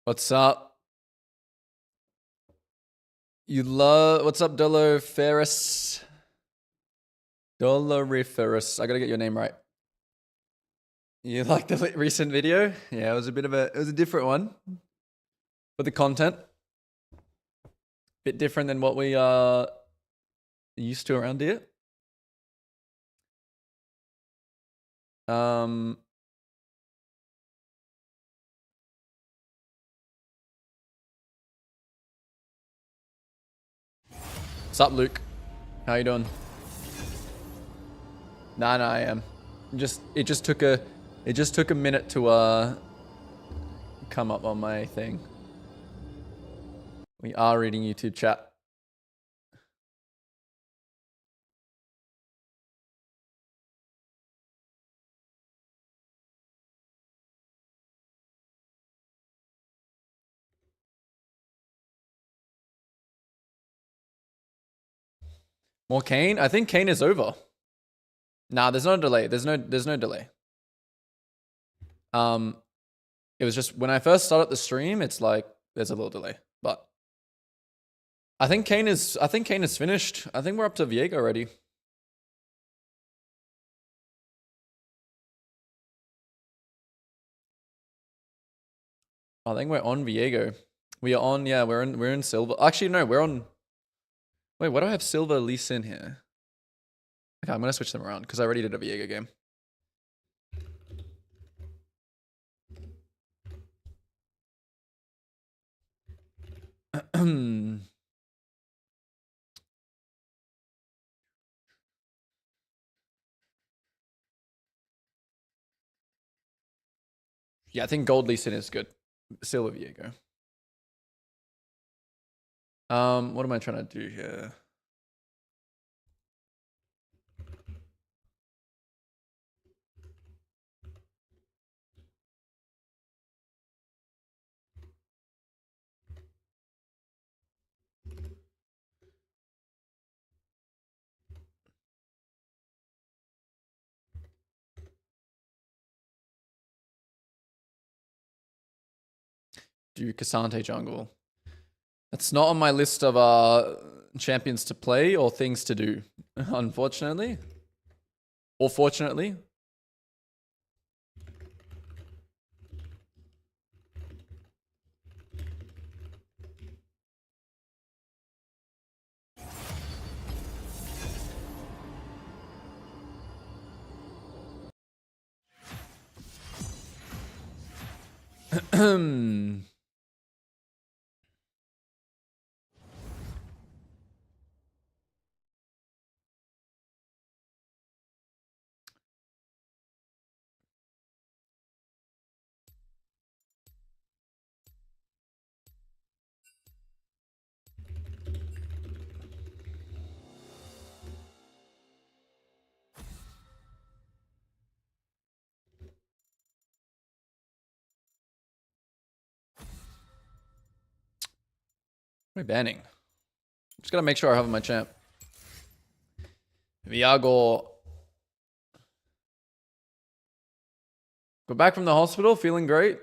What's up? What's up, Doloriferous? Doloriferous. I gotta get your name right. You like the recent video? Yeah, it was a different one. But the content, bit different than what we are used to around here. What's up, Luke? How you doing? Nah, I am. It just took a minute to come up on my thing. We are reading YouTube chat. More Kane? I think Kane is over. Nah, there's no delay. There's no delay. It was just when I first started the stream, it's like there's a little delay. But I think Kane is finished. I think we're up to Viego already. I think we're on Viego. We are on, yeah, we're in silver. Actually, no, we're on. Wait, why do I have silver Lee Sin here? Okay, I'm gonna switch them around because I already did a Viego game. Yeah, I think gold Lee Sin is good. Silver Viego. What am I trying to do here? Do Cassante jungle. That's not on my list of champions to play or things to do, unfortunately. Or fortunately. What are we banning? Just gotta make sure I have my champ. Viago. Go back from the hospital, feeling great.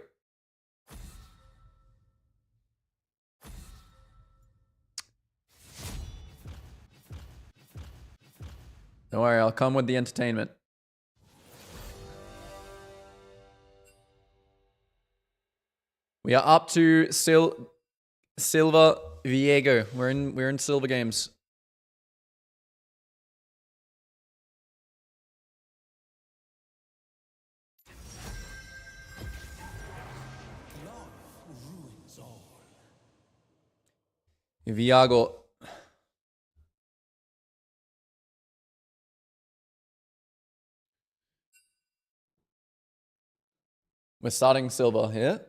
Don't worry, I'll come with the entertainment. We are up to Silva Viego. We're in silver games. Viago. We're starting silver here.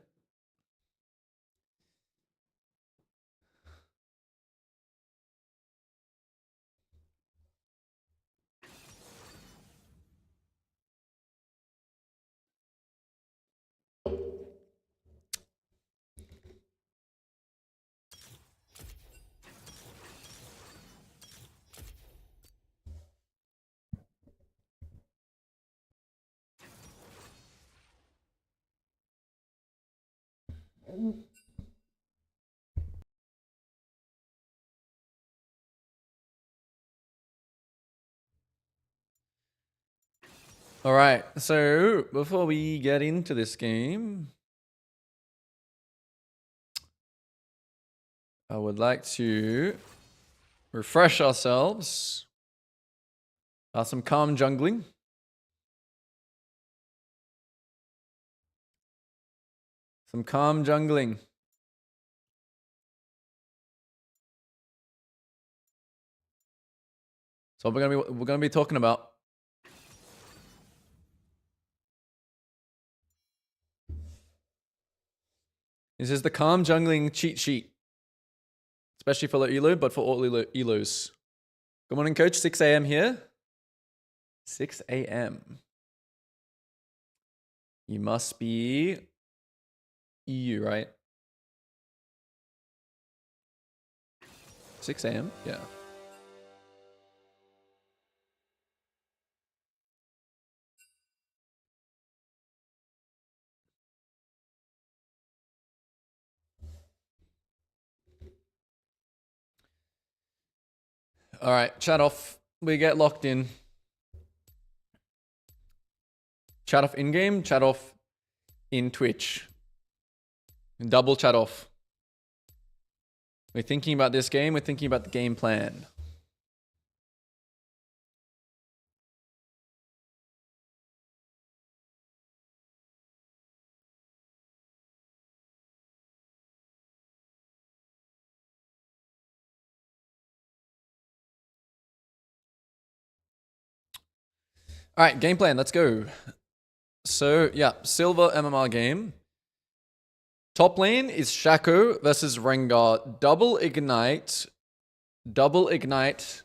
All right, so before we get into this game, I would like to refresh ourselves. Some calm jungling. Some calm jungling. So we're gonna be talking about. This is the calm jungling cheat sheet. Especially for Elo, but for all Elos. Good morning, coach. 6 a.m. here. 6 a.m. You must be EU, right? 6 a.m.? Yeah. All right, chat off. We get locked in. Chat off in-game, chat off in Twitch. Double chat off. We're thinking about this game. We're thinking about the game plan. All right, game plan. Let's go. So, yeah, silver MMR game. Top lane is Shaco versus Rengar. Double ignite. Double ignite.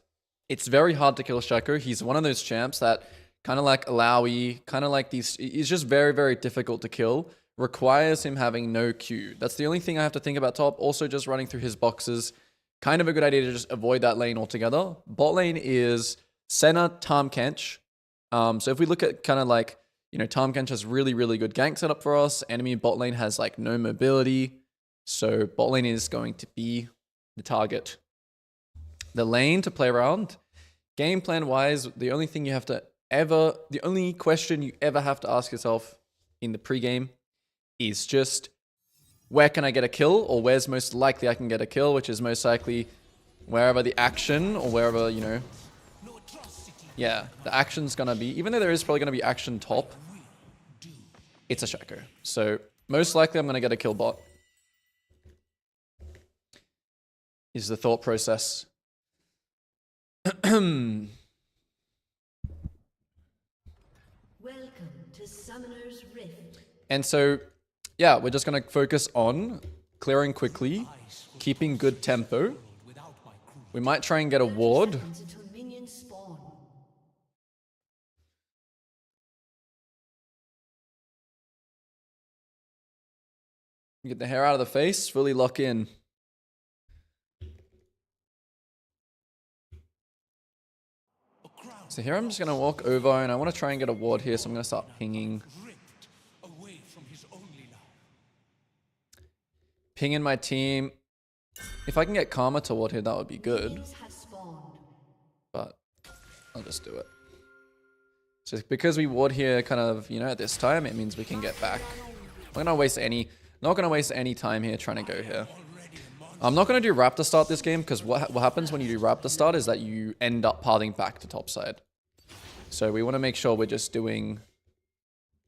It's very hard to kill Shaco. He's one of those champs that kind of like Alawi, kind of like these. He's just very, very difficult to kill. Requires him having no Q. That's the only thing I have to think about top. Also, just running through his boxes. Kind of a good idea to just avoid that lane altogether. Bot lane is Senna, Tahm Kench. So if we look at kind of like, you know, Tahm Kench has really, really good gank setup for us. Enemy bot lane has like no mobility. So bot lane is going to be the target. The lane to play around. Game plan wise, the only question you ever have to ask yourself in the pregame is just, where can I get a kill, or where's most likely I can get a kill, which is most likely wherever the action, or wherever, you know. Yeah, the action's gonna be, even though there is probably gonna be action top, it's a Shaco. So most likely I'm gonna get a kill bot. Is the thought process. Welcome to Summoner's Rift. And so, yeah, we're just going to focus on clearing quickly, keeping good tempo. We might try and get a ward. Get the hair out of the face, fully lock in. So here I'm just going to walk over, and I want to try and get a ward here, so I'm going to start pinging. Pinging my team. If I can get Karma to ward here, that would be good. But I'll just do it. So because we ward here kind of, you know, at this time, it means we can get back. I'm not going to waste any time here trying to go here. I'm not going to do Raptor start this game, because what happens when you do Raptor start is that you end up pathing back to top side. So we want to make sure we're just doing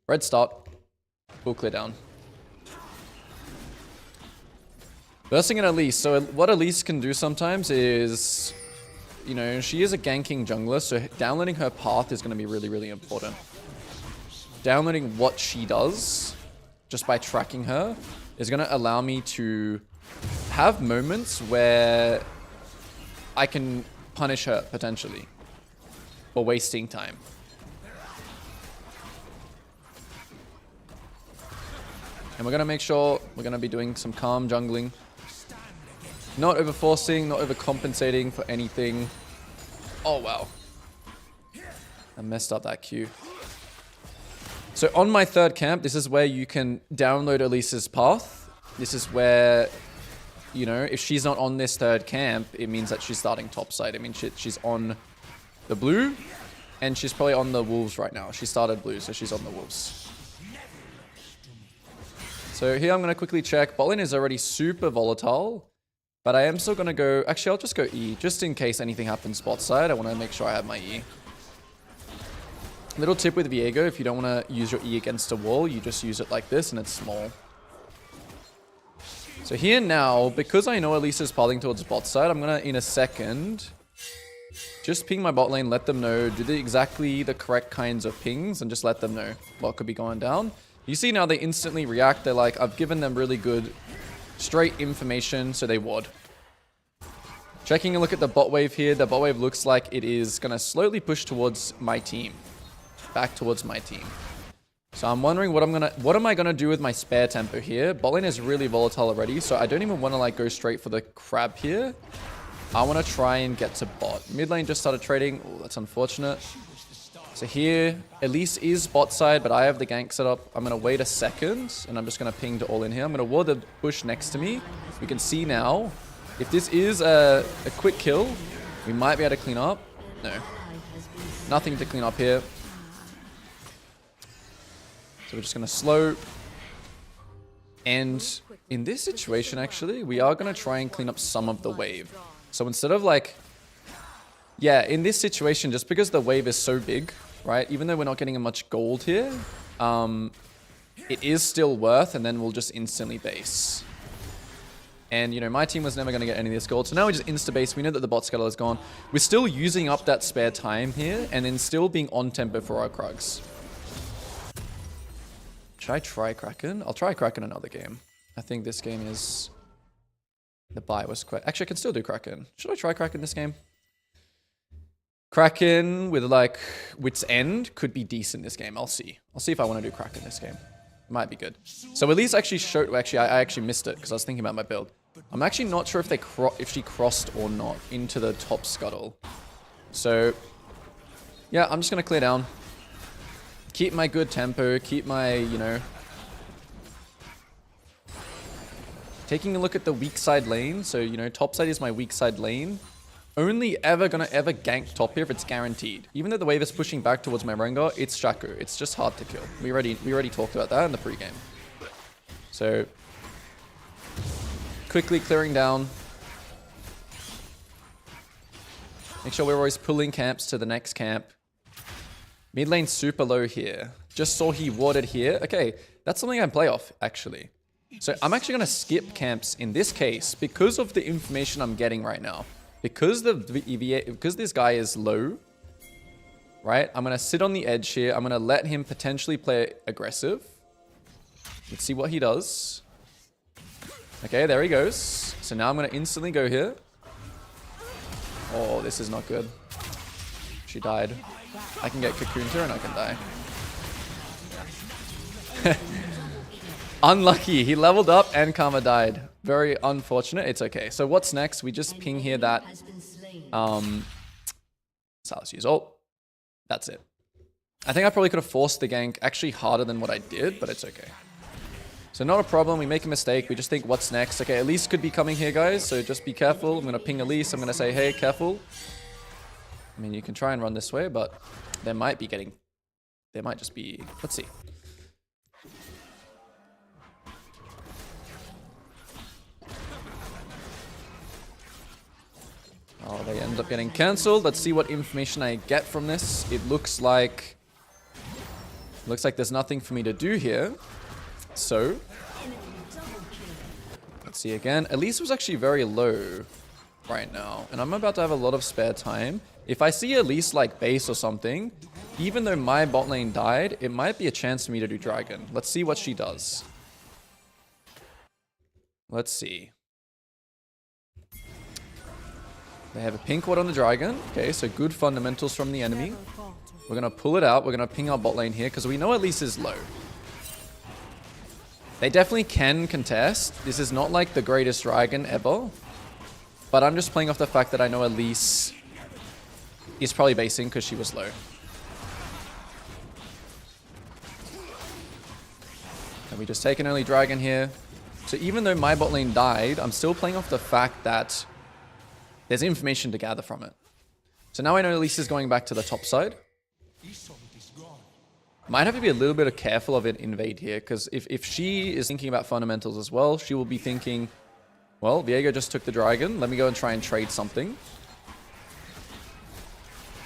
red start, full clear down. Bursting in Elise. So what Elise can do sometimes is, you know, she is a ganking jungler, so downloading her path is going to be really, really important. Downloading what she does, just by tracking her, is going to allow me to have moments where I can punish her, potentially, for wasting time. And we're going to make sure we're going to be doing some calm jungling. Not overforcing, not overcompensating for anything. Oh, wow. I messed up that Q. So on my third camp, this is where you can download Elise's path. This is where, you know, if she's not on this third camp, it means that she's starting topside. I mean, she's on the blue, and she's probably on the wolves right now. She started blue, so she's on the wolves. So here I'm going to quickly check. Bot lane is already super volatile, but I am still going to go... Actually, I'll just go E, just in case anything happens bot side. I want to make sure I have my E. Little tip with Viego, if you don't want to use your E against a wall, you just use it like this and it's small. So here now, because I know Elise is pathing towards bot side, I'm going to, in a second, just ping my bot lane, let them know, do exactly the correct kinds of pings, and just let them know what could be going down. You see now they instantly react. They're like, I've given them really good, straight information, so they ward. Checking a look at the bot wave here. The bot wave looks like it is going to slowly push towards my team. Back towards my team. So I'm wondering what am I gonna do with my spare tempo here? Bot lane is really volatile already, so I don't even want to like go straight for the crab here. I want to try and get to bot. Mid lane just started trading. Oh, that's unfortunate. So here, Elise is bot side, but I have the gank set up. I'm gonna wait a second, and I'm just gonna ping to all in here. I'm gonna ward the bush next to me. We can see now, if this is a quick kill, we might be able to clean up. No, nothing to clean up here. So we're just going to slow. And in this situation, actually, we are going to try and clean up some of the wave. So instead of like... Yeah, in this situation, just because the wave is so big, right? Even though we're not getting much gold here, it is still worth, and then we'll just instantly base. And, you know, my team was never going to get any of this gold. So now we just insta-base. We know that the bot scuttle is gone. We're still using up that spare time here, and then still being on tempo for our Krugs. Should I try Kraken? I'll try Kraken another game. I think this game is... The buy was quite... Actually, I can still do Kraken. Should I try Kraken this game? Kraken with, like, Wit's End could be decent this game. I'll see. I'll see if I want to do Kraken this game. It might be good. So Elise actually showed... Actually, I actually missed it because I was thinking about my build. I'm actually not sure if she crossed or not into the top scuttle. So, yeah, I'm just going to clear down. Keep my good tempo, keep my, you know... Taking a look at the weak side lane. So, you know, top side is my weak side lane. Only ever gonna gank top here if it's guaranteed. Even though the wave is pushing back towards my Rengar, it's Shaku. It's just hard to kill. We already talked about that in the pregame. So, quickly clearing down. Make sure we're always pulling camps to the next camp. Mid lane super low here. Just saw he warded here. Okay, that's something I play off, actually. So I'm actually going to skip camps in this case because of the information I'm getting right now. Because this guy is low, right? I'm going to sit on the edge here. I'm going to let him potentially play aggressive. Let's see what he does. Okay, there he goes. So now I'm going to instantly go here. Oh, this is not good. She died. I can get cocooned here and I can die. Unlucky. He leveled up and Karma died. Very unfortunate. It's okay. So what's next? We just ping here that... Salas use ult. That's it. I think I probably could have forced the gank actually harder than what I did, but it's okay. So not a problem. We make a mistake. We just think, what's next? Okay, Elise could be coming here, guys. So just be careful. I'm going to ping Elise. I'm going to say, hey, careful. I mean, you can try and run this way, but they might be getting... They might just be... Let's see. Oh, they end up getting cancelled. Let's see what information I get from this. It looks like... there's nothing for me to do here. So... Let's Let's see again. Elise was actually very low right now, and I'm about to have a lot of spare time. If I see Elise like base or something, even though my bot lane died, it might be a chance for me to do dragon. Let's see what she does. Let's see. They have a pink ward on the dragon. Okay, so good fundamentals from the enemy. We're going to pull it out. We're going to ping our bot lane here because we know Elise is low. They definitely can contest. This is not like the greatest dragon ever. But I'm just playing off the fact that I know Elise is probably basing because she was low. And we just take an early dragon here. So even though my bot lane died, I'm still playing off the fact that there's information to gather from it. So now I know Elise is going back to the top side. Might have to be a little bit careful of it invade here, because if she is thinking about fundamentals as well, she will be thinking, well, Viego just took the dragon. Let me go and try and trade something.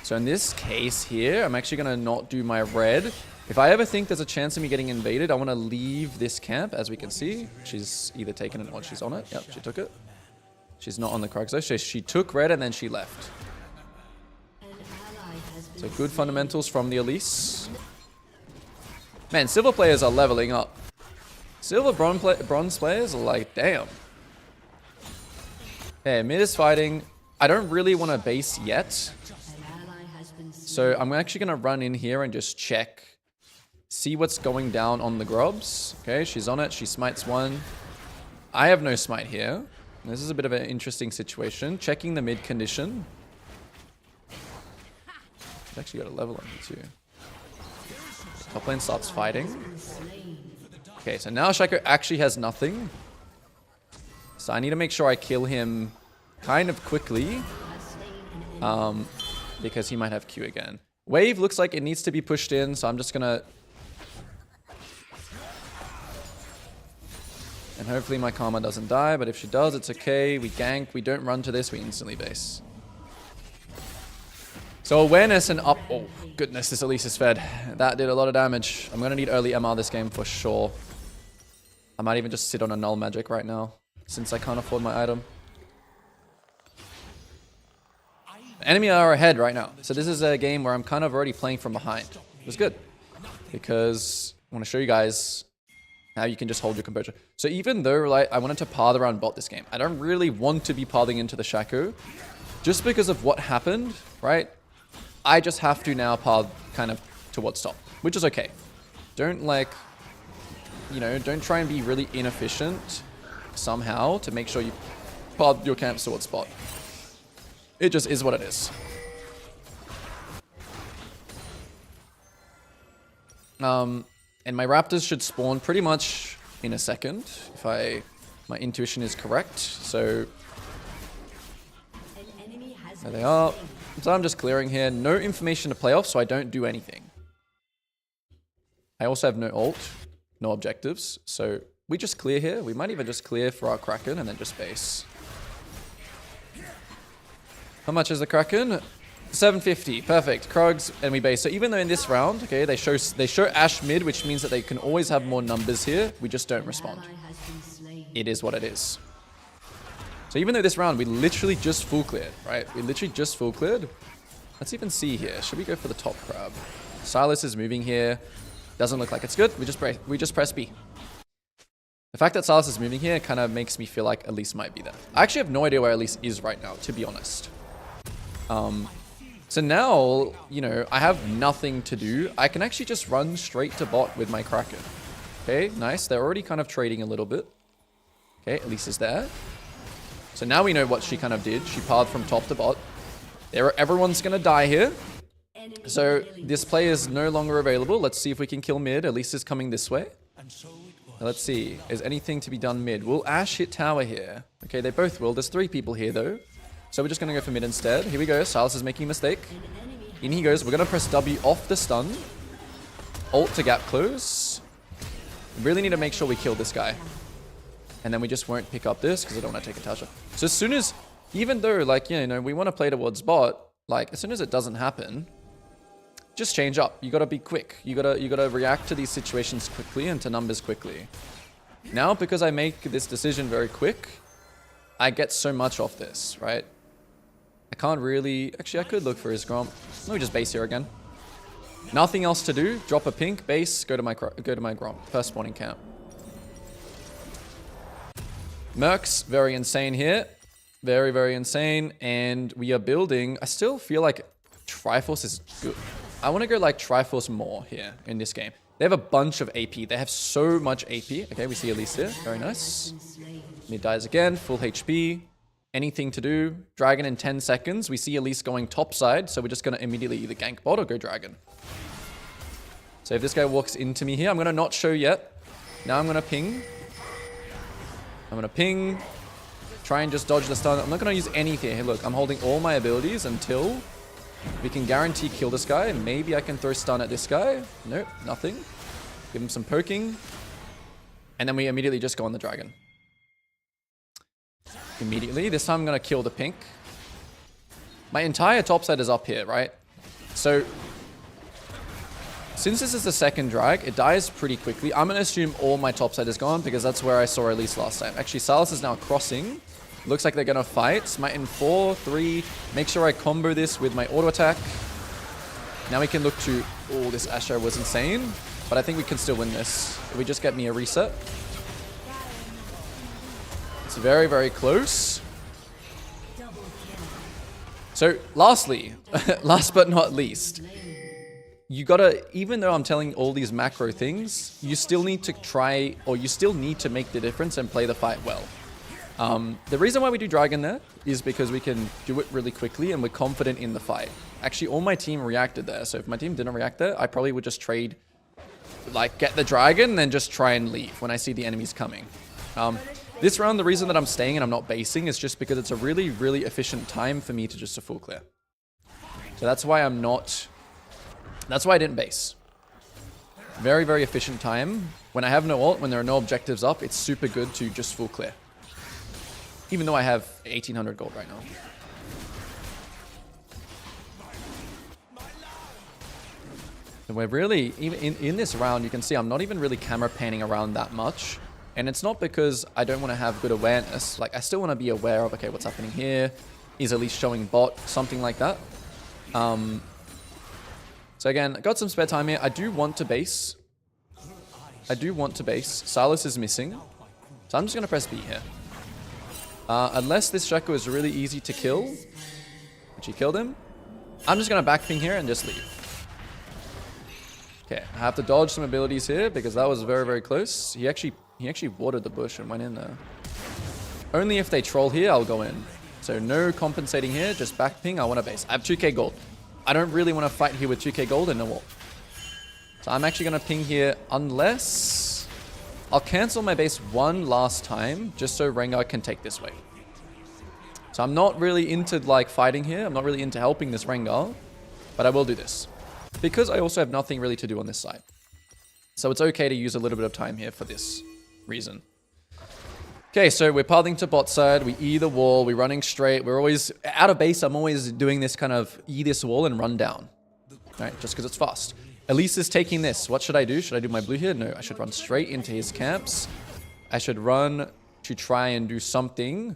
So in this case here, I'm actually going to not do my red. If I ever think there's a chance of me getting invaded, I want to leave this camp. As we can see, she's either taken it or she's on it. Yep, she took it. She's not on the Krug though. She took red and then she left. So good fundamentals from the Elise. Man, silver players are leveling up. Silver bronze players are like, damn. Yeah, mid is fighting. I don't really want to base yet. So I'm actually going to run in here and just check. See what's going down on the grubs. Okay, she's on it. She smites one. I have no smite here. This is a bit of an interesting situation. Checking the mid condition. I've actually got a level on here too. Top lane starts fighting. Okay, so now Shaco actually has nothing. So I need to make sure I kill him kind of quickly. Because he might have Q again. Wave looks like it needs to be pushed in, so I'm just gonna... And hopefully my Karma doesn't die, but if she does, it's okay. We gank, we don't run to this, we instantly base. So awareness and up... Oh, goodness, this Elise is fed. That did a lot of damage. I'm going to need early MR this game for sure. I might even just sit on a null magic right now, since I can't afford my item. Enemy are ahead right now. So this is a game where I'm kind of already playing from behind. It was good. Because I want to show you guys how you can just hold your composure. So even though like I wanted to path around bot this game, I don't really want to be pathing into the Shaco. Just because of what happened, right? I just have to now path kind of towards top, which is okay. Don't like, you know, don't try and be really inefficient somehow to make sure you path your camps towards spot. It just is what it is. And my raptors should spawn pretty much in a second if my intuition is correct. So there they are. So I'm just clearing here. No information to play off, so I don't do anything. I also have no ult, no objectives. So we just clear here. We might even just clear for our Kraken and then just base. How much is the Kraken? 750. Perfect. Krugs, and we base. So even though in this round, okay, they show Ashe mid, which means that they can always have more numbers here. We just don't respond. It is what it is. So even though this round, we literally just full cleared, right? We literally just full cleared. Let's even see here. Should we go for the top crab? Silas is moving here. Doesn't look like it's good. We just press B. The fact that Silas is moving here kind of makes me feel like Elise might be there. I actually have no idea where Elise is right now, to be honest. So now, you know, I have nothing to do. I can actually just run straight to bot with my Kraken. Okay, nice. They're already kind of trading a little bit. Okay, Elise is there. So now we know what she kind of did. She pathed from top to bot. Everyone's going to die here. So this play is no longer available. Let's see if we can kill mid. Elise is coming this way. Let's see. Is anything to be done mid? Will Ashe hit tower here? Okay, they both will. There's 3 people here, though. So we're just going to go for mid instead. Here we go. Silas is making a mistake. In he goes. We're going to press W off the stun. Ult to gap close. We really need to make sure we kill this guy. And then we just won't pick up this because I don't want to take a Tasha. So as soon as, even though like, you know, we want to play towards bot, like as soon as it doesn't happen, just change up. You got to be quick. You got to react to these situations quickly and to numbers quickly. Now, because I make this decision very quick, I get so much off this, right? I can't really... Actually, I could look for his Gromp. Let me just base here again. Nothing else to do. Drop a pink, base, go to my Gromp. First spawning camp. Merc's very insane here. Very, very insane. And we are building... I still feel like Triforce is good. I want to go like Triforce more here in this game. They have a bunch of AP. They have so much AP. Okay, we see Elise here. Very nice. Mid dies again. Full HP. Anything to do. Dragon in 10 seconds. We see Elise going top side. So we're just going to immediately either gank bot or go dragon. So if this guy walks into me here, I'm going to not show yet. Now I'm going to ping. I'm going to ping. Try and just dodge the stun. I'm not going to use anything. Hey, look, I'm holding all my abilities until we can guarantee kill this guy. Maybe I can throw stun at this guy. Nope, nothing. Give him some poking. And then we immediately just go on the dragon. Immediately. This time I'm going to kill the pink. My entire top side is up here, right? So since this is the second drag, it dies pretty quickly. I'm going to assume all my top side is gone because that's where I saw Elise last time. Actually, Salas is now crossing. Looks like they're going to fight. Smite in 4, 3. Make sure I combo this with my auto attack. Now we can look to... Oh, this Asher was insane. But I think we can still win this. If we just get me a reset. It's very, very close. So, lastly, last but not least, you gotta, even though I'm telling all these macro things, you still need to try, or you still need to make the difference and play the fight well. The reason why we do dragon there is because we can do it really quickly and we're confident in the fight. Actually, all my team reacted there. So if my team didn't react there, I probably would just trade, like get the dragon and then just try and leave when I see the enemies coming. This round, the reason that I'm staying and I'm not basing is just because it's a really, really efficient time for me to just a full clear. So that's why I'm not, that's why I didn't base. Very, very efficient time. When I have no ult, when there are no objectives up, it's super good to just full clear. Even though I have 1800 gold right now. And we're really, even in this round, you can see I'm not even really camera panning around that much. And it's not because I don't want to have good awareness. Like, I still want to be aware of, okay, what's happening here? Is Elise showing bot? Something like that. So again, I got some spare time here. I do want to base. Silas is missing. So I'm just going to press B here. Unless this Shaco is really easy to kill, which he killed him, I'm just going to back ping here and just leave. Okay, I have to dodge some abilities here because that was very, very close. He actually watered the bush and went in there. Only if they troll here, I'll go in. So no compensating here, just back ping. I want to base. I have 2k gold. I don't really want to fight here with 2k gold and no ult. So I'm actually going to ping here unless... I'll cancel my base one last time just so Rengar can take this wave. So I'm not really into like fighting here. I'm not really into helping this Rengar, but I will do this. Because I also have nothing really to do on this side. So it's okay to use a little bit of time here for this reason. Okay, so we're pathing to bot side. We E the wall. We're running straight. We're always... Out of base, I'm always doing this kind of E this wall and run down. Right, just because it's fast. Elise is taking this. What should I do? Should I do my blue here? No, I should run straight into his camps. I should run to try and do something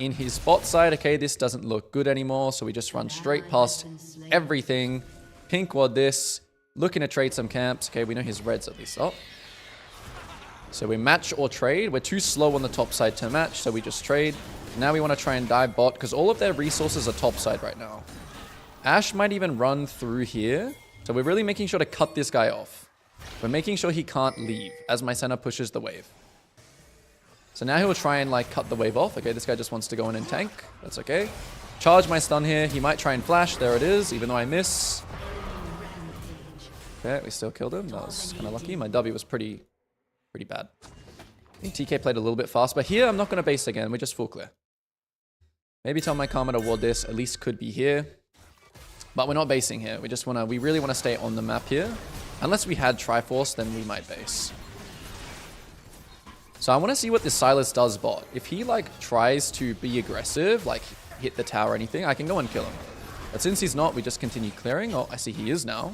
in his bot side. Okay, this doesn't look good anymore. So we just run straight past everything. Pink ward this. Looking to trade some camps. Okay, we know his red's at least up. So we match or trade. We're too slow on the top side to match, so we just trade. Now we want to try and dive bot because all of their resources are top side right now. Ashe might even run through here. So we're really making sure to cut this guy off. We're making sure he can't leave as my center pushes the wave. So now he'll try and like cut the wave off. Okay, this guy just wants to go in and tank. That's okay. Charge my stun here. He might try and flash. There it is, even though I miss. Okay, we still killed him. That was kind of lucky. My W was pretty bad. I think TK played a little bit fast, but here I'm not going to base again. We're just full clear. Maybe tell my Karma to ward this. At least could be here. But we're not basing here. We really want to stay on the map here. Unless we had Triforce, then we might base. So I want to see what this Silas does bot. If he like tries to be aggressive, like hit the tower or anything, I can go and kill him. But since he's not, we just continue clearing. Oh, I see he is now.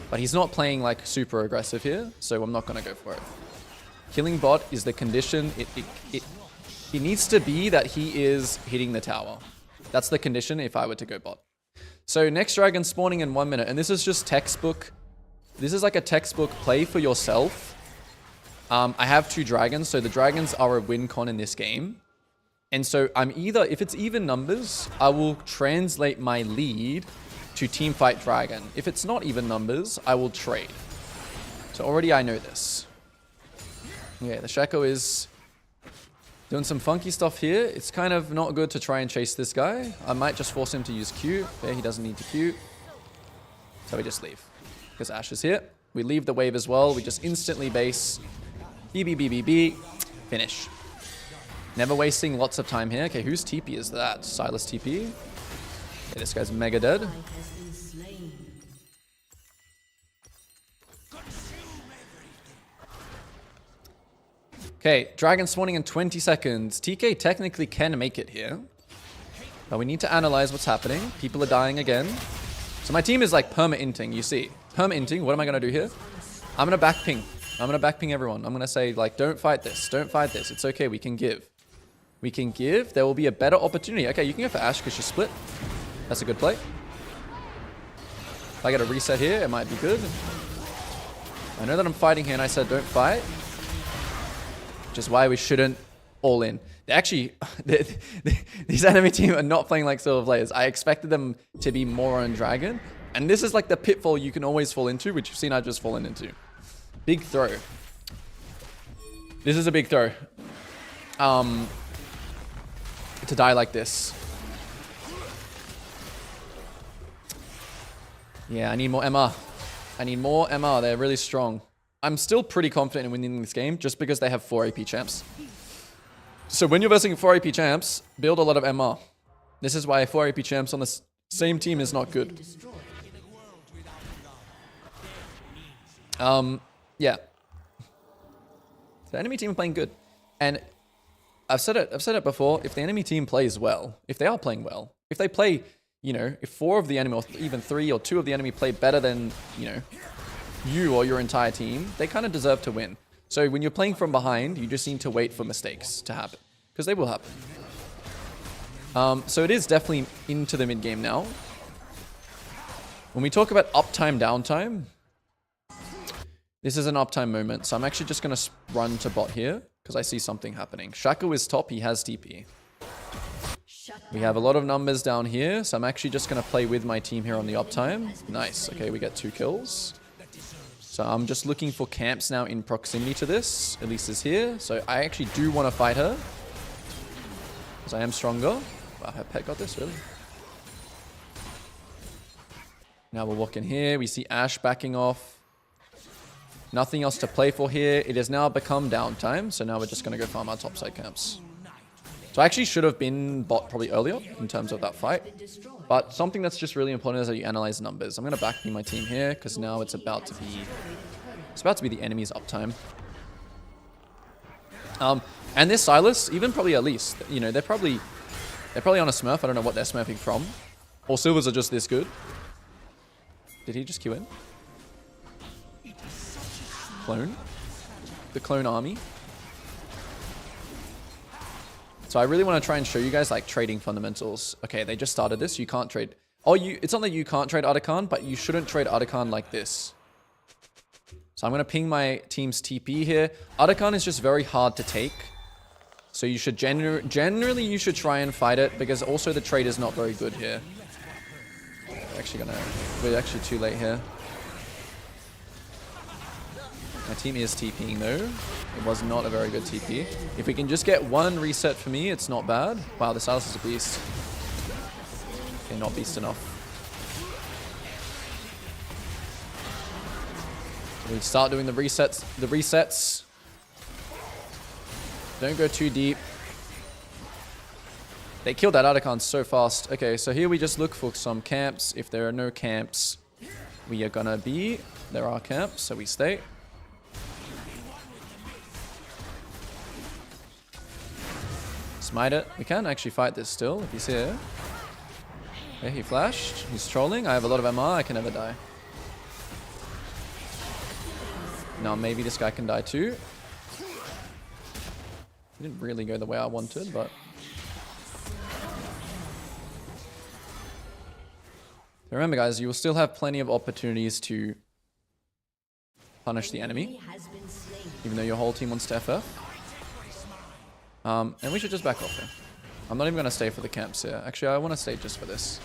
But he's not playing like super aggressive here, so I'm not going to go for it. Killing bot is the condition. It needs to be that he is hitting the tower. That's the condition if I were to go bot. So next dragon spawning in 1 minute. And this is just textbook. This is like a textbook play for yourself. I have 2 dragons. So the dragons are a win con in this game. And so I'm either, if it's even numbers, I will translate my lead to team fight dragon. If it's not even numbers, I will trade. So already I know this. Yeah, the Shaco is doing some funky stuff here. It's kind of not good to try and chase this guy. I might just force him to use Q. Okay, he doesn't need to Q. So we just leave. Because Ashe is here. We leave the wave as well. We just instantly base. BBBBB. Finish. Never wasting lots of time here. Okay, whose TP is that? Silas TP. Okay, this guy's mega dead. Okay, dragon spawning in 20 seconds. TK technically can make it here. But we need to analyze what's happening. People are dying again. So my team is like perma-inting, you see. Perma-inting, what am I going to do here? I'm going to back ping. I'm going to back ping everyone. I'm going to say, like, don't fight this. Don't fight this. It's okay. We can give. We can give. There will be a better opportunity. Okay, you can go for Ashe because she's split. That's a good play. If I get a reset here, it might be good. I know that I'm fighting here and I said don't fight. Which is why we shouldn't all in. They actually, these enemy team are not playing like silver players. I expected them to be more on dragon. And this is like the pitfall you can always fall into, which you've seen I've just fallen into. Big throw. This is a big throw. To die like this. Yeah, I need more MR. I need more MR. They're really strong. I'm still pretty confident in winning this game just because they have 4 AP champs. So when you're versing 4 AP champs, build a lot of MR. This is why 4 AP champs on the same team is not good. Yeah. The enemy team are playing good. And I've said it before, if the enemy team plays well, if they are playing well, if they play, you know, if 4 of the enemy, or even 3 or 2 of the enemy play better than, you know, you or your entire team, they kind of deserve to win. So when you're playing from behind, you just need to wait for mistakes to happen. Because they will happen. So it is definitely into the mid game now. When we talk about uptime, downtime, this is an uptime moment. So I'm actually just going to run to bot here because I see something happening. Shaco is top. He has TP. We have a lot of numbers down here. So I'm actually just going to play with my team here on the uptime. Nice. Okay, we get 2 kills. So I'm just looking for camps now in proximity to this. Elise is here. So I actually do want to fight her. Because I am stronger. Wow, her pet got this, really? Now we'll walk in here. We see Ashe backing off. Nothing else to play for here. It has now become downtime. So now we're just going to go farm our topside camps. So I actually should have been bot probably earlier in terms of that fight. But something that's just really important is that you analyze numbers. I'm going to backping my team here because now it's about to be the enemy's uptime. And this Silas, even probably at least, you know, they're probably on a smurf. I don't know what they're smurfing from. Or silvers are just this good. Did he just queue in? Clone? The clone army. So I really want to try and show you guys like trading fundamentals. Okay, they just started this. You can't trade. Oh, it's not that you can't trade Artican, but you shouldn't trade Artican like this. So I'm going to ping my team's TP here. Artican is just very hard to take. So you should generally you should try and fight it because also the trade is not very good here. We're actually too late here. My team is TPing though. It was not a very good TP. If we can just get 1 reset for me, it's not bad. Wow, the Silas is a beast. Okay, not beast enough. We start doing the resets. Don't go too deep. They killed that Artican so fast. Okay, so here we just look for some camps. If there are no camps, we are gonna be... There are camps, so we stay. Smite it. We can actually fight this still if he's here. Okay, he flashed. He's trolling. I have a lot of MR. I can never die. Now maybe this guy can die too. Didn't really go the way I wanted, but... Remember, guys, you will still have plenty of opportunities to punish the enemy, even though your whole team wants to FF. And we should just back off here. I'm not even going to stay for the camps here. Actually, I want to stay just for this.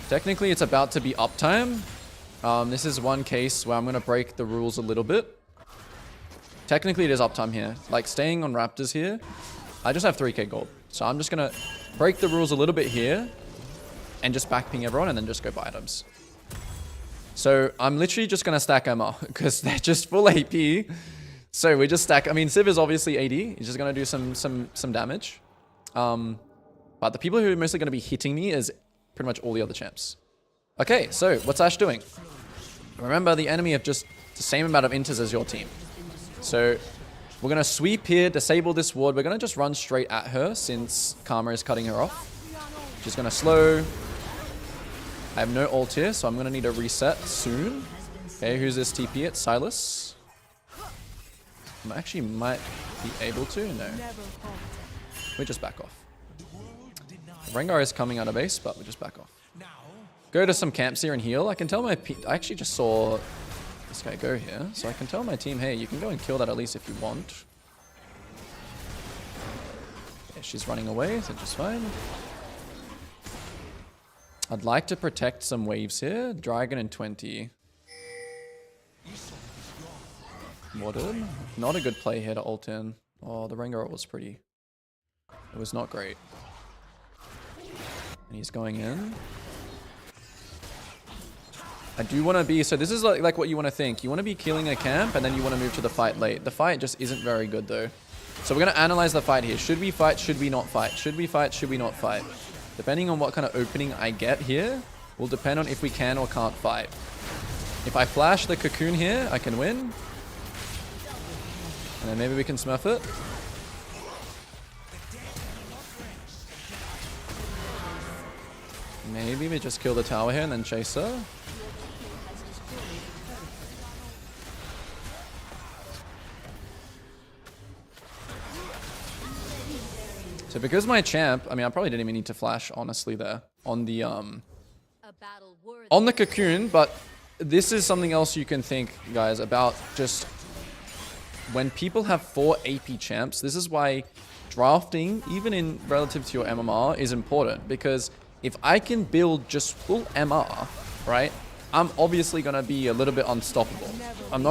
Technically, it's about to be uptime. This is one case where I'm going to break the rules a little bit. Technically, it is uptime here. Like, staying on Raptors here, I just have 3k gold. So I'm just going to break the rules a little bit here and just backping everyone and then just go buy items. So I'm literally just going to stack MMR because they're just full AP. So we just stack. I mean, Civ is obviously AD. He's just going to do some damage. But the people who are mostly going to be hitting me is pretty much all the other champs. Okay, so what's Ashe doing? Remember, the enemy have just the same amount of inters as your team. So we're going to sweep here, disable this ward. We're going to just run straight at her since Karma is cutting her off. She's going to slow. I have no ult here, so I'm going to need a reset soon. Okay, who's this TP? It's Silas. I actually might be able to. No. We just back off. Rengar is coming out of base, but we just back off. Go to some camps here and heal. I can tell my... I actually just saw this guy go here, so I can tell my team, hey, you can go and kill that at least if you want. Okay, she's running away, so just fine. I'd like to protect some waves here. Dragon in 20. Warded. Not a good play here to ult in. Oh, the Rengar ult was pretty... It was not great. And he's going in. I do want to be... So this is like what you want to think. You want to be killing a camp and then you want to move to the fight late. The fight just isn't very good though. So we're going to analyze the fight here. Should we fight? Should we not fight? Should we fight? Should we not fight? Depending on what kind of opening I get here, will depend on if we can or can't fight. If I flash the cocoon here, I can win. And then maybe we can smurf it. Maybe we just kill the tower here and then chase her. So because my champ, I mean, I probably didn't even need to flash, honestly, there on the cocoon, but this is something else you can think, guys, about just when people have 4 AP champs. This is why drafting, even in relative to your MMR, is important, because if I can build just full MR, right, I'm obviously gonna be a little bit unstoppable. I'm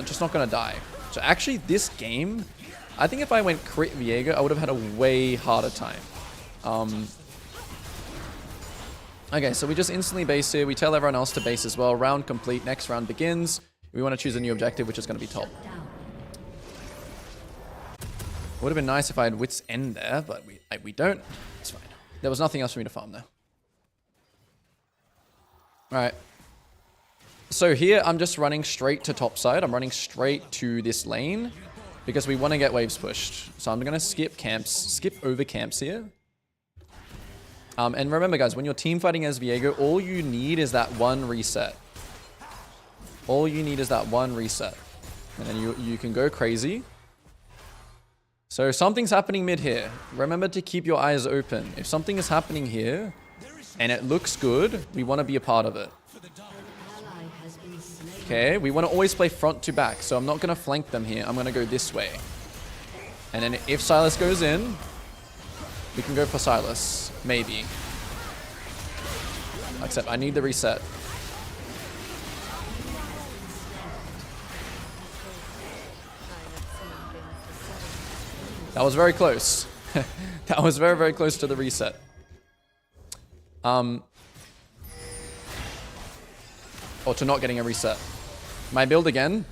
just not gonna die. So actually, this game, I think if I went crit Viego, I would have had a way harder time. Okay, so we just instantly base here. We tell everyone else to base as well. Round complete. Next round begins. We want to choose a new objective, which is going to be top. Would have been nice if I had Wit's End there, but we don't. It's fine. There was nothing else for me to farm there. Alright. So here, I'm just running straight to top side. I'm running straight to this lane because we want to get waves pushed. So I'm going to skip camps, skip over camps here. And remember, guys, when you're team fighting as Viego, all you need is that one reset. All you need is that one reset. And then you can go crazy. So something's happening mid here. Remember to keep your eyes open. If something is happening here and it looks good, we want to be a part of it. Okay, we want to always play front to back. So I'm not going to flank them here. I'm going to go this way. And then if Silas goes in, we can go for Silas. Maybe. Except I need the reset. That was very close. That was very, very close to the reset. Or to not getting a reset. My build again,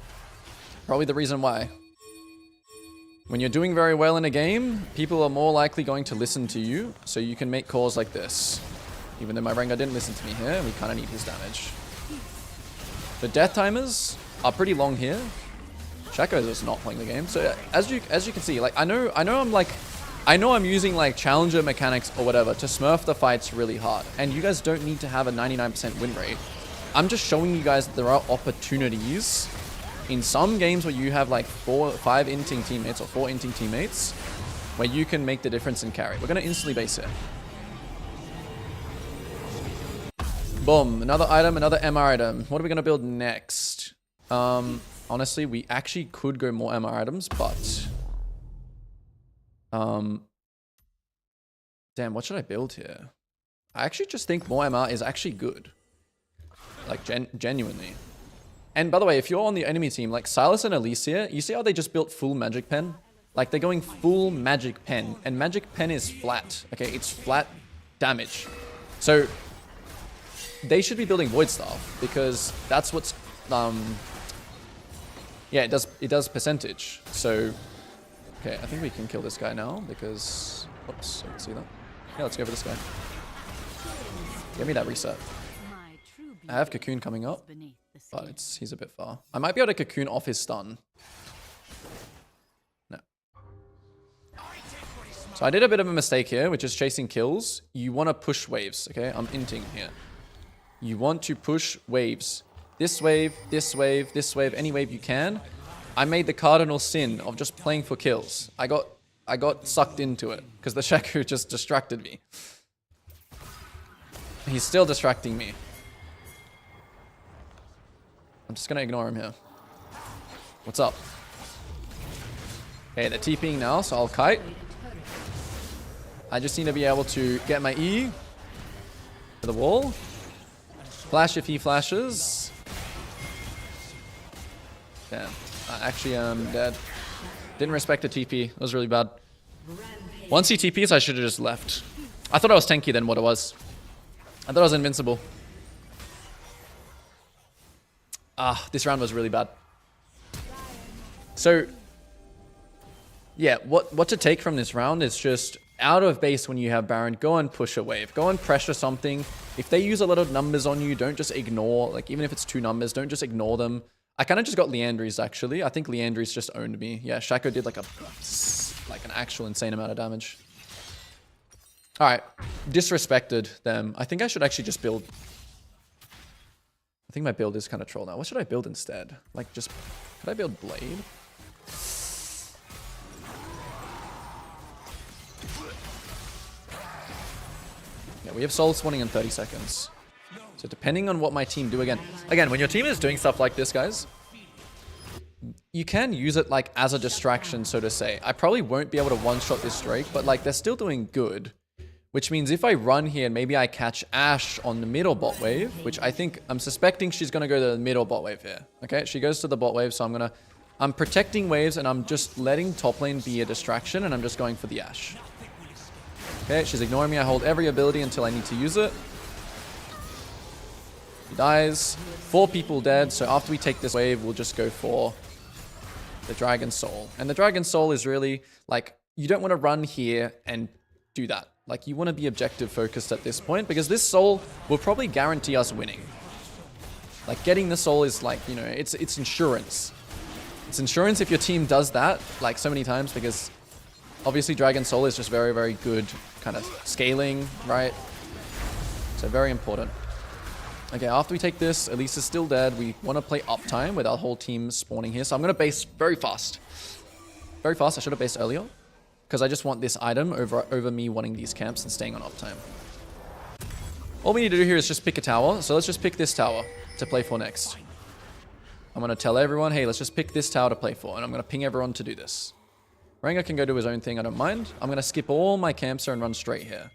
probably the reason why. When you're doing very well in a game, people are more likely going to listen to you, so you can make calls like this. Even though my Rengar didn't listen to me here, we kind of need his damage. The death timers are pretty long here. Shaco is not playing the game, so as you can see, like I know I'm using like challenger mechanics or whatever to smurf the fights really hard, and you guys don't need to have a 99% win rate. I'm just showing you guys that there are opportunities in some games where you have like 4 or 5 inting teammates or 4 inting teammates, where you can make the difference in carry. We're going to instantly base it. Boom. Another item, another MR item. What are we going to build next? Honestly, we actually could go more MR items, but... damn, what should I build here? I actually just think more MR is actually good. Like, genuinely. And by the way, if you're on the enemy team, like Silas and Elise here, you see how they just built full magic pen? Like, they're going full magic pen. And magic pen is flat. Okay, it's flat damage. So... they should be building Void Staff, because that's what's, yeah, it does percentage. So, okay, I think we can kill this guy now, because, oops, I can see that. Yeah, let's go for this guy. Give me that reset. I have Cocoon coming up, but he's a bit far. I might be able to Cocoon off his stun. No. So I did a bit of a mistake here, which is chasing kills. You want to push waves, okay? I'm inting here. You want to push waves. This wave, this wave, this wave, any wave you can. I made the cardinal sin of just playing for kills. I got sucked into it because the Shaku just distracted me. He's still distracting me. I'm just gonna ignore him here. What's up? Okay, they're TPing now, so I'll kite. I just need to be able to get my E to the wall. Flash if he flashes. Damn. I actually am dead. Didn't respect the TP. It was really bad. Once he TPs, I should have just left. I thought I was tanky than what it was. I thought I was invincible. Ah, this round was really bad. So, yeah, what to take from this round is just out of base when you have Baron, go and push a wave. Go and pressure something. If they use a lot of numbers on you, don't just ignore, like even if it's 2 numbers, don't just ignore them. I kind of just got Leandries actually. I think Leandries just owned me. Yeah, Shaco did like an actual insane amount of damage. All right, disrespected them. I think I should actually just build. I think my build is kind of troll now. What should I build instead? Like just, could I build Blade? Yeah, we have soul spawning in 30 seconds. So depending on what my team do again, when your team is doing stuff like this, guys, you can use it like as a distraction, so to say. I probably won't be able to one-shot this Drake, but like they're still doing good. Which means if I run here, maybe I catch Ashe on the middle bot wave, which I think, I'm suspecting she's going to go to the middle bot wave here. Okay, she goes to the bot wave, so I'm protecting waves and I'm just letting top lane be a distraction and I'm just going for the Ashe. Okay, she's ignoring me. I hold every ability until I need to use it. He dies. 4 people dead, so after we take this wave, we'll just go for the Dragon Soul. And the Dragon Soul is really, like, you don't want to run here and do that. Like, you want to be objective focused at this point, because this soul will probably guarantee us winning. Like, getting the soul is like, you know, it's insurance. It's insurance if your team does that, like, so many times, because obviously Dragon Soul is just very, very good kind of scaling, right? So very important. Okay, after we take this, Elise is still dead. We want to play uptime with our whole team spawning here. So I'm going to base very fast. Very fast. I should have based earlier, because I just want this item over me wanting these camps and staying on uptime. All we need to do here is just pick a tower. So let's just pick this tower to play for next. I'm going to tell everyone, hey, let's just pick this tower to play for. And I'm going to ping everyone to do this. Rengar can go do his own thing. I don't mind. I'm going to skip all my camps here and run straight here.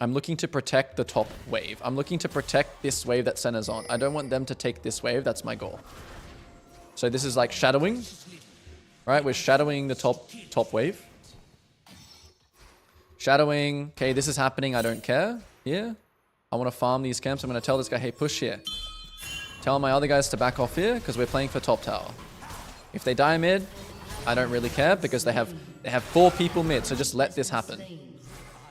I'm looking to protect the top wave. I'm looking to protect this wave that Senna's on. I don't want them to take this wave. That's my goal. So this is like shadowing. Right? We're shadowing the top wave. Shadowing. Okay, this is happening. I don't care. Here. I want to farm these camps. I'm going to tell this guy, hey, push here. Tell my other guys to back off here because we're playing for top tower. If they die mid, I don't really care because they have 4 people mid. So just let this happen.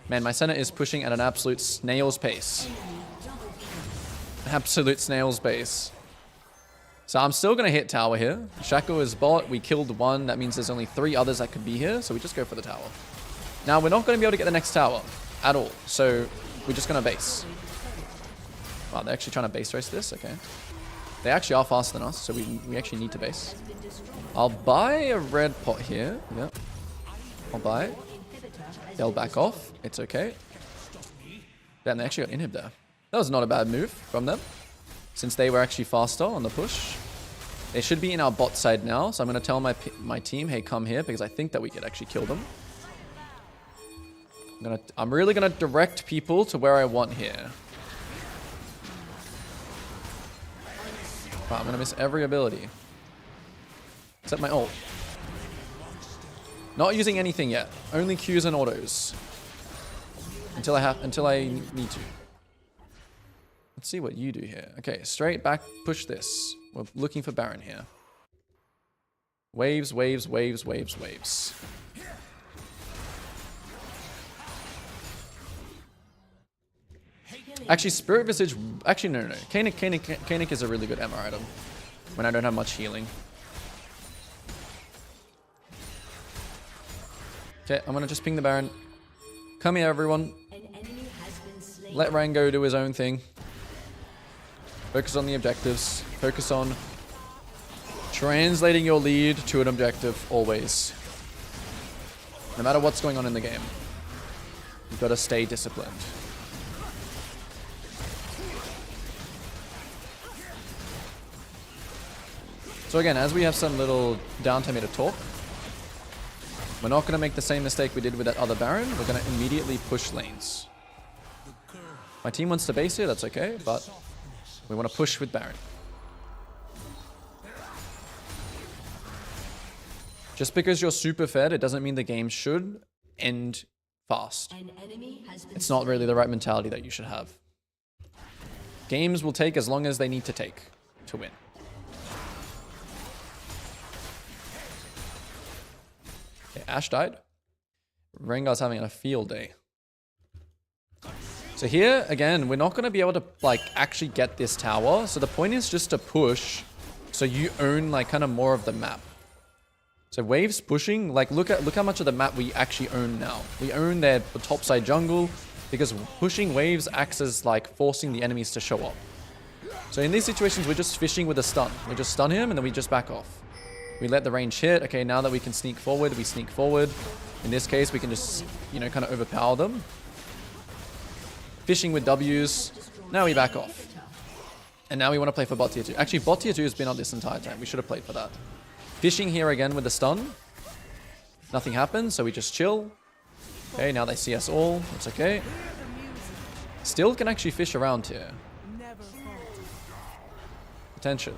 Man, my Senna is pushing at an absolute snail's pace. Absolute snail's pace. So I'm still going to hit tower here. Shaco is bot. We killed 1. That means there's only 3 others that could be here. So we just go for the tower. Now, we're not going to be able to get the next tower at all. So we're just going to base. Wow, they're actually trying to base race this. Okay. They actually are faster than us, so we actually need to base. I'll buy a red pot here. Yep. I'll buy it. They'll back off. It's okay. Damn, they actually got inhib there. That was not a bad move from them, since they were actually faster on the push. They should be in our bot side now, so I'm going to tell my team, hey, come here, because I think that we could actually kill them. I'm really going to direct people to where I want here. Wow, I'm going to miss every ability. Except my ult. Not using anything yet. Only Qs and autos. Until I need to. Let's see what you do here. Okay, straight back, push this. We're looking for Baron here. Waves, waves, waves, waves, waves. Actually, Spirit Visage... Actually, no. Kanik is a really good MR item. When I don't have much healing. Okay, I'm gonna just ping the Baron. Come here, everyone. Let Rango do his own thing. Focus on the objectives. Focus on translating your lead to an objective, always. No matter what's going on in the game. You've got to stay disciplined. So again, as we have some little downtime here to talk, we're not going to make the same mistake we did with that other Baron. We're going to immediately push lanes. My team wants to base here, that's okay, but we want to push with Baron. Just because you're super fed, it doesn't mean the game should end fast. It's not really the right mentality that you should have. Games will take as long as they need to take to win. Okay, Ashe died. Rengar's having a field day. So here, again, we're not going to be able to, like, actually get this tower. So the point is just to push so you own, like, kind of more of the map. So waves pushing, like, look how much of the map we actually own now. We own the topside jungle because pushing waves acts as, like, forcing the enemies to show up. So in these situations, we're just fishing with a stun. We just stun him and then we just back off. We let the range hit. Okay, now that we can sneak forward, we sneak forward. In this case, we can just, you know, kind of overpower them. Fishing with Ws. Now we back off. And now we want to play for bot tier 2. Actually, bot tier 2 has been on this entire time. We should have played for that. Fishing here again with the stun. Nothing happens, so we just chill. Okay, now they see us all. It's okay. Still can actually fish around here. Potentially.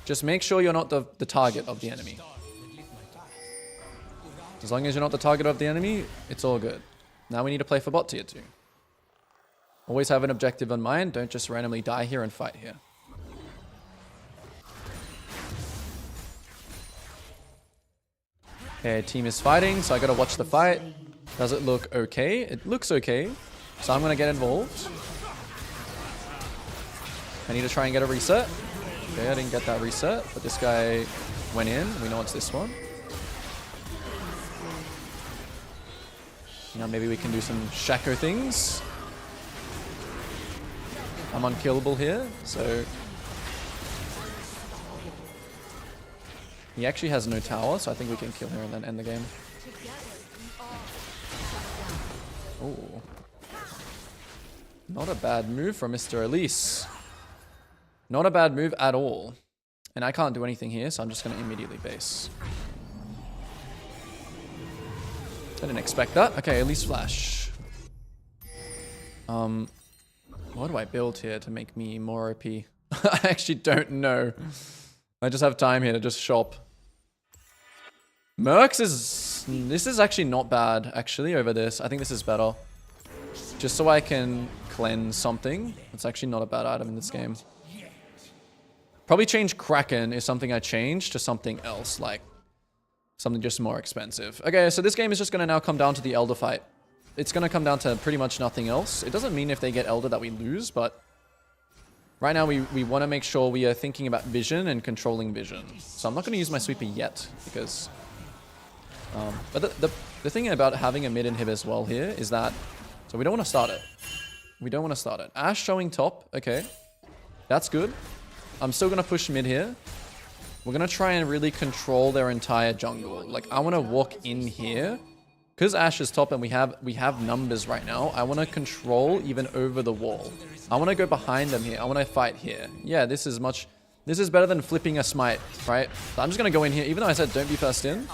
Just make sure you're not the target of the enemy. As long as you're not the target of the enemy, it's all good. Now we need to play for bot tier 2. Always have an objective in mind. Don't just randomly die here and fight here. Okay, team is fighting, so I gotta watch the fight. Does it look okay? It looks okay. So I'm gonna get involved. I need to try and get a reset. Okay, I didn't get that reset, but this guy went in. We know it's this one. Now maybe we can do some Shaco things. I'm unkillable here, so... He actually has no tower, so I think we can kill her and then end the game. Oh. Not a bad move from Mr. Elise. Not a bad move at all. And I can't do anything here, so I'm just going to immediately base. I didn't expect that. Okay, Elise flash. What do I build here to make me more OP? I actually don't know. I just have time here to just shop. Mercs is... This is actually not bad, actually, over this. I think this is better. Just so I can cleanse something. It's actually not a bad item in this game. Probably change Kraken is something I changed to something else, like something just more expensive. Okay, so this game is just going to now come down to the Elder fight. It's going to come down to pretty much nothing else. It doesn't mean if they get Elder that we lose, but right now we want to make sure we are thinking about vision and controlling vision. So I'm not going to use my sweeper yet, because... but the thing about having a mid inhib as well here is that... So we don't want to start it. We don't want to start it. Ashe showing top. Okay. That's good. I'm still going to push mid here. We're going to try and really control their entire jungle. Like, I want to walk in here. Because Ashe is top and we have numbers right now, I want to control even over the wall. I want to go behind them here. I want to fight here. Yeah, this is better than flipping a smite, right? So I'm just going to go in here, even though I said don't be first in.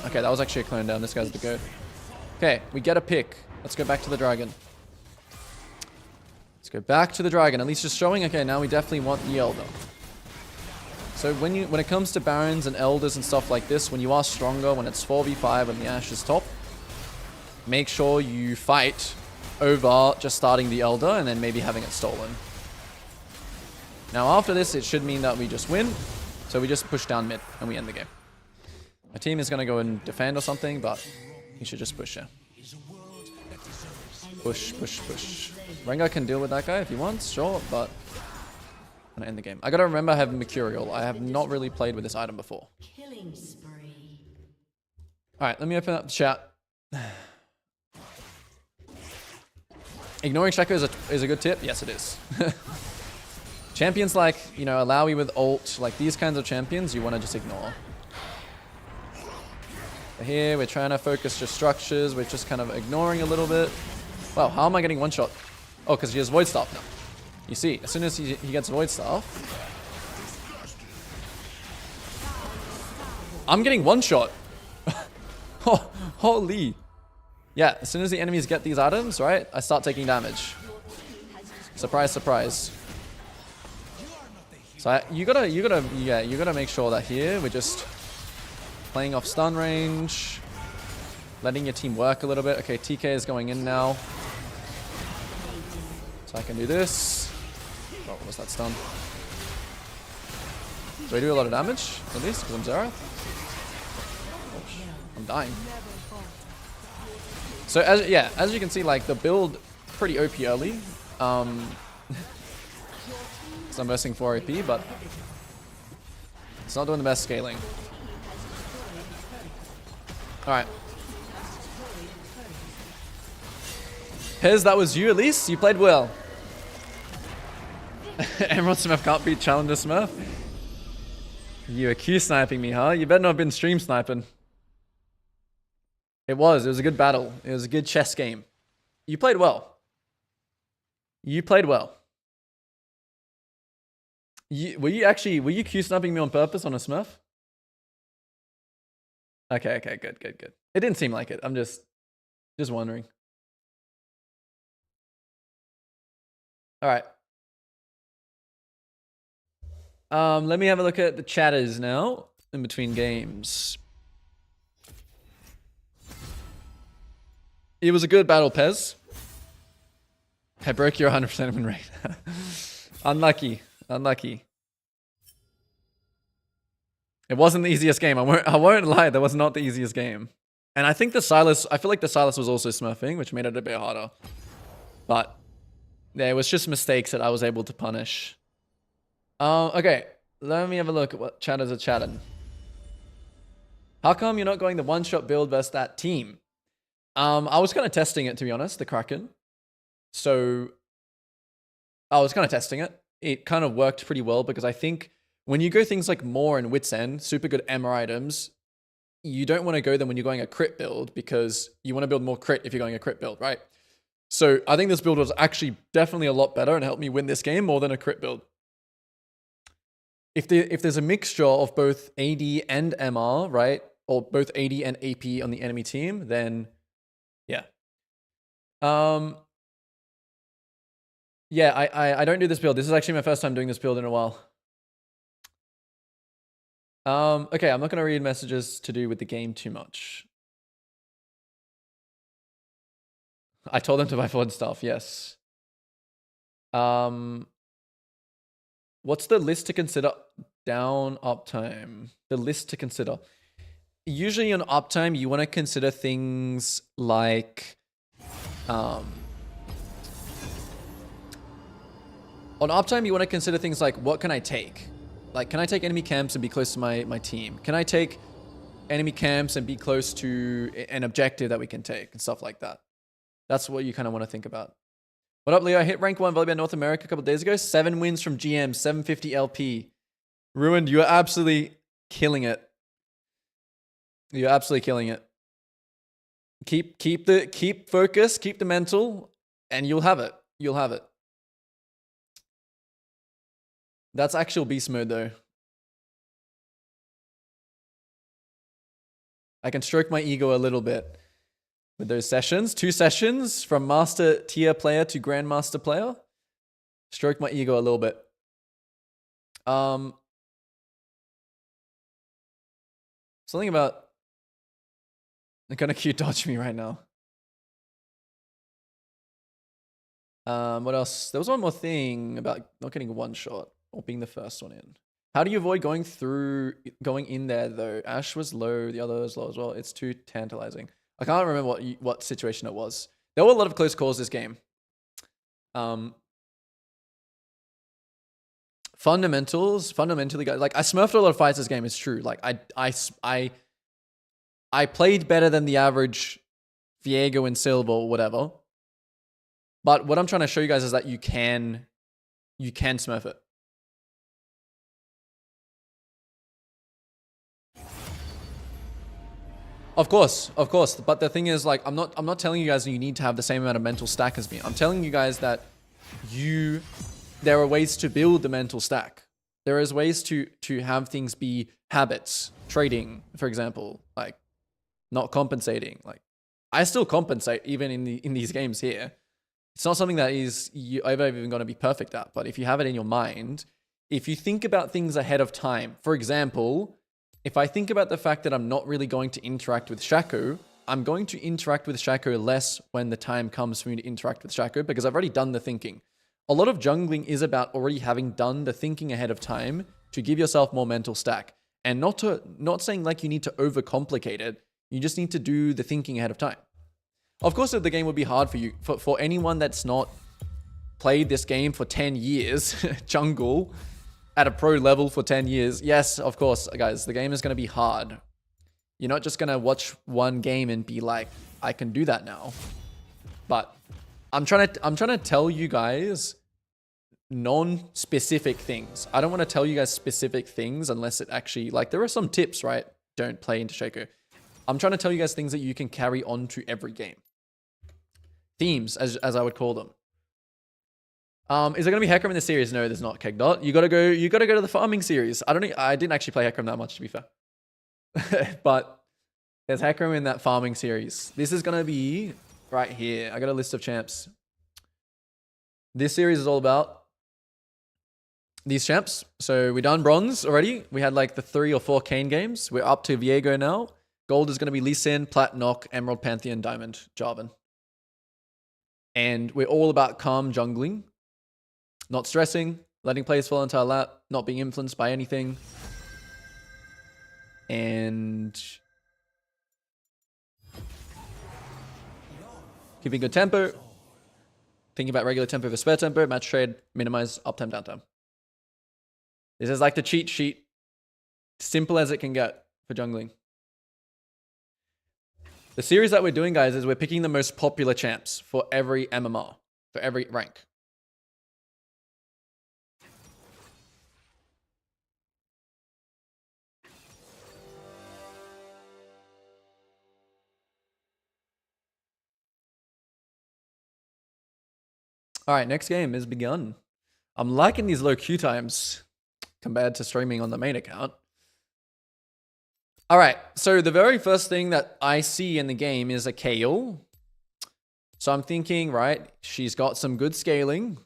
Okay, that was actually a clone down. This guy's the goat. Okay, we get a pick. Let's go back to the dragon. Let's go back to the dragon. At least just showing, okay, now we definitely want the elder. So when it comes to barons and elders and stuff like this, when you are stronger, when it's 4v5 and the Ashe is top, make sure you fight over just starting the elder and then maybe having it stolen. Now after this, it should mean that we just win. So we just push down mid and we end the game. My team is going to go and defend or something, but we should just push here. Push, push, push. Rengar can deal with that guy if he wants, sure, but I'm gonna end the game. I gotta remember I have Mercurial. I have not really played with this item before. Killing spree. Alright, let me open up the chat. Ignoring Shaco is a good tip? Yes, it is. Champions like, you know, Alawi with ult, like these kinds of champions, you want to just ignore. But here, we're trying to focus just structures. We're just kind of ignoring a little bit. Wow, how am I getting one shot? Oh, because he has Void Staff now. You see, as soon as he gets Void Staff, I'm getting one shot. Oh, holy. Yeah, as soon as the enemies get these items, right, I start taking damage. Surprise, surprise. So you gotta make sure that here we're just playing off stun range, letting your team work a little bit. Okay, TK is going in now. So I can do this. Oh, what was that stun? Do I do a lot of damage, at least, because I'm Zara? Oh, I'm dying. So, as you can see, like, the build pretty OP early. So I'm versing 4 AP, but it's not doing the best scaling. Alright. Pez, that was you at least? You played well. Emerald Smurf can't beat Challenger Smurf. You were Q sniping me, huh? You better not have been stream sniping. It was a good battle. It was a good chess game. You played well. You played well. Were you Q sniping me on purpose on a Smurf? Okay, good. It didn't seem like it. I'm just wondering. Alright. Let me have a look at the chatters now in between games. It was a good battle, Pez. I broke your 100% win rate. Unlucky. It wasn't the easiest game. I won't lie, that was not the easiest game. And I think I feel like the Silas was also smurfing, which made it a bit harder. But yeah, it was just mistakes that I was able to punish. Okay, let me have a look at what chatters are chatting. How come you're not going the one-shot build versus that team? I was kind of testing it, to be honest, the Kraken. So I was kind of testing it. It kind of worked pretty well because I think when you go things like Maw and Wit's End, super good MR items, you don't want to go them when you're going a crit build because you want to build more crit if you're going a crit build, right? So I think this build was actually definitely a lot better and helped me win this game more than a crit build. If there's a mixture of both AD and MR, right? Or both AD and AP on the enemy team, then yeah. Yeah, I don't do this build. This is actually my first time doing this build in a while. Okay, I'm not going to read messages to do with the game too much. I told them to buy Ford stuff, yes. What's the list to consider down uptime? The list to consider. Usually on uptime, you want to consider things like... on uptime, you want to consider things like, what can I take? Like, can I take enemy camps and be close to my team? Can I take enemy camps and be close to an objective that we can take and stuff like that. That's what you kind of want to think about. What up, Leo? I hit rank 1 volleyball North America a couple days ago. 7 wins from GM, 750 LP. Ruined. You're absolutely killing it. You're absolutely killing it. Keep focus, keep the mental, and you'll have it. You'll have it. That's actual beast mode though. I can stroke my ego a little bit with those sessions. 2 sessions from master tier player to grandmaster player. Stroke my ego a little bit. Something about they're gonna cute dodge me right now. What else? There was one more thing about not getting one shot or being the first one in. How do you avoid going in there though? Ash was low, the other was low as well. It's too tantalizing. I can't remember what situation it was. There were a lot of close calls this game. Fundamentally, guys, like I smurfed a lot of fights this game. It's true. Like I played better than the average Viego and Silva or whatever. But what I'm trying to show you guys is that you can smurf it. Of course. But the thing is, like, I'm not telling you guys you need to have the same amount of mental stack as me. I'm telling you guys that there are ways to build the mental stack. There is ways to have things be habits. Trading, for example, like not compensating. Like I still compensate even in these games here. It's not something that is ever even going to be perfect at. But if you have it in your mind, if you think about things ahead of time, for example, if I think about the fact that I'm not really going to interact with Shaco, I'm going to interact with Shaco less when the time comes for me to interact with Shaco because I've already done the thinking. A lot of jungling is about already having done the thinking ahead of time to give yourself more mental stack. And not saying like you need to overcomplicate it. You just need to do the thinking ahead of time. Of course, the game would be hard for you. For anyone that's not played this game for 10 years, jungle, at a pro level for 10 years. Yes, of course, guys, the game is going to be hard. You're not just going to watch one game and be like, I can do that now. But I'm trying to tell you guys non-specific things. I don't want to tell you guys specific things unless it actually, like, there are some tips, right? Don't play into Shaco. I'm trying to tell you guys things that you can carry on to every game. Themes, as I would call them. Is there gonna be Hecarim in the series? No, there's not, Kegdot. You gotta go to the farming series. I didn't actually play Hecarim that much, to be fair. But there's Hecarim in that farming series. This is gonna be right here. I got a list of champs. This series is all about these champs. So we done bronze already. We had like the 3 or 4 Kane games. We're up to Viego now. Gold is gonna be Lee Sin, Plat, Nock, Emerald, Pantheon, Diamond, Jarvan. And we're all about calm jungling. Not stressing, letting players fall into our lap, not being influenced by anything. And keeping good tempo. Thinking about regular tempo for spare tempo, match trade, minimize uptime, downtime. This is like the cheat sheet. Simple as it can get for jungling. The series that we're doing, guys, is we're picking the most popular champs for every MMR, for every rank. All right, next game has begun. I'm liking these low queue times compared to streaming on the main account. All right, so the very first thing that I see in the game is a Kayle. So I'm thinking, right, she's got some good scaling.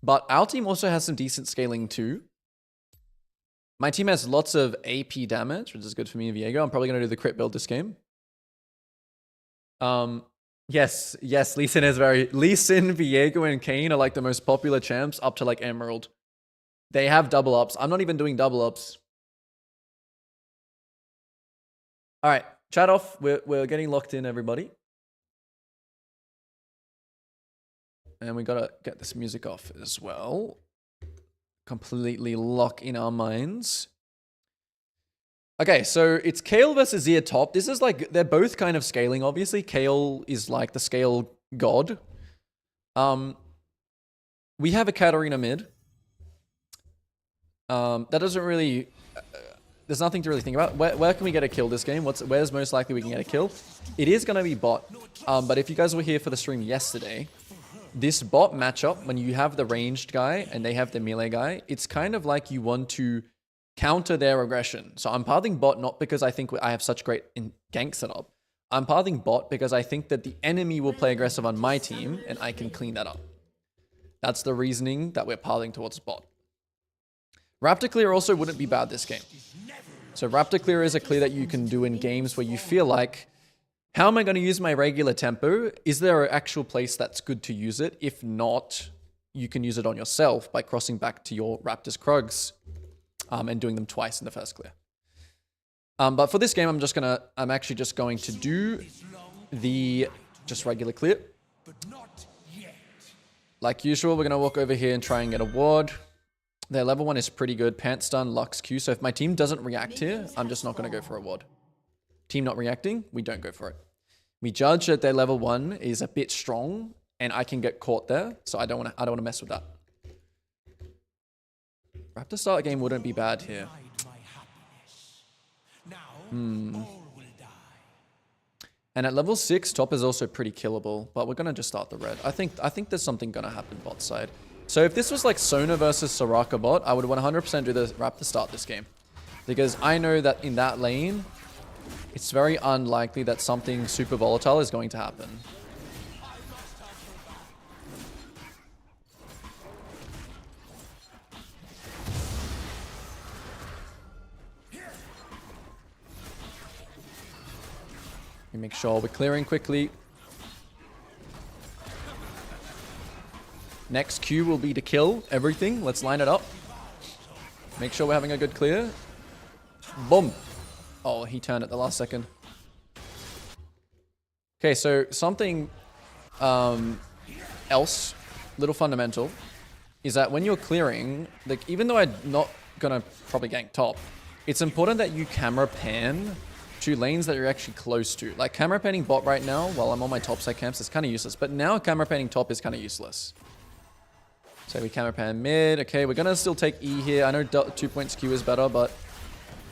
But our team also has some decent scaling too. My team has lots of AP damage, which is good for me and Viego. I'm probably going to do the crit build this game. Yes, Lee Sin is Lee Sin, Viego, and Kane are like the most popular champs up to like Emerald. They have double ups. I'm not even doing double ups. All right, chat off. We're getting locked in, everybody. And we gotta get this music off as well. Completely lock in our minds. Okay, so it's Kale versus Zia top. This is like, they're both kind of scaling, obviously. Kale is like the scale god. We have a Katarina mid. That doesn't really... there's nothing to really think about. Where can we get a kill this game? Where's most likely we can get a kill? It is going to be bot. But if you guys were here for the stream yesterday, this bot matchup, when you have the ranged guy and they have the melee guy, it's kind of like you want to counter their aggression. So I'm pathing bot not because I think I have such great gank setup. I'm pathing bot because I think that the enemy will play aggressive on my team and I can clean that up. That's the reasoning that we're pathing towards bot. Raptor clear also wouldn't be bad this game. So Raptor clear is a clear that you can do in games where you feel like, how am I going to use my regular tempo? Is there an actual place that's good to use it? If not, you can use it on yourself by crossing back to your Raptor's Krugs and doing them twice in the first clear. But for this game, I'm actually just going to do the just regular clear. Like usual, we're going to walk over here and try and get a ward. Their level 1 is pretty good. Pant stun, Lux Q. So if my team doesn't react here, I'm just not going to go for a ward. Team not reacting, we don't go for it. We judge that their level 1 is a bit strong and I can get caught there. So I don't want to mess with that. Raptor start game wouldn't be bad here. And at level 6, top is also pretty killable, but we're going to just start the red. I think there's something going to happen bot side. So if this was like Sona versus Soraka bot, I would 100% do the Raptor start this game. Because I know that in that lane, it's very unlikely that something super volatile is going to happen. We make sure we're clearing quickly. Next Q will be to kill everything. Let's line it up. Make sure we're having a good clear. Boom. Oh, he turned at the last second. Okay, so something else, little fundamental, is that when you're clearing, like even though I'm not gonna probably gank top, it's important that you camera pan to lanes that you're actually close to. Like camera panning bot right now while I'm on my top side camps is kind of useless, but now camera panning top is kind of useless. So we camera pan mid. Okay, we're gonna still take E here. I know 2 points Q is better, but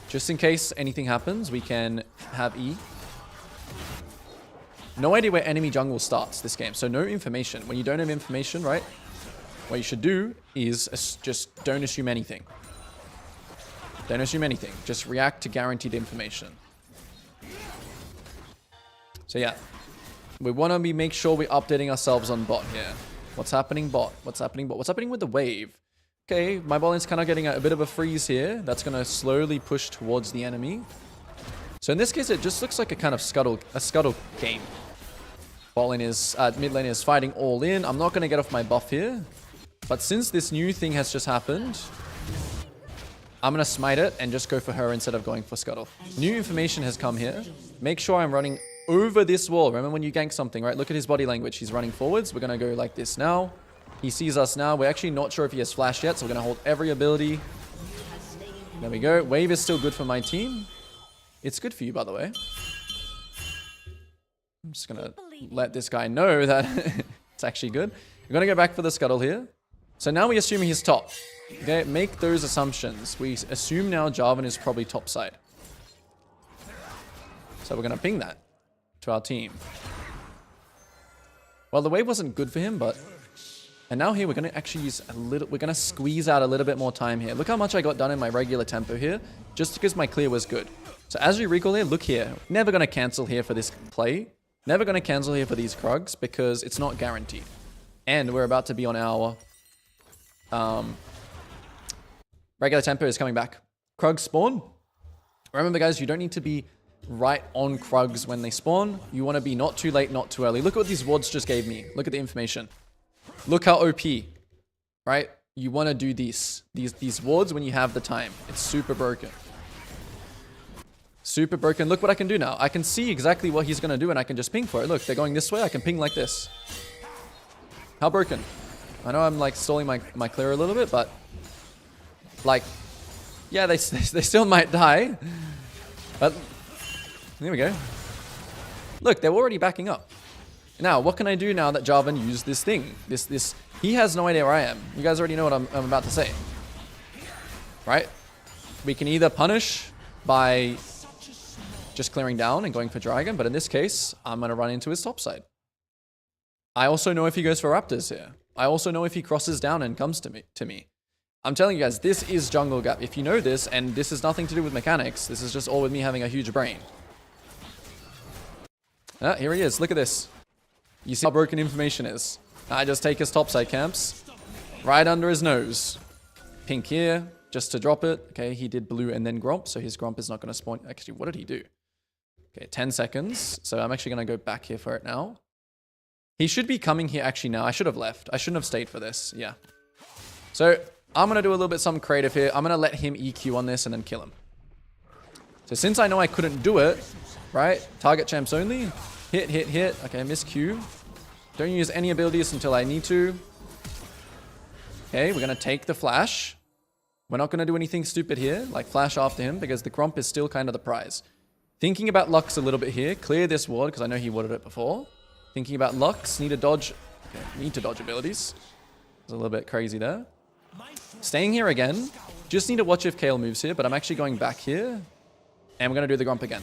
just in case anything happens, we can have E. No idea where enemy jungle starts this game, so no information. When you don't have information, right, what you should do is just don't assume anything. Don't assume anything. Just react to guaranteed information. So yeah, we want to make sure we're updating ourselves on bot here. What's happening bot? What's happening bot? What's happening with the wave? Okay, my bot lane's kind of getting a bit of a freeze here. That's going to slowly push towards the enemy. So in this case, it just looks like a kind of scuttle game. Bot lane is, mid lane is fighting all in. I'm not going to get off my buff here. But since this new thing has just happened, I'm going to smite it and just go for her instead of going for scuttle. New information has come here. Make sure I'm running over this wall. Remember when you gank something, right? Look at his body language. He's running forwards. We're going to go like this now. He sees us now. We're actually not sure if he has flash yet, so we're going to hold every ability. There we go. Wave is still good for my team. It's good for you, by the way. I'm just going to let this guy know that it's actually good. We're going to go back for the scuttle here. So now we assume he's top. Okay, make those assumptions. We assume now Jarvan is probably top side. So we're going to ping that to our team. Well, the wave wasn't good for him, but... And now here, we're going to actually use a little... We're going to squeeze out a little bit more time here. Look how much I got done in my regular tempo here, just because my clear was good. So as you recall here, look here. Never going to cancel here for this play. Never going to cancel here for these Krugs, because it's not guaranteed. And we're about to be on our... regular tempo is coming back. Krugs spawn. Remember, guys, you don't need to be right on Krugs when they spawn. You want to be not too late, not too early. Look at what these wards just gave me. Look at the information. Look how OP, right? You want to do these wards when you have the time. It's super broken. Super broken. Look what I can do now. I can see exactly what he's going to do and I can just ping for it. Look, they're going this way. I can ping like this. How broken? I know I'm like stalling my clear a little bit, but like, yeah, they still might die. But there we go. Look, they're already backing up. Now, what can I do now that Jarvan used this thing? He has no idea where I am. You guys already know what I'm about to say. Right? We can either punish by just clearing down and going for Dragon, but in this case, I'm going to run into his top side. I also know if he goes for Raptors here. I also know if he crosses down and comes to me. I'm telling you guys, this is jungle gap. If you know this, and this is nothing to do with mechanics, this is just all with me having a huge brain. Ah, here he is. Look at this. You see how broken information is. I just take his topside camps right under his nose. Pink here, just to drop it. Okay, he did blue and then Gromp, so his Gromp is not going to spawn. Actually, what did he do? Okay, 10 seconds. So I'm actually going to go back here for it now. He should be coming here actually now. I should have left. I shouldn't have stayed for this. Yeah. So I'm going to do a little bit something creative here. I'm going to let him EQ on this and then kill him. So since I know I couldn't do it, right? Target champs only. Hit, hit, hit. Okay, miss Q. Don't use any abilities until I need to. Okay, we're going to take the flash. We're not going to do anything stupid here, like flash after him, because the Gromp is still kind of the prize. Thinking about Lux a little bit here. Clear this ward, because I know he warded it before. Thinking about Lux. Need to dodge. Okay, need to dodge abilities. It's a little bit crazy there. Staying here again. Just need to watch if Kayle moves here, but I'm actually going back here. And we're going to do the Gromp again.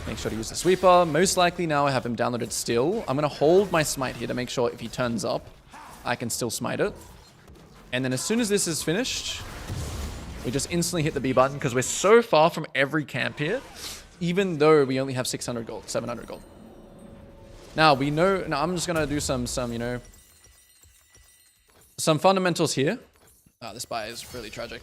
Make sure to use the sweeper. Most likely now I have him downloaded still. I'm going to hold my smite here to make sure if he turns up, I can still smite it. And then as soon as this is finished, we just instantly hit the B button because we're so far from every camp here, even though we only have 600 gold, 700 gold. Now we know, now I'm just going to do some fundamentals here. Ah, this buy is really tragic.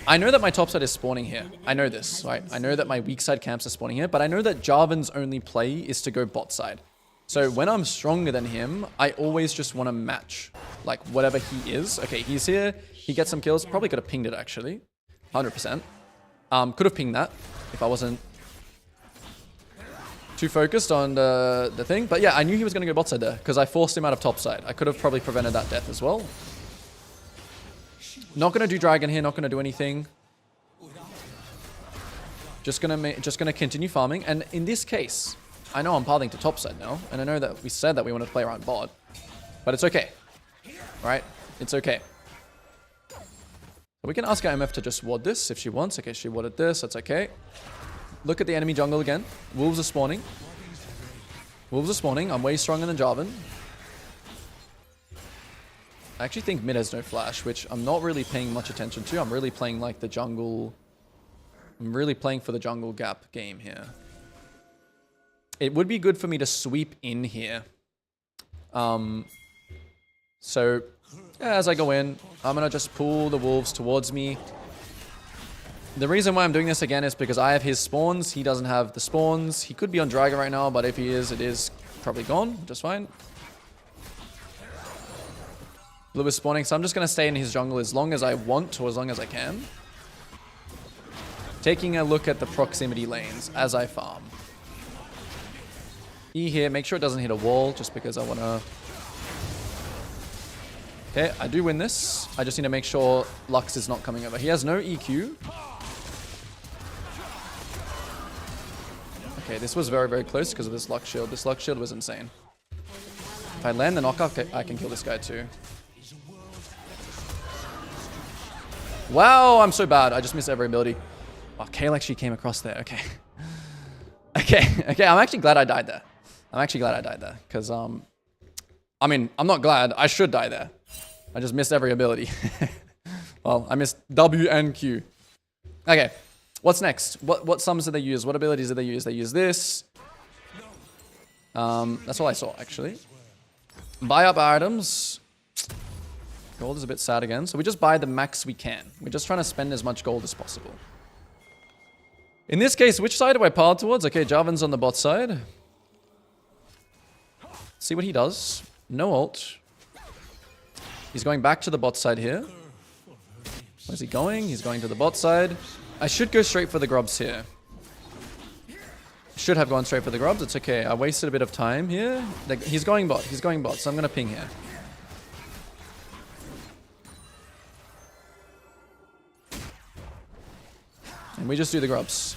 I know that my top side is spawning here. I know this, right? I know that my weak side camps are spawning here, but I know that Jarvan's only play is to go bot side. So when I'm stronger than him, I always just want to match, like, whatever he is. Okay, he's here. He gets some kills. Probably could have pinged it, actually. 100%. Could have pinged that if I wasn't too focused on the thing. But yeah, I knew he was going to go bot side there because I forced him out of top side. I could have probably prevented that death as well. Not going to do Dragon here. Not going to do anything. Just gonna continue farming. And in this case, I know I'm pathing to top side now. And I know that we said that we wanted to play around bot. But it's okay. Right? It's okay. So we can ask our MF to just ward this if she wants. Okay, she warded this. That's okay. Look at the enemy jungle again. Wolves are spawning. Wolves are spawning. I'm way stronger than Jarvan. I actually think mid has no flash, which I'm not really paying much attention to. I'm really playing like the jungle. I'm really playing for the jungle gap game here. It would be good for me to sweep in here. So yeah, as I go in, I'm going to just pull the wolves towards me. The reason why I'm doing this again is because I have his spawns. He doesn't have the spawns. He could be on Dragon right now, but if he is, it is probably gone. Just fine. Blue is spawning, so I'm just going to stay in his jungle as long as I want or as long as I can. Taking a look at the proximity lanes as I farm. E here, make sure it doesn't hit a wall just because I want to... Okay, I do win this. I just need to make sure Lux is not coming over. He has no EQ. Okay, this was very, very close because of this Lux shield. This Lux shield was insane. If I land the knockoff, I can kill this guy too. Wow, I'm so bad. I just missed every ability. Oh, Kayle actually came across there. Okay. Okay, I'm actually glad I died there. Because, I mean, I'm not glad. I should die there. I just missed every ability. Well, I missed W and Q. Okay, what's next? What sums do they use? What abilities do they use? They use this. That's all I saw, actually. Buy up items. Gold is a bit sad again. So we just buy the max we can. We're just trying to spend as much gold as possible. In this case, which side do I path towards? Okay, Jarvan's on the bot side. See what he does. No ult. He's going back to the bot side here. Where's he going? He's going to the bot side. I should go straight for the grubs here. Should have gone straight for the grubs. It's okay. I wasted a bit of time here. He's going bot. He's going bot. So I'm going to ping here. And we just do the grubs.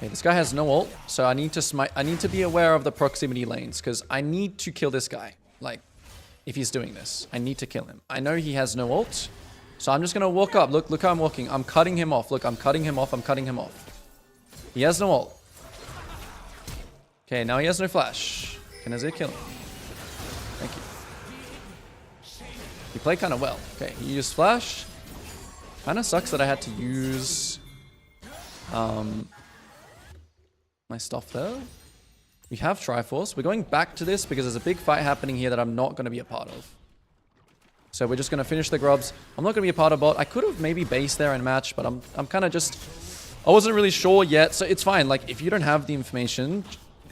Okay, this guy has no ult, so I need to smite. I need to be aware of the proximity lanes because I need to kill this guy. Like, if he's doing this, I need to kill him. I know he has no ult, so I'm just gonna walk up. Look how I'm walking. I'm cutting him off. Look, I'm cutting him off. I'm cutting him off. He has no ult. Okay, now he has no flash. Can Azir kill him? Thank you. He played kind of well. Okay, he used flash. Kind of sucks that I had to use my stuff there. We have Triforce. We're going back to this because there's a big fight happening here that I'm not going to be a part of. So we're just going to finish the grubs. I'm not going to be a part of bot. I could have maybe based there and matched, but I'm kind of just... I wasn't really sure yet, so it's fine. Like, if you don't have the information,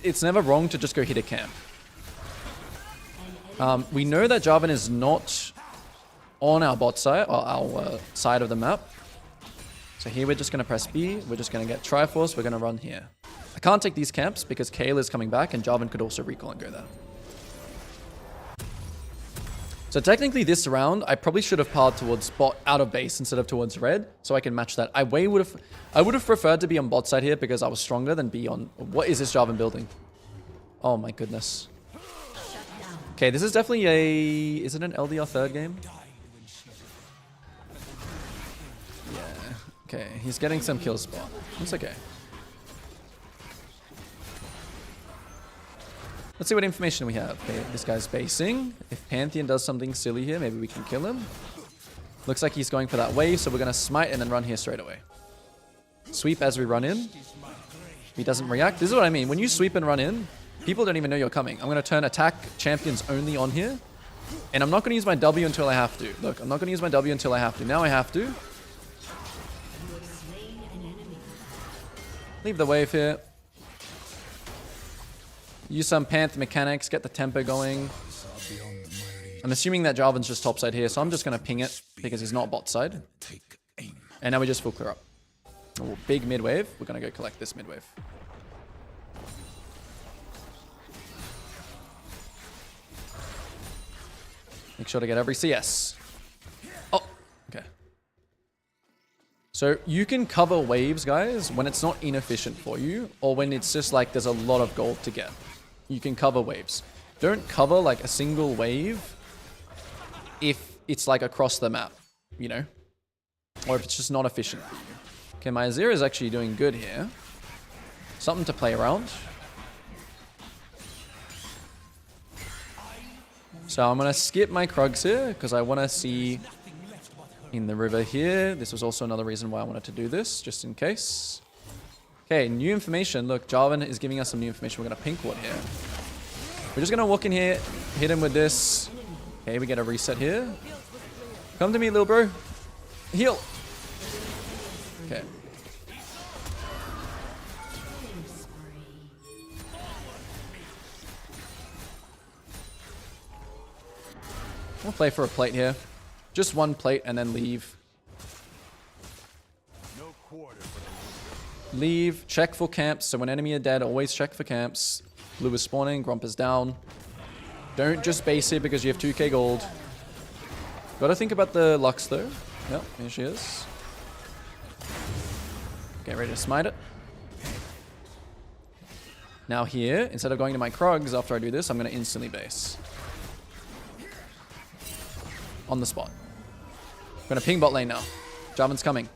it's never wrong to just go hit a camp. We know that Jarvan is not on our bot side, or our side of the map. So here we're just going to press B. We're just going to get Triforce. We're going to run here. I can't take these camps because Kayle is coming back and Jarvan could also recall and go there. So technically this round, I probably should have parred towards bot out of base instead of towards red so I can match that. I would have preferred to be on bot side here because I was stronger than be on... What is this Jarvan building? Oh my goodness. Okay, this is definitely a... Is it an LDR third game? Yeah. Okay, he's getting some kill spot. It's okay. Let's see what information we have. Okay, this guy's basing. If Pantheon does something silly here, maybe we can kill him. Looks like he's going for that wave, so we're going to smite and then run here straight away. Sweep as we run in. If he doesn't react. This is what I mean. When you sweep and run in, people don't even know you're coming. I'm going to turn attack champions only on here. And I'm not going to use my W until I have to. Look, I'm not going to use my W until I have to. Now I have to. Leave the wave here. Use some Panth mechanics, get the tempo going. I'm assuming that Jarvan's just topside here, so I'm just going to ping it because he's not bot side. And now we just full clear up. Oh, big mid wave. We're going to go collect this mid wave. Make sure to get every CS. Oh, okay. So you can cover waves, guys, when it's not inefficient for you or when it's just like there's a lot of gold to get. You can cover waves. Don't cover like a single wave if it's like across the map, you know? Or if it's just not efficient for you. Okay, my Azir is actually doing good here. Something to play around. So I'm going to skip my Krugs here because I want to see in the river here. This was also another reason why I wanted to do this, just in case. Okay, new information. Look, Jarvan is giving us some new information. We're going to pink ward here. We're just going to walk in here, hit him with this. Okay, we get a reset here. Come to me, little bro. Heal. Okay. We'll play for a plate here. Just one plate and then leave. Leave, check for camps. So when enemy are dead, always check for camps. Blue is spawning, Gromp is down. Don't just base it because you have 2k gold. Gotta think about the Lux though. Yep, here she is. Get ready to smite it. Now here, instead of going to my Krugs after I do this, I'm gonna instantly base. On the spot. I'm gonna ping bot lane now. Jarvan's coming.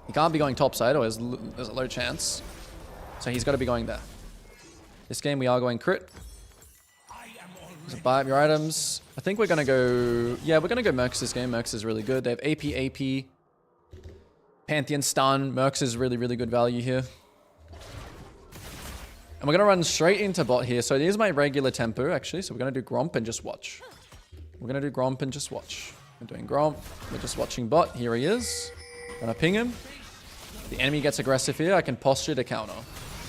He can't be going topside or there's a low chance. So he's got to be going there. This game we are going crit. So buy up your items. I think we're going to go... Yeah, we're going to go Mercs this game. Mercs is really good. They have AP. Pantheon stun. Mercs is really, really good value here. And we're going to run straight into bot here. So here's my regular tempo actually. So we're going to do Gromp and just watch. We're going to do Gromp and just watch. We're doing Gromp. We're just watching bot. Here he is. Gonna ping him. The enemy gets aggressive here. I can posture to counter.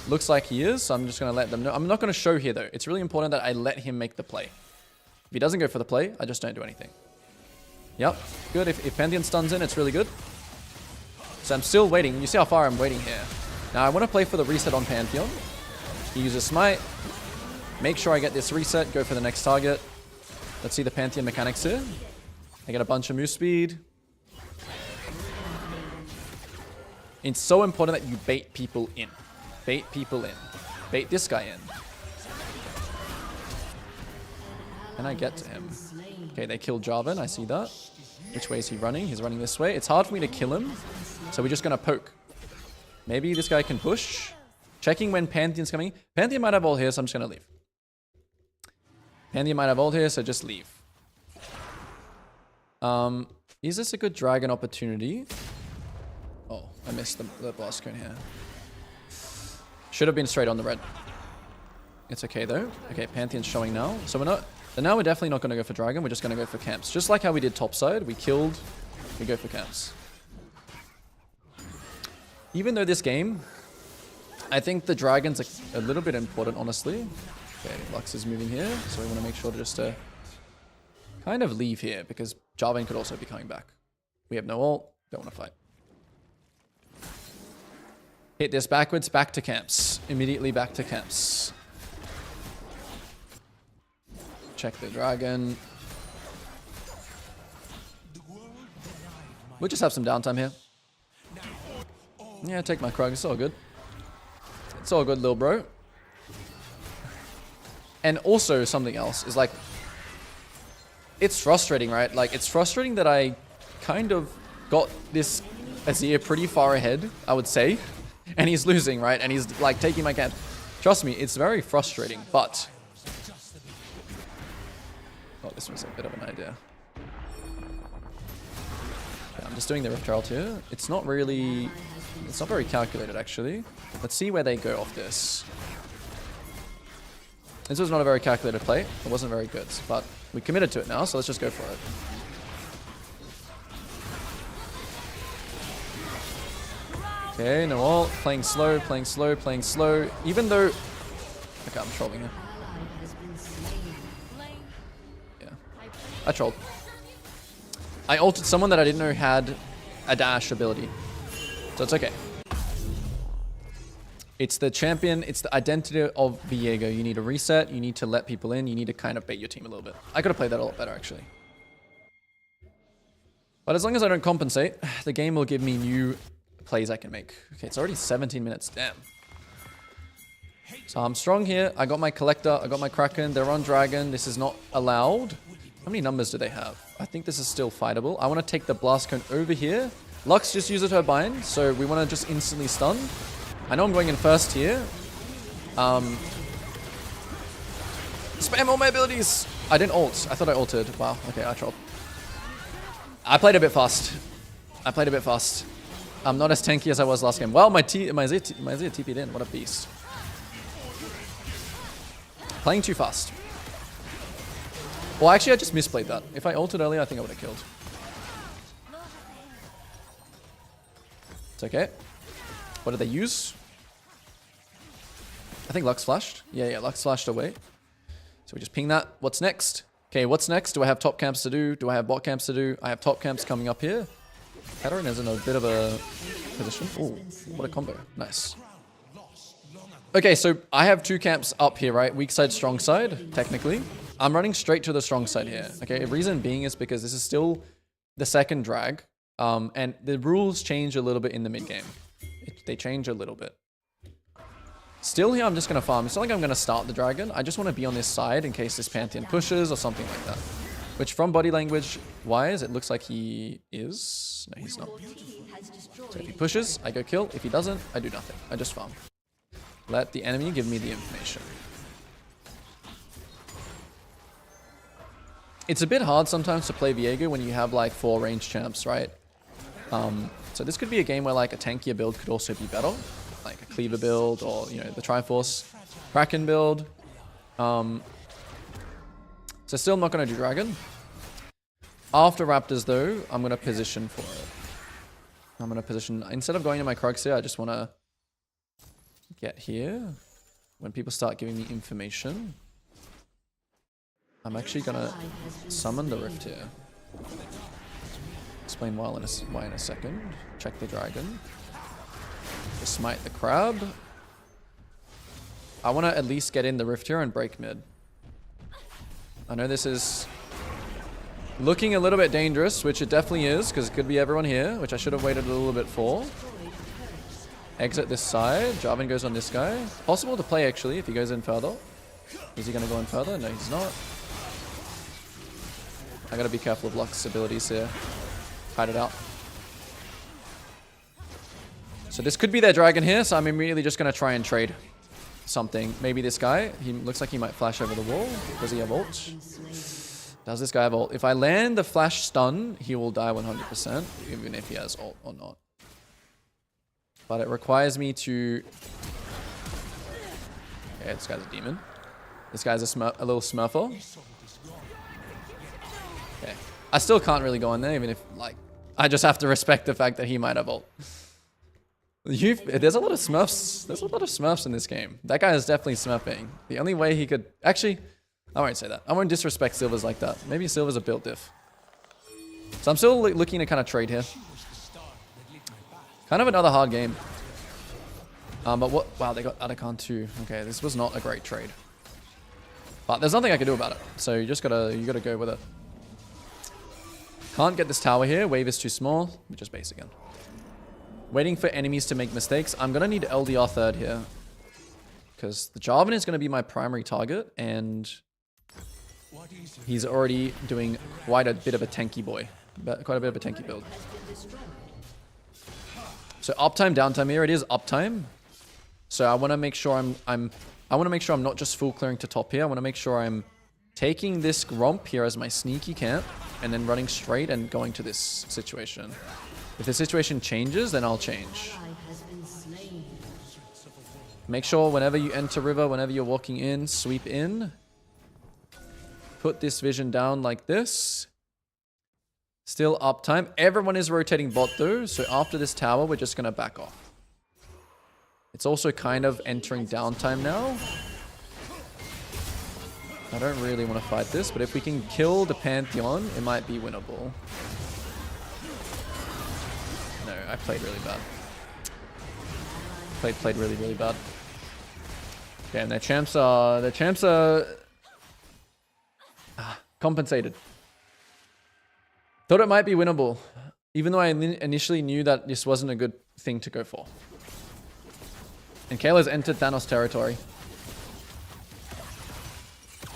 Looks like he is, so I'm just gonna let them know. I'm not gonna show here though. It's really important that I let him make the play. If he doesn't go for the play, I just don't do anything. Yep, good. If Pantheon stuns in, it's really good. So I'm still waiting. You see how far I'm waiting here. Now I want to play for the reset on Pantheon. He uses smite. Make sure I get this reset. Go for the next target. Let's see the Pantheon mechanics here. I get a bunch of move speed. It's so important that you bait people in. Bait people in. Bait this guy in. Can I get to him? Okay, they killed Jarvan. I see that. Which way is he running? He's running this way. It's hard for me to kill him. So we're just going to poke. Maybe this guy can push. Checking when Pantheon's coming. Pantheon might have ult here, so I'm just going to leave. Pantheon might have ult here, so just leave. Is this a good dragon opportunity? Oh, I missed the blast cone here. Should have been straight on the red. It's okay though. Okay, Pantheon's showing now. So we're not... So now we're definitely not going to go for dragon. We're just going to go for camps. Just like how we did topside. We killed. We go for camps. Even though this game... I think the dragon's a little bit important, honestly. Okay, Lux is moving here. So we want to make sure to just kind of leave here. Because Jarvan could also be coming back. We have no ult. Don't want to fight. Hit this backwards. Back to camps. Immediately back to camps. Check the dragon. We'll just have some downtime here. Yeah, take my Krug. It's all good. It's all good, little bro. And also something else is like... It's frustrating, right? Like, it's frustrating that I kind of got this Azir pretty far ahead, I would say. And he's losing, right? And he's like taking my camp. Trust me, it's very frustrating, but... Oh, this was a bit of an idea. Okay, I'm just doing the Rift Herald here. It's not really... It's not very calculated, actually. Let's see where they go off this. This was not a very calculated play. It wasn't very good, but we committed to it now, so let's just go for it. Okay, no ult. Playing slow, playing slow, playing slow. Even though... Okay, I'm trolling here. I trolled. I ulted someone that I didn't know had a dash ability. So it's okay. It's the champion, it's the identity of Viego. You need to reset, you need to let people in, you need to kind of bait your team a little bit. I could have played that a lot better, actually. But as long as I don't compensate, the game will give me new plays I can make. Okay, it's already 17 minutes. Damn. So I'm strong here. I got my Collector, I got my Kraken. They're on Dragon. This is not allowed. How many numbers do they have? I think this is still fightable. I want to take the Blast Cone over here. Lux just used her bind, so we want to just instantly stun. I know I'm going in first here. Spam all my abilities! I didn't ult. I thought I ulted. Wow, okay, I trolled. I played a bit fast. I played a bit fast. I'm not as tanky as I was last game. Well, my Zia TP'd in. What a beast. Playing too fast. Well, actually, I just misplayed that. If I ulted earlier, I think I would have killed. It's okay. What did they use? I think Lux flashed. Yeah, Lux flashed away. So we just ping that. What's next? Okay, what's next? Do I have top camps to do? Do I have bot camps to do? I have top camps coming up here. Katarina is in a bit of a position. Oh, what a combo. Nice. Okay, so I have two camps up here, right? Weak side, strong side, technically. I'm running straight to the strong side here. Okay, reason being is because this is still the second drag. And the rules change a little bit in the mid game. They change a little bit. Still here, I'm just going to farm. It's not like I'm going to start the dragon. I just want to be on this side in case this Pantheon pushes or something like that. Which from body language wise, it looks like he is. No, he's not. So if he pushes, I go kill. If he doesn't, I do nothing. I just farm. Let the enemy give me the information. It's a bit hard sometimes to play Viego when you have like 4 range champs, right? So this could be a game where like a tankier build could also be better. Like a Cleaver build or, you know, the Triforce Kraken build. So still not going to do Dragon. After Raptors though, I'm going to position for it. I'm going to position, instead of going to my Krugs here, I just want to get here. When people start giving me information, I'm actually going to summon the Rift here. Explain why in a second. Check the dragon. Just smite the crab. I want to at least get in the Rift here and break mid. I know this is looking a little bit dangerous, which it definitely is, because it could be everyone here, which I should have waited a little bit for. exit this side. Jarvan goes on this guy. Possible to play actually if he goes in further. Is he going to go in further? No, he's not. I got to be careful of Lux's abilities here. Hide it out. So this could be their dragon here, so I'm immediately just going to try and trade something. Maybe this guy. He looks like he might flash over the wall. Does he have ult? Does this guy have ult? If I land the flash stun, he will die 100%, even if he has ult or not. But it requires me to... Okay, this guy's a demon. This guy's a little smurfer. Okay. I still can't really go in there, even if, like... I just have to respect the fact that he might have ult. There's a lot of smurfs. There's a lot of smurfs in this game. That guy is definitely smurfing. The only way he could... Actually... I won't say that. I won't disrespect Silvers like that. Maybe Silver's a build diff. So I'm still looking to kind of trade here. Kind of another hard game. But what... Wow, they got Atakan too. Okay, this was not a great trade. But there's nothing I can do about it. So you just gotta go with it. Can't get this tower here. Wave is too small. We just base again. Waiting for enemies to make mistakes. I'm gonna need LDR third here. Because the Jarvan is gonna be my primary target. And... he's already doing quite a bit of a tanky boy. Quite a bit of a tanky build. So uptime, downtime here. It is uptime. So I want to make sure I want to make sure I'm not just full clearing to top here. I want to make sure I'm taking this romp here as my sneaky camp and then running straight and going to this situation. If the situation changes, then I'll change. Make sure whenever you enter river, whenever you're walking in, sweep in. Put this vision down like this. Still uptime. Everyone is rotating bot though, so after this tower, we're just going to back off. It's also kind of entering downtime now. I don't really want to fight this, but if we can kill the Pantheon, it might be winnable. No, I played really bad. Played really, really bad. Okay, and their champs are compensated. Thought it might be winnable, even though I initially knew that this wasn't a good thing to go for. And Kayla's entered Thanos territory.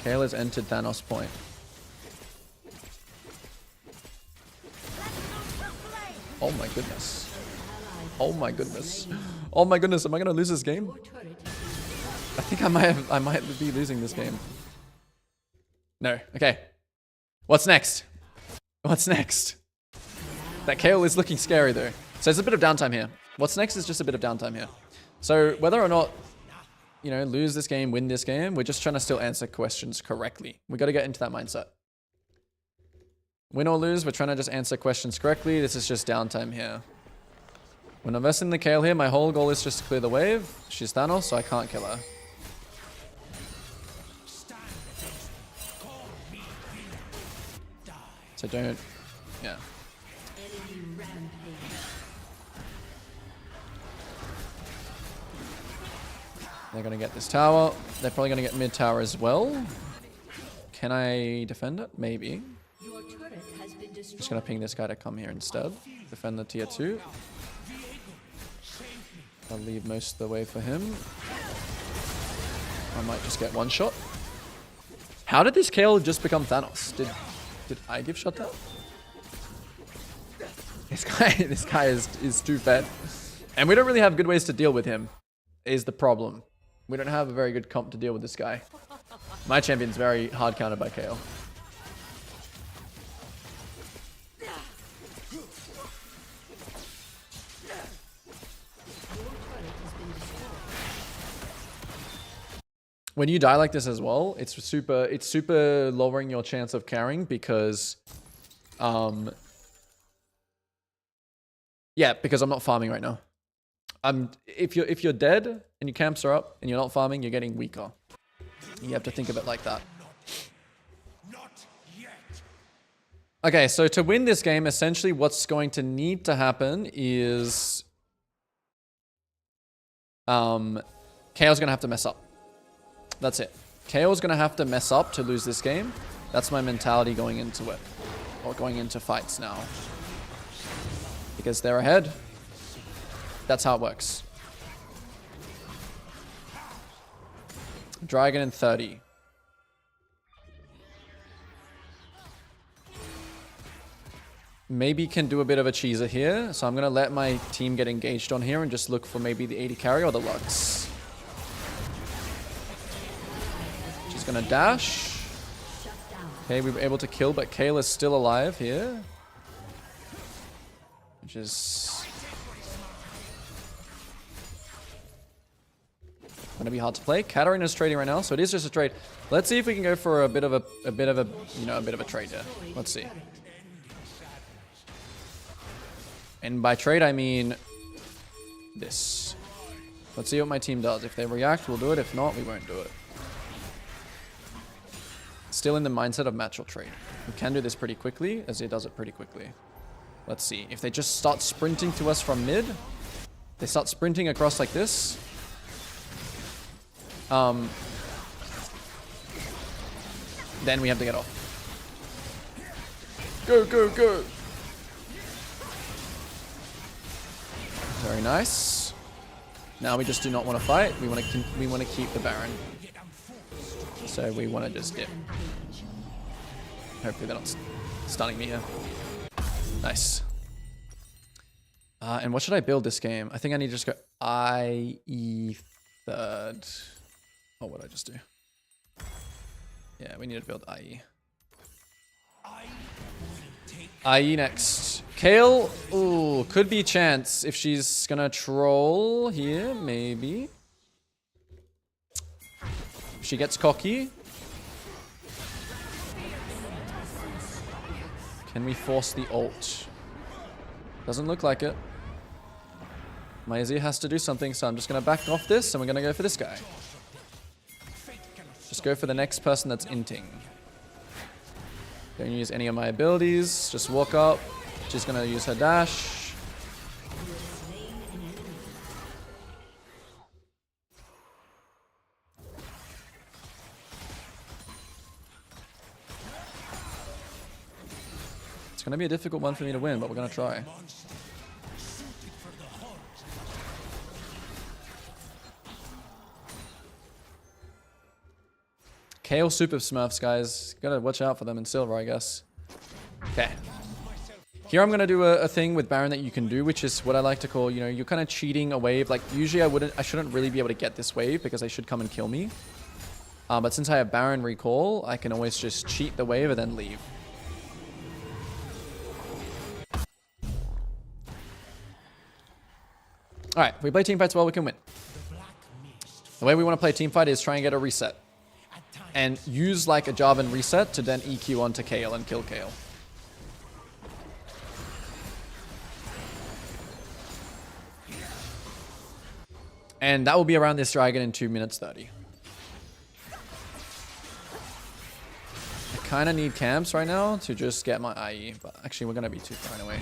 Kayla's entered Thanos point. Oh my goodness. Oh my goodness. Oh my goodness, am I gonna lose this game? I think I might be losing this game. No, okay. What's next? What's next? That Kayle is looking scary though. So there's a bit of downtime here. What's next is just a bit of downtime here. So whether or not, you know, lose this game, win this game, we're just trying to still answer questions correctly. We got to get into that mindset. Win or lose, we're trying to just answer questions correctly. This is just downtime here. When I'm versing the Kayle here, my whole goal is just to clear the wave. She's Thanos, so I can't kill her. So don't, yeah. They're going to get this tower. They're probably going to get mid tower as well. Can I defend it? Maybe. Just going to ping this guy to come here instead. Defend the tier 2. I'll leave most of the way for him. I might just get one shot. How did this Kayle just become Thanos? Did I give shot down? This guy is too fed. And we don't really have good ways to deal with him, is the problem. We don't have a very good comp to deal with this guy. My champion's very hard countered by Kayle. When you die like this as well, it's super lowering your chance of carrying because yeah, because I'm not farming right now. If you're dead and your camps are up and you're not farming, you're getting weaker. You have to think of it like that. Okay, so to win this game, essentially what's going to need to happen is Kayle's gonna have to mess up. That's it. Kayle's gonna have to mess up to lose this game. That's my mentality going into it. Or going into fights now. Because they're ahead. That's how it works. Dragon in 30. Maybe can do a bit of a cheeser here. So I'm going to let my team get engaged on here and just look for maybe the 80 carry or the Lux. She's going to dash. Okay, we were able to kill, but Kayla's still alive here. Which is going to be hard to play. Katarina's trading right now, so it is just a trade. Let's see if we can go for a bit of a trade here. Let's see. And by trade, I mean this. Let's see what my team does. If they react, we'll do it. If not, we won't do it. Still in the mindset of match or trade. We can do this pretty quickly, as it does it pretty quickly. Let's see. If they just start sprinting to us from mid, they start sprinting across like this. Then we have to get off. Go, go, go! Very nice. Now we just do not want to fight. We want to keep the Baron. So we want to just dip. Hopefully they're not stunning me here. Nice. And what should I build this game? I think I need to just go IE third. Oh, what did I just do? Yeah, we need to build IE. IE next. Kayle, ooh, could be chance if she's gonna troll here, maybe. If she gets cocky. Can we force the ult? Doesn't look like it. My Azir has to do something, so I'm just gonna back off this and we're gonna go for this guy. Just go for the next person that's inting. Don't use any of my abilities, just walk up. She's gonna use her dash. It's gonna be a difficult one for me to win, but we're gonna try. Kayle super smurfs, guys. Gotta watch out for them in silver, I guess. Okay. Here I'm gonna do a thing with Baron that you can do, which is what I like to call, you know, you're kind of cheating a wave. Like usually I shouldn't really be able to get this wave because they should come and kill me. But since I have Baron recall, I can always just cheat the wave and then leave. All right, if we play team fights well, we can win. The way we want to play team fight is try and get a reset. And use like a Jarvan reset to then EQ onto Kayle and kill Kayle. And that will be around this dragon in 2 minutes 30. I kind of need camps right now to just get my IE, but actually we're going to be too far away.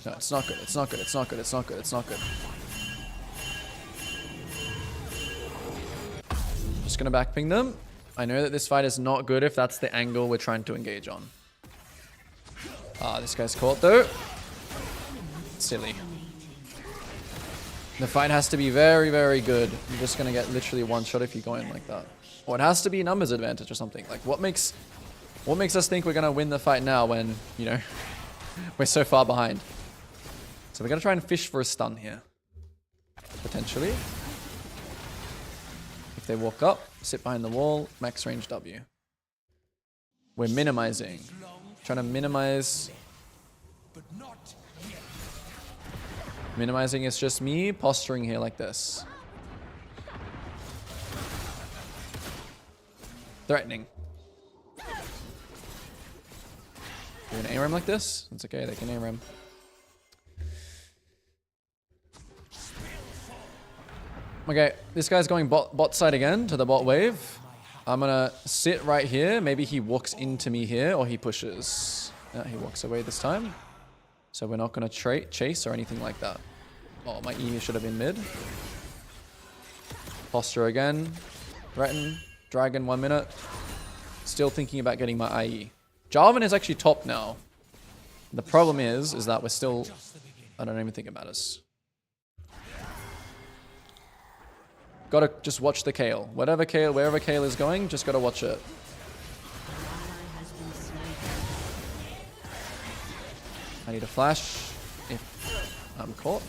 No, it's not good. It's not good. It's not good. It's not good. It's not good. Just going to backping them. I know that this fight is not good if that's the angle we're trying to engage on. This guy's caught though. Silly. The fight has to be very, very good. You're just going to get literally one shot if you go in like that. Or it has to be numbers advantage or something. Like what makes us think we're going to win the fight now when, you know, we're so far behind. So we're going to try and fish for a stun here. Potentially. If they walk up, sit behind the wall, max range W. We're minimizing. Trying to minimize. Minimizing is just me posturing here like this. Threatening. You're gonna ARAM like this? It's okay, they can ARAM. Okay, this guy's going bot side again to the bot wave. I'm gonna sit right here. Maybe he walks into me here or he pushes. He walks away this time. So we're not gonna chase or anything like that. Oh, my E should have been mid. Posture again. Threaten. Dragon 1 minute. Still thinking about getting my IE. Jarvan is actually top now. The problem is that we're still... I don't even think it matters. Gotta just watch the Kayle. Wherever Kayle is going, just gotta watch it. I need a flash if I'm caught.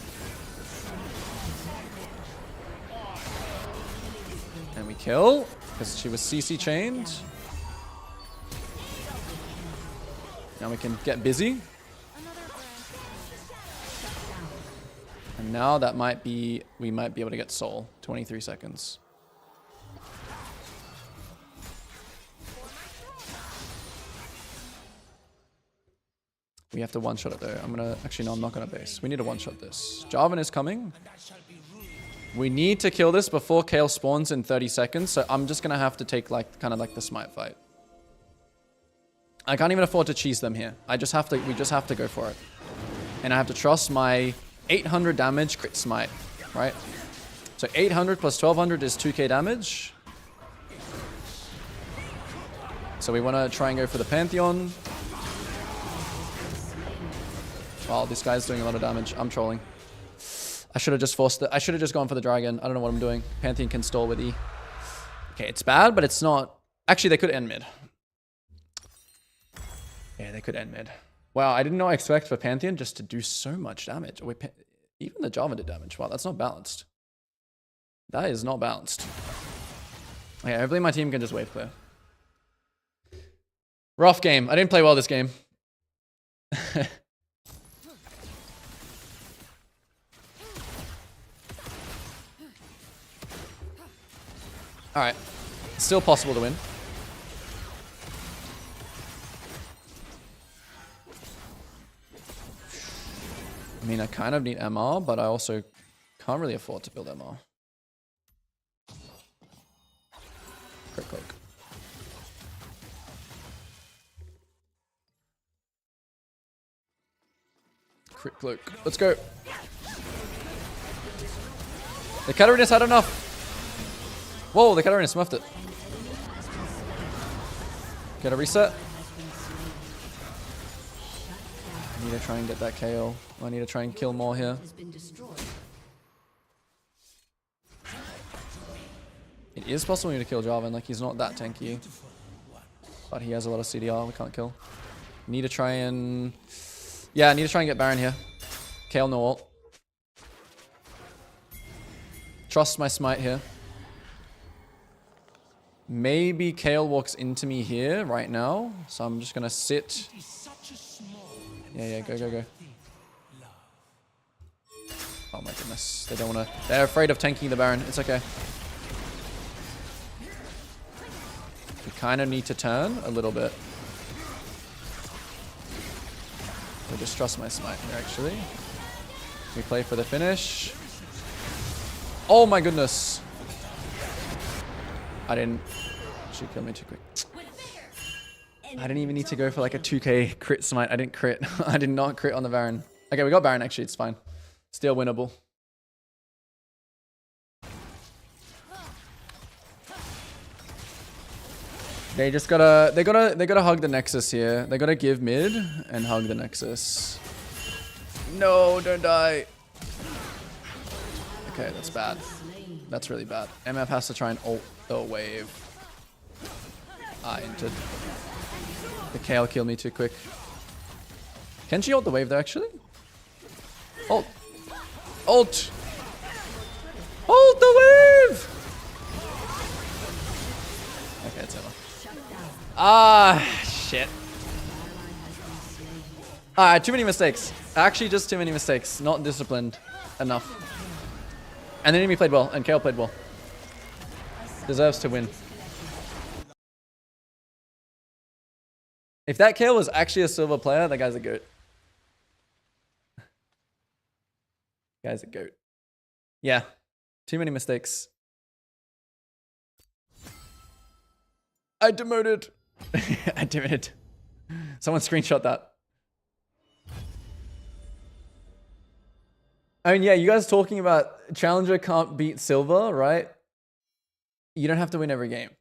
And we kill, because she was CC chained. Now we can get busy. And now that might be, we might be able to get soul. 23 seconds. We have to one-shot it though. I'm gonna, actually no, I'm not gonna base. We need to one-shot this. Jarvan is coming. We need to kill this before Kayle spawns in 30 seconds. So I'm just gonna have to take like, kind of like the smite fight. I can't even afford to cheese them here. We just have to go for it. And I have to trust my 800 damage crit smite, right? So 800 plus 1200 is 2k damage. So we want to try and go for the Pantheon. Wow, this guy's doing a lot of damage. I'm trolling. I should have just forced it. I should have just gone for the dragon. I don't know what I'm doing. Pantheon can stall with E. Okay, it's bad, but it's not. Actually, they could end mid. Yeah, they could end mid. Wow, I did not expect for Pantheon just to do so much damage. Wait, even the Jarvan did damage. Wow, that's not balanced. That is not balanced. Okay, hopefully my team can just wave clear. Rough game. I didn't play well this game. Alright. Still possible to win. I mean, I kind of need MR, but I also can't really afford to build MR. Crit cloak. Crit cloak. Let's go. The Katarina's had enough. Whoa, the Katarina smuffed it. Get a reset. I need to try and get that KO. I need to try and kill more here. It is possible to kill Jarvan, like he's not that tanky. But he has a lot of CDR, we can't kill. Need to try and... Yeah, I need to try and get Baron here. Kayle no ult. Trust my smite here. Maybe Kayle walks into me here right now. So I'm just gonna sit. Yeah, go. Oh my goodness. They don't wanna... They're afraid of tanking the Baron. It's okay. We kind of need to turn a little bit. We just trust my smite here, actually. We play for the finish. Oh my goodness. I didn't... She killed me too quick. I didn't even need to go for like a 2k crit smite. I didn't crit. I did not crit on the Baron. Okay, we got Baron actually. It's fine. Still winnable. They just gotta... They gotta hug the Nexus here. They gotta give mid and hug the Nexus. No, don't die. Okay, that's bad. That's really bad. MF has to try and ult the wave. Entered. The Kayle killed me too quick. Can she ult the wave there, actually? Ult. Ult. Ult the wave! Okay, it's over. Ah, shit. Too many mistakes. Actually, just too many mistakes. Not disciplined enough. And the enemy played well, and Kayle played well. Deserves to win. If that Kayle was actually a silver player, that guy's a goat. Guy's a goat. Yeah. Too many mistakes. I demoted. I demoted. Someone screenshot that. I mean, yeah, you guys talking about Challenger can't beat Silver, right? You don't have to win every game.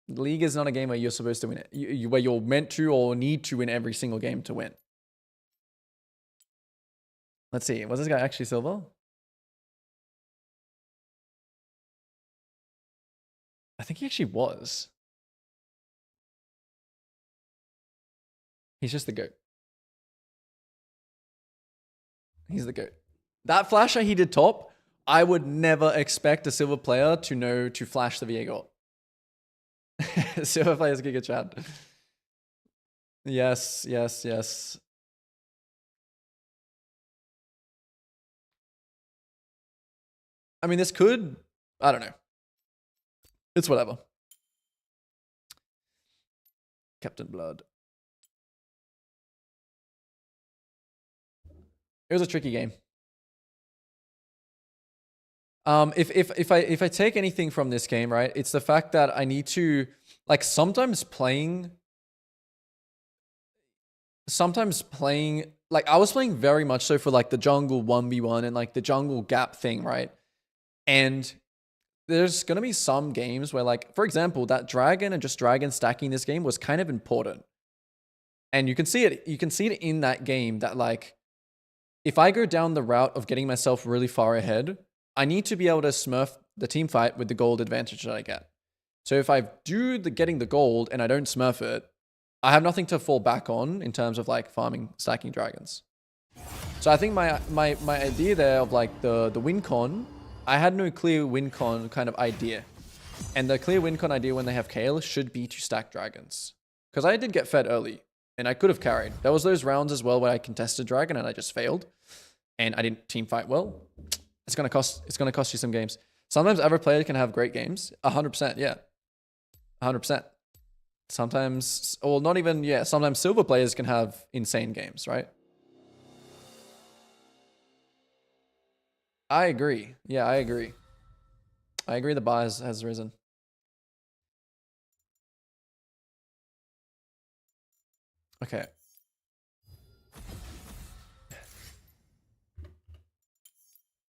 The league is not a game where you're supposed to win it. Where you're meant to or need to win every single game to win. Let's see. Was this guy actually Silver? I think he actually was. He's just the GOAT. He's the GOAT. That flasher he did top, I would never expect a silver player to know to flash the Viego. Silver players Giga Chad. Yes, yes, yes. I mean, this could, I don't know. It's whatever. Captain Blood. It was a tricky game. If I take anything from this game, right, it's the fact that I need to, like, sometimes playing, like, I was playing very much so for, like, the jungle 1v1 and, like, the jungle gap thing, right? And there's going to be some games where, like, for example, that dragon and just dragon stacking this game was kind of important. And you can see it in that game that, like, if I go down the route of getting myself really far ahead, I need to be able to smurf the team fight with the gold advantage that I get. So if I do getting the gold and I don't smurf it, I have nothing to fall back on in terms of, like, farming, stacking dragons. So I think my idea there of, like, the win con, I had no clear win con kind of idea. And the clear win con idea when they have Kale should be to stack dragons. Because I did get fed early and I could have carried. There was those rounds as well where I contested dragon and I just failed. And I didn't team fight well. It's gonna cost you some games. Sometimes every player can have great games. 100%, yeah. 100%. Sometimes, or not even, yeah, sometimes silver players can have insane games, right? I agree. Yeah, I agree. I agree the bar has risen. Okay.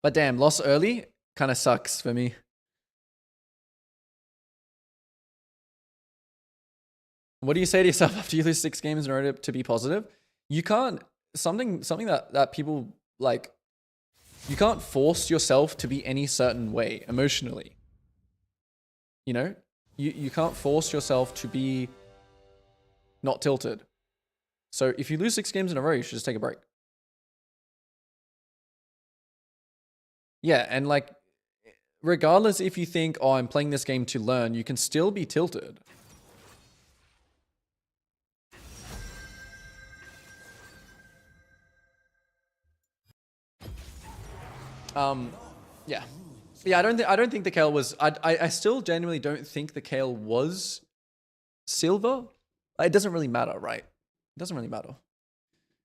But damn, loss early kind of sucks for me. What do you say to yourself after you lose 6 games in order to be positive? You can't, something that people like, you can't force yourself to be any certain way emotionally. You know, you can't force yourself to be not tilted. So if you lose 6 games in a row, you should just take a break. Yeah, and, like, regardless if you think, oh, I'm playing this game to learn, you can still be tilted. Yeah. Yeah, I don't think the Kale was, I still genuinely don't think the Kale was silver. It doesn't really matter, right? It doesn't really matter.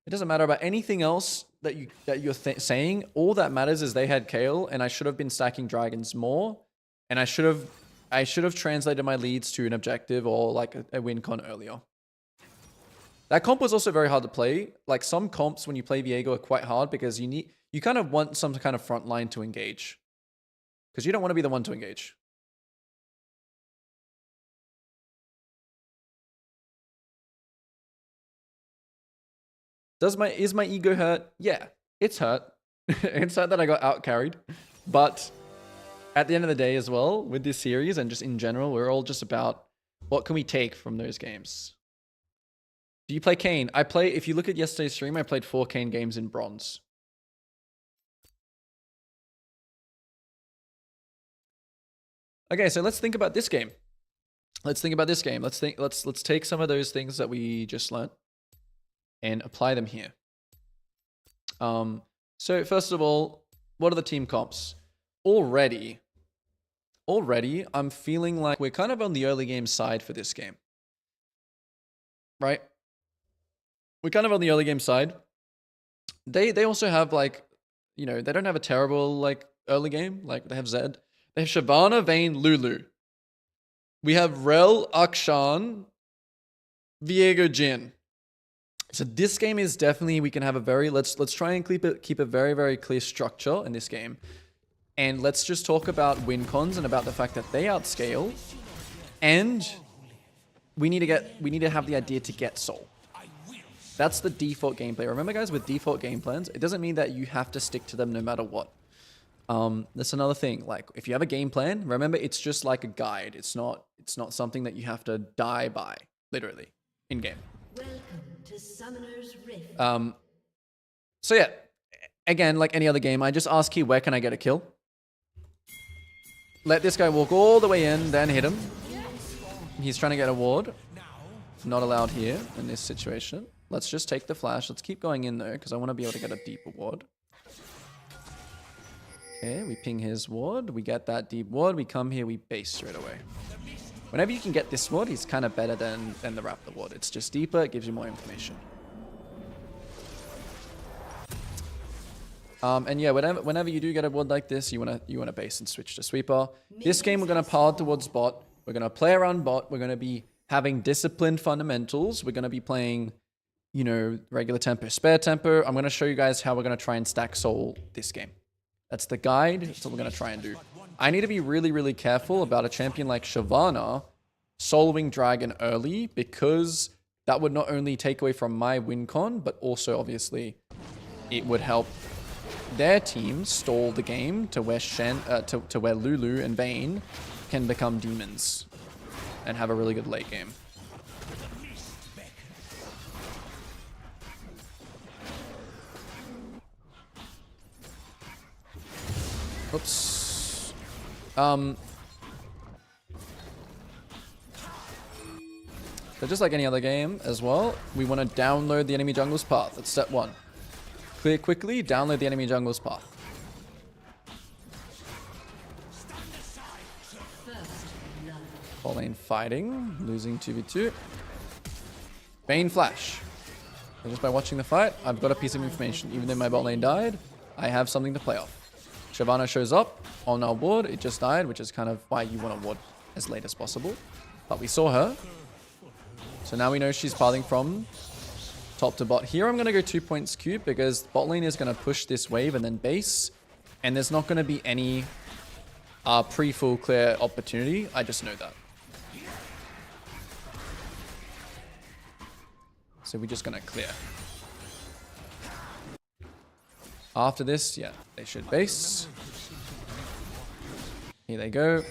It doesn't matter about anything else that you're saying. All that matters is they had Kale, and I should have been stacking dragons more, and I should have translated my leads to an objective or, like, a win con earlier. That comp was also very hard to play. Like, some comps when you play Viego are quite hard because you kind of want some kind of front line to engage, because you don't want to be the one to engage. Is my ego hurt? Yeah, it's hurt. It's hurt that I got out carried. But at the end of the day as well, with this series and just in general, we're all just about what can we take from those games. Do you play Kane? If you look at yesterday's stream, I played 4 Kane games in bronze. Okay, so let's think about this game. Let's take some of those things that we just learned and apply them here. So first of all, what are the team comps? Already, I'm feeling like we're kind of on the early game side for this game. Right? We're kind of on the early game side. They also have, like, you know, they don't have a terrible, like, early game. Like, they have Zed. They have Shyvana, Vayne, Lulu. We have Rel, Akshan, Viego, Jin. So this game is definitely, we can have a very, let's try and keep a very, very clear structure in this game. And let's just talk about win cons and about the fact that they outscale. And we need to have the idea to get soul. That's the default gameplay. Remember, guys, with default game plans, it doesn't mean that you have to stick to them no matter what. That's another thing. Like, if you have a game plan, remember it's just like a guide. It's not something that you have to die by, literally, in game. Welcome to Summoner's Rift. So yeah, again, like any other game, I just ask here, where can I get a kill? Let this guy walk all the way in, then hit him. He's trying to get a ward. Not allowed here in this situation. Let's just take the flash. Let's keep going in though, because I want to be able to get a deeper ward. Okay, we ping his ward. We get that deep ward. We come here, we base straight away. Whenever you can get this ward, he's kind of better than the Raptor ward. It's just deeper. It gives you more information. And yeah, whenever you do get a ward like this, you wanna base and switch to sweeper. This game we're gonna pile towards bot. We're gonna play around bot. We're gonna be having disciplined fundamentals. We're gonna be playing, you know, regular tempo, spare tempo. I'm gonna show you guys how we're gonna try and stack soul this game. That's the guide. That's what we're gonna try and do. I need to be really, really careful about a champion like Shyvana soloing dragon early, because that would not only take away from my win con, but also obviously it would help their team stall the game to where to where Lulu and Vayne can become demons and have a really good late game. Oops. So just like any other game as well, we want to download the enemy jungle's path. That's step one. Clear quickly, download the enemy jungle's path. Bot lane fighting, losing 2v2. Vayne flash. And just by watching the fight, I've got a piece of information. Even though my bot lane died, I have something to play off. Shyvana shows up on our ward. It just died, which is kind of why you want to ward as late as possible. But we saw her. So now we know she's pathing from top to bot. Here I'm going to go 2 points cube because bot lane is going to push this wave and then base. And there's not going to be any pre-full clear opportunity. I just know that. So we're just going to clear. After this, yeah, they should base. Here they go.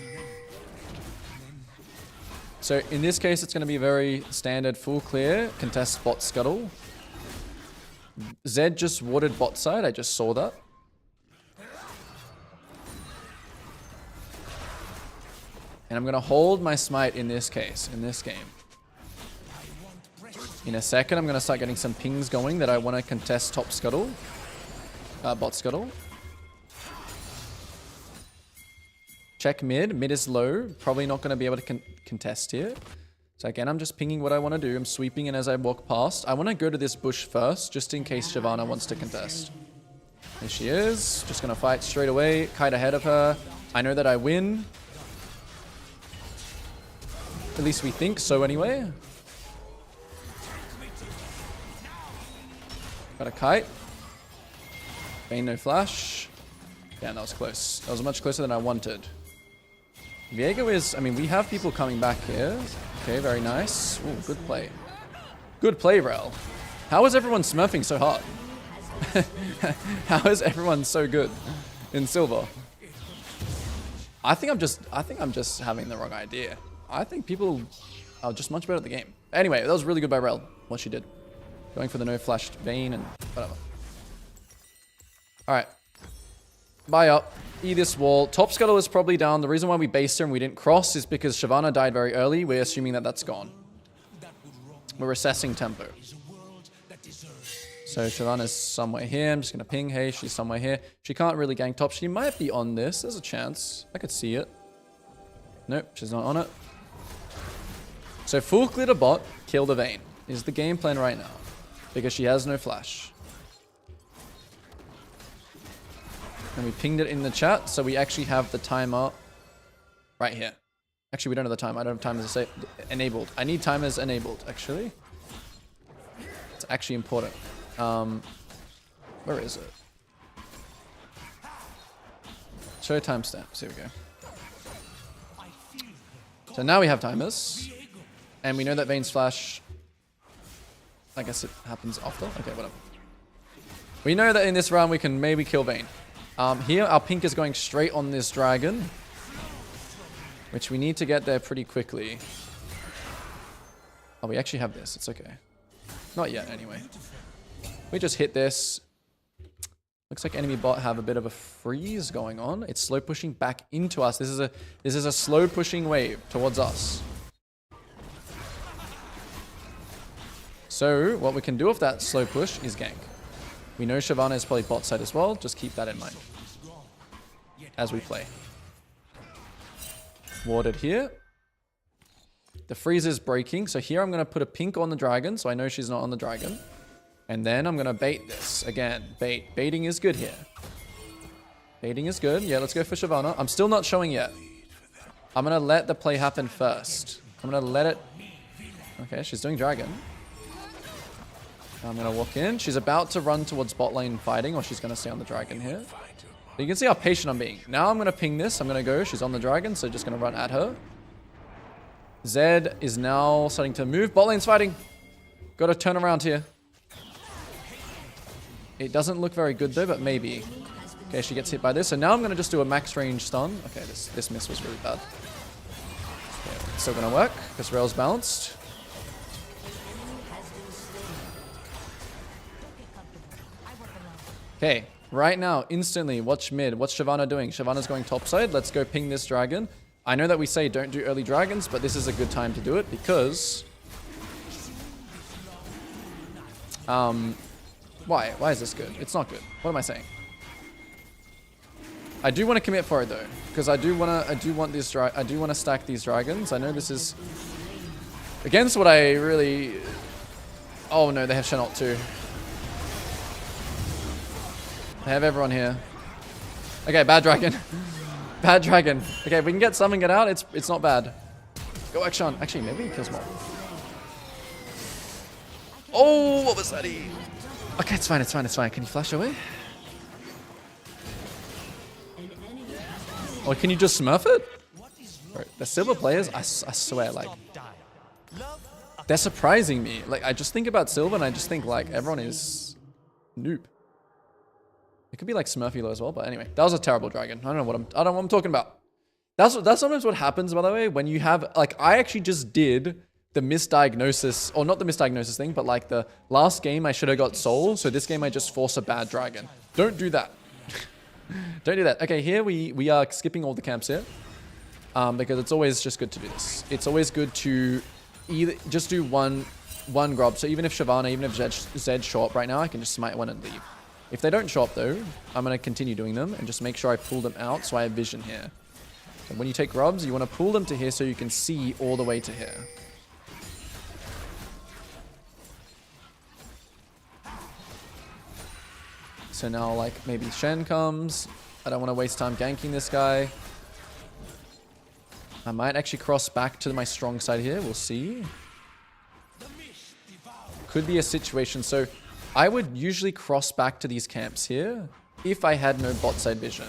So in this case, it's going to be very standard full clear, contest bot scuttle. Zed just warded bot side, I just saw that. And I'm going to hold my smite in this case, in this game. In a second, I'm going to start getting some pings going that I want to contest top scuttle. Bot scuttle. Check mid. Mid is low. Probably not going to be able to contest here. So again, I'm just pinging what I want to do. I'm sweeping in as I walk past. I want to go to this bush first, just in case Shyvana wants to contest. There she is. Just going to fight straight away. Kite ahead of her. I know that I win. At least we think so anyway. Got a kite. Vayne no flash. Yeah, that was close. That was much closer than I wanted. Viego is... I mean, we have people coming back here. Okay, very nice. Ooh, good play. Good play, Rel. How is everyone smurfing so hard? How is everyone so good in silver? I think I'm just having the wrong idea. I think people are just much better at the game. Anyway, that was really good by Rel, what she did. Going for the no flashed Vayne and whatever. Alright. Buy up. E this wall. Top scuttle is probably down. The reason why we based her and we didn't cross is because Shyvana died very early. We're assuming that that's gone. We're assessing tempo. So Shyvana's somewhere here. I'm just going to ping. Hey, she's somewhere here. She can't really gank top. She might be on this. There's a chance. I could see it. Nope, she's not on it. So full clear to bot. Kill the Vayne is the game plan right now. Because she has no flash. And we pinged it in the chat, so we actually have the timer right here. Actually, we don't have the timer. I don't have timers enabled. I need timers enabled, actually. It's actually important. Where is it? Show timestamps. Here we go. So now we have timers. And we know that Vayne's flash... I guess it happens often. Okay, whatever. We know that in this round we can maybe kill Vayne. Here, our pink is going straight on this dragon, which we need to get there pretty quickly. Oh, we actually have this. It's okay. Not yet, anyway. We just hit this. Looks like enemy bot have a bit of a freeze going on. It's slow pushing back into us. This is a slow pushing wave towards us. So what we can do with that slow push is gank. We know Shyvana is probably bot side as well. Just keep that in mind as we play. Warded here. The freeze is breaking. So here I'm going to put a pink on the dragon. So I know she's not on the dragon. And then I'm going to bait this. Again, bait. Baiting is good here. Baiting is good. Yeah, let's go for Shyvana. I'm still not showing yet. I'm going to let the play happen first. I'm going to let it... Okay, she's doing dragon. I'm going to walk in. She's about to run towards bot lane fighting, or she's going to stay on the dragon here. But you can see how patient I'm being. Now I'm going to ping this. I'm going to go. She's on the dragon, so just going to run at her. Zed is now starting to move. Bot lane's fighting. Got to turn around here. It doesn't look very good though, but maybe. Okay, she gets hit by this. So now I'm going to just do a max range stun. Okay, this miss was really bad. Okay, it's still going to work because Rail's balanced. Okay, right now, instantly, watch mid. What's Shyvana doing? Shyvana's going topside. Let's go ping this dragon. I know that we say don't do early dragons, but this is a good time to do it because... Why? Why is this good? It's not good. What am I saying? I do want to commit for it though, because I do want to stack these dragons. I know this is against what I really... Oh no, they have Chenault too. I have everyone here. Okay, bad dragon. Bad dragon. Okay, if we can get some and get out, it's not bad. Go action. Actually, maybe he kills more. Oh, what was that? Okay, it's fine, it's fine, it's fine. Can you flash away? Or can you just smurf it? Bro, the silver players, I swear, like... They're surprising me. Like, I just think about silver and I just think, like, everyone is... noob. It could be like Smurfy as well, but anyway. That was a terrible dragon. I don't know what I'm talking about. That's sometimes what happens, by the way, when you have... Like, I actually just did... the misdiagnosis, or not the misdiagnosis thing, but like the last game I should have got soul, so this game I just force a bad dragon. Don't do that. Don't do that. Okay, here we are skipping all the camps here, because it's always just good to do this. It's always good to either just do one grub. So even if Shyvana, even if Zed show up right now, I can just smite one and leave. If they don't show up though, I'm going to continue doing them and just make sure I pull them out so I have vision here. So when you take grubs, you want to pull them to here so you can see all the way to here. So now, like, maybe Shen comes. I don't want to waste time ganking this guy. I might actually cross back to my strong side here. We'll see. Could be a situation. So I would usually cross back to these camps here if I had no bot side vision.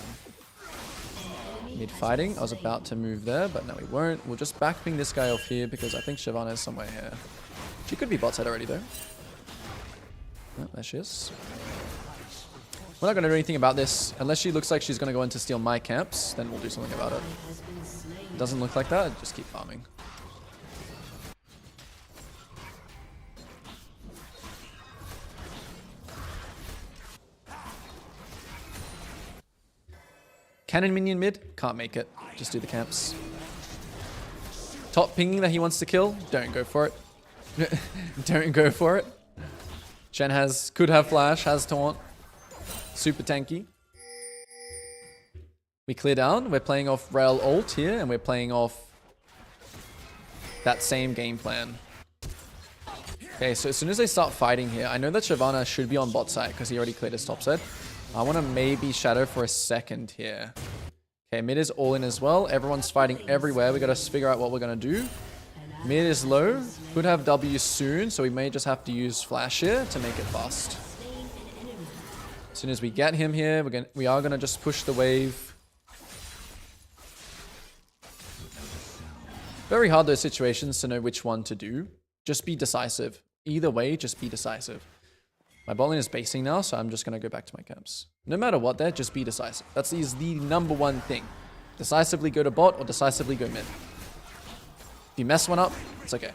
Mid fighting. I was about to move there, but no, we won't. We'll just back ping this guy off here because I think Shyvana is somewhere here. She could be bot side already, though. Oh, there she is. We're not going to do anything about this. Unless she looks like she's going to go in to steal my camps, then we'll do something about it. Doesn't look like that, just keep farming. Cannon minion mid? Can't make it. Just do the camps. Top pinging that he wants to kill? Don't go for it. Don't go for it. Shen could have flash, has taunt. Super tanky. We clear down. We're playing off Rail ult here, and we're playing off that same game plan. Okay, so as soon as they start fighting here, I know that Shyvana should be on bot side because he already cleared his top side. I want to maybe shadow for a second here. Okay, mid is all in as well. Everyone's fighting everywhere. We got to figure out what we're going to do. Mid is low. Could have W soon, so we may just have to use flash here to make it fast. As soon as we get him here, we are going to just push the wave. Very hard those situations to know which one to do. Just be decisive. Either way, just be decisive. My bot lane is basing now, so I'm just going to go back to my camps. No matter what there, just be decisive. That's the number one thing. Decisively go to bot or decisively go mid. If you mess one up, it's okay.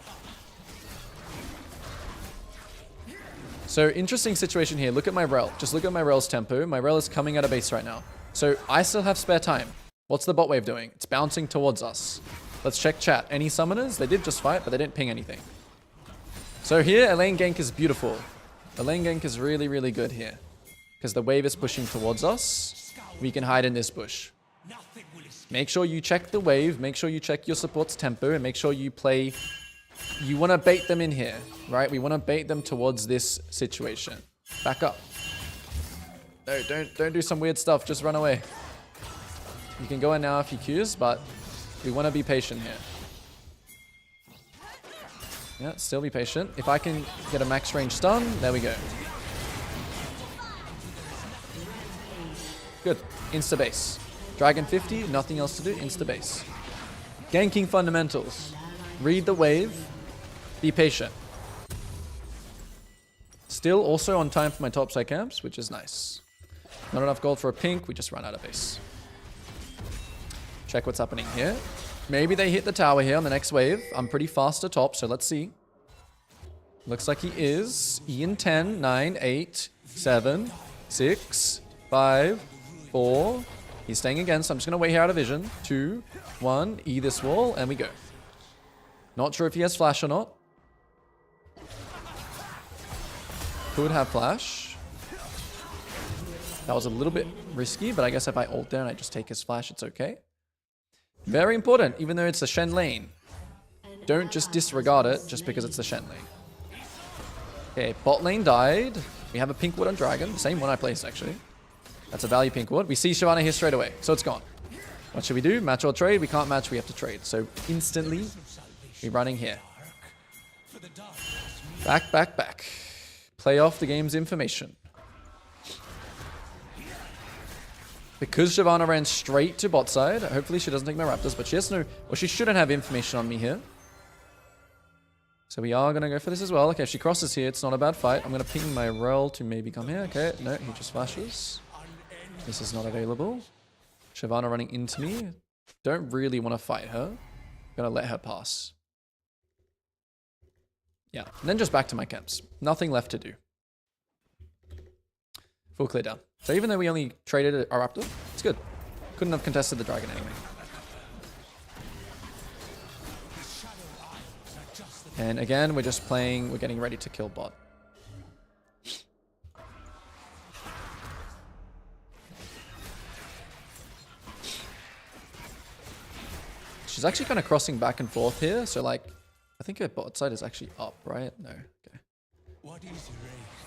So interesting situation here. Look at my rel. Just look at my rel's tempo. My rel is coming out of base right now. So I still have spare time. What's the bot wave doing? It's bouncing towards us. Let's check chat. Any summoners? They did just fight, but they didn't ping anything. So here, a lane gank is beautiful. A lane gank is really, really good here. Because the wave is pushing towards us. We can hide in this bush. Make sure you check the wave. Make sure you check your support's tempo. And make sure you play... You want to bait them in here, right? We want to bait them towards this situation. Back up. No, don't do some weird stuff. Just run away. You can go in now if you choose, but we want to be patient here. Yeah, still be patient. If I can get a max range stun, there we go. Good. Insta base. Dragon 50, nothing else to do. Insta base. Ganking fundamentals. Read the wave. Be patient. Still also on time for my top side camps, which is nice. Not enough gold for a pink. We just run out of base. Check what's happening here. Maybe they hit the tower here on the next wave. I'm pretty fast to top, so let's see. Looks like he is. E in 10, 9, 8, 7, 6, 5, 4. He's staying again, so I'm just going to wait here out of vision. 2, 1, E this wall, and we go. Not sure if he has flash or not. Could have flash. That was a little bit risky, but I guess if I ult there and I just take his flash, it's okay. Very important, even though it's the Shen lane. Don't just disregard it just because it's the Shen lane. Okay, bot lane died. We have a pink wood on dragon. The same one I placed, actually. That's a value pink wood. We see Shyvana here straight away, so it's gone. What should we do? Match or trade? We can't match, we have to trade. So instantly, we're running here. Back, back, back. Play off the game's information. Because Shyvana ran straight to bot side, hopefully she doesn't take my raptors, but she has no... Well, she shouldn't have information on me here. So we are going to go for this as well. Okay, if she crosses here, it's not a bad fight. I'm going to ping my rel to maybe come here. Okay, no, he just flashes. This is not available. Shyvana running into me. Don't really want to fight her. Gonna let her pass. Yeah, and then just back to my camps. Nothing left to do. Full clear down. So even though we only traded our raptor, it's good. Couldn't have contested the dragon anyway. And again, we're just playing, we're getting ready to kill bot. She's actually kind of crossing back and forth here. So like, I think her bot side is actually up, right? No, okay.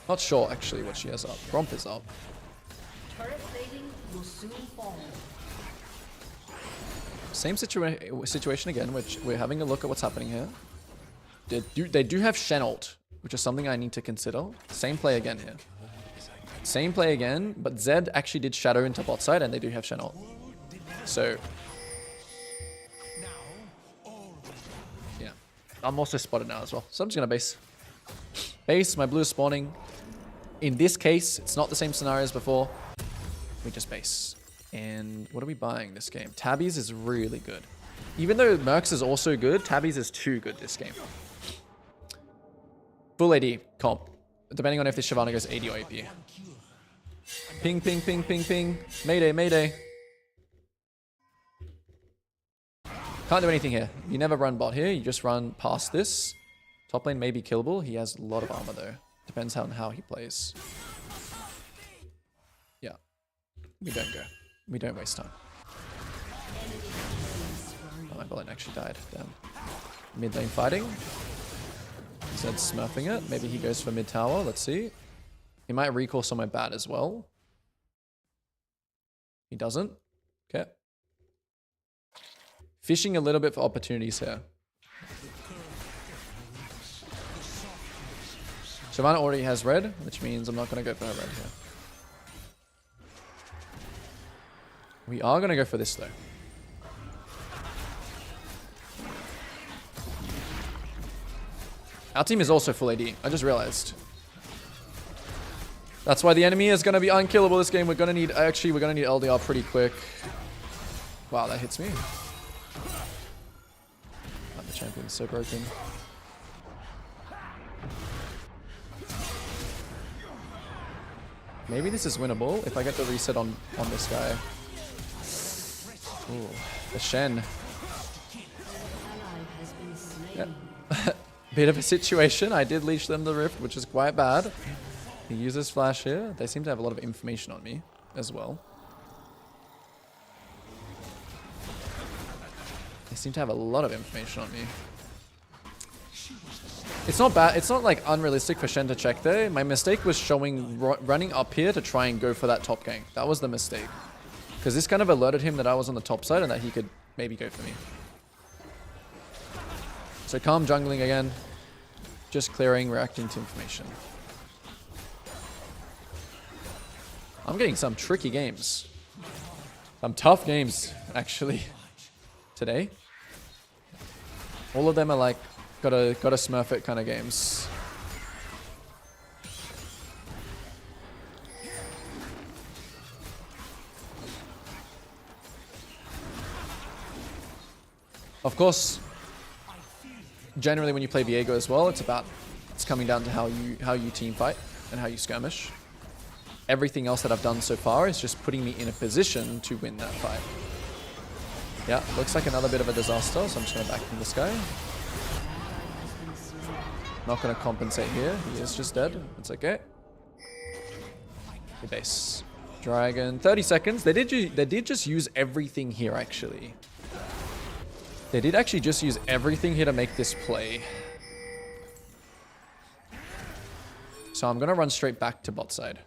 Not sure actually what she has up. Gromp is up. Turret plating will soon fall. Same situation again, which we're having a look at what's happening here. They do have Shen ult, which is something I need to consider. Same play again here. Same play again, but Zed actually did shadow into bot side and they do have Shen ult. So... yeah. I'm also spotted now as well. So I'm just going to base. Base, my blue is spawning. In this case, it's not the same scenario as before. We just base. And what are we buying this game? Tabbies is really good. Even though Mercs is also good, Tabbies is too good this game. Full AD comp. Depending on if this Shyvana goes AD or AP. Ping, ping, ping, ping, ping. Mayday, mayday. Can't do anything here. You never run bot here. You just run past this. Top lane may be killable. He has a lot of armor though. Depends on how he plays. Yeah. We don't go. We don't waste time. Oh, my bot lane actually died. Damn. Mid lane fighting. Zed's smurfing it. Maybe he goes for mid tower. Let's see. He might recall somewhere bad as well. He doesn't. Okay. Fishing a little bit for opportunities here. Shyvana already has red, which means I'm not going to go for her red here. We are going to go for this though. Our team is also full AD. I just realized. That's why the enemy is going to be unkillable this game. We're going to need, actually, we're going to need LDR pretty quick. Wow, that hits me. Oh, the champion's so broken. Maybe this is winnable if I get the reset on this guy. Ooh, the Shen. Yep. Bit of a situation. I did leash them the rift, which is quite bad. He uses flash here. They seem to have a lot of information on me as well. They seem to have a lot of information on me. It's not bad. It's not like unrealistic for Shen to check there. My mistake was running up here to try and go for that top gank. That was the mistake. Because this kind of alerted him that I was on the top side and that he could maybe go for me. So calm jungling again. Just clearing, reacting to information. I'm getting some tricky games. Some tough games, actually, today. All of them are like, gotta smurf it kind of games. Of course, generally when you play Viego as well, it's coming down to how you team fight and how you skirmish. Everything else that I've done so far is just putting me in a position to win that fight. Yeah, looks like another bit of a disaster, so I'm just gonna back from this guy. Not gonna compensate here. He is just dead. It's okay. The base. Dragon. 30 seconds. They did just use everything here, actually. They did actually just use everything here to make this play. So I'm gonna run straight back to bot side.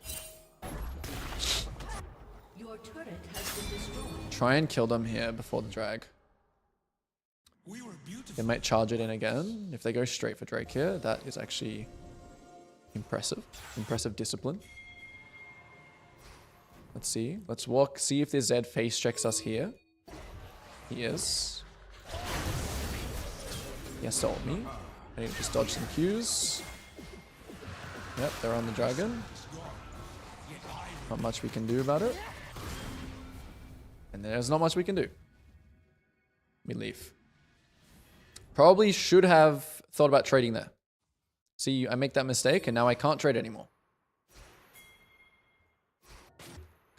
Your turret has been destroyed. Try and kill them here before the drag. They might charge it in again. If they go straight for Drake here, that is actually impressive. Impressive discipline. Let's see. Let's walk. See if this Zed face checks us here. He is. He has to ult me. I need to just dodge some Qs. Yep, they're on the dragon. Not much we can do about it. And there's not much we can do. We leave. Probably should have thought about trading there. See, I make that mistake and now I can't trade anymore.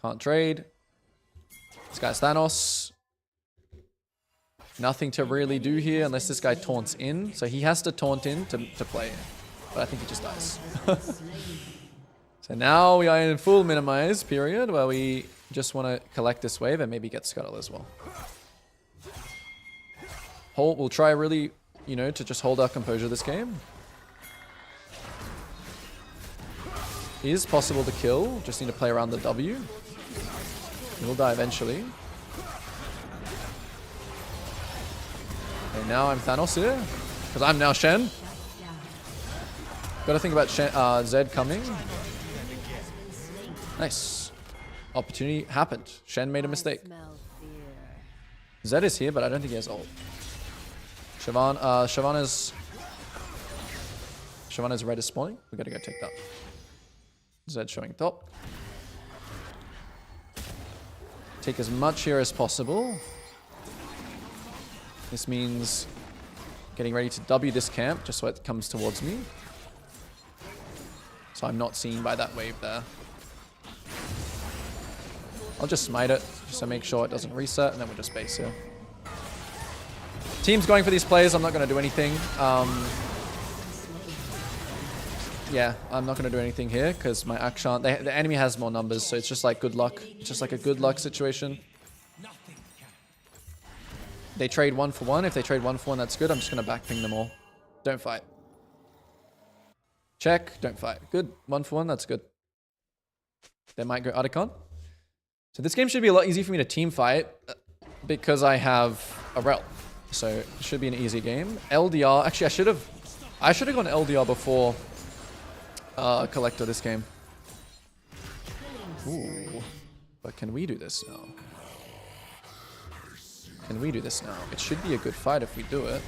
Can't trade. This guy's Thanos. Nothing to really do here unless this guy taunts in. So he has to taunt in to play. But I think he just dies. So now we are in full minimize period where we just want to collect this wave and maybe get Scuttle as well. We'll try really, to just hold our composure this game. It is possible to kill. Just need to play around the W. He'll die eventually. And now I'm Thanos here. Because I'm now Shen. Gotta think about Zed coming. Nice. Opportunity happened. Shen made a mistake. Zed is here, but I don't think he has ult. Shyvana's red is spawning. We gotta go take that. Zed showing top. Take as much here as possible. This means getting ready to W this camp just so it comes towards me. So I'm not seen by that wave there. I'll just smite it just to make sure it doesn't reset, and then we'll just base here. Team's going for these plays. I'm not going to do anything. Yeah, I'm not going to do anything here because my Akshan... The enemy has more numbers, so it's just like good luck. It's just like a good luck situation. They trade 1 for 1. If they trade 1 for 1, that's good. I'm just going to backping them all. Don't fight. Check. Don't fight. Good. 1 for 1. That's good. They might go Otacon. So this game should be a lot easier for me to team fight because I have a Rel. So it should be an easy game. LDR. Actually, I should have gone LDR before Collector this game. Ooh. But can we do this now? Can we do this now? It should be a good fight if we do it.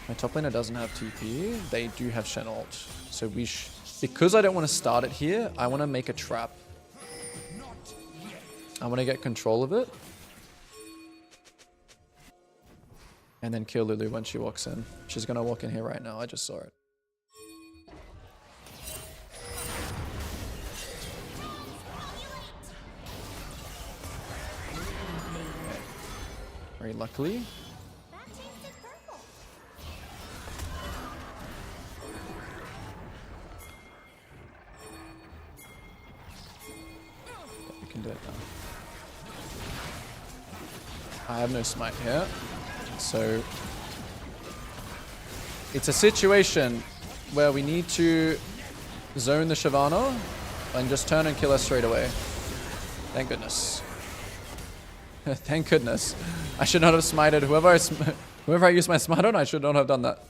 My top laner doesn't have TP. They do have Shen ult. So we Because I don't want to start it here, I want to make a trap. I want to get control of it. And then kill Lulu when she walks in. She's going to walk in here right now. I just saw it. Very luckily. We can do it now. I have no smite here. So it's a situation where we need to zone the Shyvana and just turn and kill us straight away. Thank goodness. Thank goodness. I should not have smited whoever I used my smite on. I should not have done that.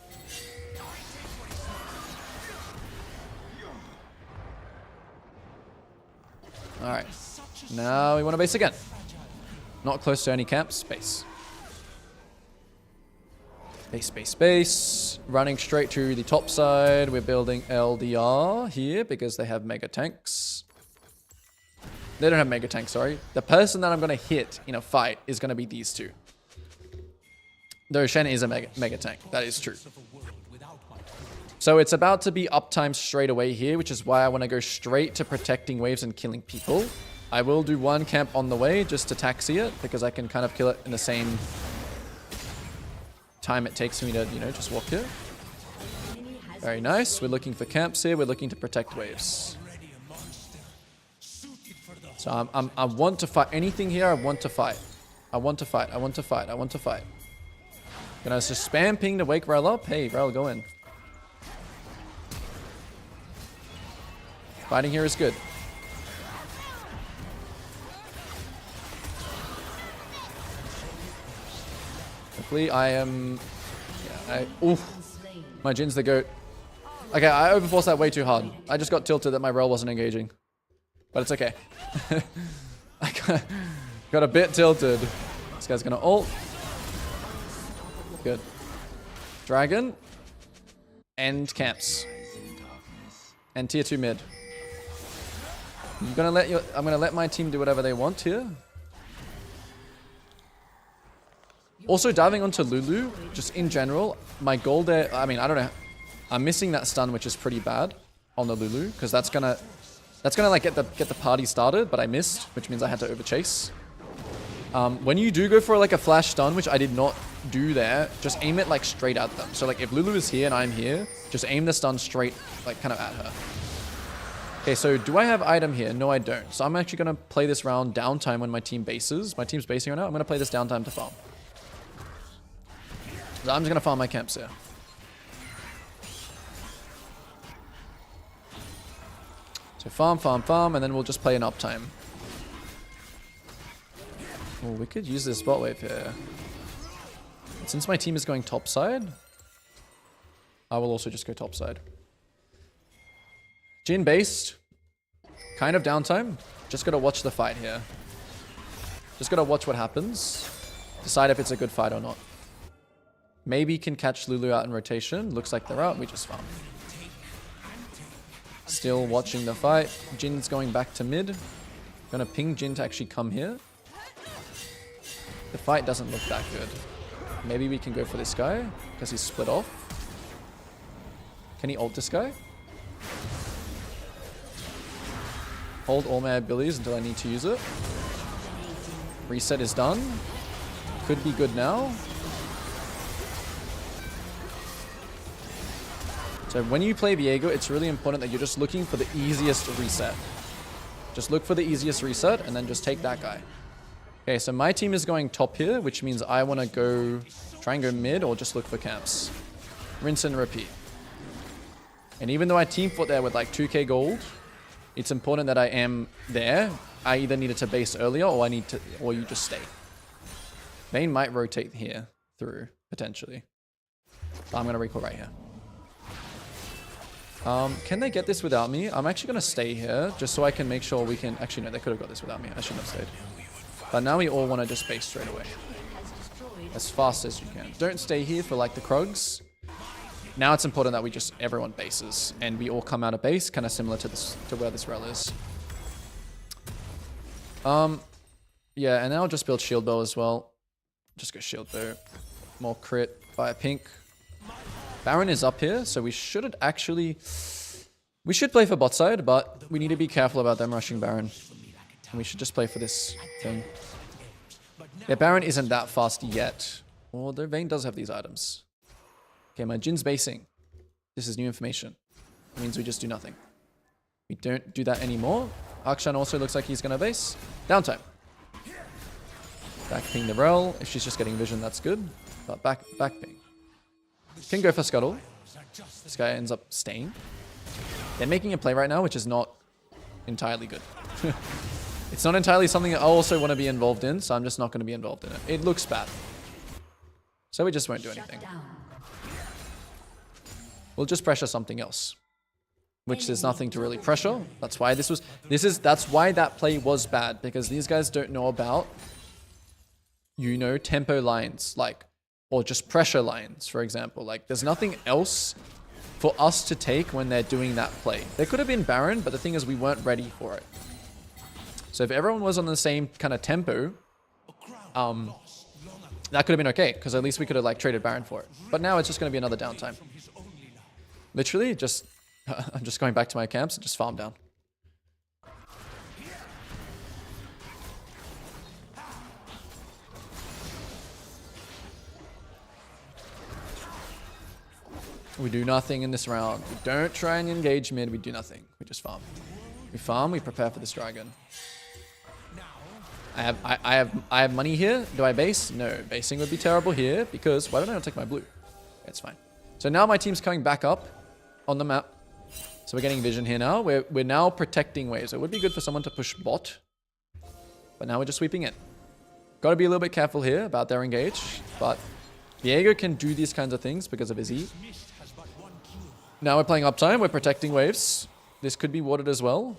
All right. Now we want to base again. Not close to any camps. Base. Base, base, base. Running straight to the top side. We're building LDR here because they have mega tanks. They don't have mega tanks, sorry. The person that I'm going to hit in a fight is going to be these two. Though Shen is a mega tank. That is true. So it's about to be uptime straight away here, which is why I want to go straight to protecting waves and killing people. I will do one camp on the way just to taxi it because I can kind of kill it in the same time it takes me to, you know, just walk here. Very nice. We're looking for camps here. We're looking to protect waves. So I want to fight anything here. I want to fight. I want to fight. I want to fight. I want to fight. Gonna just spam ping to wake Rel up. Hey, Rel, go in. Fighting here is good. Hopefully I am... Yeah, oof. My Jin's the goat. Okay, I overforced that way too hard. I just got tilted that my Rel wasn't engaging. But it's okay. I got a bit tilted. This guy's gonna ult. Good. Dragon. And camps. And tier 2 mid. I'm gonna let my team do whatever they want here. Also diving onto Lulu, just in general, my goal there, I mean, I don't know. I'm missing that stun, which is pretty bad on the Lulu, because that's gonna like get the party started, but I missed, which means I had to overchase. When you do go for like a flash stun, which I did not do there, just aim it like straight at them. So like if Lulu is here and I'm here, just aim the stun straight, like kind of at her. Okay, so do I have item here? No, I don't. So I'm actually gonna play this round downtime when my team bases. My team's basing right now. I'm gonna play this downtime to farm. So I'm just gonna farm my camps here. So farm, farm, farm, and then we'll just play an uptime. Oh, we could use this bot wave here. Since my team is going topside, I will also just go topside. Jhin based. Kind of downtime. Just gotta watch the fight here. Just gotta watch what happens. Decide if it's a good fight or not. Maybe can catch Lulu out in rotation. Looks like they're out. We just farm. Still watching the fight. Jin's going back to mid. Gonna ping Jhin to actually come here. The fight doesn't look that good. Maybe we can go for this guy because he's split off. Can he ult this guy? Hold all my abilities until I need to use it. Reset is done. Could be good now. So when you play Viego, it's really important that you're just looking for the easiest reset. Just look for the easiest reset and then just take that guy. Okay, so my team is going top here, which means I want to go try and go mid or just look for camps. Rinse and repeat. And even though I team fought there with like 2k gold, it's important that I am there. I either needed to base earlier or you just stay. Vayne might rotate here through, potentially. So I'm going to recall right here. Can they get this without me? I'm actually going to stay here just so I can make sure we can... Actually, no, they could have got this without me. I shouldn't have stayed. But now we all want to just base straight away. As fast as you can. Don't stay here for like the Krugs. Now it's important that we just everyone bases and we all come out of base, kind of similar to where this rel is. Yeah, and then I'll just build shield bow as well. Just go shield bow. More crit by a pink. Baron is up here, so we should actually... We should play for bot side, but we need to be careful about them rushing Baron. And we should just play for this thing. Yeah, Baron isn't that fast yet. Although Vayne does have these items. Okay, my Jin's basing. This is new information. It means we just do nothing. We don't do that anymore. Akshan also looks like he's going to base. Downtime. Back ping the rel. If she's just getting vision, that's good. But back ping. Can go for scuttle. This guy ends up staying. They're making a play right now, which is not entirely good. It's not entirely something that I also want to be involved in, so I'm just not going to be involved in it. It looks bad. So we just won't do anything. We'll just pressure something else. Which there's nothing to really pressure. That's why that's why that play was bad, because these guys don't know about, you know, tempo lines, like, or just pressure lines, for example. Like, there's nothing else for us to take when they're doing that play. There could have been Baron, but the thing is we weren't ready for it. So if everyone was on the same kind of tempo, that could have been okay, because at least we could have like traded Baron for it. But now it's just going to be another downtime. Literally, just I'm just going back to my camps and just farm down. We do nothing in this round. We don't try and engage mid. We do nothing. We just farm. We farm. We prepare for this dragon. I have money here. Do I base? No. Basing would be terrible here because why don't I not take my blue? It's fine. So now my team's coming back up on the map. So we're getting vision here now. We're now protecting waves. So it would be good for someone to push bot. But now we're just sweeping in. Got to be a little bit careful here about their engage. But Diego can do these kinds of things because of his E. Now we're playing uptime. We're protecting waves. This could be warded as well.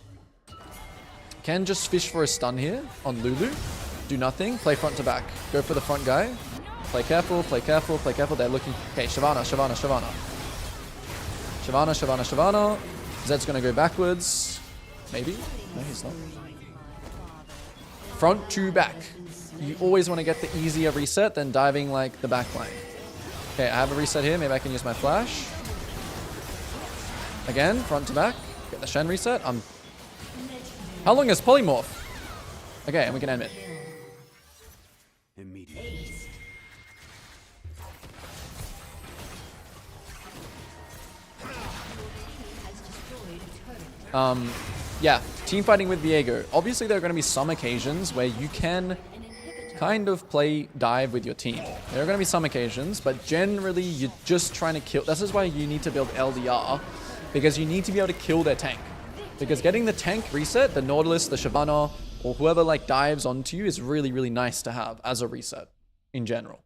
Can just fish for a stun here on Lulu. Do nothing. Play front to back. Go for the front guy. Play careful. Play careful. Play careful. They're looking... Okay, Shyvana. Zed's going to go backwards. Maybe? No, he's not. Front to back. You always want to get the easier reset than diving like the back line. Okay, I have a reset here. Maybe I can use my flash. Again, front to back. Get the Shen reset. How long is polymorph? Okay, and we can end it. Yeah, team fighting with Viego. Obviously, there are going to be some occasions where you can kind of play dive with your team. There are going to be some occasions, but generally, you're just trying to kill. This is why you need to build LDR, because you need to be able to kill their tank. Because getting the tank reset, the Nautilus, the Shyvana, or whoever like dives onto you is really, really nice to have as a reset in general.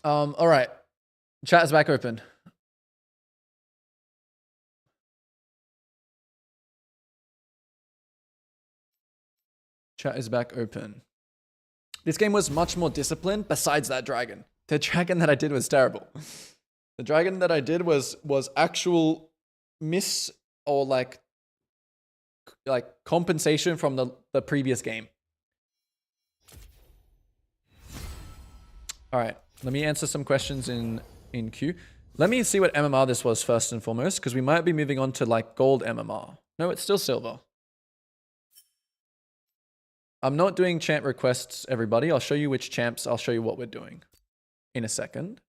All right. Chat is back open. Chat is back open. This game was much more disciplined besides that dragon. The dragon that I did was terrible. The dragon that I did was actual miss or like compensation from the previous game. All right, let me answer some questions in queue. Let me see what MMR this was first and foremost, because we might be moving on to like gold MMR. No, it's still silver. I'm not doing champ requests, everybody. I'll show you which champs. I'll show you what we're doing in a second.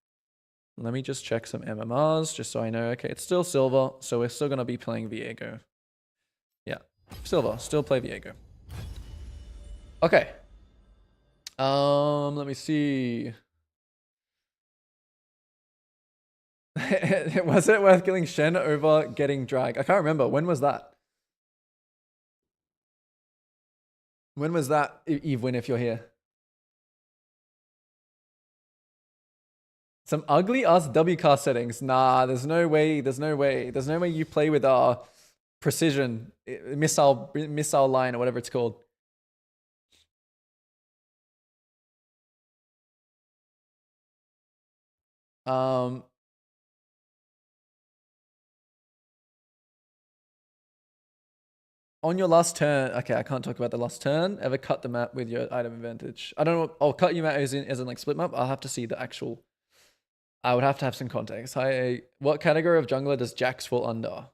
Let me just check some MMRs just so I know. Okay, it's still silver, so we're still going to be playing Viego. Yeah, silver. Still play Viego. Okay. Let me see. Was it worth killing Shen over getting drag? I can't remember. When was that? When was that, Eve Win, if you're here? Some ugly ass W cast settings. Nah, there's no way. There's no way. There's no way you play with our precision missile line or whatever it's called. On your last turn, okay, I can't talk about the last turn. Ever cut the map with your item advantage? I don't know. I'll cut your map as in like split map. I'll have to see the actual. I would have to have some context. Hi, what category of jungler does Jax fall under?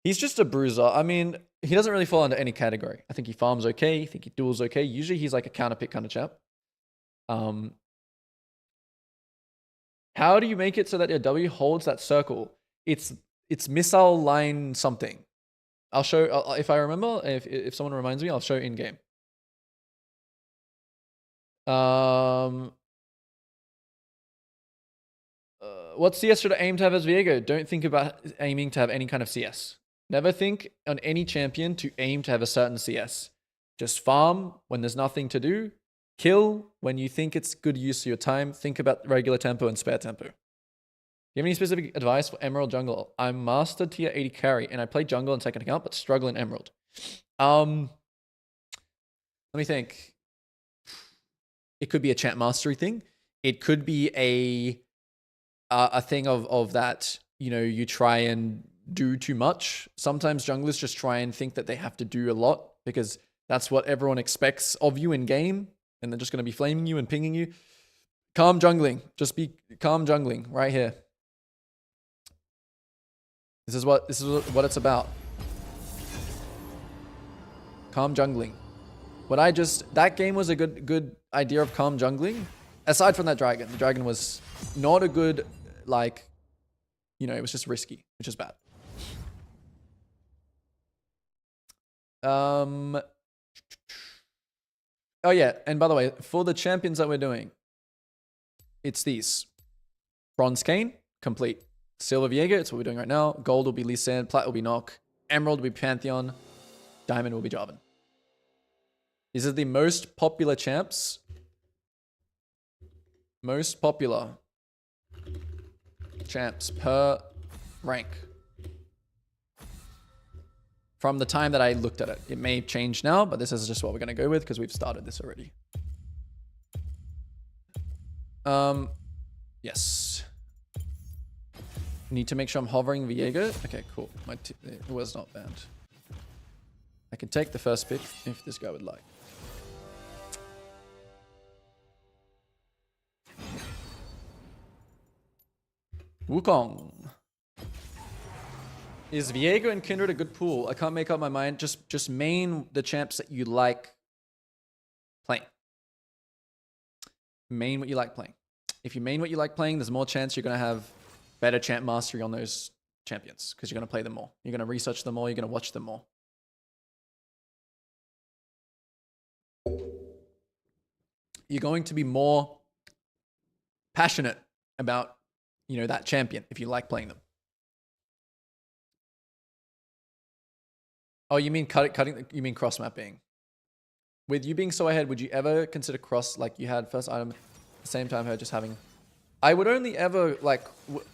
He's just a bruiser. I mean, he doesn't really fall under any category. I think he farms okay. I think he duels okay. Usually he's like a counter pick kind of chap. How do you make it so that your W holds that circle? It's missile line something. I'll show if I remember. If someone reminds me, I'll show in game. What CS should I aim to have as Viego? Don't think about aiming to have any kind of CS. Never think on any champion to aim to have a certain CS. Just farm when there's nothing to do. Kill when you think it's good use of your time. Think about regular tempo and spare tempo. Do you have any specific advice for Emerald Jungle? I'm master tier 80 carry, and I play jungle in second account, but struggle in Emerald. Let me think. It could be a champ mastery thing. It could be a thing of that, you know, you try and do too much. Sometimes junglers just try and think that they have to do a lot because that's what everyone expects of you in game, and they're just going to be flaming you and pinging you. Calm jungling. Just be calm jungling right here. This is what it's about. Calm jungling. That game was a good idea of calm jungling. Aside from that dragon, the dragon was not a good, like, you know, it was just risky, which is bad. Oh yeah, and by the way, for the champions that we're doing, it's these. Bronze Kayn, complete. Silver Viego, it's what we're doing right now. Gold will be Lee Sin, Plat will be Nock, Emerald will be Pantheon, Diamond will be Jarvan. These are the most popular champs. Most popular champs per rank. From the time that I looked at it. It may change now, but this is just what we're going to go with because we've started this already. Yes. Need to make sure I'm hovering Viego. Okay, cool. It was not banned. I can take the first pick if this guy would like. Wukong. Is Viego and Kindred a good pool? I can't make up my mind. Just main the champs that you like playing. Main what you like playing. If you main what you like playing, there's more chance you're going to have better champ mastery on those champions because you're going to play them more. You're going to research them more. You're going to watch them more. You're going to be more passionate about, you know, that champion if you like playing them. Oh, you mean cutting? You mean cross mapping? With you being so ahead, would you ever consider cross, like you had first item at the same time her just having? I would only ever like.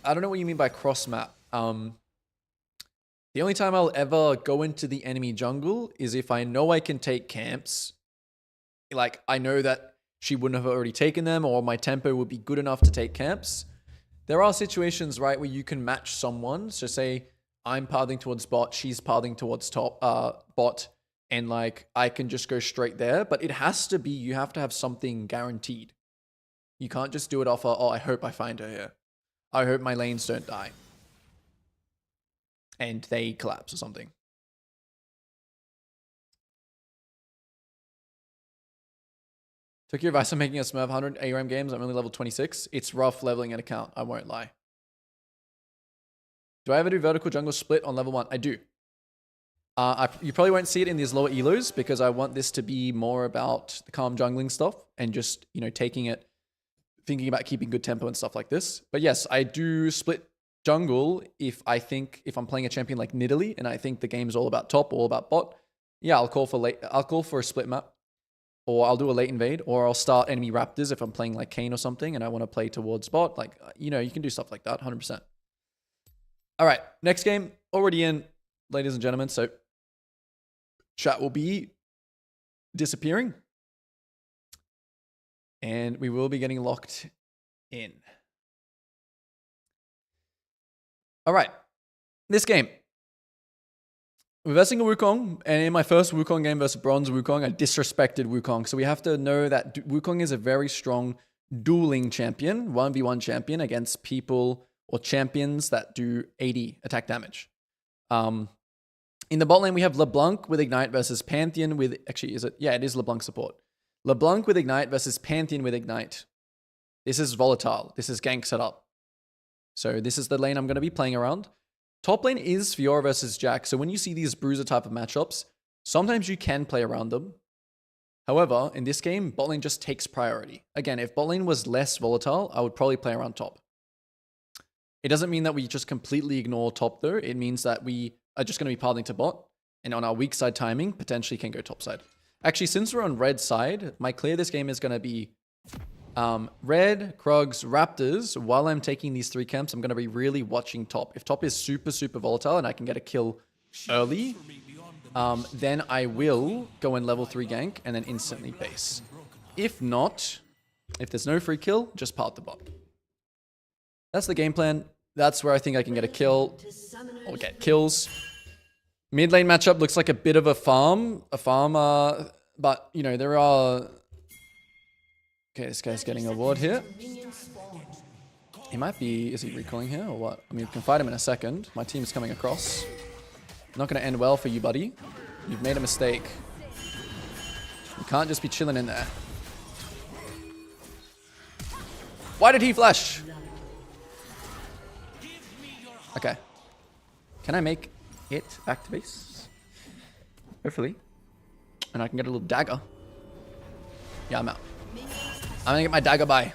I don't know what you mean by cross map. The only time I'll ever go into the enemy jungle is if I know I can take camps. Like I know that she wouldn't have already taken them, or my tempo would be good enough to take camps. There are situations, right, where you can match someone. So say I'm pathing towards bot, she's pathing towards top bot, and like I can just go straight there. But it has to be, you have to have something guaranteed. You can't just do it off oh, I hope I find her here. I hope my lanes don't die. And they collapse or something. Took your advice on making a Smurf 100 ARM games. I'm only level 26. It's rough leveling an account. I won't lie. Do I ever do vertical jungle split on level 1? I do. You probably won't see it in these lower elos because I want this to be more about the calm jungling stuff and just, you know, taking it, thinking about keeping good tempo and stuff like this. But yes, I do split jungle if I'm playing a champion like Nidalee and I think the game's all about top, all about bot. Yeah, I'll call for a split map. Or I'll do a late invade, or I'll start enemy raptors if I'm playing like Kayn or something and I want to play towards bot. Like, you know, you can do stuff like that, 100%. All right, next game, already in, ladies and gentlemen. So chat will be disappearing. And we will be getting locked in. All right. This game. We're versing a Wukong, and in my first Wukong game versus Bronze Wukong, I disrespected Wukong. So we have to know that Wukong is a very strong dueling champion, 1v1 champion against people or champions that do 80 attack damage. In the bot lane, we have LeBlanc with Ignite versus Pantheon with... Actually, is it? Yeah, it is LeBlanc support. LeBlanc with Ignite versus Pantheon with Ignite. This is volatile. This is gank setup. So this is the lane I'm going to be playing around. Top lane is Fiora versus Jack. So when you see these bruiser type of matchups, sometimes you can play around them. However, in this game, bot lane just takes priority. Again, if bot lane was less volatile, I would probably play around top. It doesn't mean that we just completely ignore top though. It means that we are just going to be pathing to bot. And on our weak side timing, potentially can go top side. Actually, since we're on red side, my clear this game is going to be red, Krugs, Raptors. While I'm taking these 3 camps, I'm going to be really watching top. If top is super, super volatile and I can get a kill early, then I will go in level 3 gank and then instantly base. If not, if there's no free kill, just path the bot. That's the game plan. That's where I think I can get a kill or get kills. Mid lane matchup looks like a bit of a farm. But, you know, there are... Okay, this guy's getting a ward here. He might be... Is he recalling here or what? I mean, we can fight him in a second. My team is coming across. Not going to end well for you, buddy. You've made a mistake. You can't just be chilling in there. Why did he flash? Okay. Can I make it back to base? Hopefully. And I can get a little dagger. Yeah, I'm out. I'm gonna get my dagger by.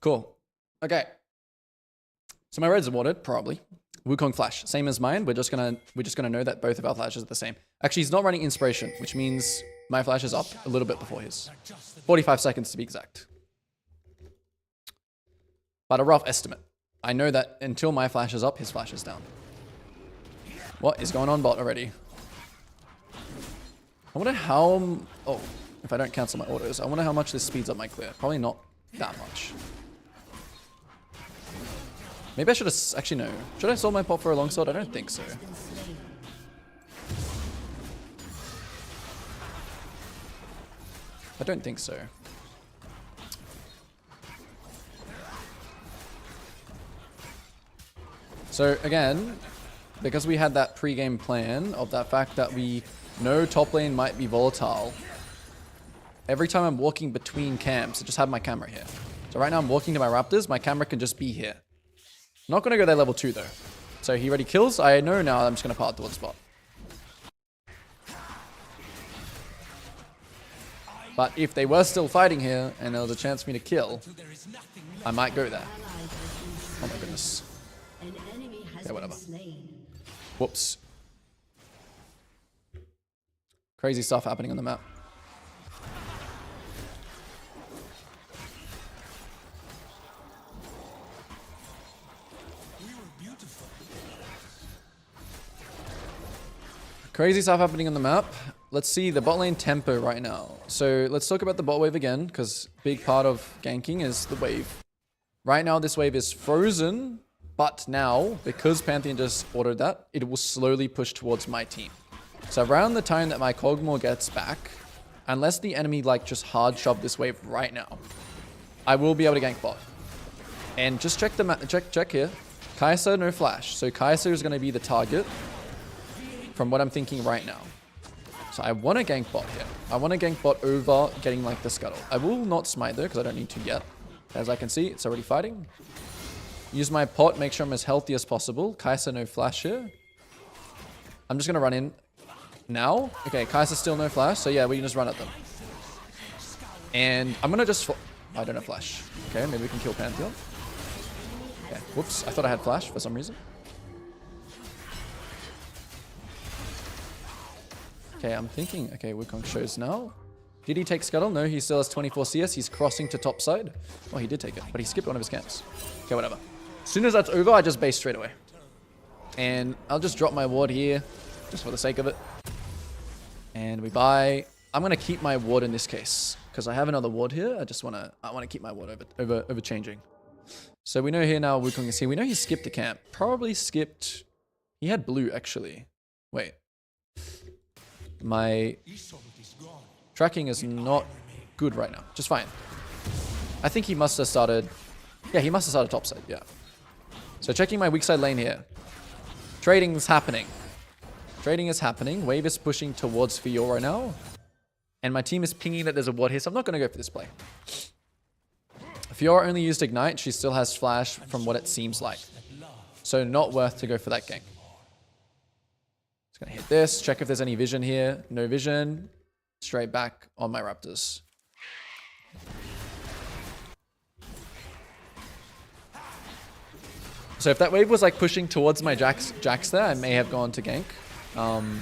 Cool. Okay. So my red's awarded, probably. Wukong flash, same as mine. We're just gonna know that both of our flashes are the same. Actually, he's not running inspiration, which means my flash is up a little bit before his. 45 seconds to be exact. But a rough estimate. I know that until my flash is up, his flash is down. What is going on bot already? I wonder how... Oh, if I don't cancel my autos, I wonder how much this speeds up my clear. Probably not that much. Maybe I should have... Actually, no. Should I sold my pop for a longsword? I don't think so. I don't think so. So again, because we had that pre-game plan of that fact that we know top lane might be volatile, every time I'm walking between camps, I just have my camera here. So right now I'm walking to my Raptors, my camera can just be here. I'm not going to go there level 2 though. So he already kills, I know now I'm just going to path towards spot. But if they were still fighting here and there was a chance for me to kill, I might go there. Oh my goodness. Okay, whatever. Whoops. Crazy stuff happening on the map. Crazy stuff happening on the map. Let's see the bot lane tempo right now. So let's talk about the bot wave again, because big part of ganking is the wave. Right now this wave is frozen, but now, because Pantheon just ordered that, it will slowly push towards my team. So around the time that my Kog'Maw gets back, unless the enemy like just hard shove this wave right now, I will be able to gank bot. And just check the map, check here. Kai'Sa, no flash. So Kai'Sa is going to be the target from what I'm thinking right now. So I want to gank bot here. I want to gank bot over getting like the scuttle. I will not smite though, because I don't need to yet. As I can see, it's already fighting. Use my pot, make sure I'm as healthy as possible. Kai'Sa, no flash here. I'm just going to run in now. Okay, Kai'Sa still no flash. So yeah, we can just run at them. And I'm going to just... I don't have flash. Okay, maybe we can kill Pantheon. Okay, whoops. I thought I had flash for some reason. Okay, I'm thinking... Okay, Wukong shows now. Did he take scuttle? No, he still has 24 CS. He's crossing to top side. Oh, he did take it, but he skipped one of his camps. Okay, whatever. As soon as that's over, I just base straight away. And I'll just drop my ward here, just for the sake of it. And we buy... I'm going to keep my ward in this case, because I have another ward here. I want to keep my ward over changing. So we know here now Wukong is here. We know he skipped the camp. Probably skipped... He had blue, actually. Wait. My tracking is not good right now. Just fine. I think he must have started... Yeah, he must have started topside, yeah. So checking my weak side lane here. Trading is happening. Trading is happening. Wave is pushing towards Fior right now. And my team is pinging that there's a ward here, so I'm not going to go for this play. Fiora only used Ignite. She still has Flash from what it seems like. So not worth to go for that gank. Just going to hit this. Check if there's any vision here. No vision. Straight back on my Raptors. So if that wave was like pushing towards my Jax there, I may have gone to gank. And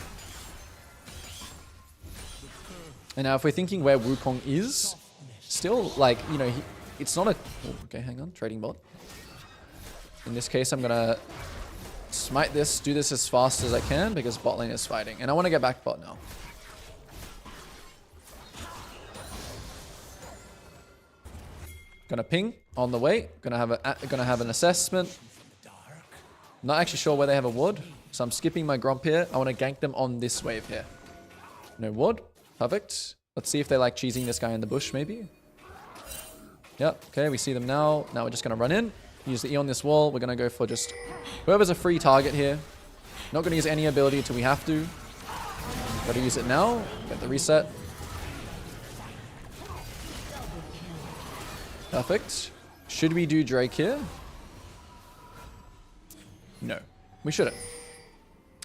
now if we're thinking where Wukong is, still like, you know, it's not a... Oh, okay, hang on. Trading bot. In this case, I'm going to smite this, do this as fast as I can because bot lane is fighting. And I want to get back bot now. Gonna ping on the way. Gonna have an assessment. Not actually sure where they have a ward. So I'm skipping my Gromp here. I want to gank them on this wave here. No ward. Perfect. Let's see if they like cheesing this guy in the bush maybe. Yep, okay, we see them now. Now we're just going to run in. Use the E on this wall. We're going to go for just whoever's a free target here. Not going to use any ability until we have to. Got to use it now. Get the reset. Perfect. Should we do Drake here? No, we shouldn't.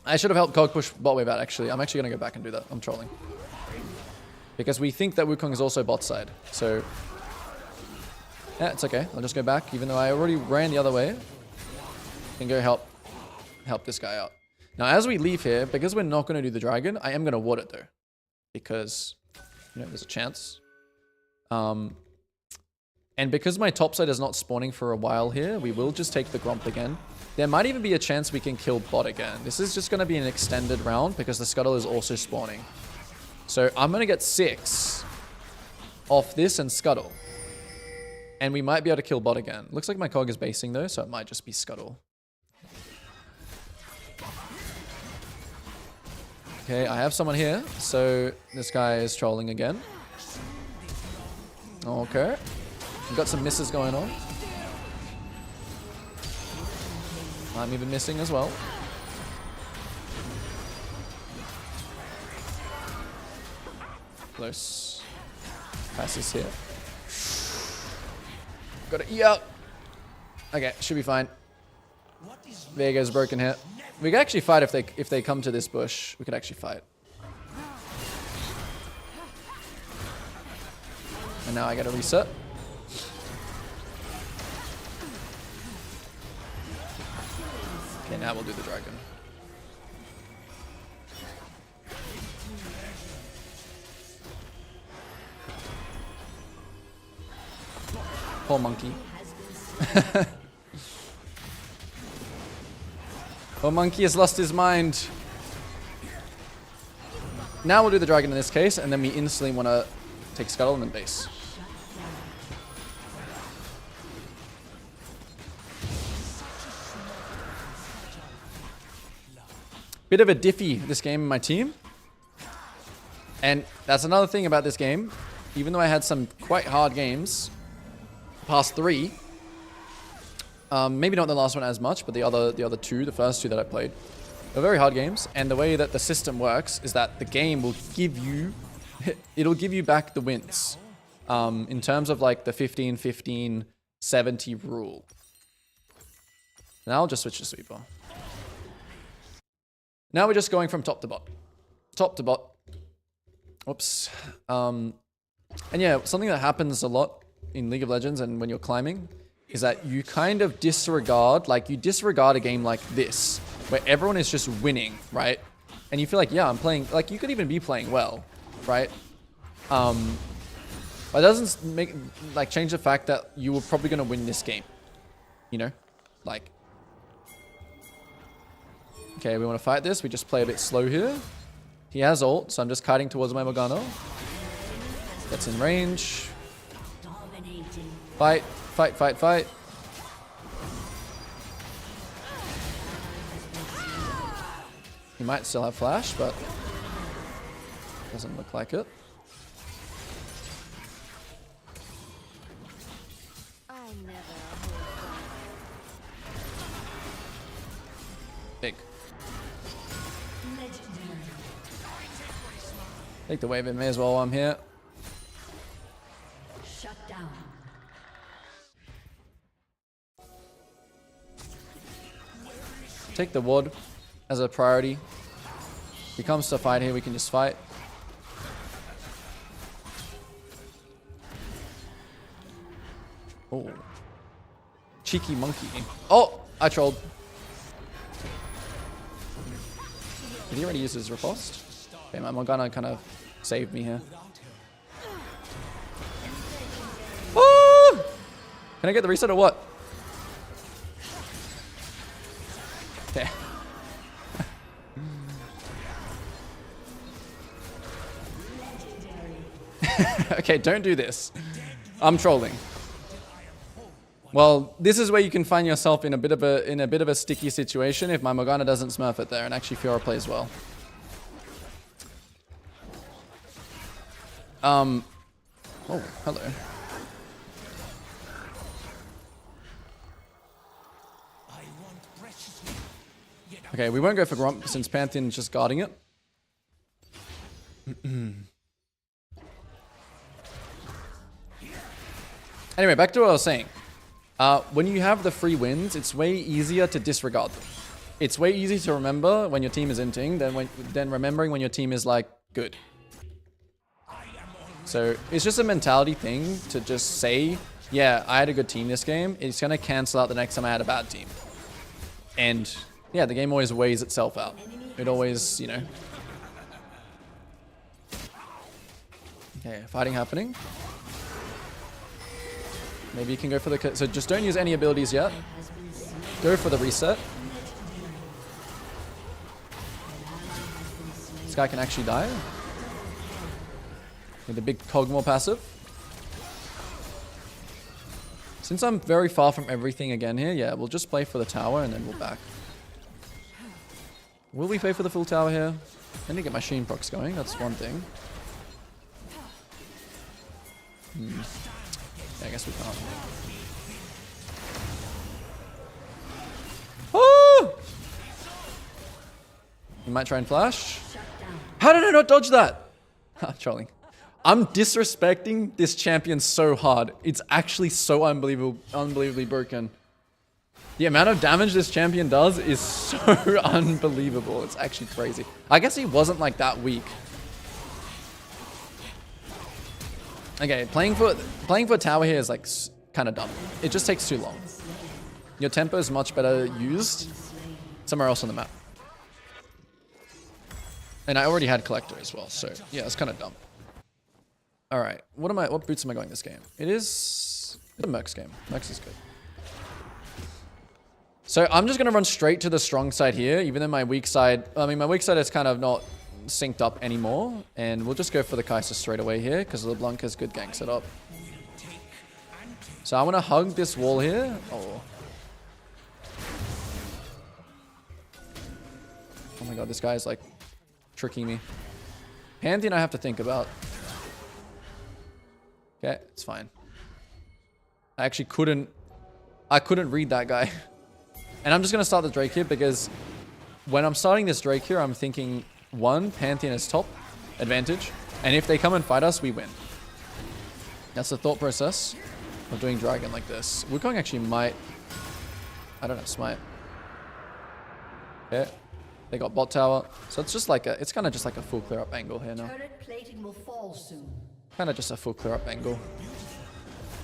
I should have helped Cog push bot wave out actually. I'm actually going to go back and do that. I'm trolling. Because we think that Wukong is also bot side. So... yeah, it's okay. I'll just go back, even though I already ran the other way. And go help this guy out. Now, as we leave here, because we're not going to do the dragon, I am going to ward it though, because you know there's a chance. And because my top side is not spawning for a while here, we will just take the Gromp again. There might even be a chance we can kill bot again. This is just going to be an extended round because the Scuttle is also spawning. So I'm going to get 6 off this and Scuttle. And we might be able to kill bot again. Looks like my Cog is basing though, so it might just be Scuttle. Okay, I have someone here. So this guy is trolling again. Okay. We've got some misses going on. I'm even missing as well. Close. Passes here. Got to E out. Okay, should be fine. Vega's broken here. We could actually fight if they come to this bush. We could actually fight. And now I got to reset. Okay, now we'll do the dragon. Poor monkey. Poor monkey has lost his mind. Now we'll do the dragon in this case, and then we instantly want to take Scuttle and then base. Bit of a diffy this game in my team. And that's another thing about this game. Even though I had some quite hard games, past 3, maybe not the last one as much, but the other two, the first 2 that I played, they're very hard games. And the way that the system works is that the game will give you, it'll give you back the wins. In terms of like the 15-15-70 rule. Now I'll just switch to sweeper. Now we're just going from top to bot. Top to bot. Oops. And yeah, something that happens a lot in League of Legends and when you're climbing is that you kind of disregard, like you disregard a game like this, where everyone is just winning, right? And you feel like, yeah, I'm playing, like you could even be playing well, right? But it doesn't make, like change the fact that you were probably going to win this game, you know? Like, okay, we want to fight this. We just play a bit slow here. He has ult, so I'm just kiting towards my Morgana. Gets in range. Fight, fight, fight, fight. He might still have flash, but doesn't look like it. Big. Take the wave in, may as well while I'm here. Shut down. Take the ward as a priority. If he comes to fight here, we can just fight. Oh. Cheeky monkey. Oh, I trolled. Did he already use his riposte? Okay, my Morgana kind of saved me here. Oh! Can I get the reset or what? Okay. Okay, don't do this. I'm trolling. Well, this is where you can find yourself in a bit of a sticky situation if my Morgana doesn't smurf it there, and actually Fiora plays well. Oh, hello. Okay, we won't go for Grump since Pantheon's just guarding it. Anyway, back to what I was saying. When you have the free wins, it's way easier to disregard them. It's way easier to remember when your team is inting than remembering when your team is like good. So it's just a mentality thing to just say, yeah, I had a good team this game. It's gonna cancel out the next time I had a bad team. And yeah, the game always weighs itself out. It always, you know. Okay, fighting happening. Maybe you can go for the... So just don't use any abilities yet. Go for the reset. This guy can actually die. With a big Cogmore passive. Since I'm very far from everything again here, yeah, we'll just play for the tower and then we'll back. Will we play for the full tower here? I need to get my Sheen procs going, that's one thing. I guess we can't. Oh! You might try and flash. How did I not dodge that? Trolling. I'm disrespecting this champion so hard. It's actually so unbelievably broken. The amount of damage this champion does is so unbelievable. It's actually crazy. I guess he wasn't like that weak. Okay, playing for tower here is like kind of dumb. It just takes too long. Your tempo is much better used somewhere else on the map. And I already had collector as well, so yeah, it's kind of dumb. All right, what boots am I going this game? It's a Mercs game. Mercs is good. So I'm just gonna run straight to the strong side here, even though my weak side, my weak side is kind of not synced up anymore, and we'll just go for the Kai'Sa straight away here because LeBlanc has good gank set up. So I want to hug this wall here. Oh my god, this guy is like tricking me. Pantheon I have to think about. Okay, it's fine. I actually couldn't read that guy. And I'm just gonna start the Drake here because when I'm starting this Drake here, I'm thinking, one, Pantheon is top advantage, and if they come and fight us, we win. That's the thought process of doing Dragon like this. Wukong actually might... I don't know, smite. Okay, they got bot tower, so it's just like it's kind of just like a full clear up angle here now. Turret plating will fall soon. Kind of just a full clear up angle.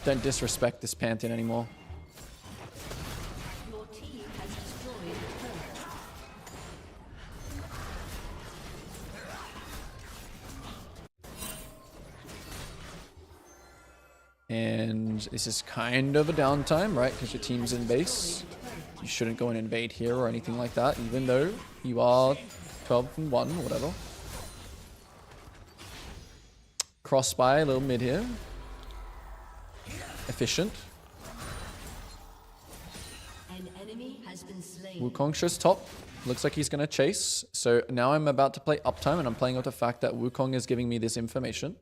Don't disrespect this Pantheon anymore. Your team has destroyed a turret. And this is kind of a downtime, right? Because your team's in base. You shouldn't go and invade here or anything like that, even though you are 12-1 or whatever. Cross by a little mid here. Efficient. An enemy has been slain. Wukong's just top. Looks like he's going to chase. So now I'm about to play uptime, and I'm playing with the fact that Wukong is giving me this information.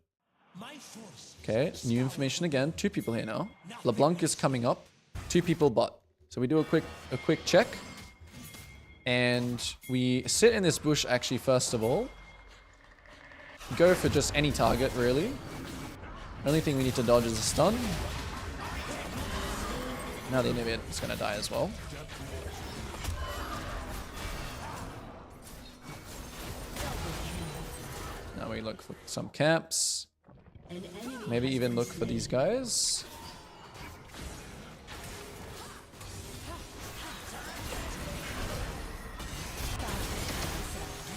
Okay, new information again. 2 people here now. LeBlanc is coming up. 2 people bot. So we do a quick check. And we sit in this bush actually first of all. Go for just any target really. Only thing we need to dodge is a stun. Now the inhibitor is going to die as well. Now we look for some camps. Maybe even look for these guys.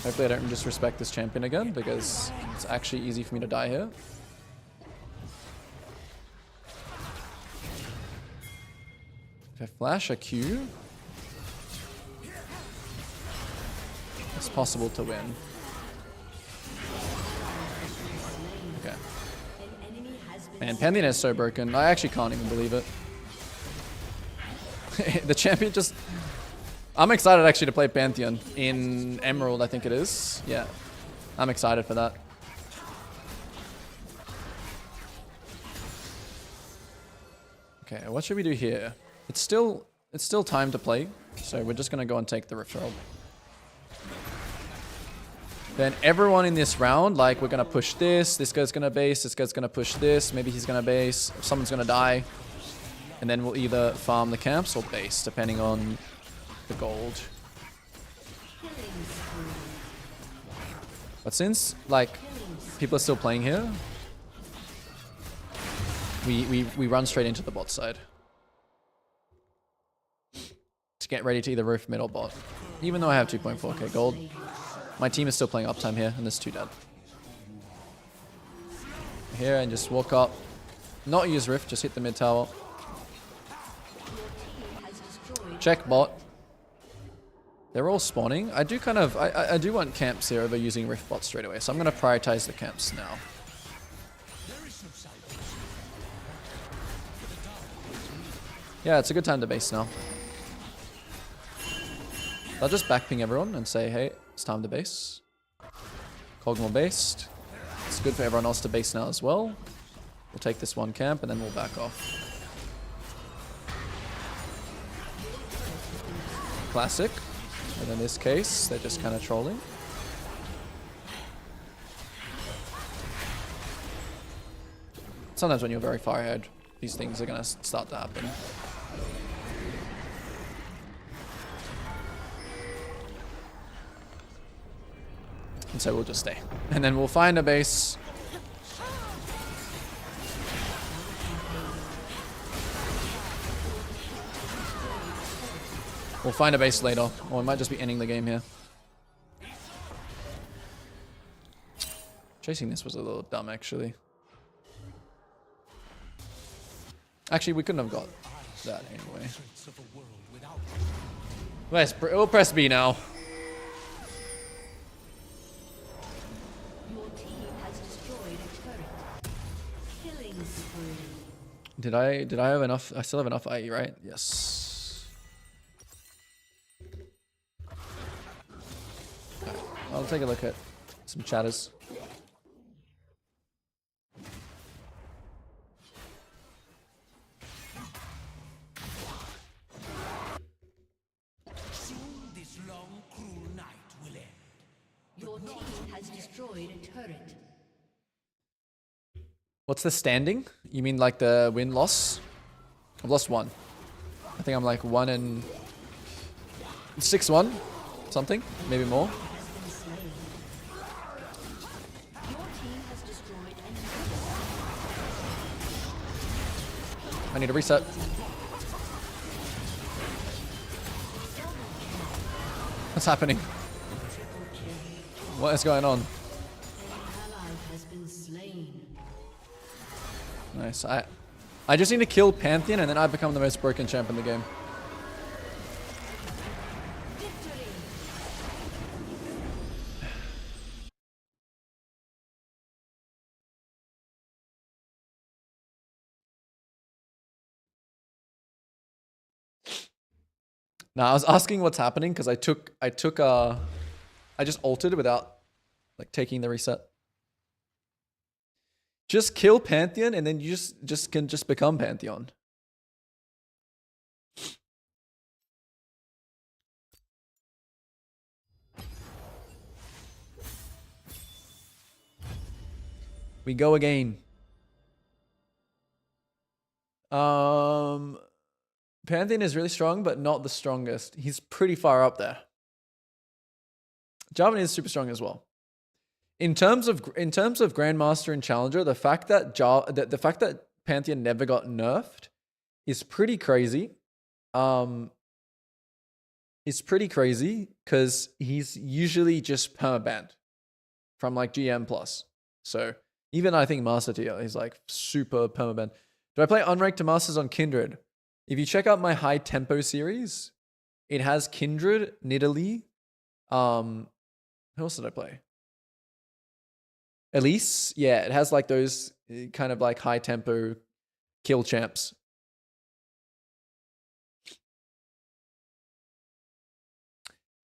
Hopefully I don't disrespect this champion again, because it's actually easy for me to die here. If I flash a Q, it's possible to win. Okay. Man, Pantheon is so broken. I actually can't even believe it. The champion just... I'm excited actually to play Pantheon in Emerald, I think it is. Yeah, I'm excited for that. Okay, what should we do here? It's still time to play, so we're just gonna go and take the referral. Then everyone in this round, like, we're gonna push this. This guy's gonna base. This guy's gonna push this. Maybe he's gonna base. Someone's gonna die, and then we'll either farm the camps or base, depending on the gold. But since like people are still playing here, we run straight into the bot side to get ready to either roof mid or bot. Even though I have 2.4k gold, my team is still playing uptime here, and there's 2 dead. Here and just walk up, not use rift, just hit the mid tower. Check bot. They're all spawning. I do kind of... I do want camps here over using rift bots straight away, so I'm going to prioritize the camps now. Yeah, it's a good time to base now. I'll just backping everyone and say, hey, it's time to base. Cogmore based. It's good for everyone else to base now as well. We'll take this one camp and then we'll back off. Classic. And in this case, they're just kind of trolling. Sometimes when you're very far ahead, these things are going to start to happen. And so we'll just stay. And then we'll find a base. We'll find a base later, or we might just be ending the game here. Chasing this was a little dumb, actually. Actually, we couldn't have got that anyway. We'll press B now. Your team has destroyed a turret. Killing spree. Did I have enough? I still have enough IE, right? Yes. I'll take a look at some chatters. Soon this long, cruel night will end. Your team has destroyed a turret. What's the standing? You mean like the win-loss? I've lost 1. I think I'm like 1 and 6-1, something, maybe more. I need a reset. What's happening? What is going on? Nice. I just need to kill Pantheon and then I become the most broken champ in the game. No, I was asking what's happening because I just ulted without like taking the reset. Just kill Pantheon and then you just can become Pantheon. We go again. Pantheon is really strong, but not the strongest. He's pretty far up there. Jarvan is super strong as well. In terms of Grandmaster and Challenger, the fact that the fact that Pantheon never got nerfed is pretty crazy. It's pretty crazy because he's usually just permabanned from like GM plus. So even I think Master tier is like super permabanned. Do I play Unranked to Masters on Kindred? If you check out my high tempo series, it has Kindred, Nidalee. Who else did I play? Elise, yeah, it has like those kind of like high tempo kill champs.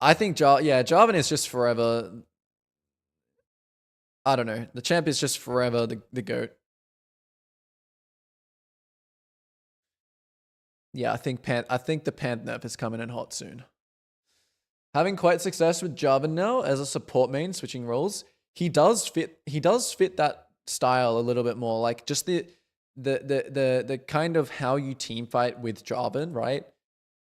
I think Jarvan is just forever. I don't know. The champ is just forever the GOAT. Yeah, I think the Panth nerf is coming in hot soon. Having quite success with Jarvan now as a support main, switching roles. He does fit that style a little bit more. Like just the kind of how you team fight with Jarvan, right?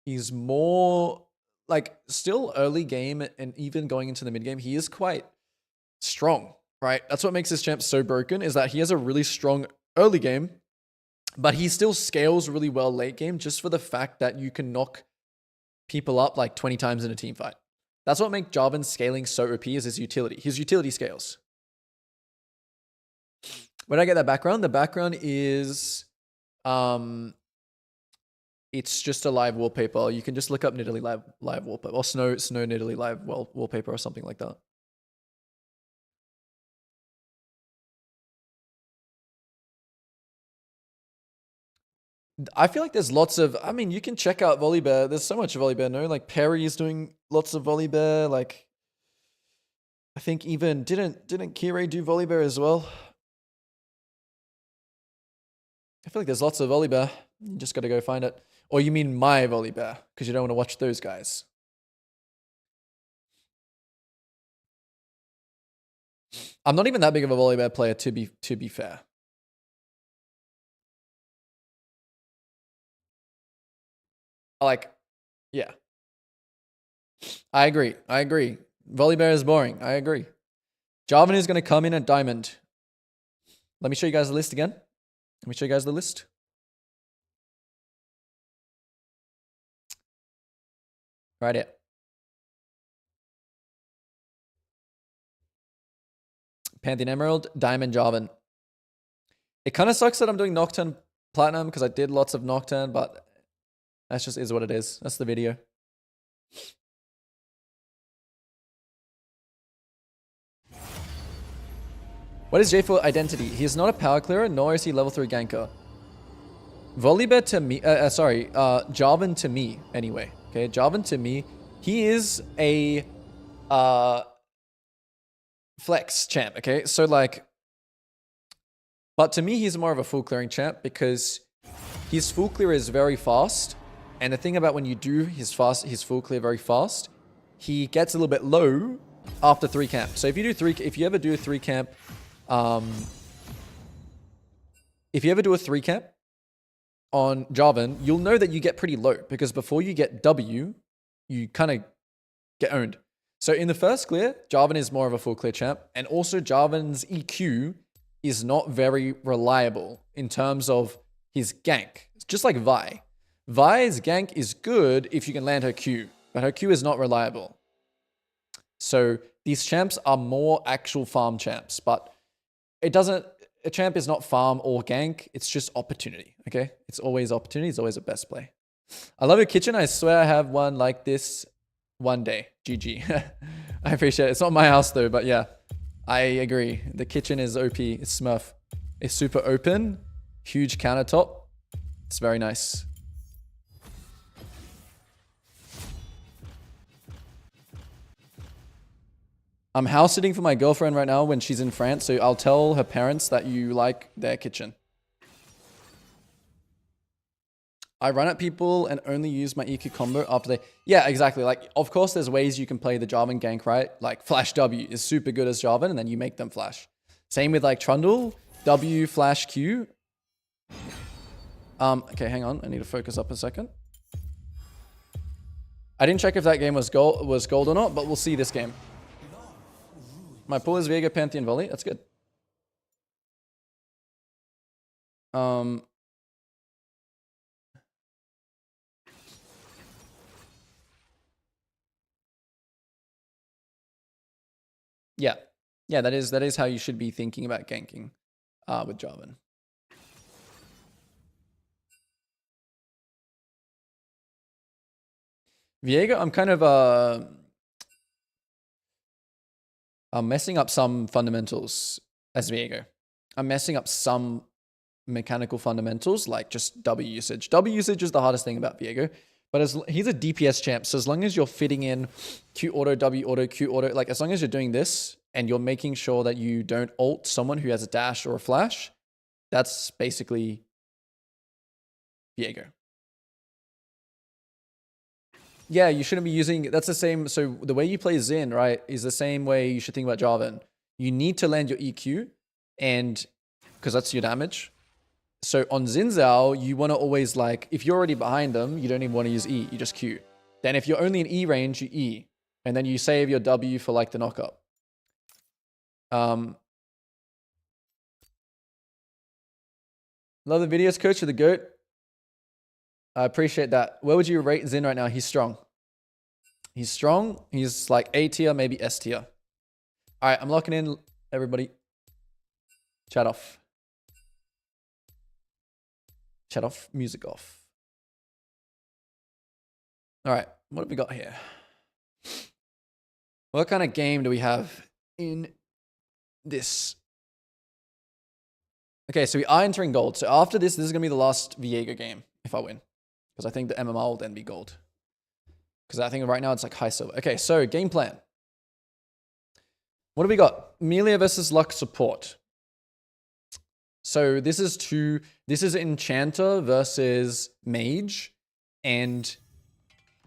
He's more like still early game and even going into the mid game, he is quite strong, right? That's what makes this champ so broken, is that he has a really strong early game, but he still scales really well late game just for the fact that you can knock people up like 20 times in a team fight. That's what makes Jarvan's scaling so OP, is his utility. His utility scales. Where did I get that background? The background is, it's just a live wallpaper. You can just look up Nidalee live wallpaper, or Snow Nidalee live wallpaper or something like that. I feel like there's lots of, I mean, you can check out Volibear. There's so much Volibear, no? Like Perry is doing lots of Volibear. Like, I think even, didn't Kirei do Volibear as well? I feel like there's lots of Volibear. You just got to go find it. Or you mean my Volibear, because you don't want to watch those guys. I'm not even that big of a Volibear player, to be fair. Like, yeah. I agree. Volibear is boring. I agree. Jarvan is going to come in at Diamond. Let me show you guys the list again. Let me show you guys the list. Right here. Pantheon Emerald, Diamond, Jarvan. It kind of sucks that I'm doing Nocturne Platinum because I did lots of Nocturne, but that just is what it is. That's the video. What is J4 identity? He is not a power clearer, nor is he level 3 ganker. Volibear to me, Jarvan to me, anyway. Okay, Jarvan to me, he is a flex champ, okay? So like, but to me, he's more of a full clearing champ because his full clear is very fast. And the thing about when you do his full clear very fast, he gets a little bit low after 3 camp. So if you ever do a 3 camp, if you ever do a 3 camp on Jarvan, you'll know that you get pretty low because before you get W, you kind of get owned. So in the first clear, Jarvan is more of a full clear champ, and also Jarvan's EQ is not very reliable in terms of his gank. It's just like Vi. Vi's gank is good if you can land her Q, but her Q is not reliable. So these champs are more actual farm champs, but a champ is not farm or gank, it's just opportunity, okay? It's always opportunity, it's always a best play. I love your kitchen, I swear I have one like this one day. GG. I appreciate it. It's not my house though, but yeah, I agree. The kitchen is OP, it's Smurf. It's super open, huge countertop. It's very nice. I'm house sitting for my girlfriend right now when she's in France, so I'll tell her parents that you like their kitchen. I run at people and only use my EQ combo after they... Yeah, exactly. Like, of course, there's ways you can play the Jarvan gank, right? Like, flash W is super good as Jarvan, and then you make them flash. Same with, like, Trundle. W, flash, Q. Okay, hang on. I need to focus up a second. I didn't check if that game was gold or not, but we'll see this game. My pull is Viego, Pantheon, Volley. That's good. Yeah. Yeah, that is how you should be thinking about ganking with Jarvan. Viego, I'm kind of I'm messing up some fundamentals as Viego. I'm messing up some mechanical fundamentals, like just W usage. W usage is the hardest thing about Viego, but he's a DPS champ, so as long as you're fitting in Q auto, W auto, Q auto, like as long as you're doing this and you're making sure that you don't ult someone who has a dash or a flash, that's basically Viego. Yeah, you shouldn't be using... That's the same... So the way you play Xin, right, is the same way you should think about Jarvan. You need to land your EQ, and... Because that's your damage. So on Xin Zhao, you want to always, like... If you're already behind them, you don't even want to use E. You just Q. Then if you're only in E range, you E. And then you save your W for, like, the knockup. Love the videos, coach, of the GOAT. I appreciate that. Where would you rate Xin right now? He's strong. He's strong. He's like A tier, maybe S tier. All right, I'm locking in, everybody. Chat off. Chat off. Music off. All right, what have we got here? What kind of game do we have in this? Okay, so we are entering gold. So after this is going to be the last Viego game if I win. Because I think the MMR will then be gold. Because I think right now it's like high silver. Okay, so game plan. What do we got? Melee versus Lux support. So this is Enchanter versus Mage. And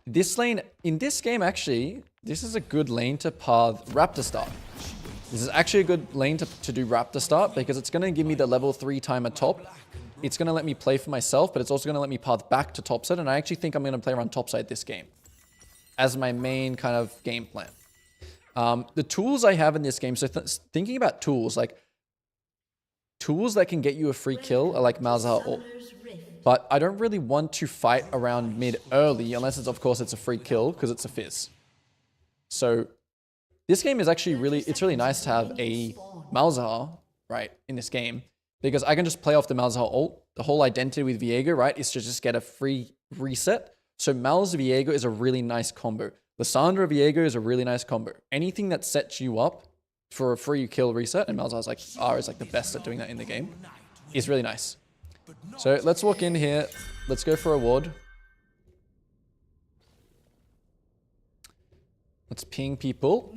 this lane, in this game actually, this is a good lane to path Raptor start. This is actually a good lane to do Raptor start because it's going to give me the level 3 timer top. It's going to let me play for myself, but it's also going to let me path back to topside. And I actually think I'm going to play around topside this game as my main kind of game plan. The tools I have in this game, so thinking about tools, like tools that can get you a free kill are like Malzahar ult. But I don't really want to fight around mid early unless it's, of course, it's a free kill because it's a fizz. So this game is actually it's really nice to have a Malzahar, right, in this game. Because I can just play off the Malzahar ult. The whole identity with Viego, right, is to just get a free reset. So Malz Viego is a really nice combo. Lissandra Viego is a really nice combo. Anything that sets you up for a free kill reset, and Malzahar's like R is like the best at doing that in the game, is really nice. So let's walk in here. Let's go for a ward. Let's ping people.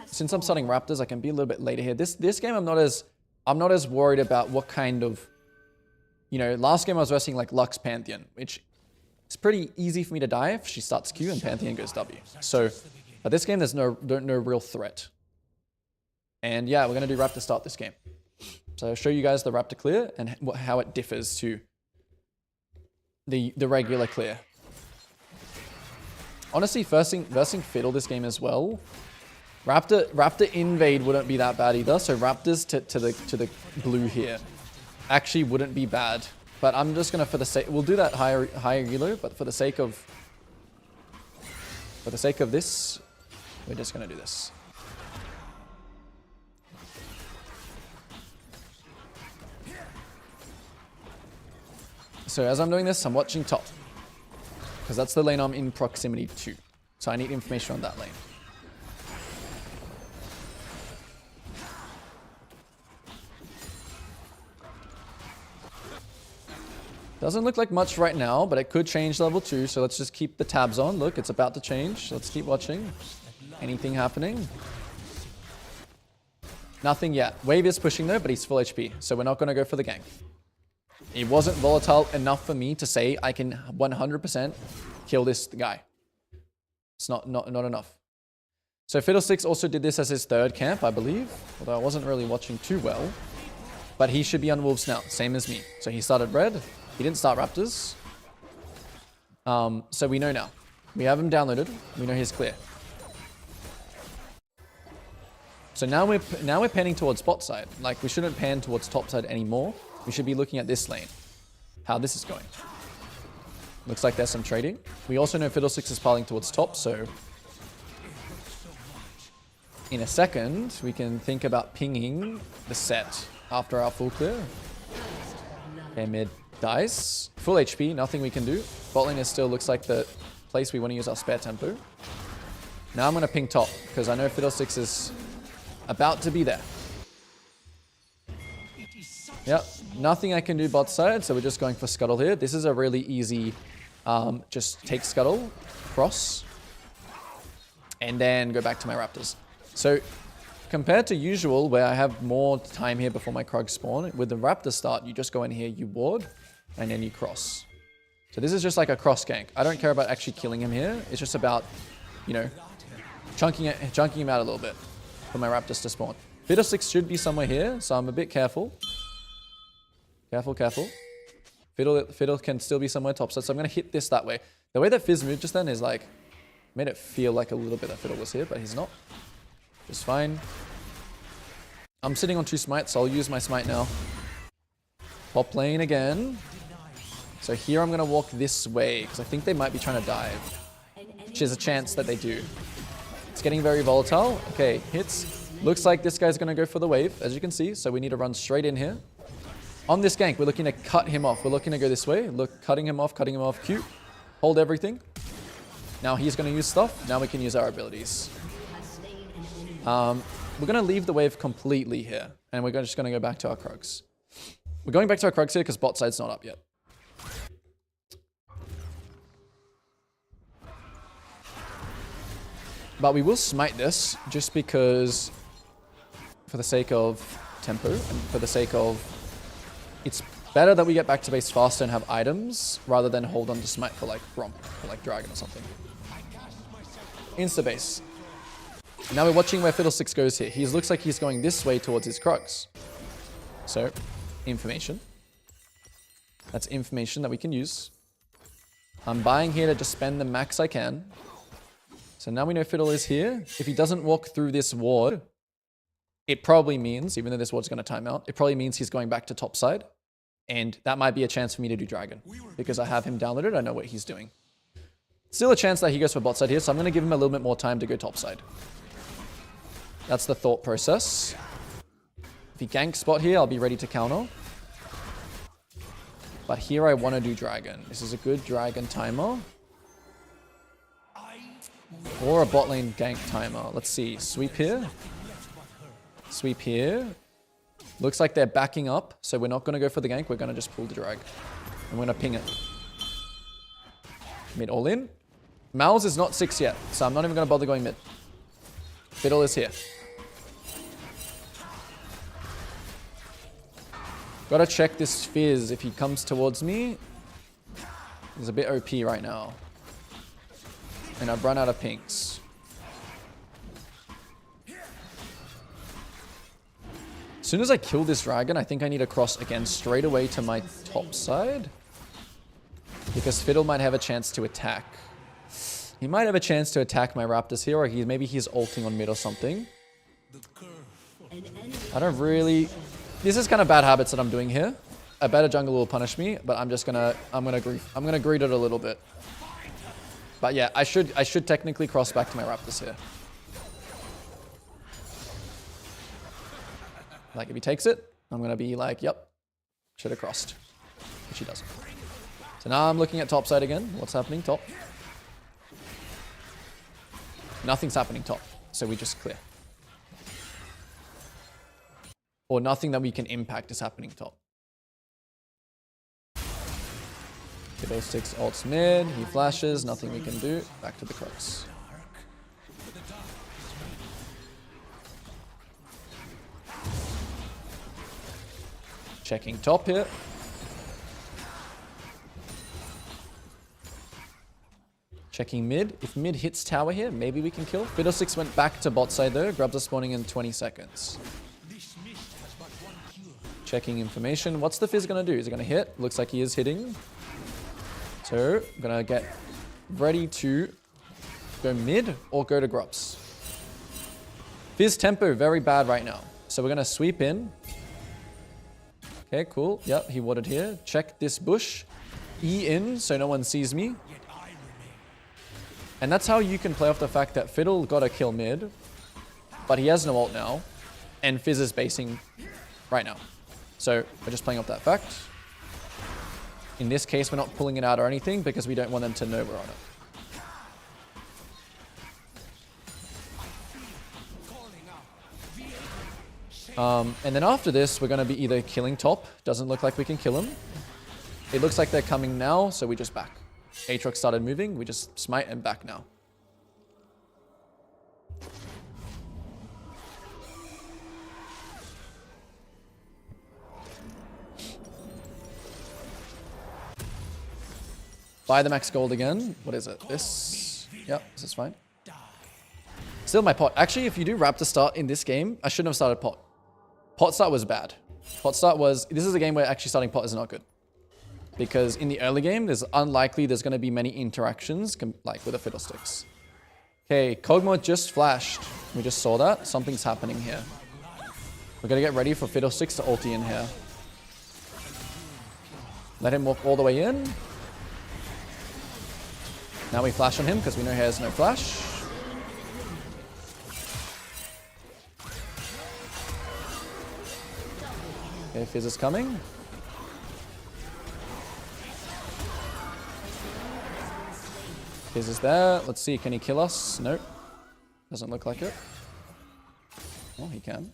Since I'm starting Raptors, I can be a little bit later here. This game I'm not as worried about what kind of, last game I was versing like Lux Pantheon, which is pretty easy for me to die if she starts Q and Pantheon goes W. So, but this game there's no real threat. And yeah, we're gonna do Raptor start this game. So I'll show you guys the Raptor clear and how it differs to the regular clear. Honestly, versing Fiddle this game as well. Raptor invade wouldn't be that bad either. So Raptors to the blue here actually wouldn't be bad. But I'm just gonna, for the sake, we'll do that higher elo. But for the sake of this, we're just gonna do this. So as I'm doing this, I'm watching top. Because that's the lane I'm in proximity to. So I need information on that lane. Doesn't look like much right now, but it could change level 2. So let's just keep the tabs on. Look, it's about to change. Let's keep watching. Anything happening? Nothing yet. Wave is pushing though, but he's full HP, so we're not going to go for the gank. He wasn't volatile enough for me to say I can 100% kill this guy. It's not enough. So Fiddlesticks also did this as his third camp, I believe, although I wasn't really watching too well. But he should be on Wolves now, same as me. So he started red. He didn't start Raptors. So we know now. We have him downloaded. We know he's clear. So now we're panning towards bot side. Like, we shouldn't pan towards top side anymore. We should be looking at this lane. How this is going. Looks like there's some trading. We also know Fiddlesticks is piling towards top, so in a second, we can think about pinging the set after our full clear. Okay, mid dies. Full HP, nothing we can do. Bot lane still looks like the place we want to use our spare tempo. Now I'm going to ping top, because I know Fiddlesticks is about to be there. Yep, nothing I can do bot side, so we're just going for Scuttle here. This is a really easy, just take Scuttle, cross, and then go back to my Raptors. So compared to usual, where I have more time here before my Krug spawn, with the Raptor start, you just go in here, you ward, and then you cross. So this is just like a cross gank. I don't care about actually killing him here. It's just about, you know, chunking him out a little bit for my Raptors to spawn. Fiddlesticks should be somewhere here, so I'm a bit careful. Careful. Fiddle can still be somewhere topside, so I'm going to hit this that way. The way that Fizz moved just then is like, made it feel like a little bit that Fiddle was here, but he's not. Just fine. I'm sitting on 2 smites, so I'll use my smite now. Top lane again. So here I'm going to walk this way, because I think they might be trying to dive. Which is a chance that they do. It's getting very volatile. Okay, hits. Looks like this guy's going to go for the wave, as you can see, so we need to run straight in here. On this gank, we're looking to cut him off. We're looking to go this way. Look, cutting him off, Q. Hold everything. Now he's going to use stuff. Now we can use our abilities. We're going to leave the wave completely here. And we're just going to go back to our Krugs. We're going back to our Krugs here because bot side's not up yet. But we will smite this just because, for the sake of tempo and for the sake of, it's better that we get back to base faster and have items rather than hold on to smite for like Romp or like Dragon or something. Insta base. Now we're watching where Fiddlesticks goes here. He looks like he's going this way towards his Krugs. So, information. That's information that we can use. I'm buying here to just spend the max I can. So now we know Fiddle is here. If he doesn't walk through this ward, it probably means, even though this ward's going to time out, it probably means he's going back to top side. And that might be a chance for me to do Dragon. Because I have him downloaded, I know what he's doing. Still a chance that he goes for bot side here, so I'm going to give him a little bit more time to go top side. That's the thought process. If he ganks spot here, I'll be ready to counter. But here I want to do Dragon. This is a good Dragon timer. Or a bot lane gank timer. Let's see. Sweep here. Sweep here. Looks like they're backing up, so we're not going to go for the gank. We're going to just pull the drag. And we're going to ping it. Mid all in. Mal's is not 6 yet, so I'm not even going to bother going mid. Fiddle is here. Gotta check this Fizz if he comes towards me. He's a bit OP right now. And I've run out of pinks. As soon as I kill this dragon, I think I need to cross again straight away to my top side. Because Fiddle might have a chance to attack. He might have a chance to attack my Raptors here, or maybe he's ulting on mid or something. I don't really... This is kind of bad habits that I'm doing here. A better jungle will punish me, but I'm gonna greed it a little bit. But yeah, I should technically cross back to my Raptors here. Like if he takes it, I'm gonna be like, yep, should have crossed. Which he doesn't. So now I'm looking at top side again. What's happening top? Nothing's happening top, so we just clear. Or nothing that we can impact is happening top. Fiddlesticks ults mid, he flashes, nothing we can do. Back to the crux. Checking top here. Checking mid. If mid hits tower here, maybe we can kill. Fiddlesticks went back to bot side though. Grubs are spawning in 20 seconds. Checking information. What's the Fizz gonna do? Is he gonna hit? Looks like he is hitting. So, I'm gonna get ready to go mid or go to Grubs. Fizz tempo very bad right now. So we're gonna sweep in. Okay, cool. Yep, he warded here. Check this bush. E in so no one sees me. And that's how you can play off the fact that Fiddle got a kill mid, but he has no ult now, and Fizz is basing right now. So we're just playing off that fact. In this case, we're not pulling it out or anything because we don't want them to know we're on it. And then after this, we're going to be either killing top. Doesn't look like we can kill him. It looks like they're coming now, so we just back. Aatrox started moving. We just smite and back now. Buy the max gold again. What is it? This? Yep, this is fine. Still my pot. Actually, if you do Raptor start in this game, I shouldn't have started pot. Pot start was bad. Pot start was... This is a game where actually starting pot is not good. Because in the early game, there's unlikely there's going to be many interactions like with the Fiddlesticks. Okay, Kog'Maw just flashed. We just saw that. Something's happening here. We're going to get ready for Fiddlesticks to ulti in here. Let him walk all the way in. Now we flash on him because we know he has no flash. Okay, Fizz is coming. Fizz is there. Let's see, can he kill us? Nope. Doesn't look like it. Oh, he can.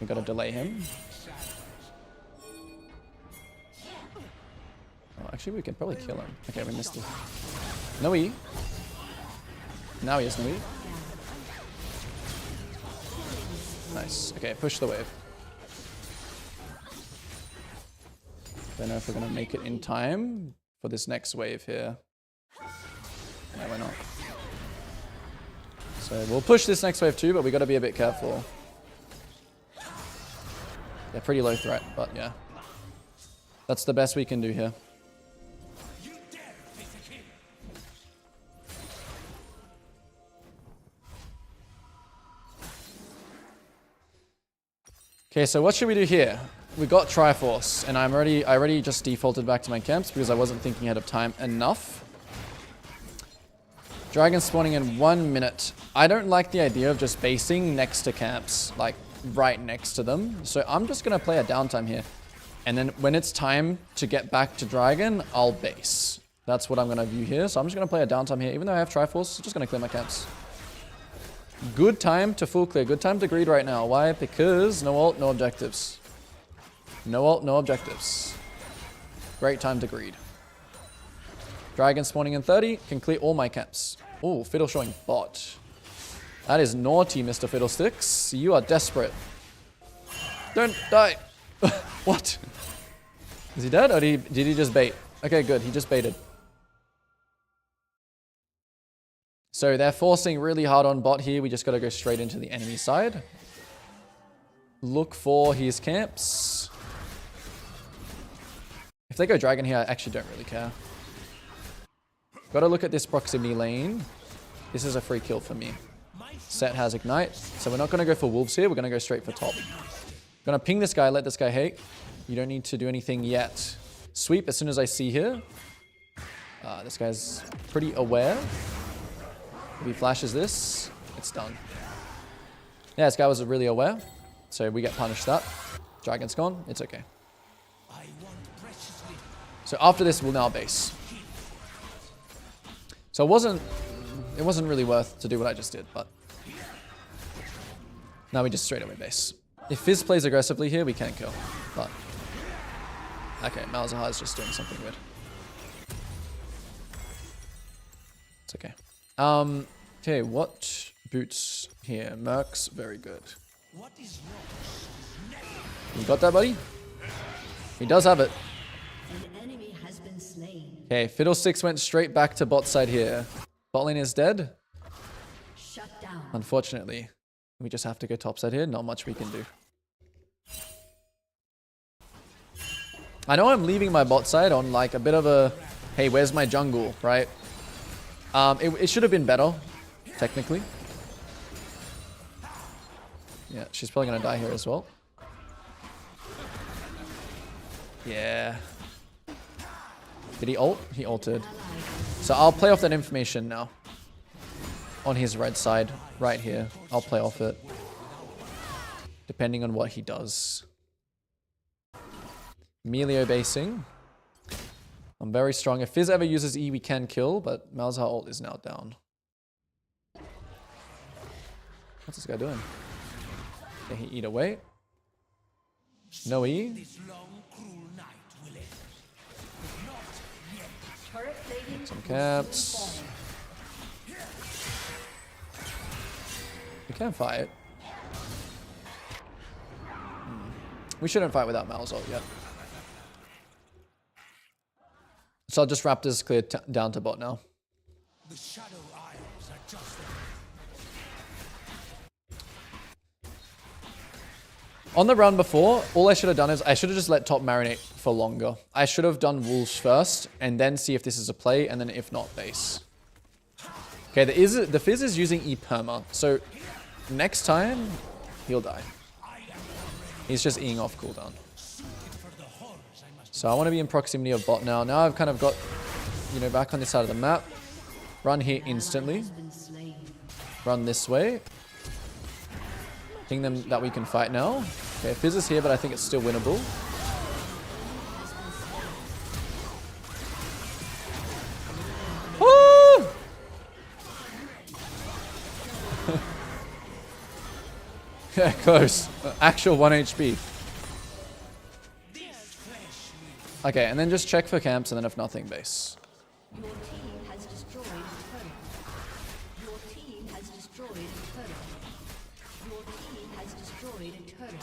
We gotta delay him. Oh, actually, we can probably kill him. Okay, we missed it. No E. Now he has no E. Nice. Okay, push the wave. Don't know if we're gonna make it in time for this next wave here. No, we're not. So we'll push this next wave too, but we gotta be a bit careful. They're pretty low threat, but yeah. That's the best we can do here. Okay, so what should we do here? We got Triforce, and I already just defaulted back to my camps because I wasn't thinking ahead of time enough. Dragon spawning in 1 minute. I don't like the idea of just basing next to camps, like right next to them. So I'm just gonna play a downtime here. And then when it's time to get back to Dragon, I'll base. That's what I'm gonna view here. So I'm just gonna play a downtime here. Even though I have Triforce, I'm just gonna clear my camps. Good time to full clear. Good time to greed right now. Why? Because no ult, no objectives. No ult, no objectives. Great time to greed. Dragon spawning in 30. Can clear all my camps. Oh, Fiddle showing bot. That is naughty, Mr. Fiddlesticks. You are desperate. Don't die. What? Is he dead or did he just bait? Okay, good. He just baited. So they're forcing really hard on bot here. We just got to go straight into the enemy side. Look for his camps. If they go dragon here, I actually don't really care. Got to look at this proximity lane. This is a free kill for me. Set has ignite. So we're not going to go for wolves here. We're going to go straight for top. Going to ping this guy, let this guy hate. You don't need to do anything yet. Sweep as soon as I see here. This guy's pretty aware. If he flashes this, it's done. Yeah, this guy was really aware. So we get punished that. Dragon's gone. It's okay. So after this, we'll now base. So it wasn't really worth to do what I just did, but now we just straight away base. If Fizz plays aggressively here, we can kill. But okay, Malzahar is just doing something weird. It's okay. Okay, what boots here? Mercs, very good. You got that, buddy? He does have it. An enemy has been slain. Okay, Fiddlesticks went straight back to bot side here. Bot lane is dead. Shut down. Unfortunately. We just have to go top side here. Not much we can do. I know I'm leaving my bot side on like a bit of a, hey, where's my jungle, right? It should have been better, technically. Yeah, she's probably going to die here as well. Yeah. Did he ult? He ulted. So I'll play off that information now. On his red side, right here. I'll play off it. Depending on what he does. Melio basing. I'm very strong. If Fizz ever uses E, we can kill, but Malzahar ult is now down. What's this guy doing? Can he eat away? No E. This long, cruel night will end. Not yet. Turret plating Some caps. We can fight. We shouldn't fight without Mal's ult yet. So I'll just wrap this clear down to bot now. The shadow isles are just On the run before, all I should have done is I should have just let top marinate for longer. I should have done wolves first and then see if this is a play, and then if not, base. Okay, the Fizz is using E perma, so next time he'll die. He's just Eing off cooldown. So I want to be in proximity of bot now. Now I've kind of got, you know, back on this side of the map. Run here instantly. been slain. Run this way. Think them that we can fight now. Okay, Fizz is here, but I think it's still winnable. Woo! Yeah, close. Actual 1 HP. Okay, and then just check for camps, and then if nothing, base. Your team has destroyed a turret. Your team has destroyed a turret. Your team has destroyed a turret.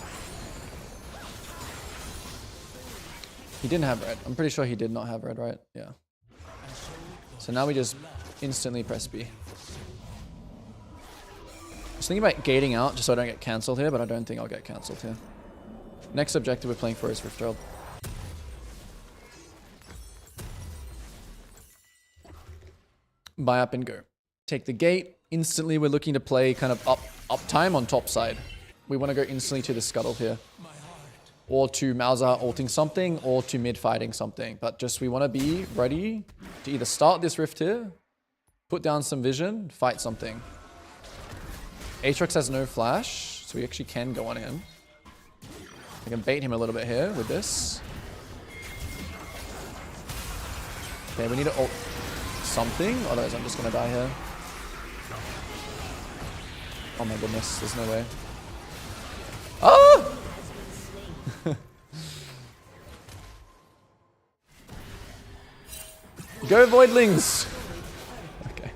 He didn't have red. I'm pretty sure he did not have red, right? Yeah. So now we just instantly press B. I was thinking about gating out just so I don't get cancelled here, but I don't think I'll get cancelled here. Next objective we're playing for is Rift Herald. Buy up and go. Take the gate. Instantly we're looking to play kind of up time on top side. We want to go instantly to the scuttle here. Or to Malzahar ulting something, or to mid fighting something. But just we want to be ready to either start this rift here, put down some vision, fight something. Aatrox has no flash, so we actually can go on him. I can bait him a little bit here with this. Okay, we need to ult something, otherwise I'm just going to die here. Oh my goodness, there's no way. Oh! Go Voidlings! Okay.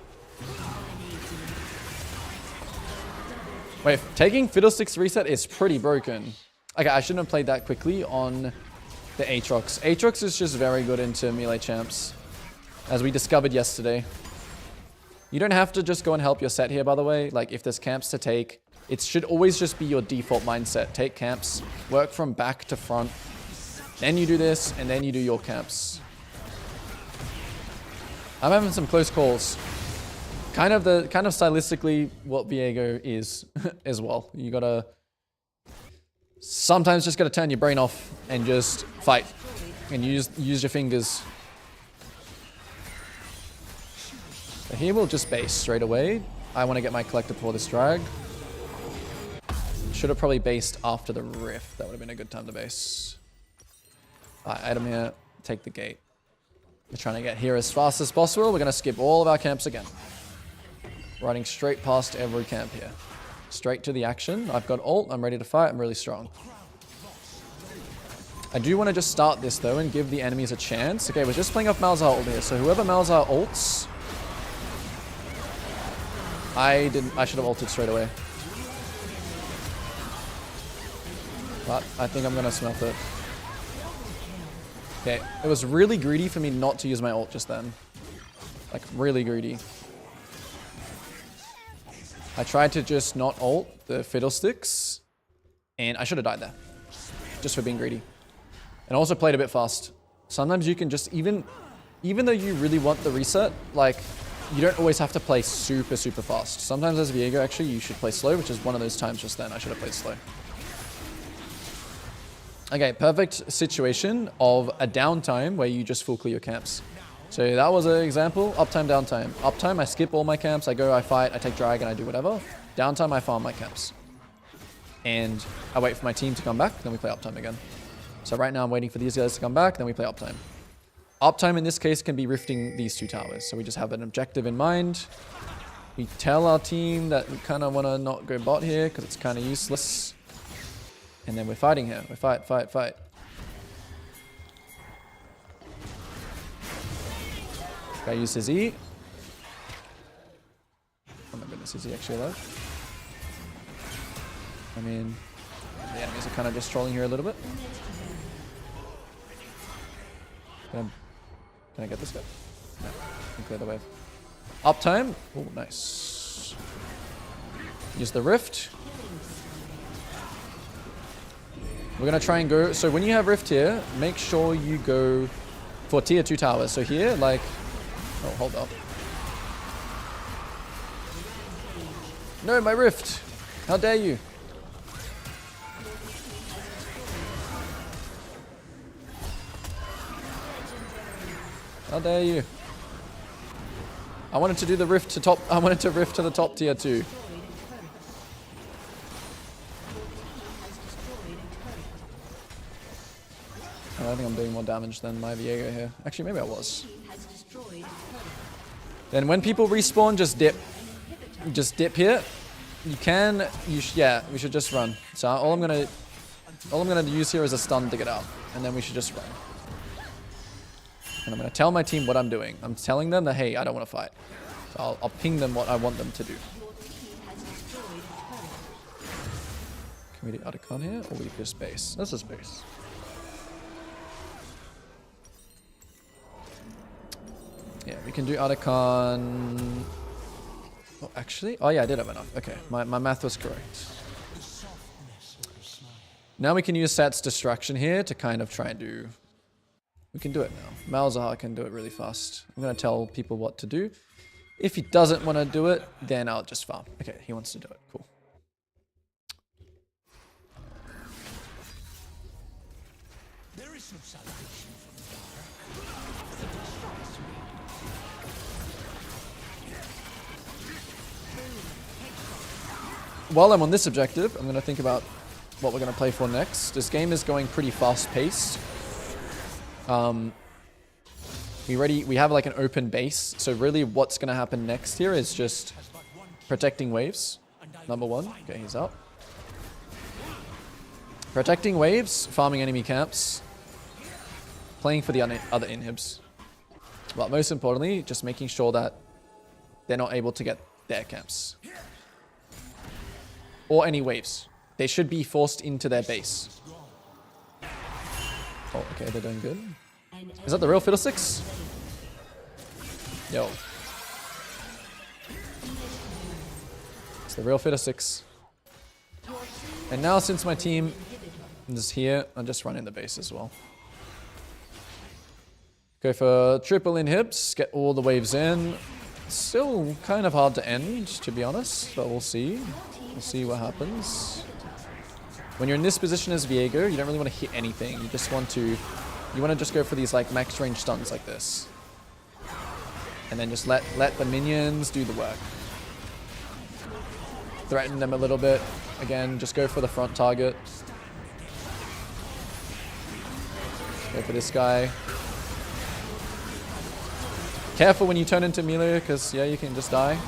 Wait, taking Fiddlesticks reset is pretty broken. Okay, I shouldn't have played that quickly on the Aatrox. Aatrox is just very good into melee champs, as we discovered yesterday. You don't have to just go and help your set here, by the way. Like, if there's camps to take, it should always just be your default mindset. Take camps, work from back to front, then you do this, and then you do your camps. I'm having some close calls. Kind of stylistically what Viego is as well. You gotta sometimes just gotta turn your brain off and just fight and use your fingers. So here we'll just base straight away. I want to get my collector before this drag. Should have probably based after the rift. That would have been a good time to base. Item here. Take the gate. We're trying to get here as fast as possible. We're going to skip all of our camps again. Running straight past every camp here. Straight to the action. I've got ult. I'm ready to fight. I'm really strong. I do want to just start this though and give the enemies a chance. Okay, we're just playing off Malzahar ult here. So whoever Malzahar ults... I should have ulted straight away. But I think I'm gonna smelt it. Okay, it was really greedy for me not to use my ult just then. Like, really greedy. I tried to just not ult the fiddlesticks, and I should have died there. Just for being greedy. And also played a bit fast. Sometimes you can just, even though you really want the reset, like, you don't always have to play super, super fast. Sometimes as Viego, actually, you should play slow, which is one of those times just then. I should have played slow. Okay, perfect situation of a downtime where you just full clear your camps. So that was an example. Uptime, downtime. Uptime, I skip all my camps. I go, I fight, I take dragon, I do whatever. Downtime, I farm my camps. And I wait for my team to come back, then we play uptime again. So right now I'm waiting for these guys to come back, then we play uptime. Uptime in this case can be rifting these two towers. So we just have an objective in mind. We tell our team that we kind of want to not go bot here because it's kind of useless. And then we're fighting here. We fight. Guy used his E. Oh my goodness, is he actually alive? I mean, the enemies are kind of just trolling here a little bit. Can I get this guy? No, I can clear the wave. Uptime. Oh, nice. Use the rift. We're going to try and go... So when you have rift here, make sure you go for tier 2 towers. So here, like... Oh, hold up. No, my rift. How dare you? How dare you? I wanted to do the rift to top... I wanted to rift to the top tier 2. I don't think I'm doing more damage than my Viego here. Actually, maybe I was. Then when people respawn, just dip. Just dip here. You can... yeah, we should just run. So all I'm gonna use here is a stun to get out. And then we should just run. And I'm going to tell my team what I'm doing. I'm telling them that, hey, I don't want to fight. So I'll ping them what I want them to do. Can we do Otacon here? Or we just base? Let's just base. Yeah, we can do Otacon. Oh, actually? Oh, yeah, I did have enough. Okay, my math was correct. Now we can use Sat's Distraction here to kind of try and do... We can do it now. Malzahar can do it really fast. I'm going to tell people what to do. If he doesn't want to do it, then I'll just farm. Okay, he wants to do it. Cool. There is no salvation from While I'm on this objective, I'm going to think about what we're going to play for next. This game is going pretty fast-paced. We have like an open base, so really what's going to happen next here is just protecting waves, number one. Okay, he's up. Protecting waves, farming enemy camps, playing for the other inhibs. But most importantly, just making sure that they're not able to get their camps. Or any waves. They should be forced into their base. Oh, okay, they're doing good. Is that the real Fiddlesticks? Yo. It's the real Fiddlesticks. And now since my team is here, I'll just run in the base as well. Go for triple inhibs, get all the waves in. Still kind of hard to end, to be honest, but we'll see. We'll see what happens. When you're in this position as Viego, you don't really want to hit anything. You just want to... You want to just go for these like max range stuns like this. And then just let the minions do the work. Threaten them a little bit. Again, just go for the front target. Go for this guy. Careful when you turn into melee, because yeah, you can just die.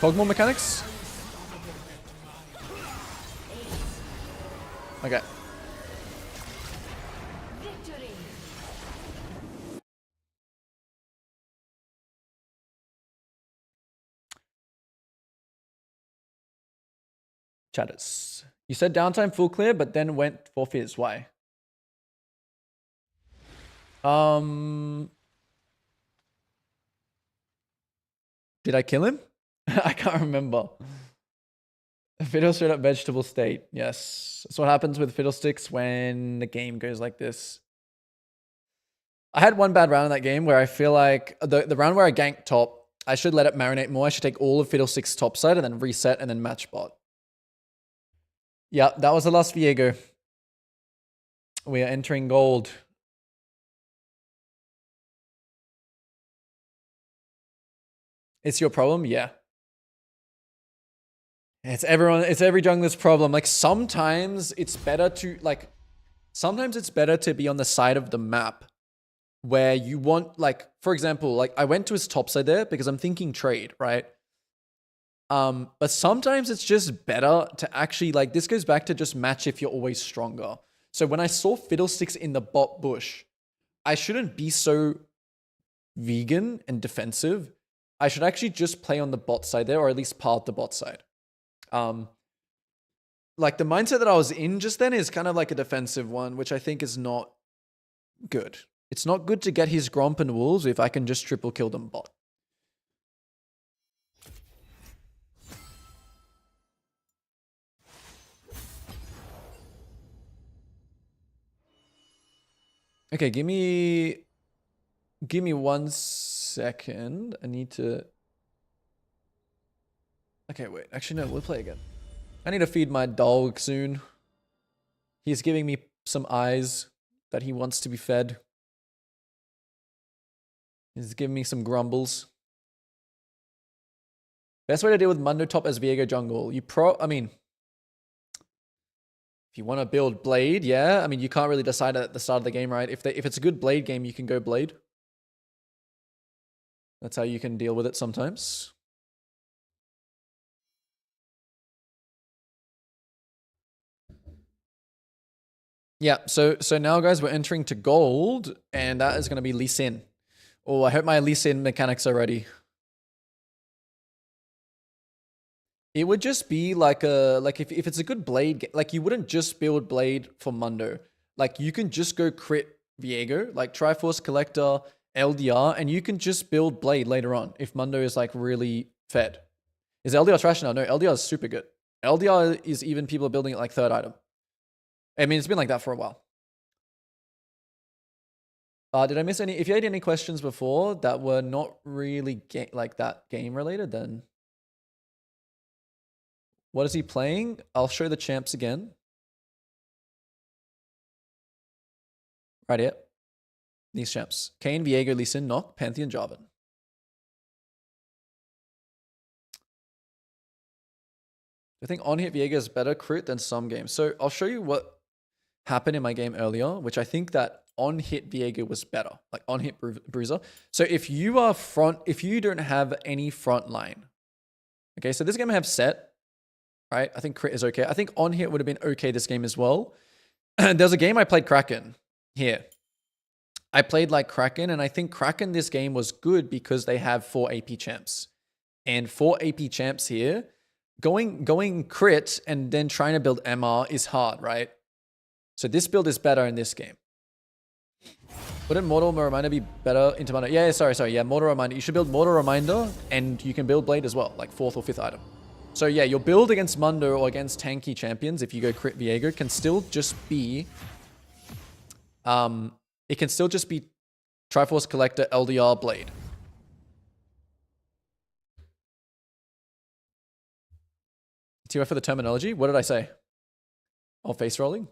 Pokemon mechanics? Okay. Chatters. You said downtime full clear, but then went for fizz. Why? Did I kill him? I can't remember. Fiddle straight up vegetable state. Yes. That's what happens with fiddlesticks when the game goes like this. I had one bad round in that game where I feel like the round where I ganked top, I should let it marinate more. I should take all of fiddlesticks top side and then reset and then match bot. Yeah, that was the last Viego. We are entering gold. It's your problem? Yeah. It's every jungler's problem. Like sometimes it's better to be on the side of the map where you want, like, for example, like I went to his top side there because I'm thinking trade, right? But sometimes it's just better to actually, like, this goes back to just match if you're always stronger. So when I saw fiddlesticks in the bot bush, I shouldn't be so vegan and defensive. I should actually just play on the bot side there, or at least part the bot side. Like the mindset that I was in just then is kind of like a defensive one, which I think is not good. It's not good to get his Gromp and Wolves if I can just triple kill them bot. Okay, give me 1 second. I need to... Okay, wait. Actually, no, we'll play again. I need to feed my dog soon. He's giving me some eyes that he wants to be fed. He's giving me some grumbles. Best way to deal with Mundo top as Viego jungle. I mean, if you want to build Blade, yeah. I mean, you can't really decide at the start of the game, right? If it's a good Blade game, you can go Blade. That's how you can deal with it sometimes. Yeah, so now, guys, we're entering to gold, and that is going to be Lee Sin. Oh, I hope my Lee Sin mechanics are ready. It would just be like if it's a good Blade, like you wouldn't just build Blade for Mundo. Like you can just go crit Viego, like Triforce Collector, LDR, and you can just build Blade later on if Mundo is like really fed. Is LDR trash now? No, LDR is super good. LDR is even people are building it like third item. I mean, it's been like that for a while. Did I miss any? If you had any questions before that were not really like that game related, then what is he playing? I'll show the champs again. Right here. These champs. Kayn, Viego, Lee Sin, Nock, Pantheon, Jarvan. I think on-hit Viego is better crit than some games. So I'll show you what happened in my game earlier, which I think that on-hit Viego was better. Like on-hit Bruiser. So if you don't have any front line. Okay, so this game I have set. Right? I think crit is okay. I think on-hit would have been okay this game as well. There's a game I played Kraken here. I played like Kraken, and I think Kraken this game was good because they have 4 AP champs. And 4 AP champs here, going crit and then trying to build MR is hard, right? So this build is better in this game. Wouldn't Mortal Reminder be better into Mundo? Yeah, sorry. Yeah, Mortal Reminder. You should build Mortal Reminder, and you can build Blade as well, like 4th or 5th item. So yeah, your build against Mundo or against tanky champions, if you go crit Viego, can still just be... it can still just be Triforce Collector, LDR, Blade. TF for the terminology? What did I say? Oh, face rolling?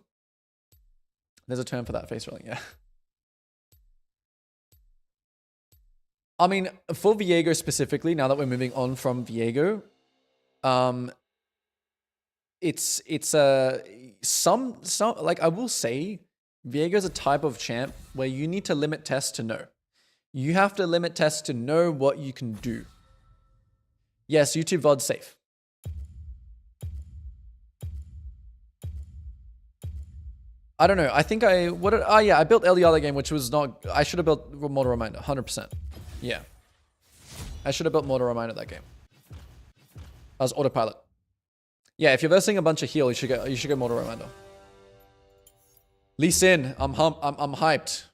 There's a term for that, face rolling, yeah. I mean, for Viego specifically, now that we're moving on from Viego, it's some like I will say Viego is a type of champ where you need to limit test to know. You have to limit test to know what you can do. Yes, YouTube VOD safe. I don't know. I think I built LDR that game, which was not. I should have built Mortal Reminder, 100%. Yeah, I should have built Mortal Reminder that game. I was autopilot. Yeah, if you're versing a bunch of heal, you should go Mortal Remender. Lee Sin, I'm hyped.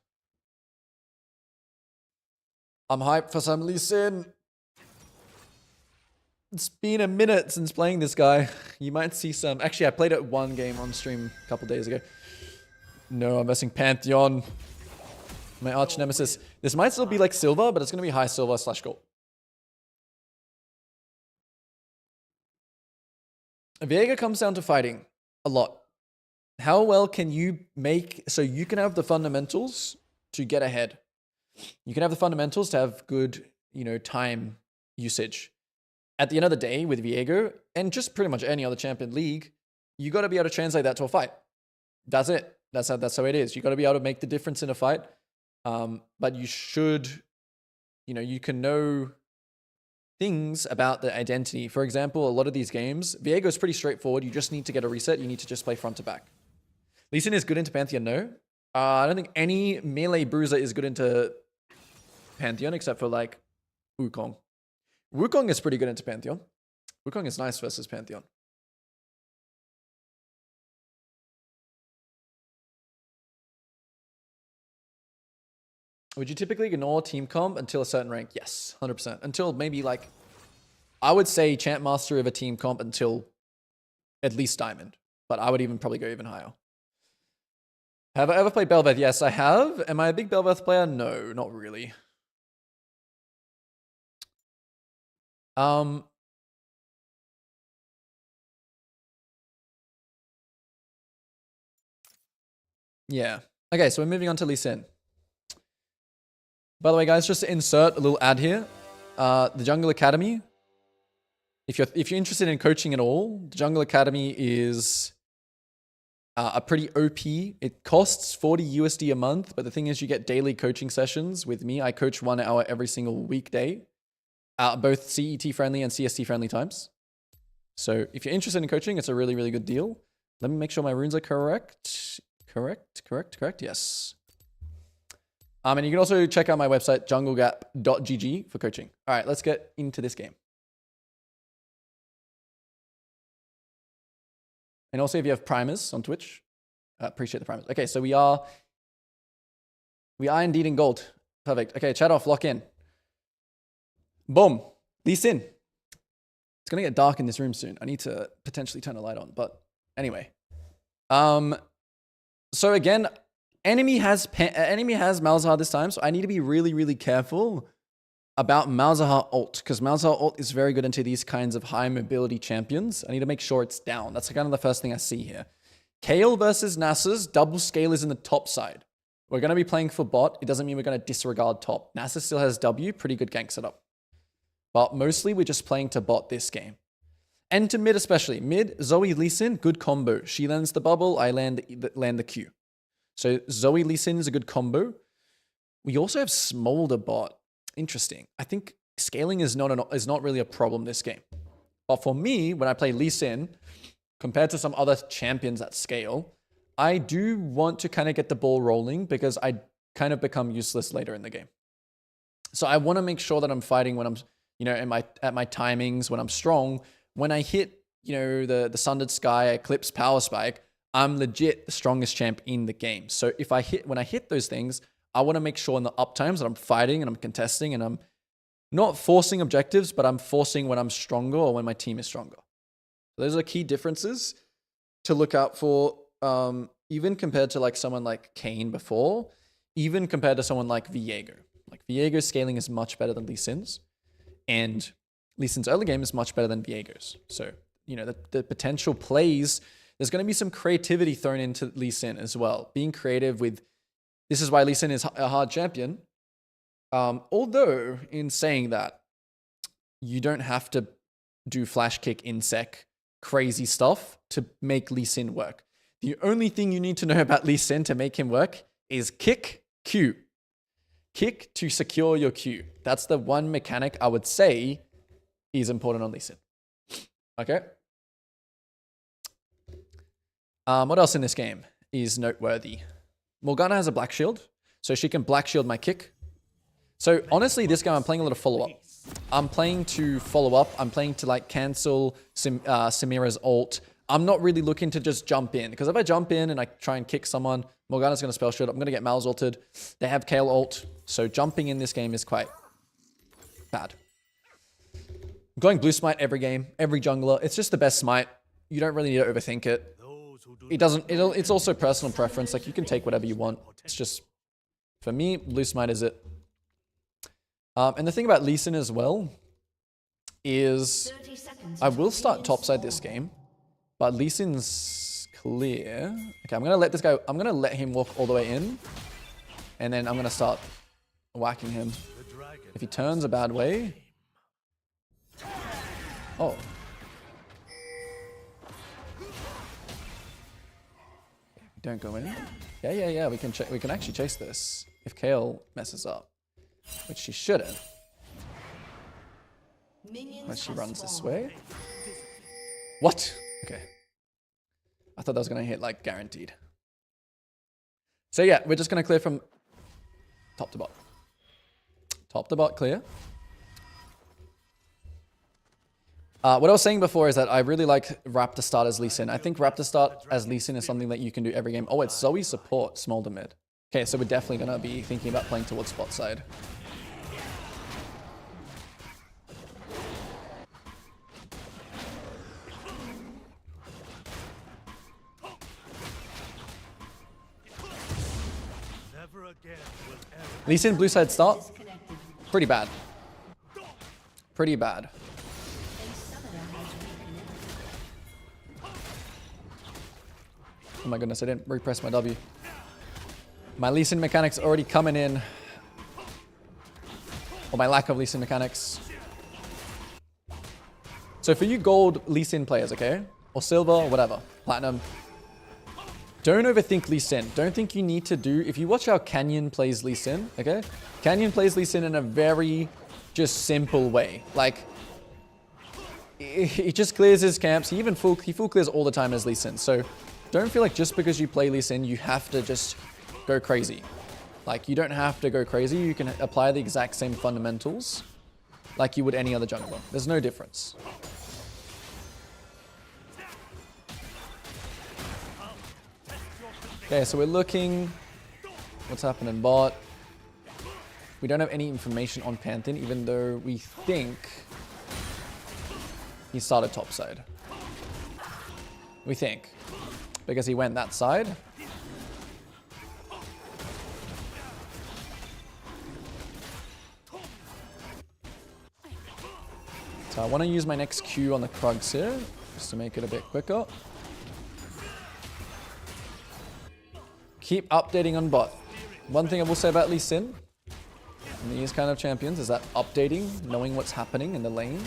I'm hyped for some Lee Sin. It's been a minute since playing this guy. You might see some. Actually, I played it one game on stream a couple days ago. No, I'm versing Pantheon. My arch nemesis. This might still be like silver, but it's going to be high silver / gold. Viega comes down to fighting a lot. How well can you make so you can have the fundamentals to get ahead? You can have the fundamentals to have good, time usage. At the end of the day, with Viego and just pretty much any other champion league, you got to be able to translate that to a fight. That's it. That's how it is. You got to be able to make the difference in a fight. But you should, you can know things about the identity. For example, a lot of these games, Viego is pretty straightforward. You just need to get a reset. You need to just play front to back. Lee Sin is good into Pantheon, no. I don't think any melee bruiser is good into Pantheon except for like Wukong. Wukong is pretty good into Pantheon. Wukong is nice versus Pantheon. Would you typically ignore team comp until a certain rank? Yes, 100%. Until maybe like, I would say champ master of a team comp until at least diamond. But I would even probably go even higher. Have I ever played Bel'Veth? Yes, I have. Am I a big Bel'Veth player? No, not really. Yeah. Okay, so we're moving on to Lee Sin. By the way, guys, just to insert a little ad here. The Jungle Academy. If you're interested in coaching at all, the Jungle Academy is a pretty OP. It costs 40 USD a month, but the thing is you get daily coaching sessions with me. I coach 1 hour every single weekday. Both CET friendly and CST friendly times. So if you're interested in coaching, it's a really, really good deal. Let me make sure my runes are correct. Correct. Yes. And you can also check out my website, junglegap.gg for coaching. All right, let's get into this game. And also if you have primers on Twitch, appreciate the primers. Okay, so we are indeed in gold. Perfect. Okay, chat off, lock in. Boom. Lee Sin. It's going to get dark in this room soon. I need to potentially turn a light on. But anyway. So again, enemy has Malzahar this time. So I need to be really, really careful about Malzahar ult. Because Malzahar ult is very good into these kinds of high mobility champions. I need to make sure it's down. That's kind of the first thing I see here. Kayle versus Nasus. Double scale is in the top side. We're going to be playing for bot. It doesn't mean we're going to disregard top. Nasus still has W. Pretty good gank setup. But mostly we're just playing to bot this game. And to mid especially. Mid, Zoe Lee Sin, good combo. She lands the bubble, I land the Q. So Zoe Lee Sin is a good combo. We also have Smolder bot. Interesting. I think scaling is not really a problem this game. But for me, when I play Lee Sin, compared to some other champions that scale, I do want to kind of get the ball rolling because I kind of become useless later in the game. So I want to make sure that I'm fighting when I'm at my timings, when I'm strong. When I hit, the Sundered Sky, Eclipse, Power Spike, I'm legit the strongest champ in the game. So when I hit those things, I want to make sure in the up times that I'm fighting and I'm contesting and I'm not forcing objectives, but I'm forcing when I'm stronger or when my team is stronger. Those are key differences to look out for, even compared to like someone like Kane before, even compared to someone like Viego. Like Viego's scaling is much better than Lee Sin's. And Lee Sin's early game is much better than Viego's. So, the potential plays, there's going to be some creativity thrown into Lee Sin as well. Being creative with, this is why Lee Sin is a hard champion. Although, in saying that, you don't have to do flash kick, insec, crazy stuff to make Lee Sin work. The only thing you need to know about Lee Sin to make him work is kick, Q. Kick to secure your Q. That's the one mechanic I would say is important on Lee Sin. Okay. What else in this game is noteworthy? Morgana has a black shield, so she can black shield my kick. So honestly, this game I'm playing a lot of follow-up. I'm playing to follow up. I'm playing to like cancel Samira's ult. I'm not really looking to just jump in, because if I jump in and I try and kick someone, Morgana's going to spell shot. I'm going to get Mal's ulted. They have Kayle ult. So jumping in this game is quite bad. I'm going blue smite every game, every jungler. It's just the best smite. You don't really need to overthink it. It's also personal preference. Like, you can take whatever you want. It's just, for me, blue smite is it. And the thing about Lee Sin as well is I will start topside this game, but Lee Sin's clear. Okay, I'm going to let this guy, I'm going to let him walk all the way in, and then I'm going to start whacking him. If he turns a bad way. Oh. Don't go in. Yeah. We can actually chase this if Kayle messes up, which she shouldn't. When she runs this way. What? Okay. I thought that was gonna hit like guaranteed. So yeah, we're just gonna clear from top to bot. Top to bot clear. What I was saying before is that I really like Raptor start as Lee Sin. I think Raptor start as Lee Sin is something that you can do every game. Oh, it's Zoe support, small to mid. Okay, so we're definitely going to be thinking about playing towards bot side. Lee Sin blue side start. Pretty bad. Pretty bad. Oh my goodness, I didn't repress my W. My Lee Sin mechanics already coming in. Or my lack of Lee Sin mechanics. So for you gold Lee Sin players, okay? Or silver, or whatever. Platinum. Don't overthink Lee Sin. Don't think you need to do... If you watch how Canyon plays Lee Sin, okay? Canyon plays Lee Sin in a very just simple way. Like, he just clears his camps. He full clears all the time as Lee Sin. So don't feel like just because you play Lee Sin, you have to just go crazy. Like, you don't have to go crazy. You can apply the exact same fundamentals like you would any other jungler. There's no difference. Okay, so we're looking what's happening bot. We don't have any information on Pantheon, even though we think he started topside. We think. Because he went that side. So I want to use my next Q on the Krugs here, just to make it a bit quicker. Keep updating on bot. One thing I will say about Lee Sin and these kind of champions is that updating, knowing what's happening in the lane,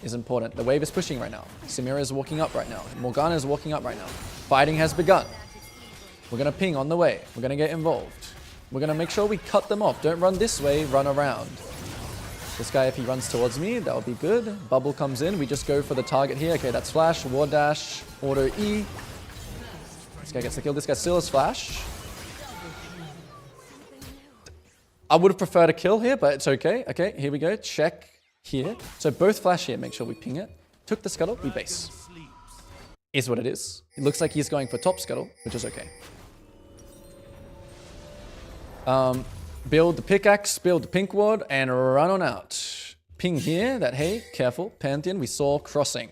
is important. The wave is pushing right now. Samira is walking up right now. Morgana is walking up right now. Fighting has begun. We're going to ping on the way. We're going to get involved. We're going to make sure we cut them off. Don't run this way, run around. This guy, if he runs towards me, that would be good. Bubble comes in. We just go for the target here. Okay, that's flash, ward dash, auto E. This guy gets the kill. This guy still has flash. I would have preferred a kill here, but it's okay. Okay, here we go. Check here. So both flash here. Make sure we ping it. Took the scuttle. We base. Is what it is. It looks like he's going for top scuttle, which is okay. Build the pickaxe, build the pink ward, and run on out. Ping here that, hey, careful. Pantheon, we saw crossing.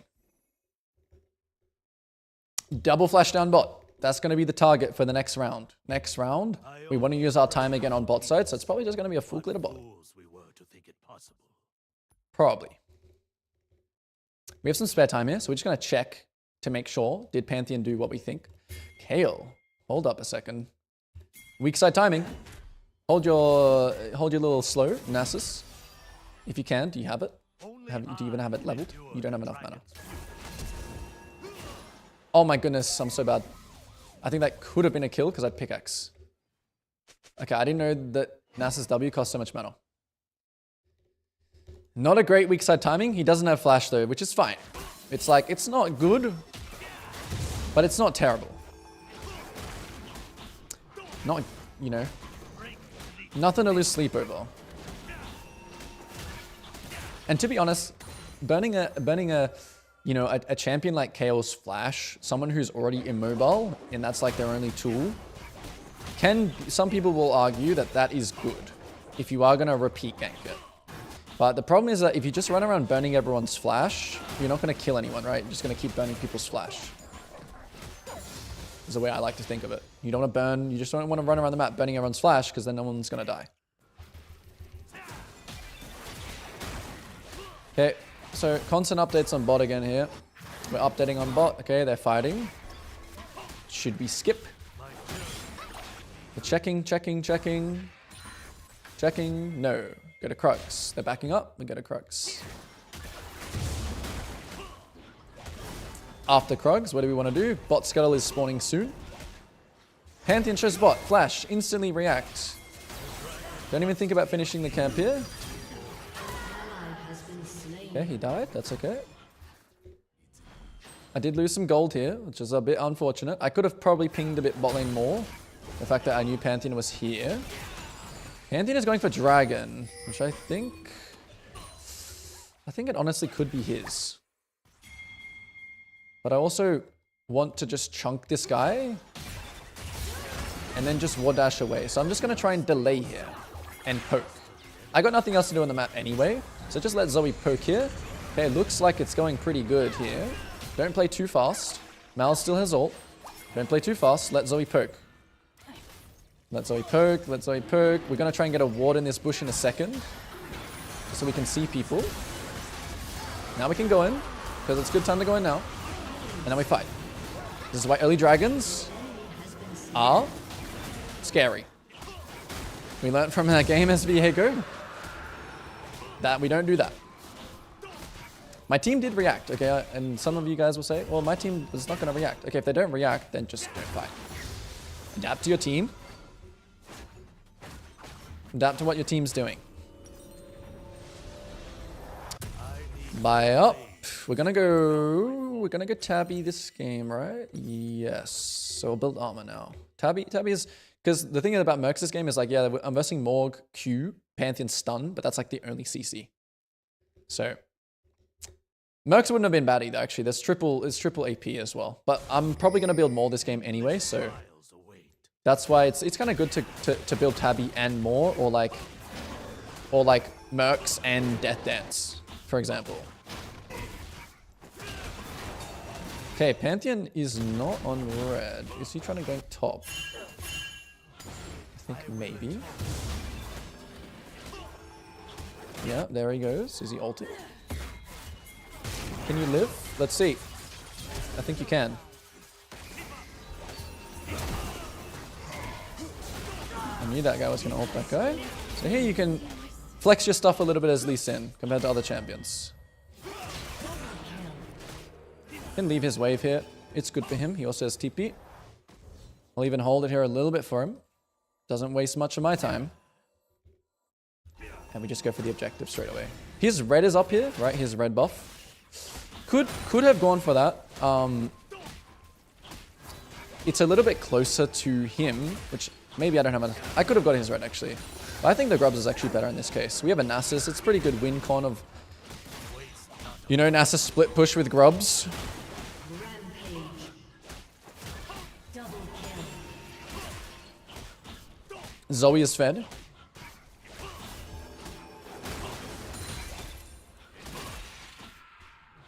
Double flash down bot. That's going to be the target for the next round. Next round, we want to use our time again on bot side, so it's probably just going to be a full glitter bot. Probably. We have some spare time here, so we're just going to check to make sure. Did Pantheon do what we think? Kayle, hold up a second. Weak side timing. Hold your little slow, Nasus. If you can, do you have it? Do you even have it leveled? You don't have enough mana. Oh my goodness, I'm so bad. I think that could have been a kill because I had pickaxe. Okay, I didn't know that Nasus W cost so much mana. Not a great weak side timing. He doesn't have flash though, which is fine. It's like, it's not good, but it's not terrible. Not, you know, nothing to lose sleep over. And to be honest, burning a you know, a champion like KO's Flash, someone who's already immobile, and that's like their only tool, some people will argue that that is good if you are going to repeat gank it. But the problem is that if you just run around burning everyone's Flash, you're not going to kill anyone, right? You're just going to keep burning people's Flash. Is the way I like to think of it. You don't want to burn, you just don't want to run around the map burning everyone's Flash, because then no one's going to die. Okay, so constant updates on bot again here. We're updating on bot. Okay, they're fighting. Should we skip? We're checking. Checking. No. Go to Crux. They're backing up. We go to Crux. After Krugs, what do we want to do? Bot Scuttle is spawning soon. Pantheon shows bot. Flash. Instantly react. Don't even think about finishing the camp here. Okay, he died. That's okay. I did lose some gold here, which is a bit unfortunate. I could have probably pinged a bit bot lane more. The fact that I knew Pantheon was here. Pantheon is going for Dragon, which I think it honestly could be his. But I also want to just chunk this guy and then just ward dash away. So I'm just going to try and delay here and poke. I got nothing else to do on the map anyway, so just let Zoe poke here. Okay, looks like it's going pretty good here. Don't play too fast. Mal still has ult. Don't play too fast. Let Zoe poke. Let Zoe poke. Let Zoe poke. We're going to try and get a ward in this bush in a second, so we can see people. Now we can go in, because it's a good time to go in now. And then we fight. This is why early dragons are scary. We learned from our game as Viego that we don't do that. My team did react, okay? And some of you guys will say, well, my team is not going to react. Okay, if they don't react, then just don't fight. Adapt to your team. Adapt to what your team's doing. Buy up. We're gonna go Tabby this game, right? Yes. So we'll build armor now. Tabby is, because the thing about Mercs this game is like, yeah, I'm versing Morg, Q, Pantheon stun, but that's like the only CC. So Mercs wouldn't have been bad either, actually. It's triple AP as well. But I'm probably gonna build more this game anyway, so that's why it's kind of good to build Tabby and more, or like Mercs and Death Dance, for example. Okay, Pantheon is not on red. Is he trying to go top? I think maybe. Yeah, there he goes. Is he ulted? Can you live? Let's see. I think you can. I knew that guy was going to ult that guy. So here you can flex your stuff a little bit as Lee Sin compared to other champions. Can leave his wave here. It's good for him. He also has TP. I'll even hold it here a little bit for him. Doesn't waste much of my time. And we just go for the objective straight away. His red is up here, right? His red buff. Could have gone for that. It's a little bit closer to him, which maybe I don't have enough. I could have got his red actually. But I think the Grubs is actually better in this case. We have a Nasus. It's pretty good win con of, you know, Nasus split push with Grubs. Zoe is fed.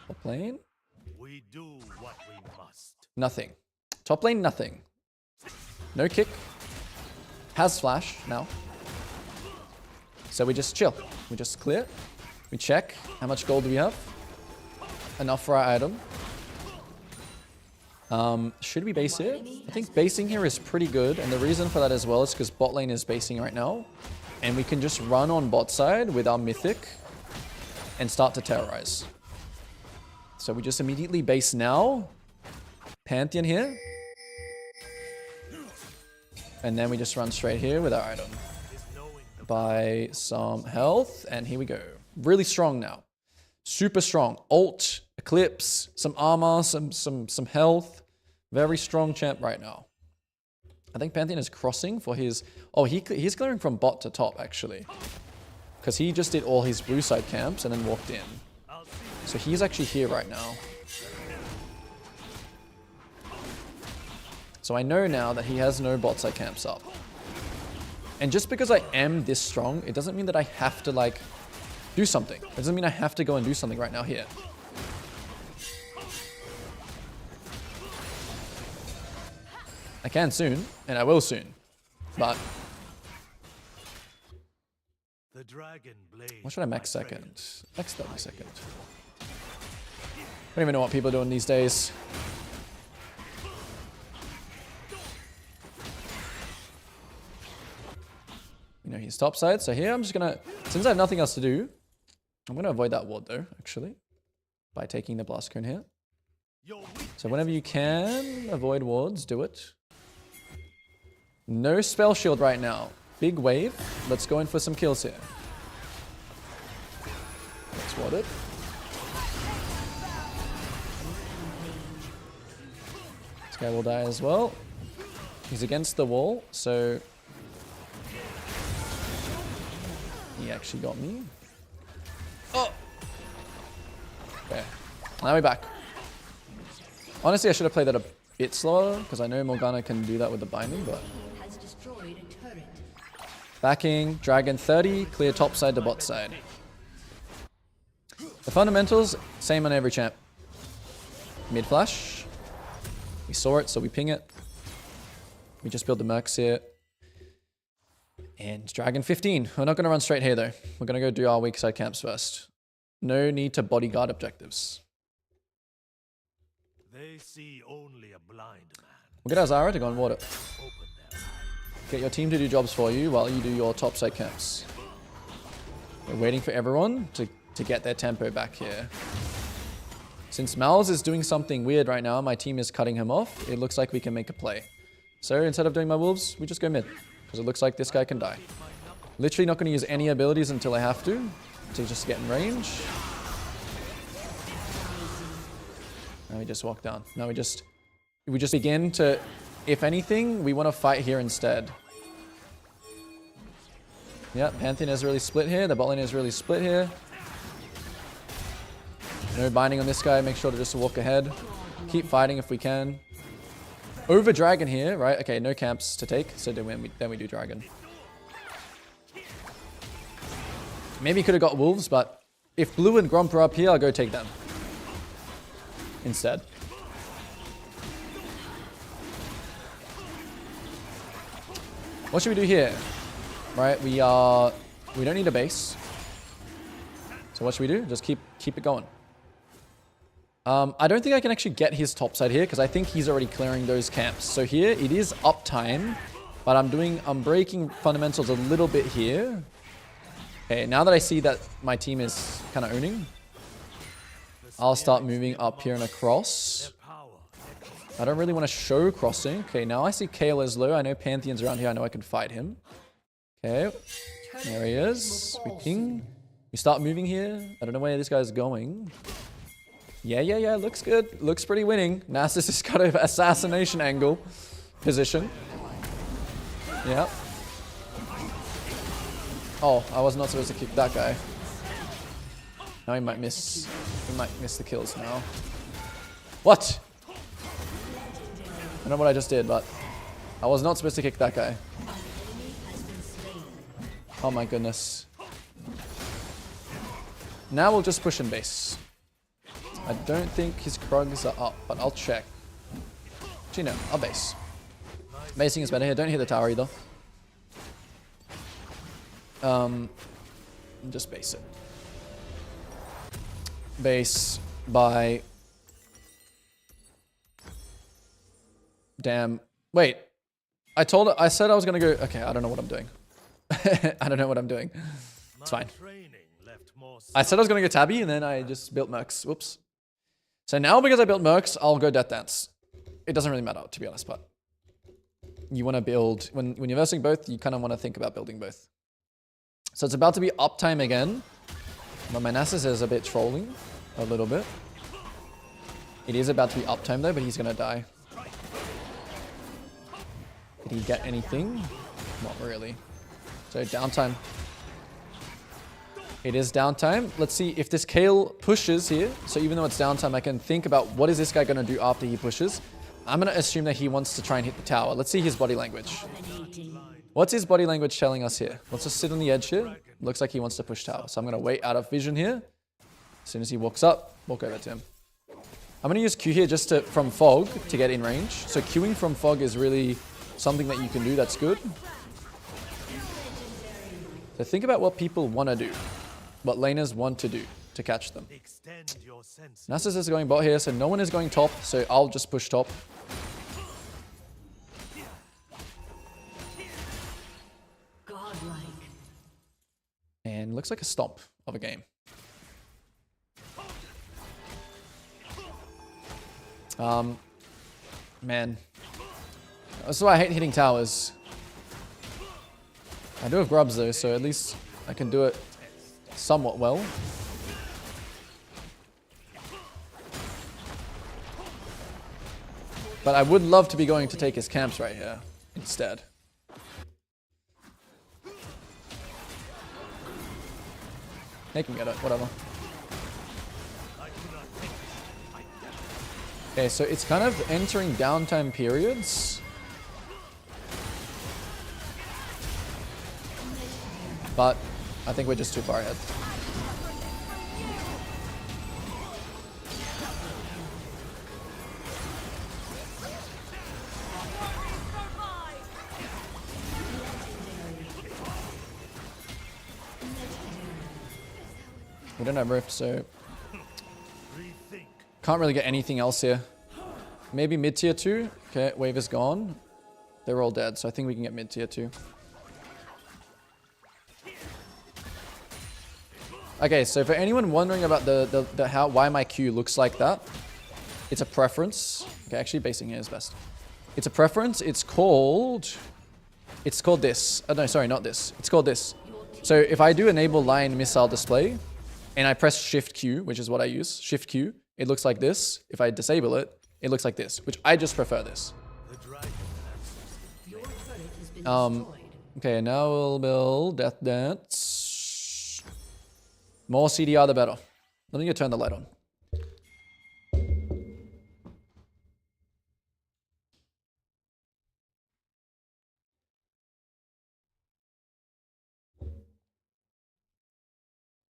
Top lane. We do what we must. Nothing. Top lane, nothing. No kick. Has flash now. So we just chill. We just clear. We check. How much gold do we have? Enough for our item. Should we base here? I think basing here is pretty good, and the reason for that as well is because bot lane is basing right now, and we can just run on bot side with our mythic and start to terrorize. So we just immediately base now. Pantheon here. And then we just run straight here with our item. Buy some health, and here we go. Really strong now. Super strong. Ult, Eclipse, some armor, some health. Very strong champ right now. I think Pantheon is crossing for his... Oh, he's clearing from bot to top, actually. because he just did all his blue side camps and then walked in. So he's actually here right now. So I know now that he has no bot side camps up. And just because I am this strong, it doesn't mean that I have to like do something. It doesn't mean I have to go and do something right now here. I can soon, and I will soon. But The dragon blade. what should I max second? Max 30 second. I don't even know what people are doing these days. You know, he's topside, so here I'm just gonna, since I have nothing else to do, I'm gonna avoid that ward though, actually, by taking the blast cone here. So whenever you can avoid wards, do it. No spell shield right now. Big wave. Let's go in for some kills here. Let's ward it. This guy will die as well. He's against the wall, so he actually got me. Oh! Okay. Now we're back. Honestly, I should have played that a bit slower, because I know Morgana can do that with the binding, but... Has destroyed a turret. Backing, dragon 30, clear top side to bot side. The fundamentals, same on every champ. Mid flash. We saw it, so we ping it. We just build the mercs here. And dragon 15. We're not going to run straight here though. We're going to go do our weak side camps first. No need to bodyguard objectives. They see only a blind man. We'll get our Zara to go and ward it. Open their eyes. Get your team to do jobs for you while you do your top side camps. We're waiting for everyone to get their tempo back here. Since Mal's is doing something weird right now, my team is cutting him off. It looks like we can make a play. So instead of doing my wolves, we just go mid. Because it looks like this guy can die. Literally not going to use any abilities until I have to just get in range. Now we just walk down. Now we just begin to, if anything, we want to fight here instead. Yeah, Pantheon is really split here. The bot lane is really split here. No binding on this guy. Make sure to just walk ahead. Keep fighting if we can. Over dragon here, right? Okay, no camps to take. So then we do dragon. Maybe could have got wolves, but if blue and Gromp are up here, I'll go take them instead. What should we do here? Right, we don't need a base. So what should we do? Just keep it going. I don't think I can actually get his top side here because I think he's already clearing those camps. So here it is uptime, but I'm breaking fundamentals a little bit here. Okay, now that I see that my team is kind of owning, I'll start moving up here and across. I don't really want to show crossing. Okay, now I see Kale is low. I know Pantheon's around here. I know I can fight him. Okay, there he is. We ping. We start moving here. I don't know where this guy's going. Yeah. Looks good. Looks pretty winning. Nasus has got an assassination angle position. Yeah. Oh, I was not supposed to kick that guy. Now he might miss. He might miss the kills now. What? I don't know what I just did, but I was not supposed to kick that guy. Oh my goodness. Now we'll just push in base. I don't think his Krugs are up, but I'll check. Actually, no, I'll base. Basing is better here. Don't hit the tower either. Just base it. Base by... Damn. Wait. I said I was gonna go... Okay, I don't know what I'm doing. I don't know what I'm doing. It's fine. I said I was gonna go Tabby, and then I just built Mercs. Whoops. So now, because I built Mercs, I'll go Death Dance. It doesn't really matter, to be honest, but... You want to build... When you're versing both, you kind of want to think about building both. So it's about to be uptime again. But my Nasus is a bit trolling. A little bit. It is about to be uptime though, but he's gonna die. Did he get anything? Not really. So downtime. It is downtime. Let's see if this Kale pushes here. So even though it's downtime, I can think about what is this guy going to do after he pushes. I'm going to assume that he wants to try and hit the tower. Let's see his body language. What's his body language telling us here? Let's just sit on the edge here. Looks like he wants to push tower. So I'm going to wait out of vision here. As soon as he walks up, walk over to him. I'm going to use Q here just to, from fog to get in range. So queuing from fog is really something that you can do that's good. So think about what people want to do. What laners want to do to catch them. Nasus is going bot here, so no one is going top. So I'll just push top. And looks like a stomp of a game. Man. That's why I hate hitting towers. I do have grubs though, so at least I can do it somewhat well. But I would love to be going to take his camps right here instead. They can get it, whatever. Okay, so it's kind of entering downtime periods. But I think we're just too far ahead. We don't have Rift, so can't really get anything else here. Maybe mid tier 2. Okay, wave is gone. They're all dead, so I think we can get mid tier 2. Okay, so for anyone wondering about why my Q looks like that, it's a preference. Okay, actually basing here is best. It's a preference. It's called this. Oh, no, sorry, not this. It's called this. So if I do enable line missile display, and I press Shift Q, which is what I use, Shift Q, it looks like this. If I disable it, it looks like this, which I just prefer this. Okay, now we'll build Death Dance. More CDR, the better. Let me go turn the light on.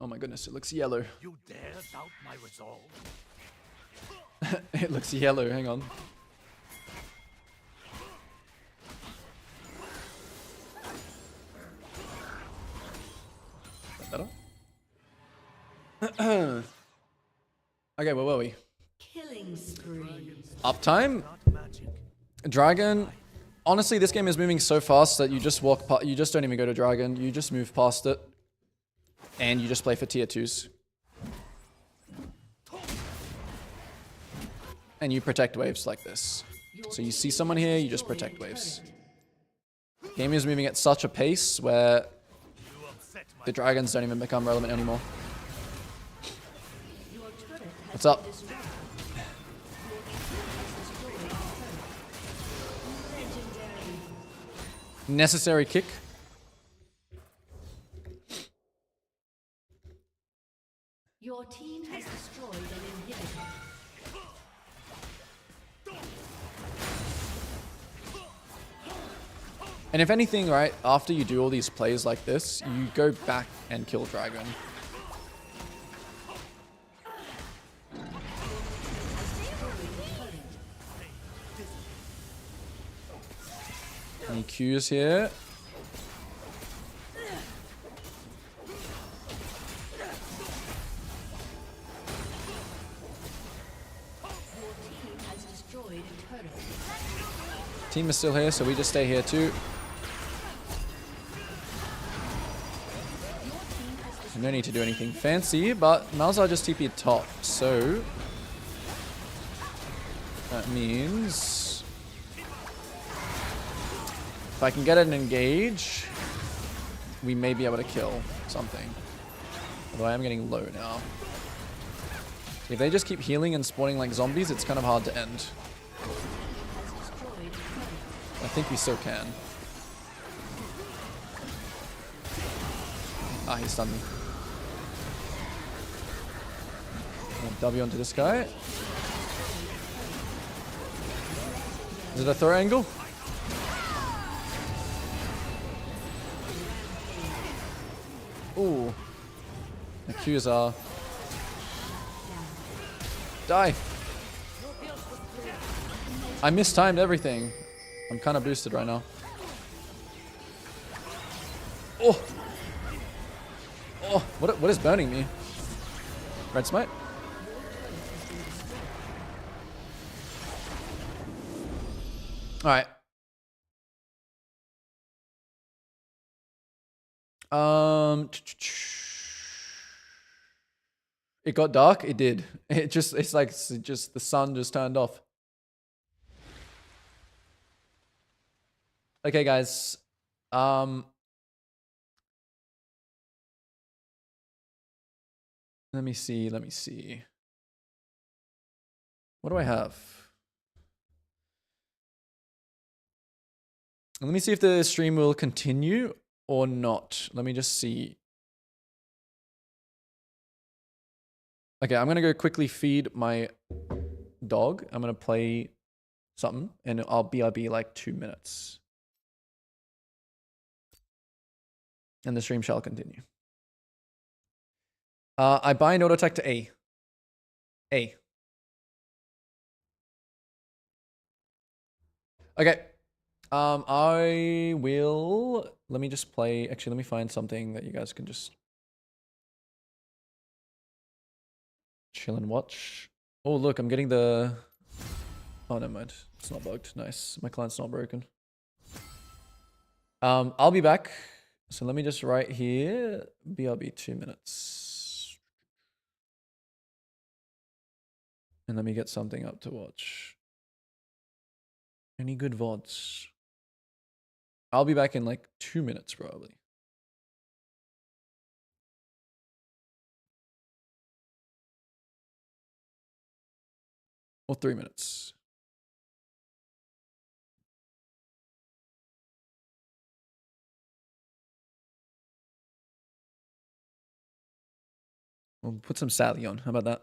Oh my goodness, it looks yellow. You dare doubt my resolve? It looks yellow, hang on. Is that better? Okay, where were we? Killing spree. Uptime? Dragon. Honestly, this game is moving so fast that you just walk past, you just don't even go to Dragon, you just move past it. And you just play for tier 2s. And you protect waves like this. So you see someone here, you just protect waves. Game is moving at such a pace where the dragons don't even become relevant anymore. What's up? Necessary kick. Your team has destroyed an inhibitor. And if anything, right, after you do all these plays like this, you go back and kill Dragon. Any Qs here? Team is still here, so we just stay here too. No need to do anything fancy, but Malzahar just TP'd top, so that means if I can get an engage, we may be able to kill something. Although I am getting low now. If they just keep healing and spawning like zombies, it's kind of hard to end. I think we still can. Ah, he stunned me. W onto this guy. Is it a throw angle? Ooh. The Qs are. Die. I mistimed everything. I'm kind of boosted right now. Oh. Oh, what is burning me? Red smite? Alright. It got dark? It did. It's like just the sun just turned off. Okay, guys. Let me see. What do I have? Let me see if the stream will continue or not. Let me just see. Okay, I'm gonna go quickly feed my dog. I'm gonna play something and I'll be like 2 minutes. And the stream shall continue. I bind auto attack to A. A. Okay. I will. Let me just play. Actually, let me find something that you guys can just chill and watch. Oh, look, I'm getting the. Oh, never mind. It's not bugged. Nice. My client's not broken. I'll be back. So let me just write here. BRB 2 minutes. And let me get something up to watch. Any good VODs? I'll be back in like 2 minutes probably. Or 3 minutes. We'll put some Sally on. How about that?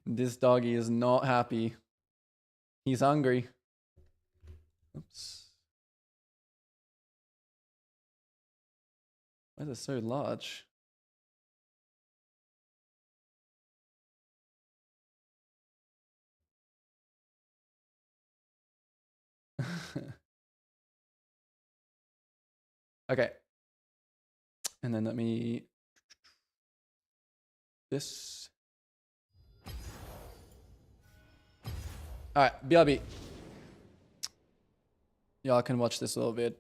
This doggy is not happy. He's hungry. Oops. Why is it so large? Okay. And then let me this. All right, BRB. Y'all can watch this a little bit.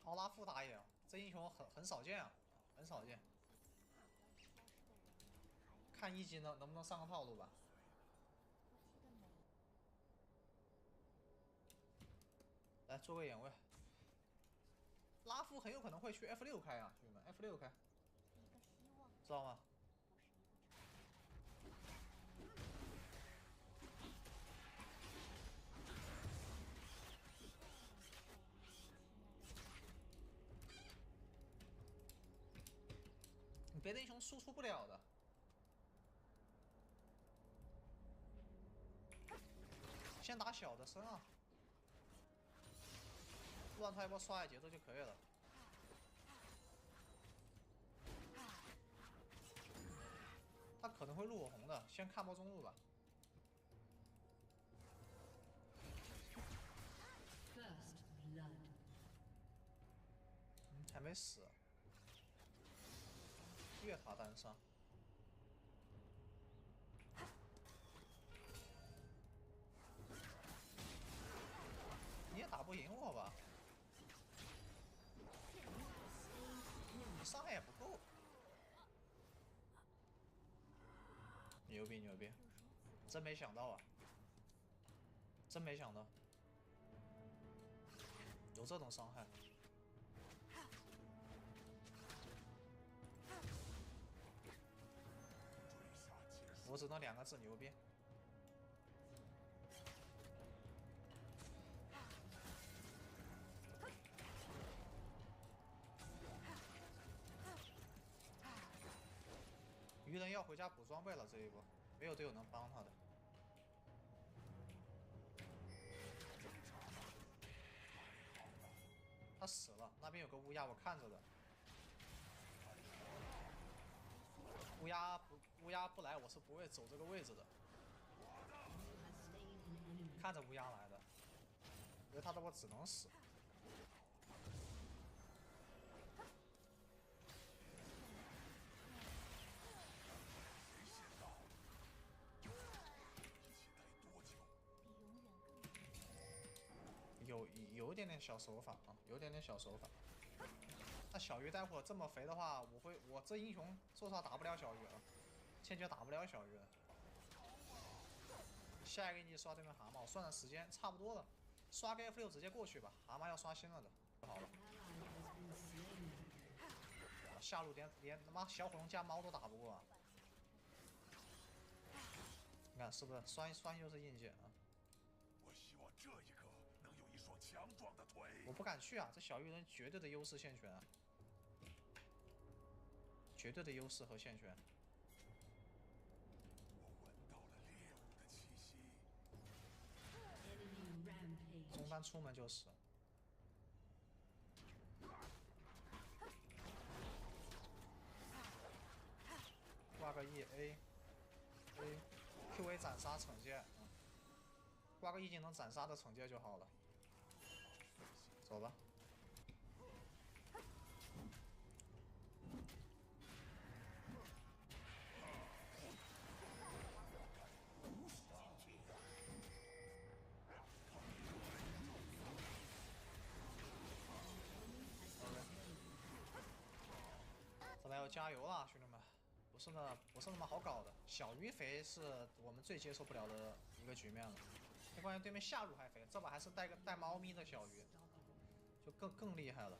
奥拉夫打野，这英雄很少见啊，很少见。看一级能不能上个套路吧。来做个眼位。拉夫很有可能会去 F6 开啊，兄弟们 ，F6 开，知道吗？别的英雄输出不了的。先打小的身啊，乱他一波刷野节奏就可以了。他可能会入我红的，先看波中路吧。 还没死，越塔单上，你也打不赢我吧？你伤害也不够，牛逼牛逼，真没想到啊！真没想到，有这种伤害。 我只能2个字：牛逼。鱼人要回家补装备了，这一波没有队友能帮他的。他死了，那边有个乌鸦，我看着的。乌鸦不来，我是不会走这个位置的。看着乌鸦来的，因为他的我只能死。有一点点小手法啊，有点点小手法。那小鱼待会儿这么肥的话，我这英雄说实话打不了小鱼了，千珏打不了小鱼了。下一个一级刷对面蛤蟆，我算的时间差不多了，刷个 F6直接过去吧，蛤蟆要刷新了的。好了，下路连他妈小火龙加猫都打不过啊！你看是不是酸就是硬件啊？我希望这一个能有一双强壮的腿。我不敢去啊，这小鱼人绝对的优势线权啊，绝对的优势和线权。我闻到了猎物的气息。中单出门就死。挂个 E QA 斩杀惩戒，挂个一技能斩杀的惩戒就好了。走吧。这边要加油了，兄弟们！不是那么好搞的。小鱼肥是我们最接受不了的一个局面了。没关系，对面下路还肥，这把还是带猫咪的小鱼，就更厉害了。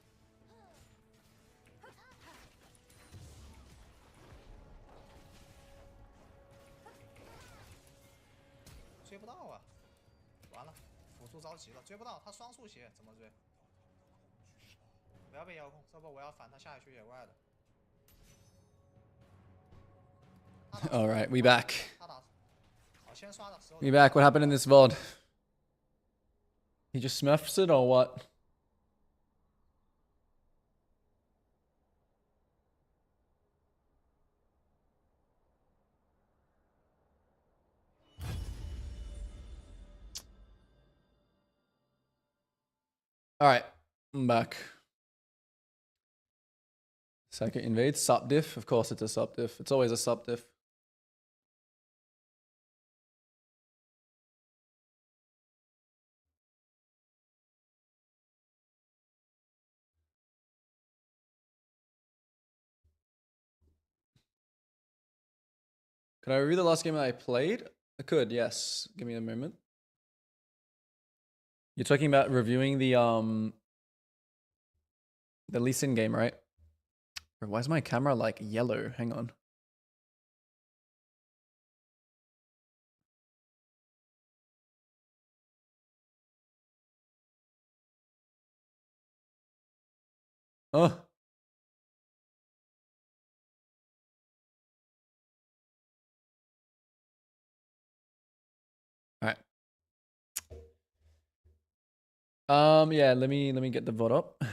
追不到啊！完了，辅助着急了，追不到，他双速血怎么追？不要被遥控，这波我要反他下野区野怪的。All right, we back. 他打，好，先刷的时候。We back. What happened in this VOD? He just smurfs it or what? All right, I'm back. Second invade, sup diff. Of course it's a sup diff. It's always a sup diff. Could I review the last game that I played? I could, yes. Give me a moment. You're talking about reviewing the Lee Sin game, right? Why is my camera like yellow? Hang on. Oh. All right. Yeah, let me get the VOD up.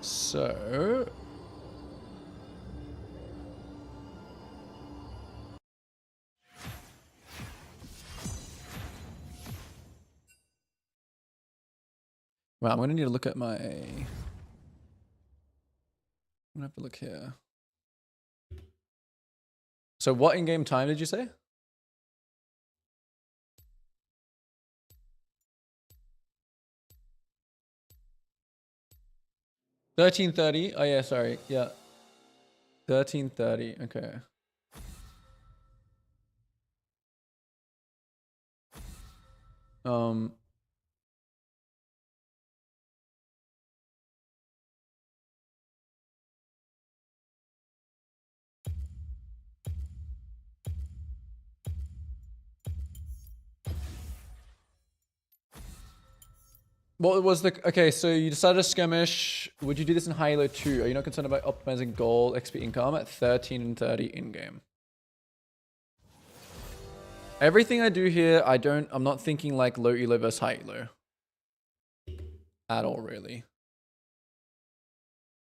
So well, I'm gonna need to look at my. I'm gonna have to look here. So what in-game time did you say? $13:30. Oh yeah, sorry. Yeah. 13:30. Okay. Um. What was the okay? So you decided to skirmish. Would you do this in high elo too? Are you not concerned about optimizing gold XP income at 13 and 30 in game? Everything I do here, I'm not thinking like low elo versus high elo at all, really.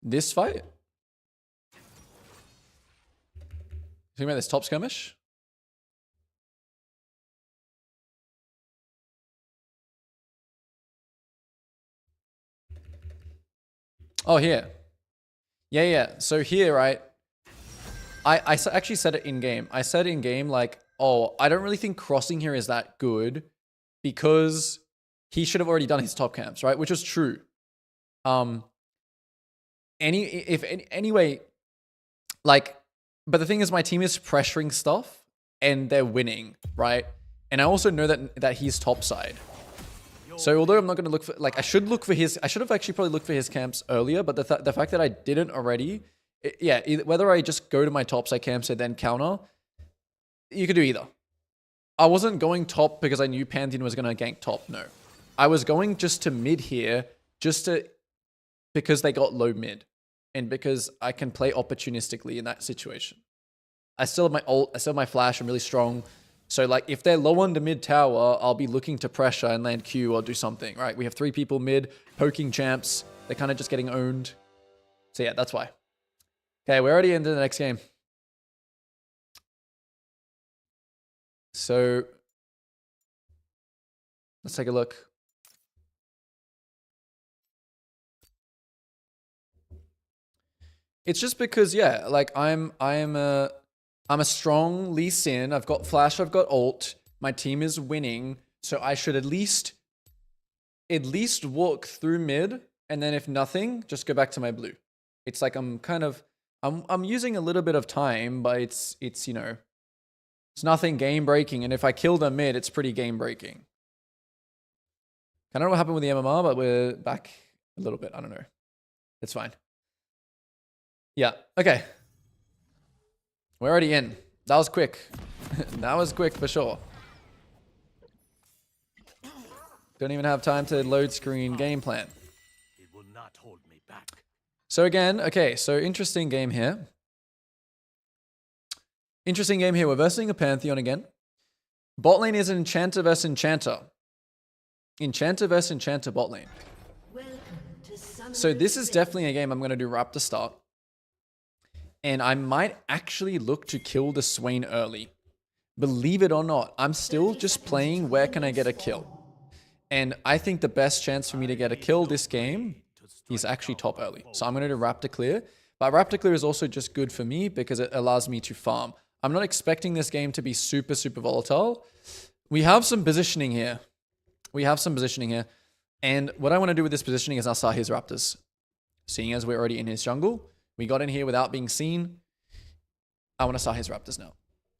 This fight? Thinking about this top skirmish? Oh, here. Yeah. So here, right? I actually said it in game. I said in game like, oh, I don't really think crossing here is that good because he should have already done his top camps, right? Which is true. Anyway, like, but the thing is, my team is pressuring stuff and they're winning, right? And I also know that he's top side. So although I'm not going to look for, like, I should have actually probably looked for his camps earlier, but the fact that I didn't already, whether I just go to my top side camps and then counter, you could do either. I wasn't going top because I knew Pantheon was going to gank top, no. I was going just to mid here, because they got low mid, and because I can play opportunistically in that situation. I still have my ult, I still have my flash, I'm really strong. So like if they're low on the mid tower, I'll be looking to pressure and land Q or do something, right? We have 3 people mid, poking champs. They're kind of just getting owned. So yeah, that's why. Okay, we're already into the next game. So let's take a look. It's just because, yeah, like I'm a strong Lee Sin. I've got flash, I've got ult. My team is winning, so I should at least walk through mid, and then if nothing, just go back to my blue. It's like I'm using a little bit of time, but it's you know, it's nothing game breaking. And if I kill them mid, it's pretty game breaking. I don't know what happened with the MMR, but we're back a little bit. I don't know. It's fine. Yeah. Okay. We're already in. That was quick. That was quick for sure. Don't even have time to load screen game plan. It will not hold me back. So again, okay, so interesting game here. Interesting game here. We're versing a Pantheon again. Bot lane is Enchanter versus Enchanter. Enchanter versus Enchanter bot lane. So this is definitely a game I'm going to do Raptor start. And I might actually look to kill the Swain early. Believe it or not, I'm still just playing where can I get a kill. And I think the best chance for me to get a kill this game is actually top early. So I'm going to do Raptor clear. But Raptor clear is also just good for me because it allows me to farm. I'm not expecting this game to be super, super volatile. We have some positioning here. And what I want to do with this positioning is I'll start his Raptors. Seeing as we're already in his jungle. We got in here without being seen. I want to start his Raptors now.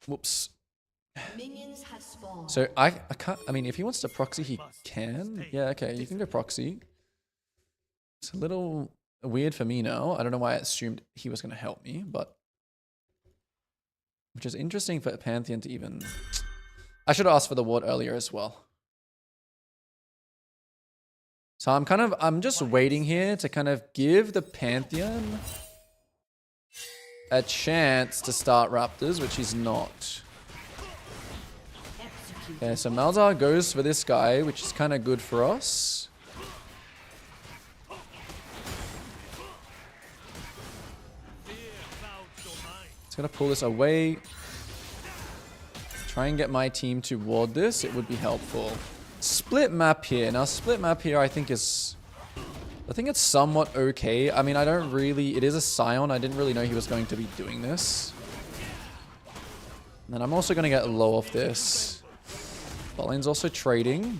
Whoops. Minions have spawned. So I can't, I mean, if he wants to proxy, he can. Yeah, okay, you can go proxy. It's a little weird for me now. I don't know why I assumed he was going to help me, but... Which is interesting for Pantheon to even... I should have asked for the ward earlier as well. So I'm just waiting here to kind of give the Pantheon a chance to start Raptors, which he's not. Okay, so Malzahar goes for this guy, which is kind of good for us. Just gonna pull this away. Try and get my team to ward this. It would be helpful. Split map here. Now, split map here, I think it's somewhat okay. I mean, I don't really... It is a Scion. I didn't really know he was going to be doing this. And then I'm also going to get low off this. Bot lane's also trading.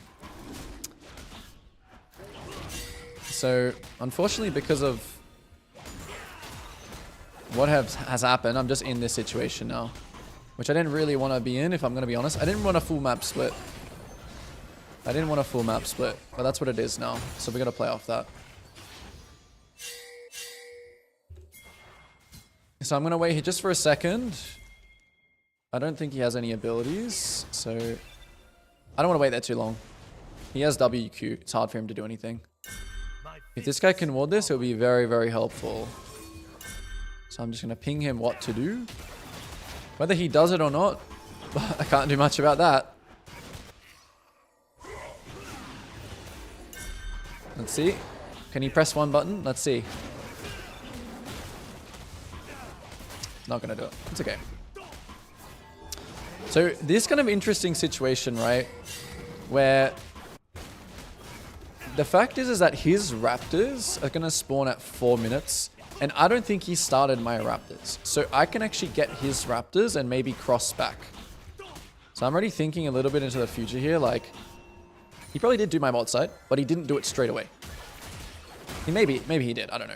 So, unfortunately, because of what has happened, I'm just in this situation now. Which I didn't really want to be in, if I'm going to be honest. I didn't want a full map split. But that's what it is now. So we got to play off that. So I'm going to wait here just for a second. I don't think he has any abilities. So I don't want to wait there too long. He has WQ. It's hard for him to do anything. If this guy can ward this, it'll be very, very helpful. So I'm just going to ping him what to do. Whether he does it or not, I can't do much about that. Let's see. Can he press one button? Let's see. Not gonna do it. It's okay. So this kind of interesting situation, right? Where the fact is that his Raptors are gonna spawn at 4 minutes, and I don't think he started my Raptors. So I can actually get his Raptors and maybe cross back. So I'm already thinking a little bit into the future here, like, he probably did do my bot side, but he didn't do it straight away. Maybe he did. I don't know.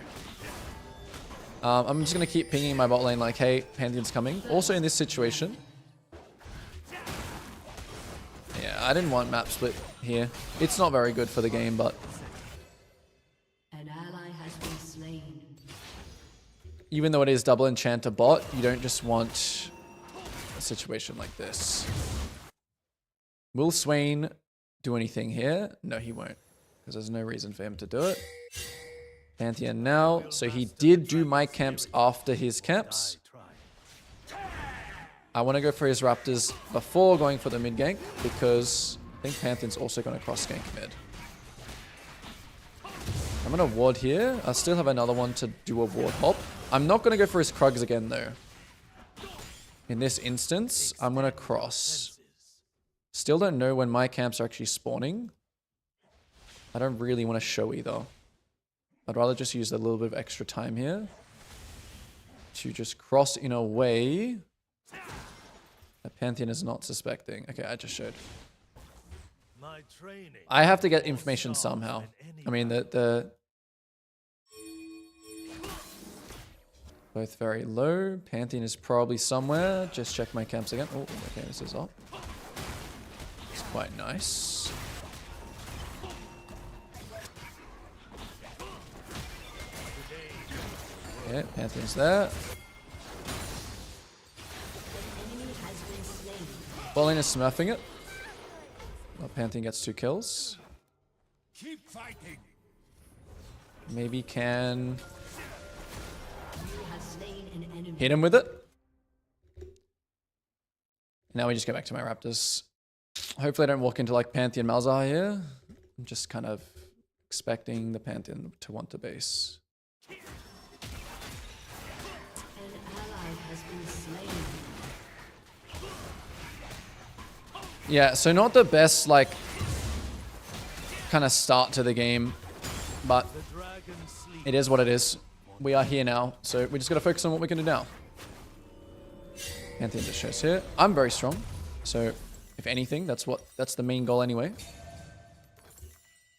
I'm just going to keep pinging my bot lane like, hey, Pantheon's coming. Also in this situation. Yeah, I didn't want map split here. It's not very good for the game, but... An ally has been slain. Even though it is double enchant to bot, you don't just want a situation like this. Will Swain do anything here? No, he won't. Because there's no reason for him to do it. Pantheon now. So he did do my camps after his camps. I want to go for his Raptors before going for the mid gank, because I think Pantheon's also going to cross gank mid. I'm going to ward here. I still have another one to do a ward hop. I'm not going to go for his Krugs again though. In this instance, I'm going to cross. Still don't know when my camps are actually spawning. I don't really want to show either. I'd rather just use a little bit of extra time here to just cross in a way that Pantheon is not suspecting. Okay, I just showed. I have to get information somehow. I mean, both very low. Pantheon is probably somewhere. Just check my camps again. Oh, okay, this is up. It's quite nice. Okay, Pantheon's there. Bowling is smurfing it. Well, Pantheon gets 2 kills. Keep fighting. Maybe can hit him with it. Now we just go back to my Raptors. Hopefully I don't walk into like Pantheon Malzahar here. I'm just kind of expecting the Pantheon to want to base. Yeah, so not the best, like, kind of start to the game, but it is what it is. We are here now, so we just got to focus on what we can do now. Pantheon just shows here. I'm very strong, so if anything, that's the main goal anyway.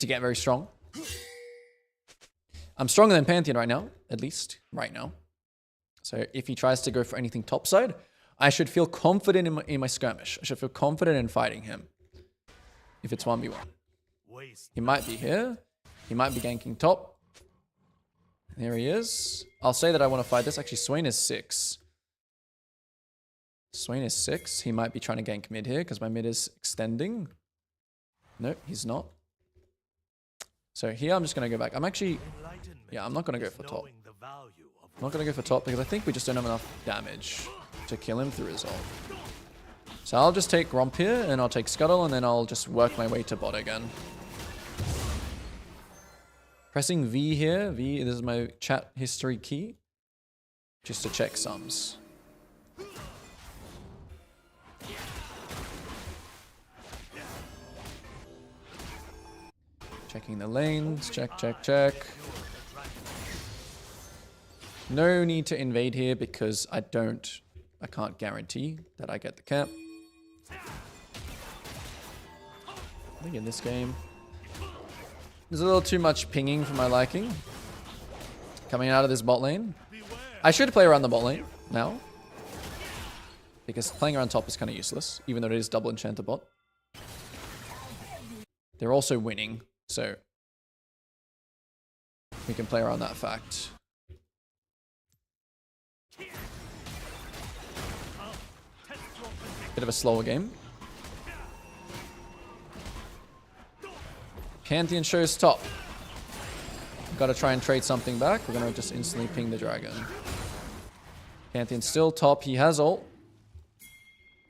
To get very strong. I'm stronger than Pantheon right now, at least right now. So if he tries to go for anything topside, I should feel confident in my skirmish. I should feel confident in fighting him. If it's 1v1. He might be here. He might be ganking top. There he is. I'll say that I want to fight this. Actually, Swain is 6. Swain is 6. He might be trying to gank mid here because my mid is extending. Nope, he's not. So here I'm just going to go back. I'm actually... Yeah, I'm not going to go for top. I'm not going to go for top because I think we just don't have enough damage to kill him through his ult. So I'll just take Gromp here and I'll take Scuttle and then I'll just work my way to bot again. Pressing V here. V, this is my chat history key. Just to check sums. Checking the lanes. Check, check, check. No need to invade here because I can't guarantee that I get the camp. I think in this game, there's a little too much pinging for my liking. Coming out of this bot lane. I should play around the bot lane now. Because playing around top is kind of useless, even though it is double enchanter bot. They're also winning, so we can play around that fact. Bit of a slower game. Pantheon shows top. Gotta try and trade something back. We're gonna just instantly ping the dragon. Pantheon's still top. He has ult.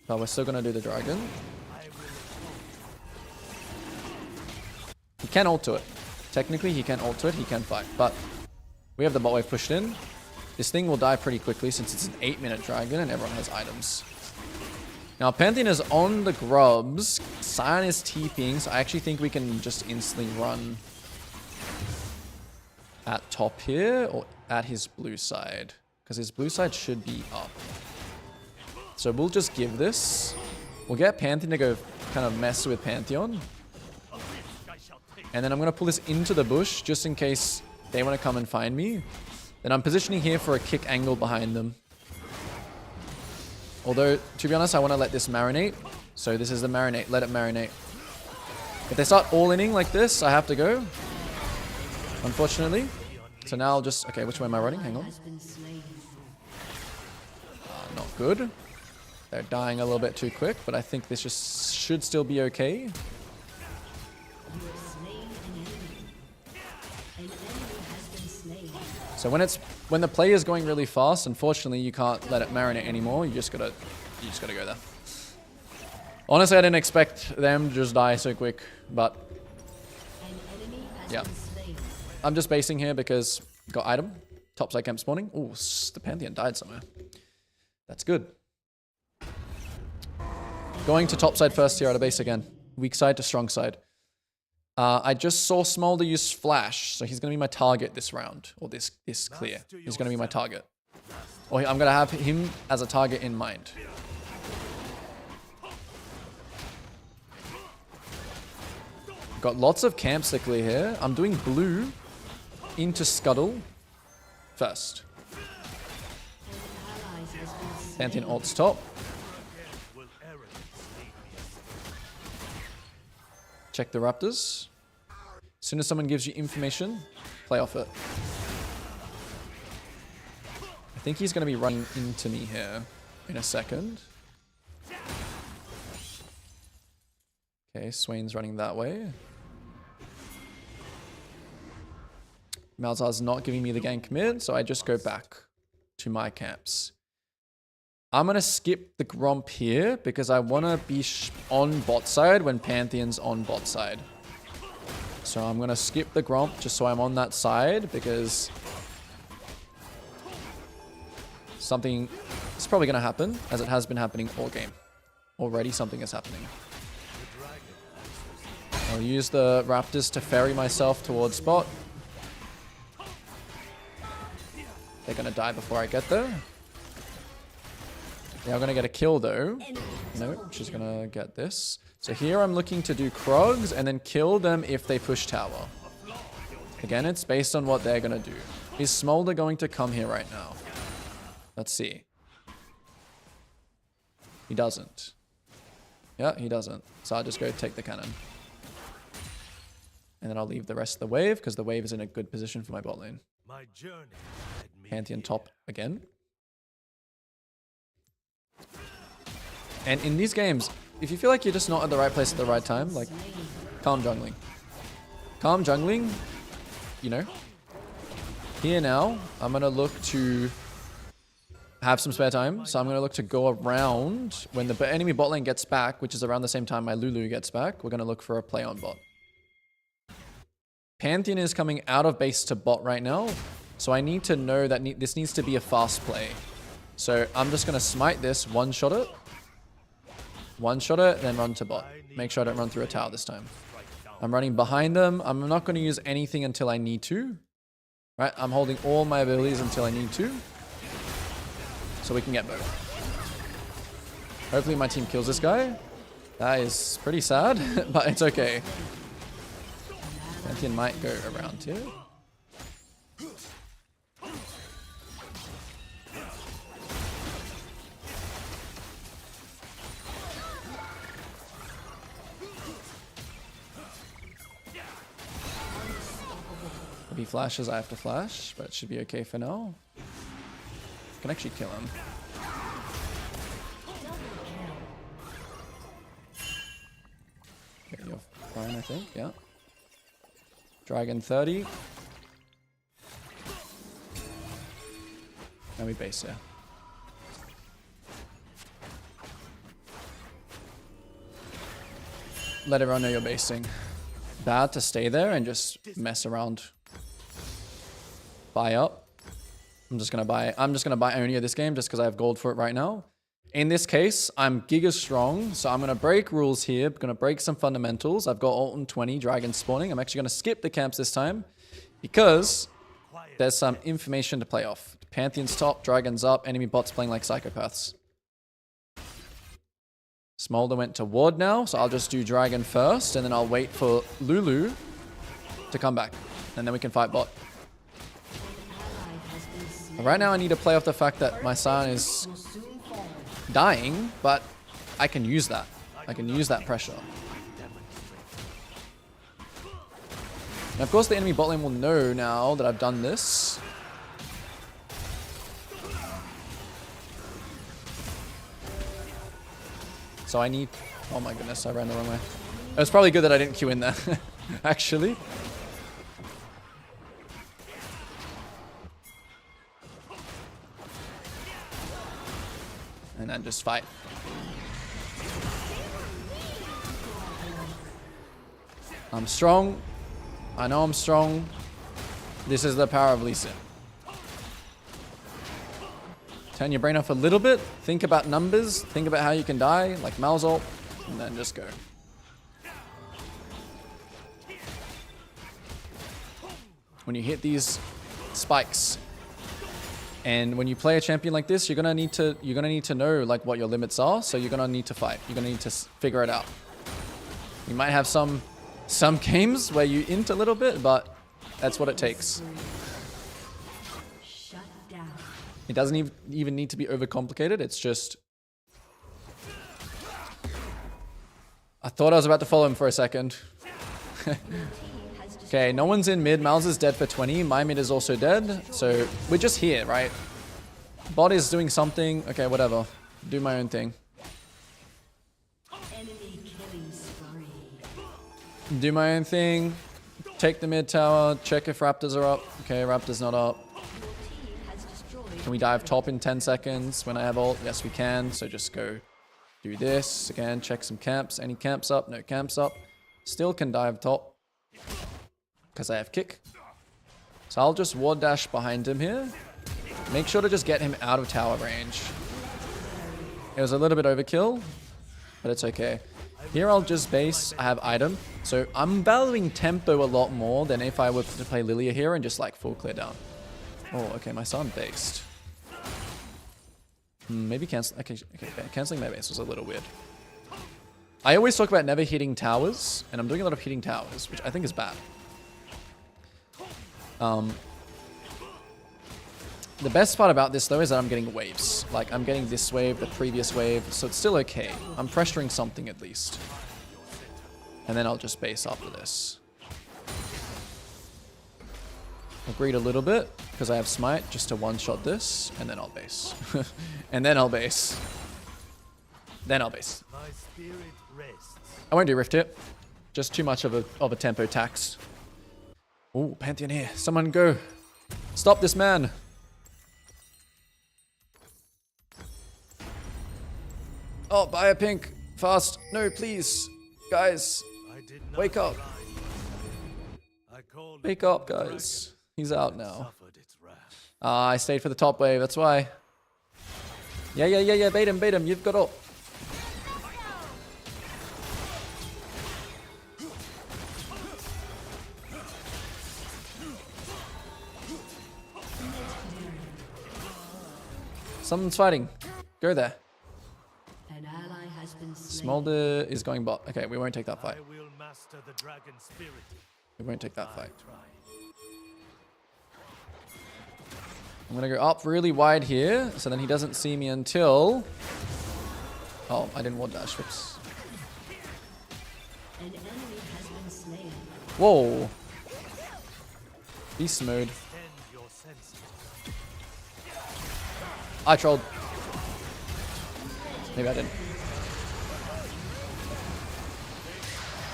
But we're still gonna do the dragon. He can ult to it. Technically, he can ult to it. He can fight. But we have the bot wave pushed in. This thing will die pretty quickly since it's an 8-minute dragon and everyone has items. Now, Pantheon is on the grubs. Sion is TPing, so I actually think we can just instantly run at top here or at his blue side. Because his blue side should be up. So we'll just give this. We'll get Pantheon to go kind of mess with Pantheon. And then I'm going to pull this into the bush just in case they want to come and find me. Then I'm positioning here for a kick angle behind them. Although, to be honest, I want to let this marinate. So this is the marinate. Let it marinate. If they start all-inning like this, I have to go. Unfortunately. So now I'll just... Okay, which way am I running? Hang on. Not good. They're dying a little bit too quick, but I think this just should still be okay. So when the play is going really fast, unfortunately you can't let it marinate anymore. You just gotta go there. Honestly, I didn't expect them to just die so quick, but yeah. I'm just basing here because got item. Topside camp spawning. Ooh, the Pantheon died somewhere. That's good. Going to topside first here at a base again. Weak side to strong side. I just saw Smolder use flash, so he's going to be my target this round. Or this clear. He's going to be my target. Or I'm going to have him as a target in mind. Got lots of camps to clear here. I'm doing blue into Scuttle first. Pantheon ults top. Check the Raptors. As soon as someone gives you information, play off it. I think he's going to be running into me here in a second. Okay, Swain's running that way. Malzar's not giving me the gank mid, so I just go back to my camps. I'm going to skip the Gromp here because I want to be on bot side when Pantheon's on bot side. So I'm going to skip the Gromp just so I'm on that side because something is probably going to happen as it has been happening all game. Already something is happening. I'll use the Raptors to ferry myself towards bot. They're going to die before I get there. Yeah, I'm going to get a kill though. No, she's going to get this. So here I'm looking to do Krogs and then kill them if they push tower. Again, it's based on what they're going to do. Is Smolder going to come here right now? Let's see. He doesn't. Yeah, he doesn't. So I'll just go take the cannon. And then I'll leave the rest of the wave because the wave is in a good position for my bot lane. Pantheon top again. And in these games, if you feel like you're just not at the right place at the right time, like, calm jungling. Calm jungling, you know. Here now, I'm going to look to have some spare time. So I'm going to look to go around when the enemy bot lane gets back, which is around the same time my Lulu gets back. We're going to look for a play on bot. Pantheon is coming out of base to bot right now. So I need to know that this needs to be a fast play. So I'm just going to smite this, one-shot it. One-shot it, then run to bot. Make sure I don't run through a tower this time. I'm running behind them. I'm not going to use anything until I need to. Right? I'm holding all my abilities until I need to. So we can get both. Hopefully my team kills this guy. That is pretty sad, but it's okay. Pantheon might go around here. If he flashes, I have to flash, but it should be okay for now. Can actually kill him. Okay, you're fine, I think. Yeah. Dragon 30. And we base here. Let everyone know you're basing. Bad to stay there and just mess around. Buy up. I'm just gonna buy Onia this game just because I have gold for it right now. In this case, I'm giga strong, so I'm gonna break rules here. I'm gonna break some fundamentals. I've got ult and 20 dragons spawning. I'm actually gonna skip the camps this time because there's some information to play off. Pantheon's top, dragons up, enemy bots playing like psychopaths. Smolder went to ward now, so I'll just do dragon first, and then I'll wait for Lulu to come back, and then we can fight bot. Right now I need to play off the fact that my Sion is dying, but I can use that. I can use that pressure. And of course the enemy bot lane will know now that I've done this. So I need... Oh my goodness, I ran the wrong way. It was probably good that I didn't queue in there, actually. And then just fight. I'm strong. I know I'm strong. This is the power of Lee Sin. Turn your brain off a little bit. Think about numbers. Think about how you can die, like Mal's ult, and then just go. When you hit these spikes, and when you play a champion like this, you're gonna need to know like what your limits are. So you're gonna need to fight. You're gonna need to figure it out. You might have some games where you int a little bit, but that's what it takes. Shut down. It doesn't even need to be overcomplicated. It's just... I thought I was about to follow him for a second. Okay, no one's in mid. Mal's is dead for 20. My mid is also dead. So we're just here, right? Bot is doing something. Okay, whatever. Do my own thing. Enemy killing spree. Do my own thing. Take the mid tower. Check if Raptors are up. Okay, Raptors not up. Your team has destroyed. Can we dive top in 10 seconds when I have ult? Yes, we can. So just go do this. Again, check some camps. Any camps up? No camps up. Still can dive top because I have kick. So I'll just ward dash behind him here. Make sure to just get him out of tower range. It was a little bit overkill, but it's okay. Here I'll just base. I have item. So I'm valuing tempo a lot more than if I were to play Lilia here and just like full clear down. Oh, okay, my son based. Maybe cancel. Okay, canceling my base was a little weird. I always talk about never hitting towers, and I'm doing a lot of hitting towers, which I think is bad. The best part about this though is that I'm getting waves. Like I'm getting this wave, the previous wave, so it's still okay. I'm pressuring something at least. And then I'll just base after this. I'll greed a little bit because I have smite just to one-shot this, and then I'll base. And then I'll base. Then I'll base. My spirit rests. I won't do Rift here. Just too much of a tempo tax. Ooh, Pantheon here. Someone go. Stop this man. Oh, buy a pink. Fast. No, please. Guys, I did not wake up. rise. I called Wake upon up, the guys. He's out dragon, now. suffered its wrath. Ah, I stayed for the top wave. That's why. Yeah. Bait him. You've got ult. Someone's fighting. Go there. An ally has been slain. Smolder is going bot. Okay, we won't take that fight. I will master the dragon spirit. We won't take that fight. Try. I'm gonna go up really wide here, so then he doesn't see me until... Oh, I didn't ward dash. Whoops. An enemy has been slain. Whoa. Beast mode. Extend your senses. I trolled. Maybe I didn't.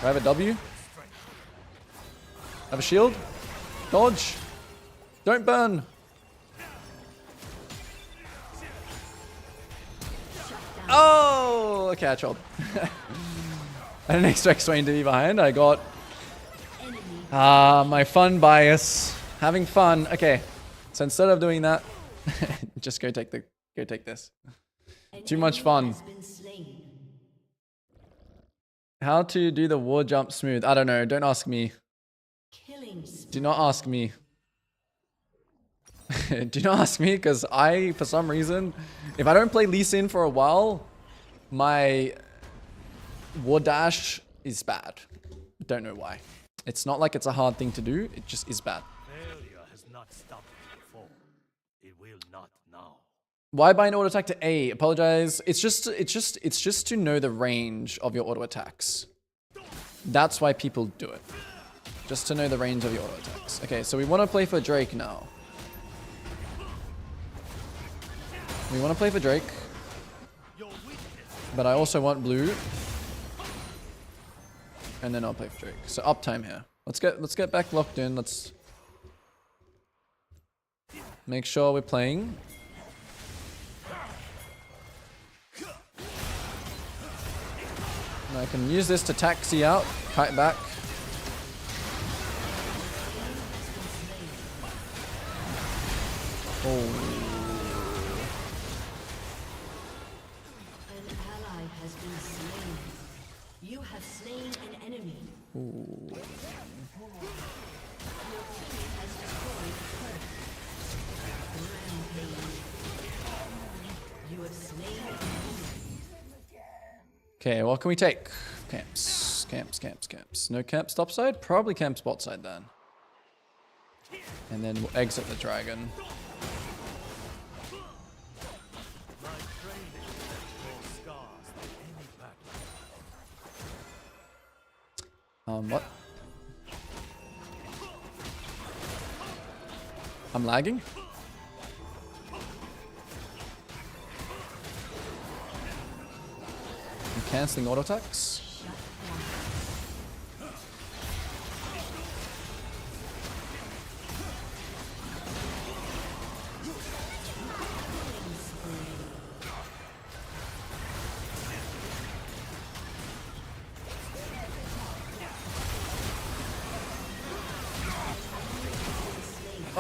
Do I have a W? I have a shield? Dodge! Don't burn! Oh! Okay, I trolled. I didn't expect Swain to be behind. I got... my fun bias. Having fun. Okay. So instead of doing that, just go take this. An Too much enemy fun. has been slain. How to do the ward jump smooth? I don't know. Don't ask me. Killing spree. Do not ask me. Do not ask me, because I, for some reason, if I don't play Lee Sin for a while, my ward dash is bad. Don't know why. It's not like it's a hard thing to do. It just is bad. Failure has not stopped me before. It will not now. Why buy an auto attack to A? Apologize. It's just to know the range of your auto attacks. That's why people do it. Just to know the range of your auto attacks. Okay, so we want to play for Drake now. We want to play for Drake, but I also want blue. And then I'll play for Drake. So uptime here. Let's get back locked in. Let's make sure we're playing. And I can use this to taxi out, kite back. Oh. An ally has been slain. You have slain an enemy. Ooh. Your team has destroyed a turret. Rampage. You have slain an enemy. Okay, what can we take? Camps. No camp top side? Probably camp spot side then. And then we'll exit the dragon. My training left more scars than any battle. What? I'm lagging? I'm cancelling auto attacks.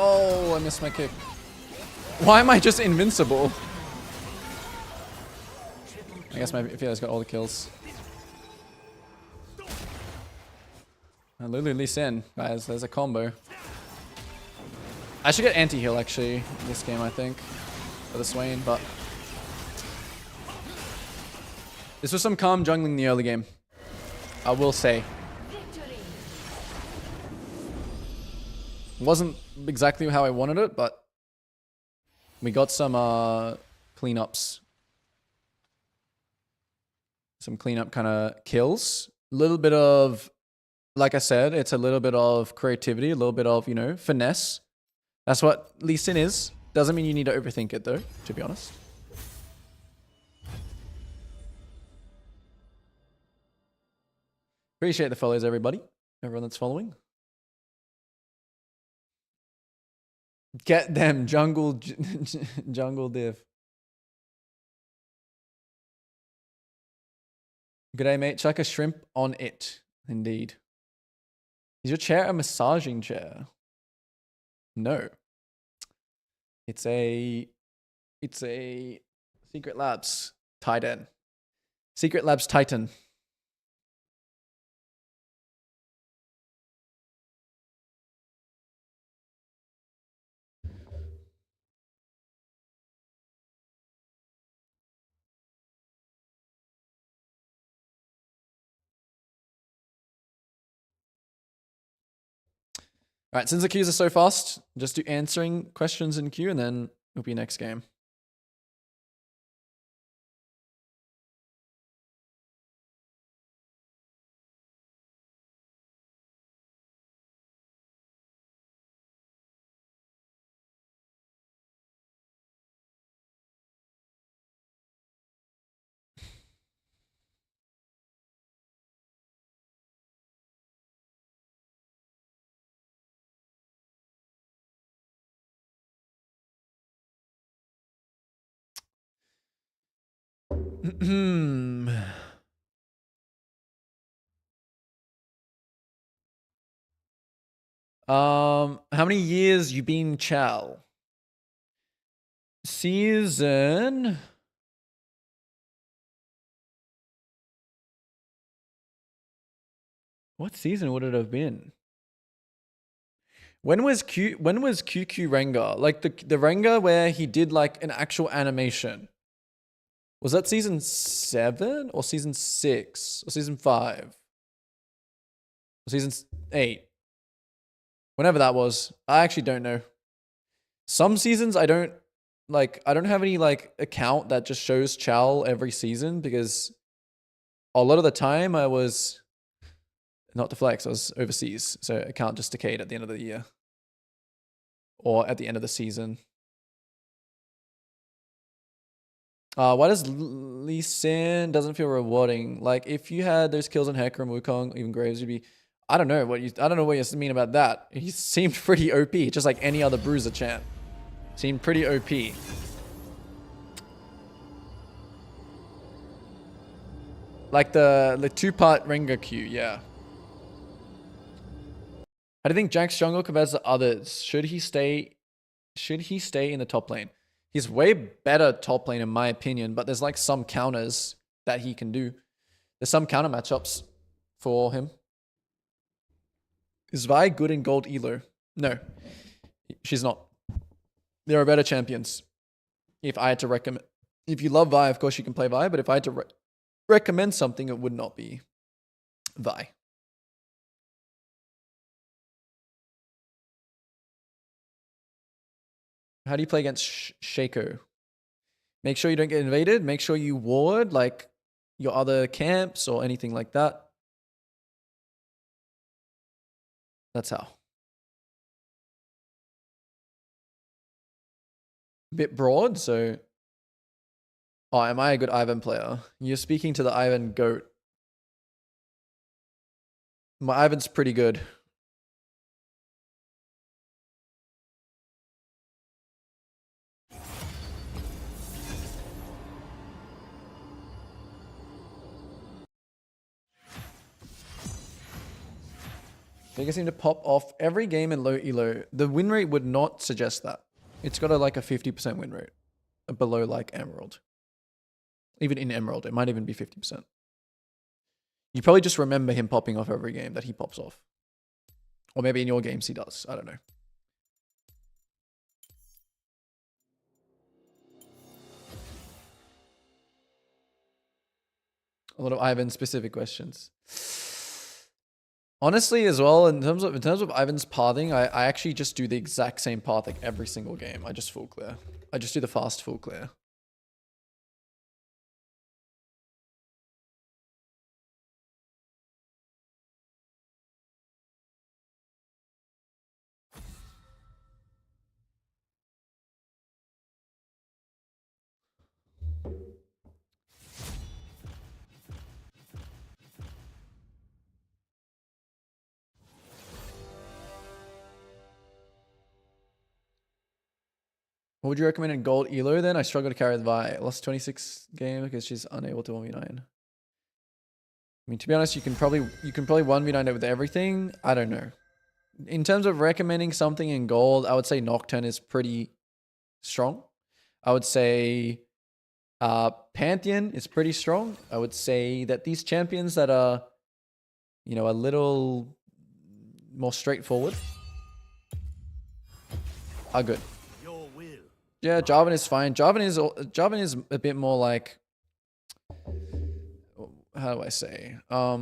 Oh, I missed my kick. Why am I just invincible? I guess my Ophia's got all the kills. Lulu Lee Sin, guys, there's a combo. I should get anti-heal actually this game, I think, for the Swain, but this was some calm jungling in the early game, I will say. Victory. Wasn't exactly how I wanted it, but we got some cleanups. Some cleanup kind of kills. A little bit of, like I said, it's a little bit of creativity, a little bit of, you know, finesse. That's what Lee Sin is. Doesn't mean you need to overthink it though, to be honest. Appreciate the follows, everybody. Everyone that's following. Get them, jungle, jungle div. G'day, mate. Chuck a shrimp on it. Indeed. Is your chair a massaging chair? No. It's a Secret Labs Titan. Secret Labs Titan. All right, since the queues are so fast, just do answering questions in queue and then it'll be next game. How many years you been Chow? Season. What season would it have been? When was QQ Rengar? Like the Rengar where he did like an actual animation. Was that season 7 or season 6 or season 5? Or season 8? Whenever that was. I actually don't know. Some seasons I don't have any like account that just shows Chow every season because a lot of the time I was not to flex, I was overseas. So account just decayed at the end of the year. Or at the end of the season. Why does Lee Sin doesn't feel rewarding? Like if you had those kills on Hecarim, Wukong, even Graves, you'd be I don't know what you mean about that. He seemed pretty OP, just like any other bruiser champ. Seemed pretty OP. Like the 2-part Rengar Q, yeah. How do you think Jack's stronger compared to others? Should he stay in the top lane? He's way better top lane in my opinion, but there's like some counters that he can do. There's some counter matchups for him. Is Vi good in gold elo? No, she's not. There are better champions. If I had to recommend, if you love Vi, of course you can play Vi, but if I had to recommend something, it would not be Vi. How do you play against Shaco? Make sure you don't get invaded. Make sure you ward like your other camps or anything like that. That's how. A bit broad, so... Oh, am I a good Ivan player? You're speaking to the Ivan GOAT. My Ivan's pretty good. They seem to pop off every game in low elo. The win rate would not suggest that. It's got like a 50% win rate. Below like Emerald. Even in Emerald, it might even be 50%. You probably just remember him popping off every game that he pops off. Or maybe in your games he does. I don't know. A lot of Ivan specific questions. Honestly, as well, in terms of Ivan's pathing, I actually just do the exact same path like every single game. I just full clear. I just do the fast full clear. What would you recommend in gold elo then? I struggle to carry the Vi. Lost 26 game because she's unable to 1v9. I mean, to be honest, you can probably 1v9 it with everything. I don't know. In terms of recommending something in gold, I would say Nocturne is pretty strong. I would say Pantheon is pretty strong. I would say that these champions that are, you know, a little more straightforward are good. Yeah, Jarvan is fine. Jarvan is a bit more like, how do I say? I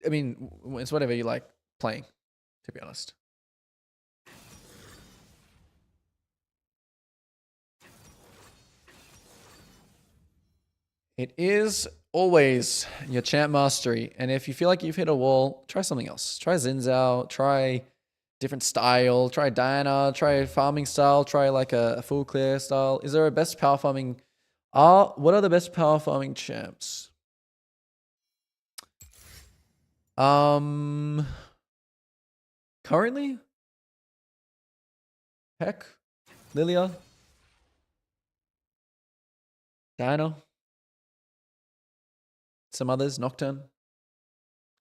mean, it's whatever you like playing, to be honest. It is always your champ mastery. And if you feel like you've hit a wall, try something else. Try Xin Zhao, try different style, try Diana, try farming style, try like a full clear style. Is there a best power farming? What are the best power farming champs? Currently? Heck? Lilia? Diana? Some others, Nocturne,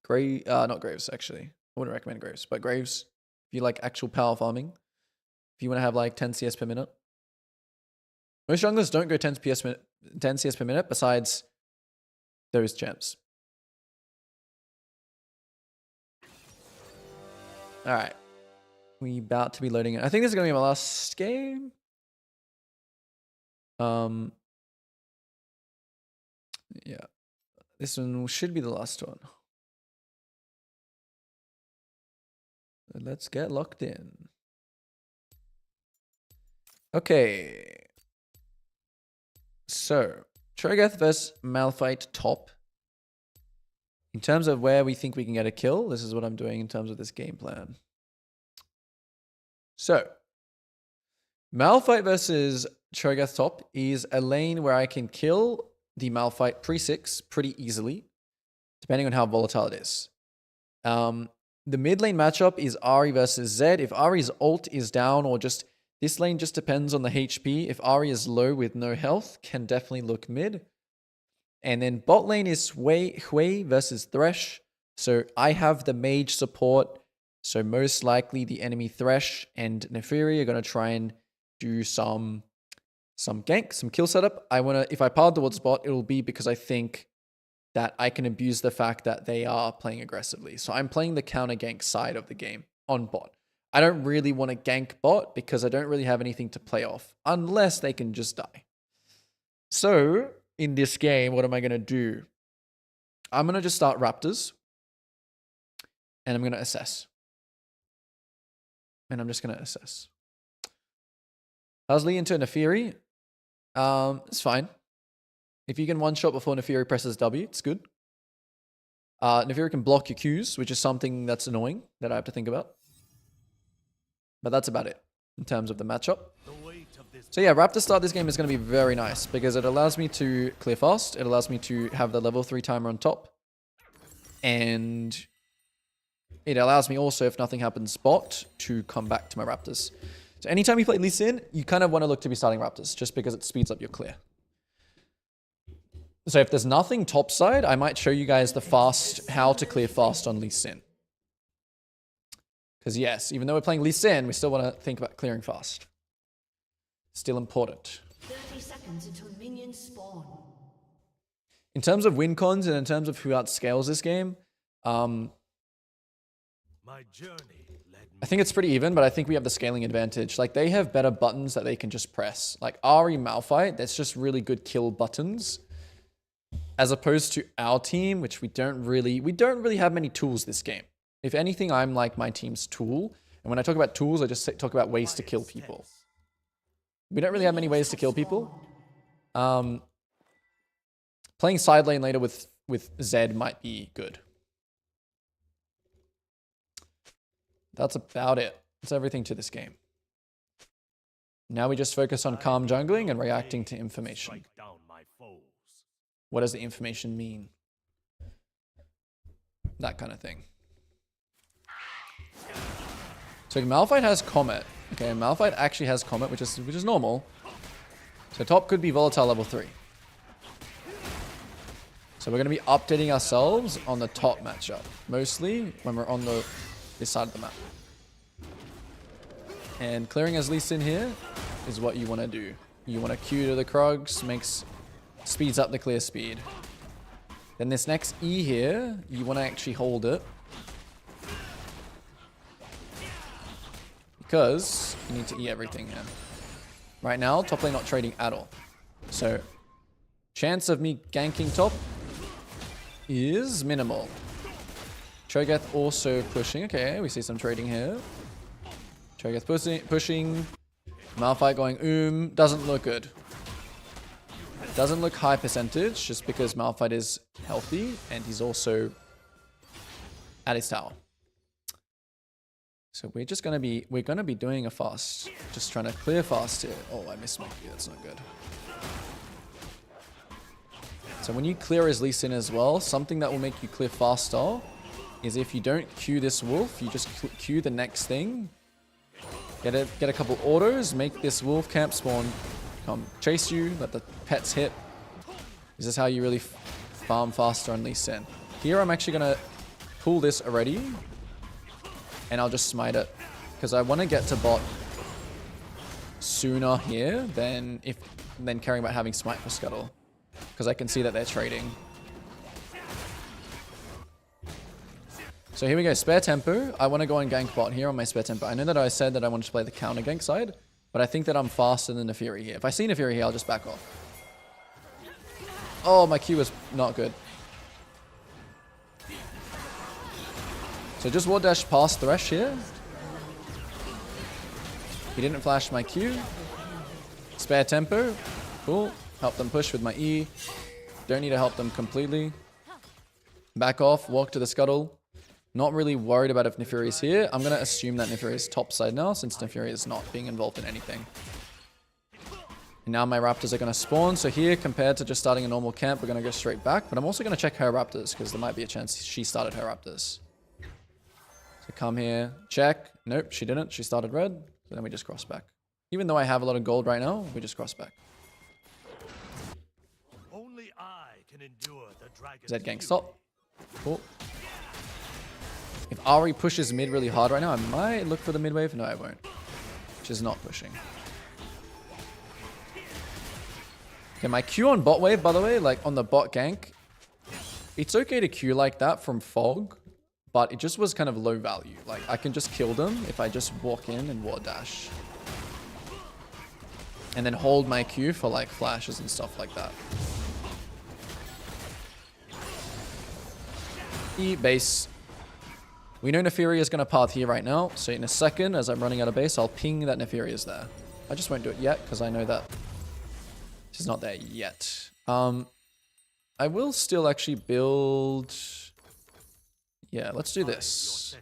not Graves actually. I wouldn't recommend Graves, but Graves, if you like actual power farming, if you want to have like 10 CS per minute. Most junglers don't go 10 CS per minute besides those champs. All right. We about to be loading it. I think this is going to be my last game. Yeah. This one should be the last one. Let's get locked in. Okay. So, Trogath versus Malphite top. In terms of where we think we can get a kill, this is what I'm doing in terms of this game plan. So, Malphite versus Trogath top is a lane where I can kill the Malphite pre-6 pretty easily, depending on how volatile it is. The mid lane matchup is Ahri versus Zed. If Ahri's ult is down or just this lane just depends on the HP. If Ahri is low with no health, can definitely look mid. And then bot lane is Hui versus Thresh. So I have the mage support. So most likely the enemy Thresh and Nefiri are going to try and do some gank, some kill setup. If I powered towards bot, it'll be because I think that I can abuse the fact that they are playing aggressively. So I'm playing the counter gank side of the game on bot. I don't really want to gank bot because I don't really have anything to play off unless they can just die. So in this game, what am I going to do? I'm going to just start Raptors and I'm going to assess. And I'm just going to assess. Husley into Nefiri. It's fine. If you can one-shot before Nefiri presses W, it's good. Nefiri can block your Qs, which is something that's annoying that I have to think about. But that's about it in terms of the matchup. So yeah, Raptor start this game is going to be very nice because it allows me to clear fast. It allows me to have the level 3 timer on top. And it allows me also, if nothing happens bot, to come back to my Raptors. So anytime you play Lee Sin, you kind of want to look to be starting Raptors just because it speeds up your clear. So if there's nothing topside, I might show you guys how to clear fast on Lee Sin. Because yes, even though we're playing Lee Sin, we still want to think about clearing fast. Still important. 30 seconds until minions spawn. In terms of win cons and in terms of who outscales this game, I think it's pretty even, but I think we have the scaling advantage. Like, they have better buttons that they can just press. Like, Ahri Malphite, that's just really good kill buttons. As opposed to our team, which we don't really have many tools this game. If anything, I'm like my team's tool. And when I talk about tools, I just talk about ways to kill people. We don't really have many ways to kill people. Playing side lane later with Zed might be good. That's about it. That's everything to this game. Now we just focus on calm jungling and reacting to information. What does the information mean? That kind of thing. So Malphite has Comet. Okay, Malphite actually has Comet, which is normal. So top could be Volatile level 3. So we're going to be updating ourselves on the top matchup. Mostly when we're on this side of the map. And clearing as Lee Sin here is what you want to do. You want to Q to the Krugs, speeds up the clear speed. Then this next E here, you want to actually hold it. Because you need to E everything here. Right now, top lane not trading at all. So, chance of me ganking top is minimal. Cho'Gath also pushing. Okay, we see some trading here. Cho'Gath pushing. Malphite going doesn't look good. Doesn't look high percentage just because Malphite is healthy and he's also at his tower. So we're gonna be doing a fast. Just trying to clear fast here. Oh, I missed my Q. That's not good. So when you clear as Lee Sin as well, something that will make you clear faster is if you don't Q this wolf, you just Q the next thing. Get a couple autos, make this wolf camp spawn come chase you, let the pets hit. This is how you really farm faster on Lee Sin. Here I'm actually gonna pull this already, and I'll just smite it because I want to get to bot sooner here than caring about having smite for scuttle, because I can see that they're trading. So here we go, spare tempo. I want to go and gank bot here on my spare tempo. I know that I said that I wanted to play the counter gank side, but I think that I'm faster than Neferi here. If I see Neferi here, I'll just back off. Oh, my Q was not good. So just ward dash past Thresh here. He didn't flash my Q. Spare tempo. Cool. Help them push with my E. Don't need to help them completely. Back off, walk to the scuttle. Not really worried about if Neferi is here. I'm going to assume that Neferi is top side now, since Neferi is not being involved in anything. And now my Raptors are going to spawn. So here, compared to just starting a normal camp, we're going to go straight back. But I'm also going to check her Raptors, because there might be a chance she started her Raptors. So come here, check. Nope, she didn't. She started red. So then we just cross back. Even though I have a lot of gold right now, we just cross back. Only I can endure the dragon's Zed gank stop. Cool. If Ari pushes mid really hard right now, I might look for the mid wave. No, I won't. She's not pushing. Okay, my Q on bot wave, by the way, like on the bot gank, it's okay to Q like that from Fog, but it just was kind of low value. Like, I can just kill them if I just walk in and ward dash. And then hold my Q for like flashes and stuff like that. E base. We know Neferi is going to path here right now. So in a second, as I'm running out of base, I'll ping that Neferi is there. I just won't do it yet because I know that she's not there yet. I will still actually build... Yeah, let's do this.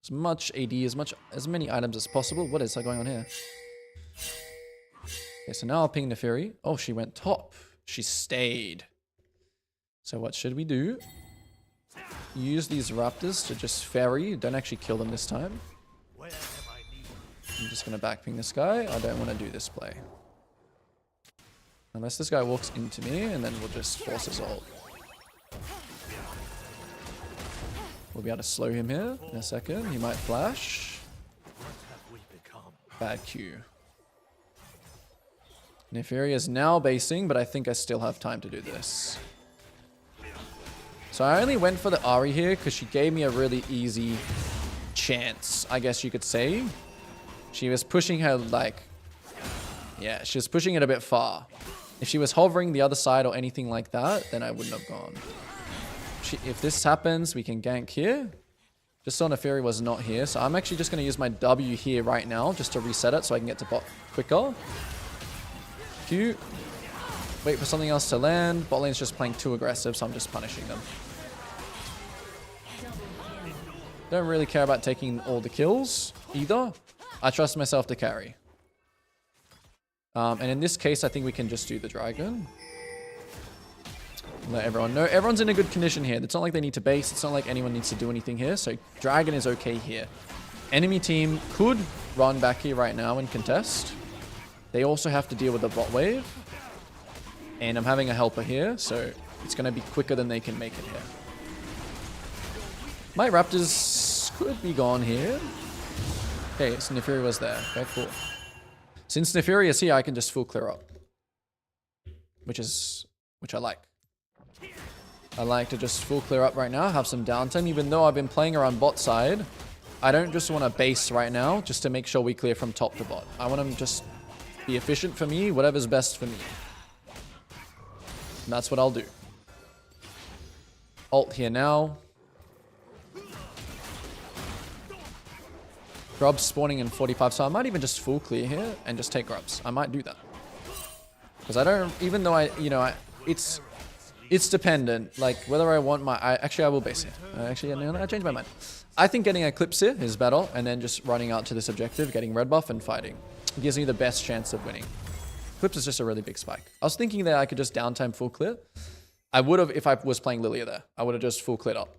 As much AD, as many items as possible. What is going on here? Okay, so now I'll ping Neferi. Oh, she went top. She stayed. So what should we do? Use these Raptors to just ferry. Don't actually kill them this time. I'm just going to backping this guy. I don't want to do this play. Unless this guy walks into me, and then we'll just force his ult. We'll be able to slow him here in a second. He might flash. Bad Q. Neferi is now basing, but I think I still have time to do this. So I only went for the Ari here because she gave me a really easy chance, I guess you could say. She was pushing her like... Yeah, she was pushing it a bit far. If she was hovering the other side or anything like that, then I wouldn't have gone. If this happens, we can gank here. Just so Neferi was not here. So I'm actually just going to use my W here right now just to reset it so I can get to bot quicker. Q. Wait for something else to land. Bot lane's just playing too aggressive, so I'm just punishing them. Don't really care about taking all the kills either. I trust myself to carry. And in this case, I think we can just do the dragon. Let everyone know. Everyone's in a good condition here. It's not like they need to base. It's not like anyone needs to do anything here. So Dragon is okay here. Enemy team could run back here right now and contest. They also have to deal with the bot wave. And I'm having a helper here, so it's going to be quicker than they can make it here. My Raptors could be gone here. Okay, so Nefiri was there. Okay, cool. Since Nefiri is here, I can just full clear up. Which I like. I like to just full clear up right now, have some downtime. Even though I've been playing around bot side, I don't just want to base right now just to make sure we clear from top to bot. I want to just be efficient for me, whatever's best for me. And that's what I'll do. Ult here now. Grubs spawning in 45, so I might even just full clear here and just take grubs. I might do that. Because I don't, even though it's dependent, like whether I want my, actually I will base here. I changed my mind. I think getting Eclipse here is better, and then just running out to this objective, getting red buff and fighting. It gives me the best chance of winning. Eclipse is just a really big spike. I was thinking that I could just downtime full clear. I would have if I was playing Lilia there. I would have just full cleared up.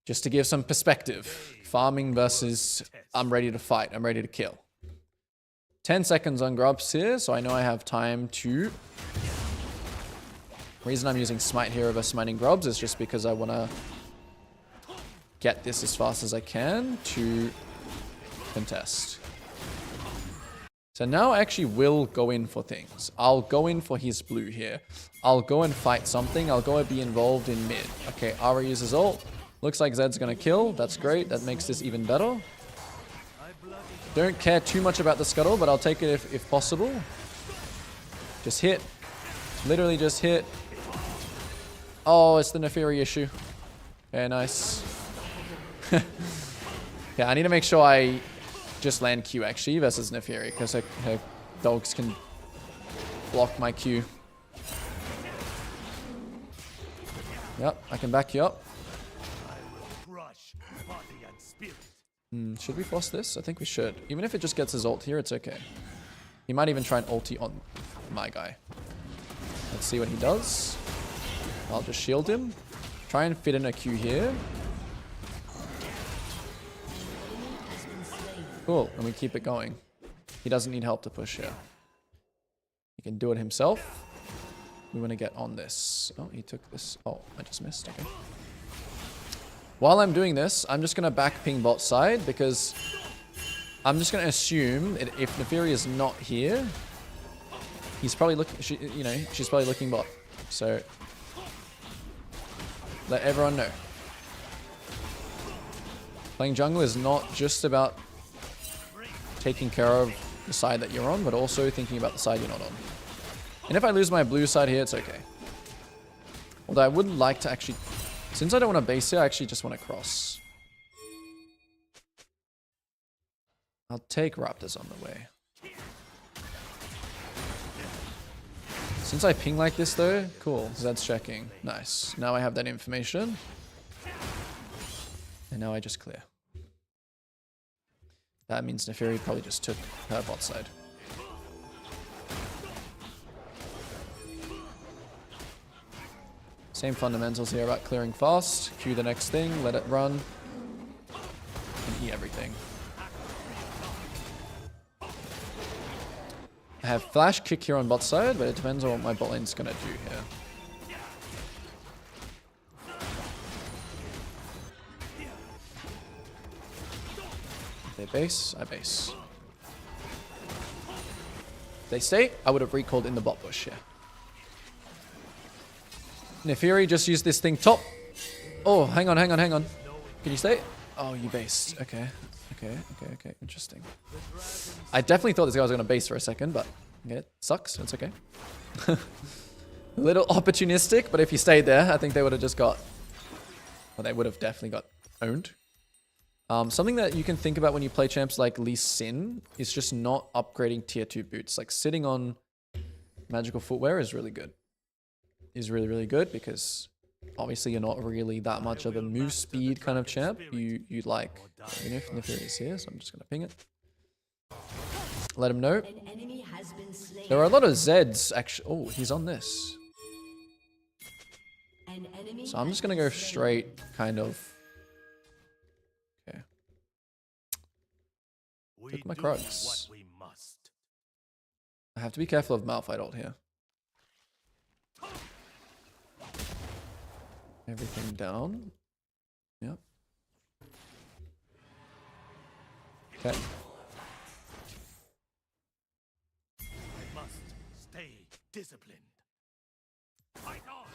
Just to give some perspective. Farming versus I'm ready to fight. I'm ready to kill. 10 seconds on grubs here, so I know I have time to... The reason I'm using smite here over smiting grubs is just because I want to get this as fast as I can to contest. So now I actually will go in for things. I'll go in for his blue here. I'll go and fight something. I'll go and be involved in mid. Okay, Ara uses ult. Looks like Zed's going to kill. That's great. That makes this even better. Don't care too much about the scuttle, but I'll take it if possible. Just hit. Literally just hit. Oh, it's the Nefiri issue. Okay, nice. Yeah, I need to make sure I just land Q actually versus Nefiri, because her dogs can block my Q. Yep, I can back you up. Should we force this? I think we should. Even if it just gets his ult here, it's okay. He might even try an ulti on my guy. Let's see what he does. I'll just shield him. Try and fit in a Q here. Cool, and we keep it going. He doesn't need help to push here. He can do it himself. We want to get on this. Oh, he took this. Oh, I just missed. Okay. While I'm doing this, I'm just going to back ping bot side, because I'm just going to assume that if Nefiri is not here, he's probably looking, she's probably looking bot. So let everyone know. Playing jungle is not just about taking care of the side that you're on, but also thinking about the side you're not on. And if I lose my blue side here, it's okay. Although I would like to actually... Since I don't want to base here, I actually just want to cross. I'll take Raptors on the way. Since I ping like this though, cool. Zed's checking. Nice. Now I have that information. And now I just clear. That means Nefiri probably just took her bot side. Same fundamentals here about clearing fast. Cue the next thing, let it run, and eat everything. I have flash kick here on bot side, but it depends on what my bot lane's gonna do here. If they base, I base. If they stay, I would have recalled in the bot bush here. Nefiri just used this thing top. Oh, hang on. Can you stay? Oh, you based. Okay. Interesting. I definitely thought this guy was going to base for a second, but yeah, it sucks. It's okay. A little opportunistic, but if he stayed there, I think they would have just got... Well, they would have definitely got owned. Something that you can think about when you play champs like Lee Sin is just not upgrading tier 2 boots. Like sitting on magical footwear is really good. Is really good, because obviously you're not really that much of a move speed kind of champ. You like, even if Nefiri is here, so I'm just gonna ping it. Let him know. There are a lot of Zeds actually. Oh, he's on this. An enemy So I'm has just gonna been go slain. straight, kind of. Okay. We Took my do Krugs. what we must. I have to be careful of Malphite ult here. Everything down. Yep. Okay. I must stay disciplined. Fight on!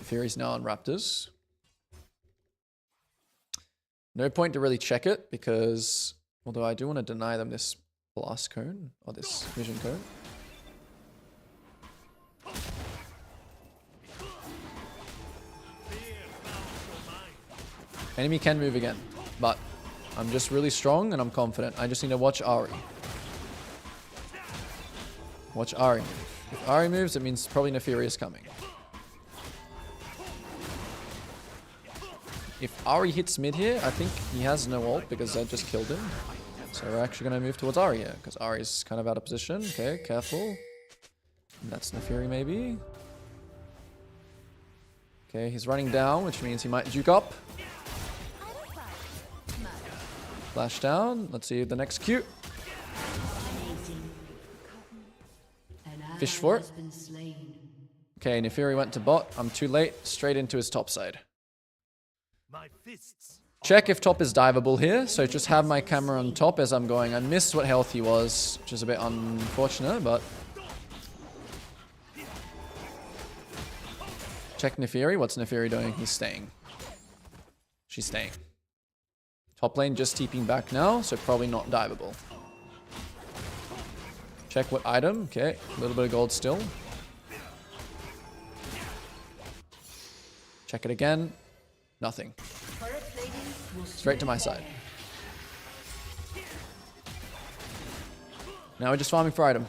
Fury's now on Raptors. No point to really check it because, although I do want to deny them this blast cone or this vision cone. Enemy can move again, but I'm just really strong and I'm confident. I just need to watch Ari. Watch Ari move. If Ari moves, it means probably Neferi is coming. If Ari hits mid here, I think he has no ult because I just killed him. So we're actually going to move towards Ari here because Ari's kind of out of position. Okay, careful. And that's Neferi maybe. Okay, he's running down, which means he might juke up. Flash down. Let's see the next Q. Fish for it. Okay, Neferi went to bot. I'm too late. Straight into his top side. My fists. Check if top is diveable here. So just have my camera on top as I'm going. I missed what health he was, which is a bit unfortunate, but... Check Neferi. What's Neferi doing? He's staying. She's staying. Top lane just TPing back now, so probably not diveable. Check what item. Okay, a little bit of gold still. Check it again. Nothing. Straight to my side. Now we're just farming for item.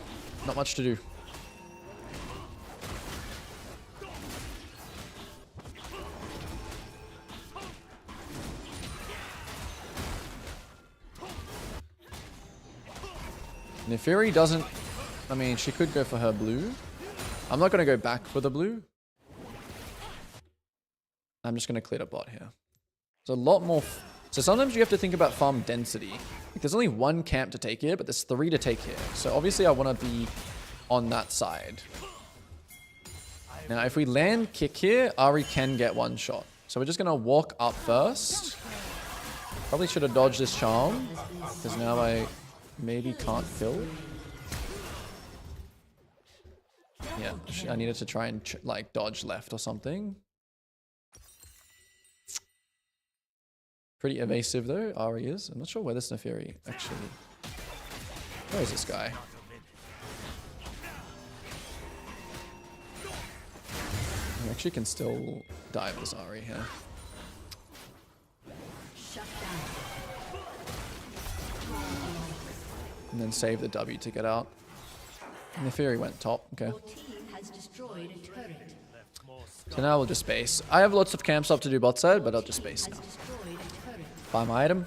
Not much to do. Neferi doesn't... I mean, she could go for her blue. I'm not going to go back for the blue. I'm just going to clear the bot here. There's a lot more... So sometimes you have to think about farm density. Like there's only one camp to take here, but there's 3 to take here. So obviously I want to be on that side. Now if we land kick here, Ari can get one shot. So we're just going to walk up first. Probably should have dodged this charm. Because now I maybe can't kill. Yeah, I needed to try and like dodge left or something. Pretty evasive though, Ari is. I'm not sure where this Neferi actually... Where is this guy? He actually can still dive this Ari here. And then save the W to get out. Neferi went top, okay. Your team has destroyed a turret. So now we'll just space. I have lots of camps up to do bot side, but I'll just space now. Destroyed a turret. Buy my item.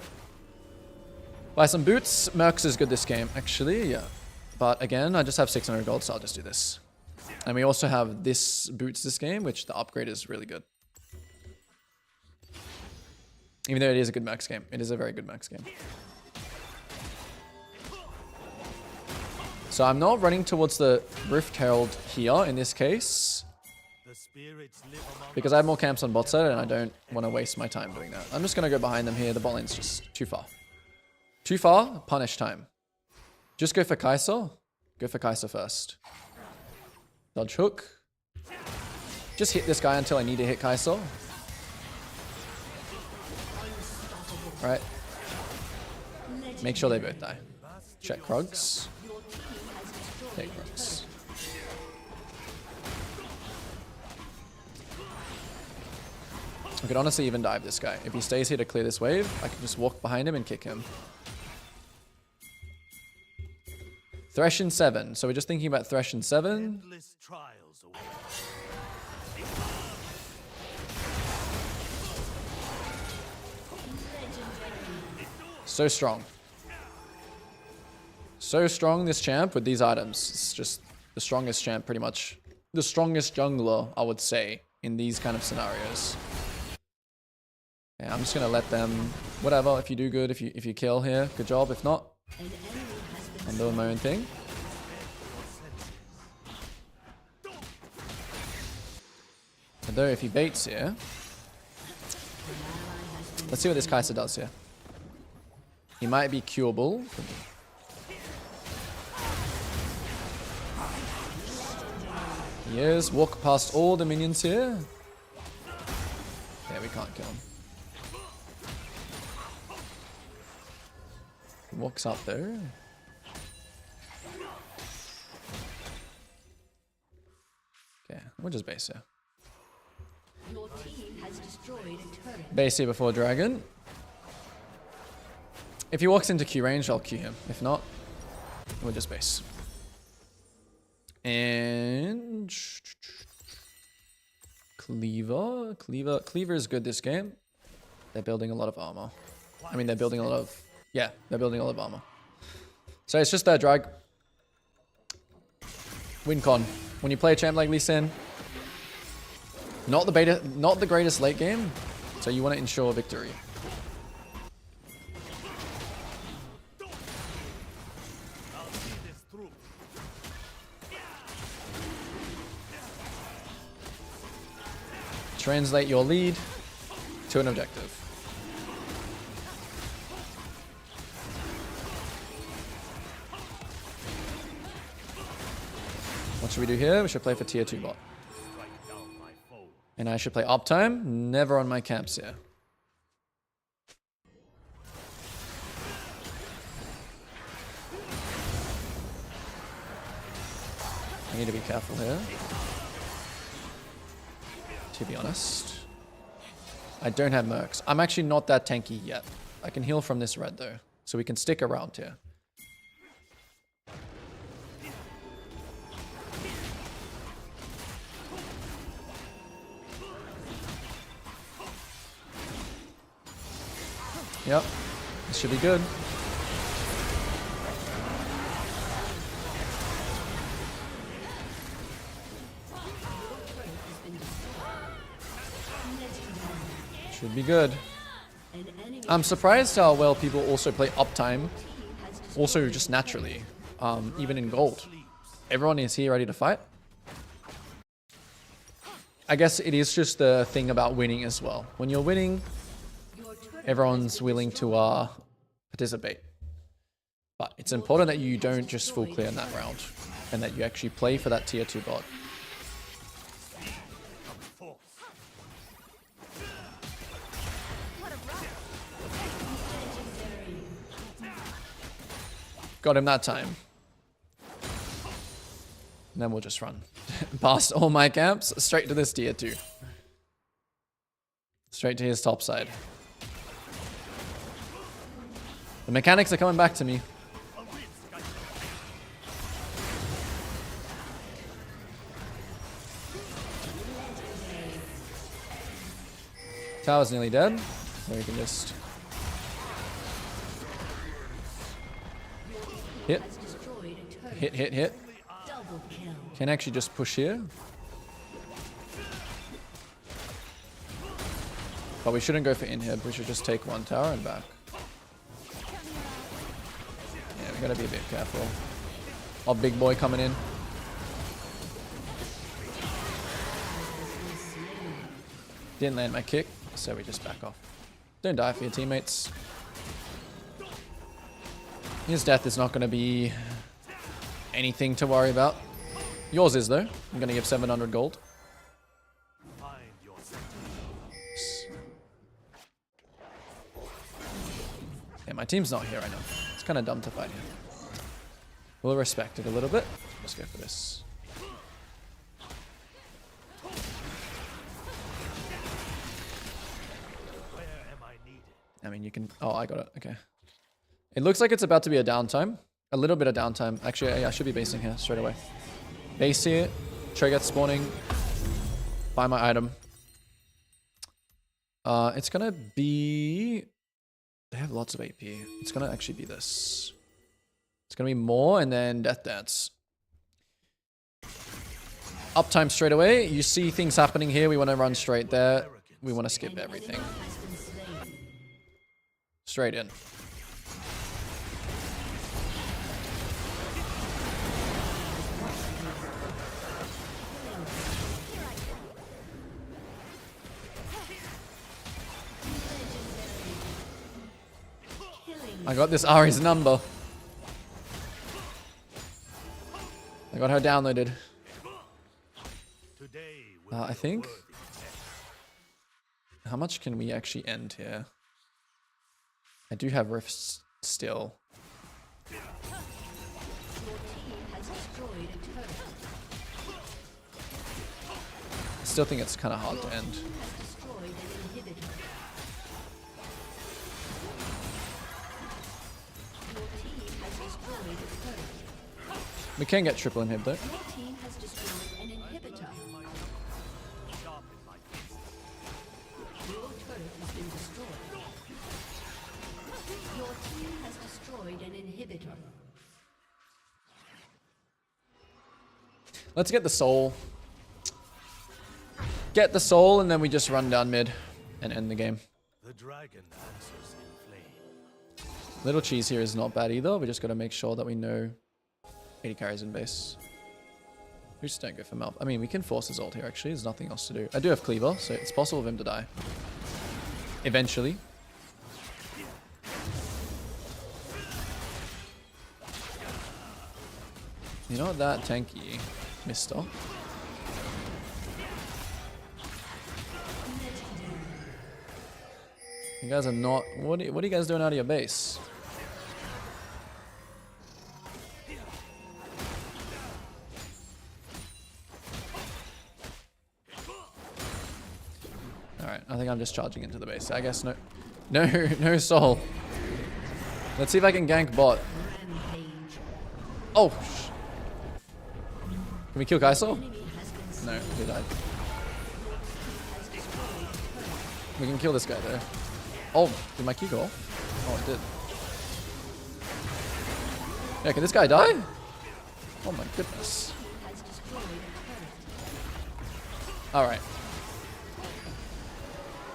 Buy some boots. Mercs is good this game, actually, yeah. But again, I just have 600 gold, so I'll just do this. And we also have this boots this game, which the upgrade is really good. Even though it is a good max game. It is a very good max game. So I'm not running towards the Rift Herald here in this case. The spirits live among Because I have more camps on bot side and I don't want to waste my time doing that. I'm just going to go behind them here. The bot lane's just too far. Too far, punish time. Just go for Kai'Sa. Go for Kai'Sa first. Dodge hook. Just hit this guy until I need to hit Kai'Sa. Right. Make sure they both die. Check Krugs. Take Krugs. I could honestly even dive this guy. If he stays here to clear this wave, I can just walk behind him and kick him. Thresh in 7. So we're just thinking about Thresh in 7. endless trials away. So strong. So strong, this champ, with these items. It's just the strongest champ pretty much the strongest jungler, I would say, in these kind of scenarios. Yeah, I'm just gonna let them, whatever. If you do good, if you kill here, good job. If not, I'm doing my own thing. Although if he baits here, let's see what this Kai'Sa does here. He might be curable. He is. Walk past all the minions here. Yeah, we can't kill him. He walks up there. Okay, we'll just base here. Your team has destroyed a turret. Base here before dragon. If he walks into Q range, I'll Q him. If not, we'll just base. And Cleaver is good this game. They're building a lot of armor. I mean, they're building a lot of, yeah, they're building a lot of armor. So it's just that drag. Win con. When you play a champ like Lee Sin, not the greatest late game, so you want to ensure victory. Translate your lead to an objective. What should we do here? We should play for tier 2 bot. And I should play uptime. Never on my camps here. I need to be careful here. To be honest. I don't have mercs. I'm actually not that tanky yet. I can heal from this red though. So we can stick around here. Yep. This should be good. Should be good. I'm surprised how well people also play uptime. Also just naturally. Even in gold. Everyone is here ready to fight. I guess it is just the thing about winning as well. When you're winning, everyone's willing to participate. But it's important that you don't just full clear in that round. And that you actually play for that tier 2 bot. Got him that time. And then we'll just run. Past all my camps, straight to this tier 2. Straight to his top side. The mechanics are coming back to me. Tower's nearly dead. So we can just hit. Hit. Can actually just push here. But we shouldn't go for inhib. We should just take one tower and back. Yeah, we gotta be a bit careful. Our big boy coming in. Didn't land my kick, so we just back off. Don't die for your teammates. His death is not going to be anything to worry about. Yours is, though. I'm going to give 700 gold. Yeah, my team's not here right now. It's kind of dumb to fight here. We'll respect it a little bit. Let's go for this. I mean, you can... Oh, I got it. Okay. It looks like it's about to be a downtime. A little bit of downtime. Actually, I should be basing here straight away. Base here. Trigger spawning. Buy my item. It's gonna be... They have lots of AP. It's gonna actually be this. It's gonna be more and then Death Dance. uptime straight away. You see things happening here. We want to run straight there. We want to skip everything. Has been slain. Straight in. I got this Ari's number. I got her downloaded. I think. How much can we actually end here? I do have rifts still. Your team has destroyed a turret. I still think it's kind of hard to end. Has destroyed an inhibitor. Your team has destroyed a turret. We can get triple inhib though. Your team has destroyed an inhibitor. Your turret has been destroyed. Your team has destroyed an inhibitor. Let's get the soul. Get the soul and then we just run down mid and end the game. The dragon answers in flame. Little cheese here is not bad either. We just got to make sure that we know 80 carries in base. We just don't go for Malf. I mean, we can force his ult here actually. There's nothing else to do. I do have Cleaver, so it's possible for him to die. Eventually. You're not that tanky, mister. You guys are not... What are you guys doing out of your base? Alright, I think I'm just charging into the base. I guess no soul. Let's see if I can gank bot. Oh! Can we kill Kai'Sa? No, he died. We can kill this guy though. Oh, did my Q go off? Oh, it did. Yeah, can this guy die? Oh my goodness. Alright.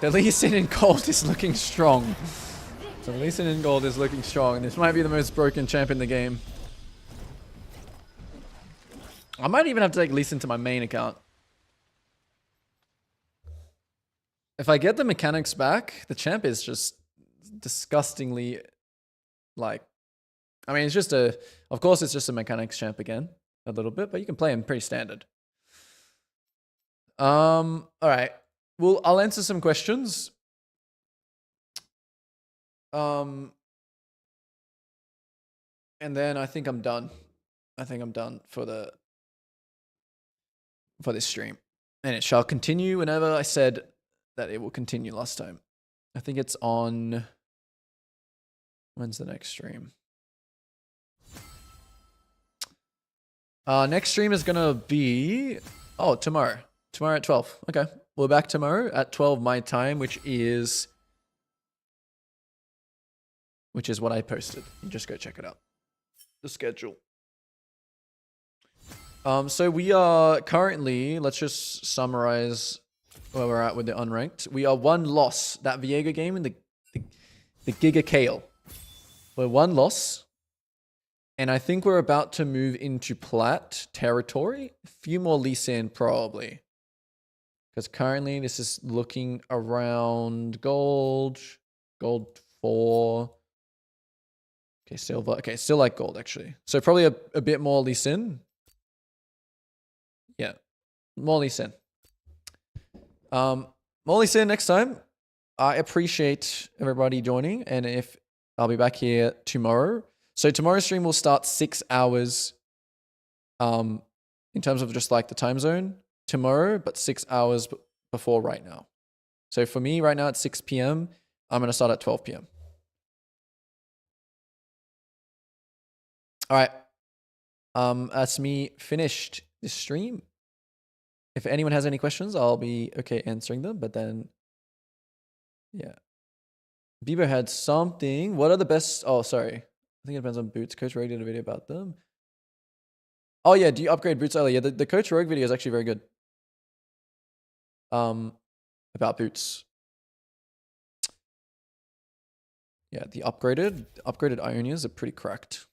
The Lee Sin in gold is looking strong. So the Lee Sin in gold is looking strong. This might be the most broken champ in the game. I might even have to take Lee Sin to my main account. If I get the mechanics back, the champ is just disgustingly like... I mean, it's just a... Of course, it's just a mechanics champ again. A little bit, but you can play him pretty standard. Alright. Well, I'll answer some questions. And then I think I'm done. I think I'm done for this stream. And it shall continue whenever I said that it will continue last time. I think it's on... When's the next stream? Next stream is going to be... Oh, tomorrow. Tomorrow at 12. Okay. We're back tomorrow at 12 my time, which is what I posted. You just go check it out. The schedule. So we are currently, let's just summarize where we're at with the Unranked. We are 1 loss. That Viego game in the Giga Kale. We're 1 loss. And I think we're about to move into plat territory. A few more Lee Sin probably. Because currently this is looking around gold. Gold 4. Okay, silver. Okay, still like gold actually. So probably a bit more Lee Sin. Yeah, more Lee Sin. More Lee Sin next time. I appreciate everybody joining. And if I'll be back here tomorrow. So tomorrow's stream will start 6 hours in terms of just like the time zone tomorrow, but 6 hours before right now. So for me right now at 6 p.m., I'm going to start at 12 p.m. All right. That's me finished this stream. If anyone has any questions, I'll be okay answering them, but then, yeah. Bieber had something. What are the best? Oh, sorry. I think it depends on boots. Coach Ray did a video about them. Oh yeah, do you upgrade boots early? Yeah, the Coach Rogue video is actually very good. About boots. Yeah, the upgraded Ionias are pretty cracked.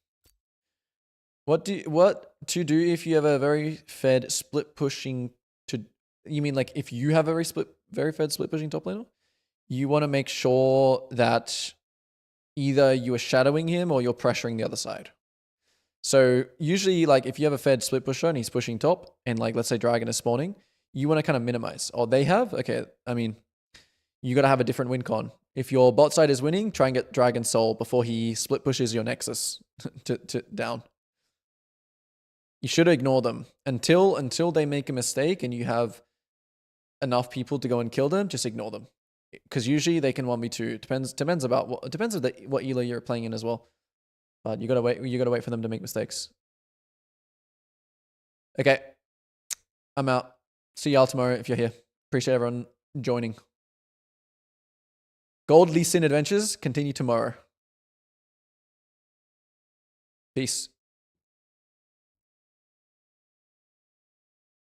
What to do if you have a very fed split pushing to? You mean like if you have a very fed split pushing top laner? You want to make sure that either you are shadowing him or you're pressuring the other side. So usually, like if you have a fed split pusher and he's pushing top, and like let's say Dragon is spawning, you want to kind of minimize. Or they have, okay. I mean, you got to have a different win con. If your bot side is winning, try and get Dragon Soul before he split pushes your Nexus to down. You should ignore them until they make a mistake and you have enough people to go and kill them. Just ignore them, because usually they can 1v2. Depends about what depends on what elo you're playing in as well. But you gotta wait for them to make mistakes. Okay, I'm out. See y'all tomorrow if you're here. Appreciate everyone joining. Gold Lee Sin Adventures continue tomorrow. Peace.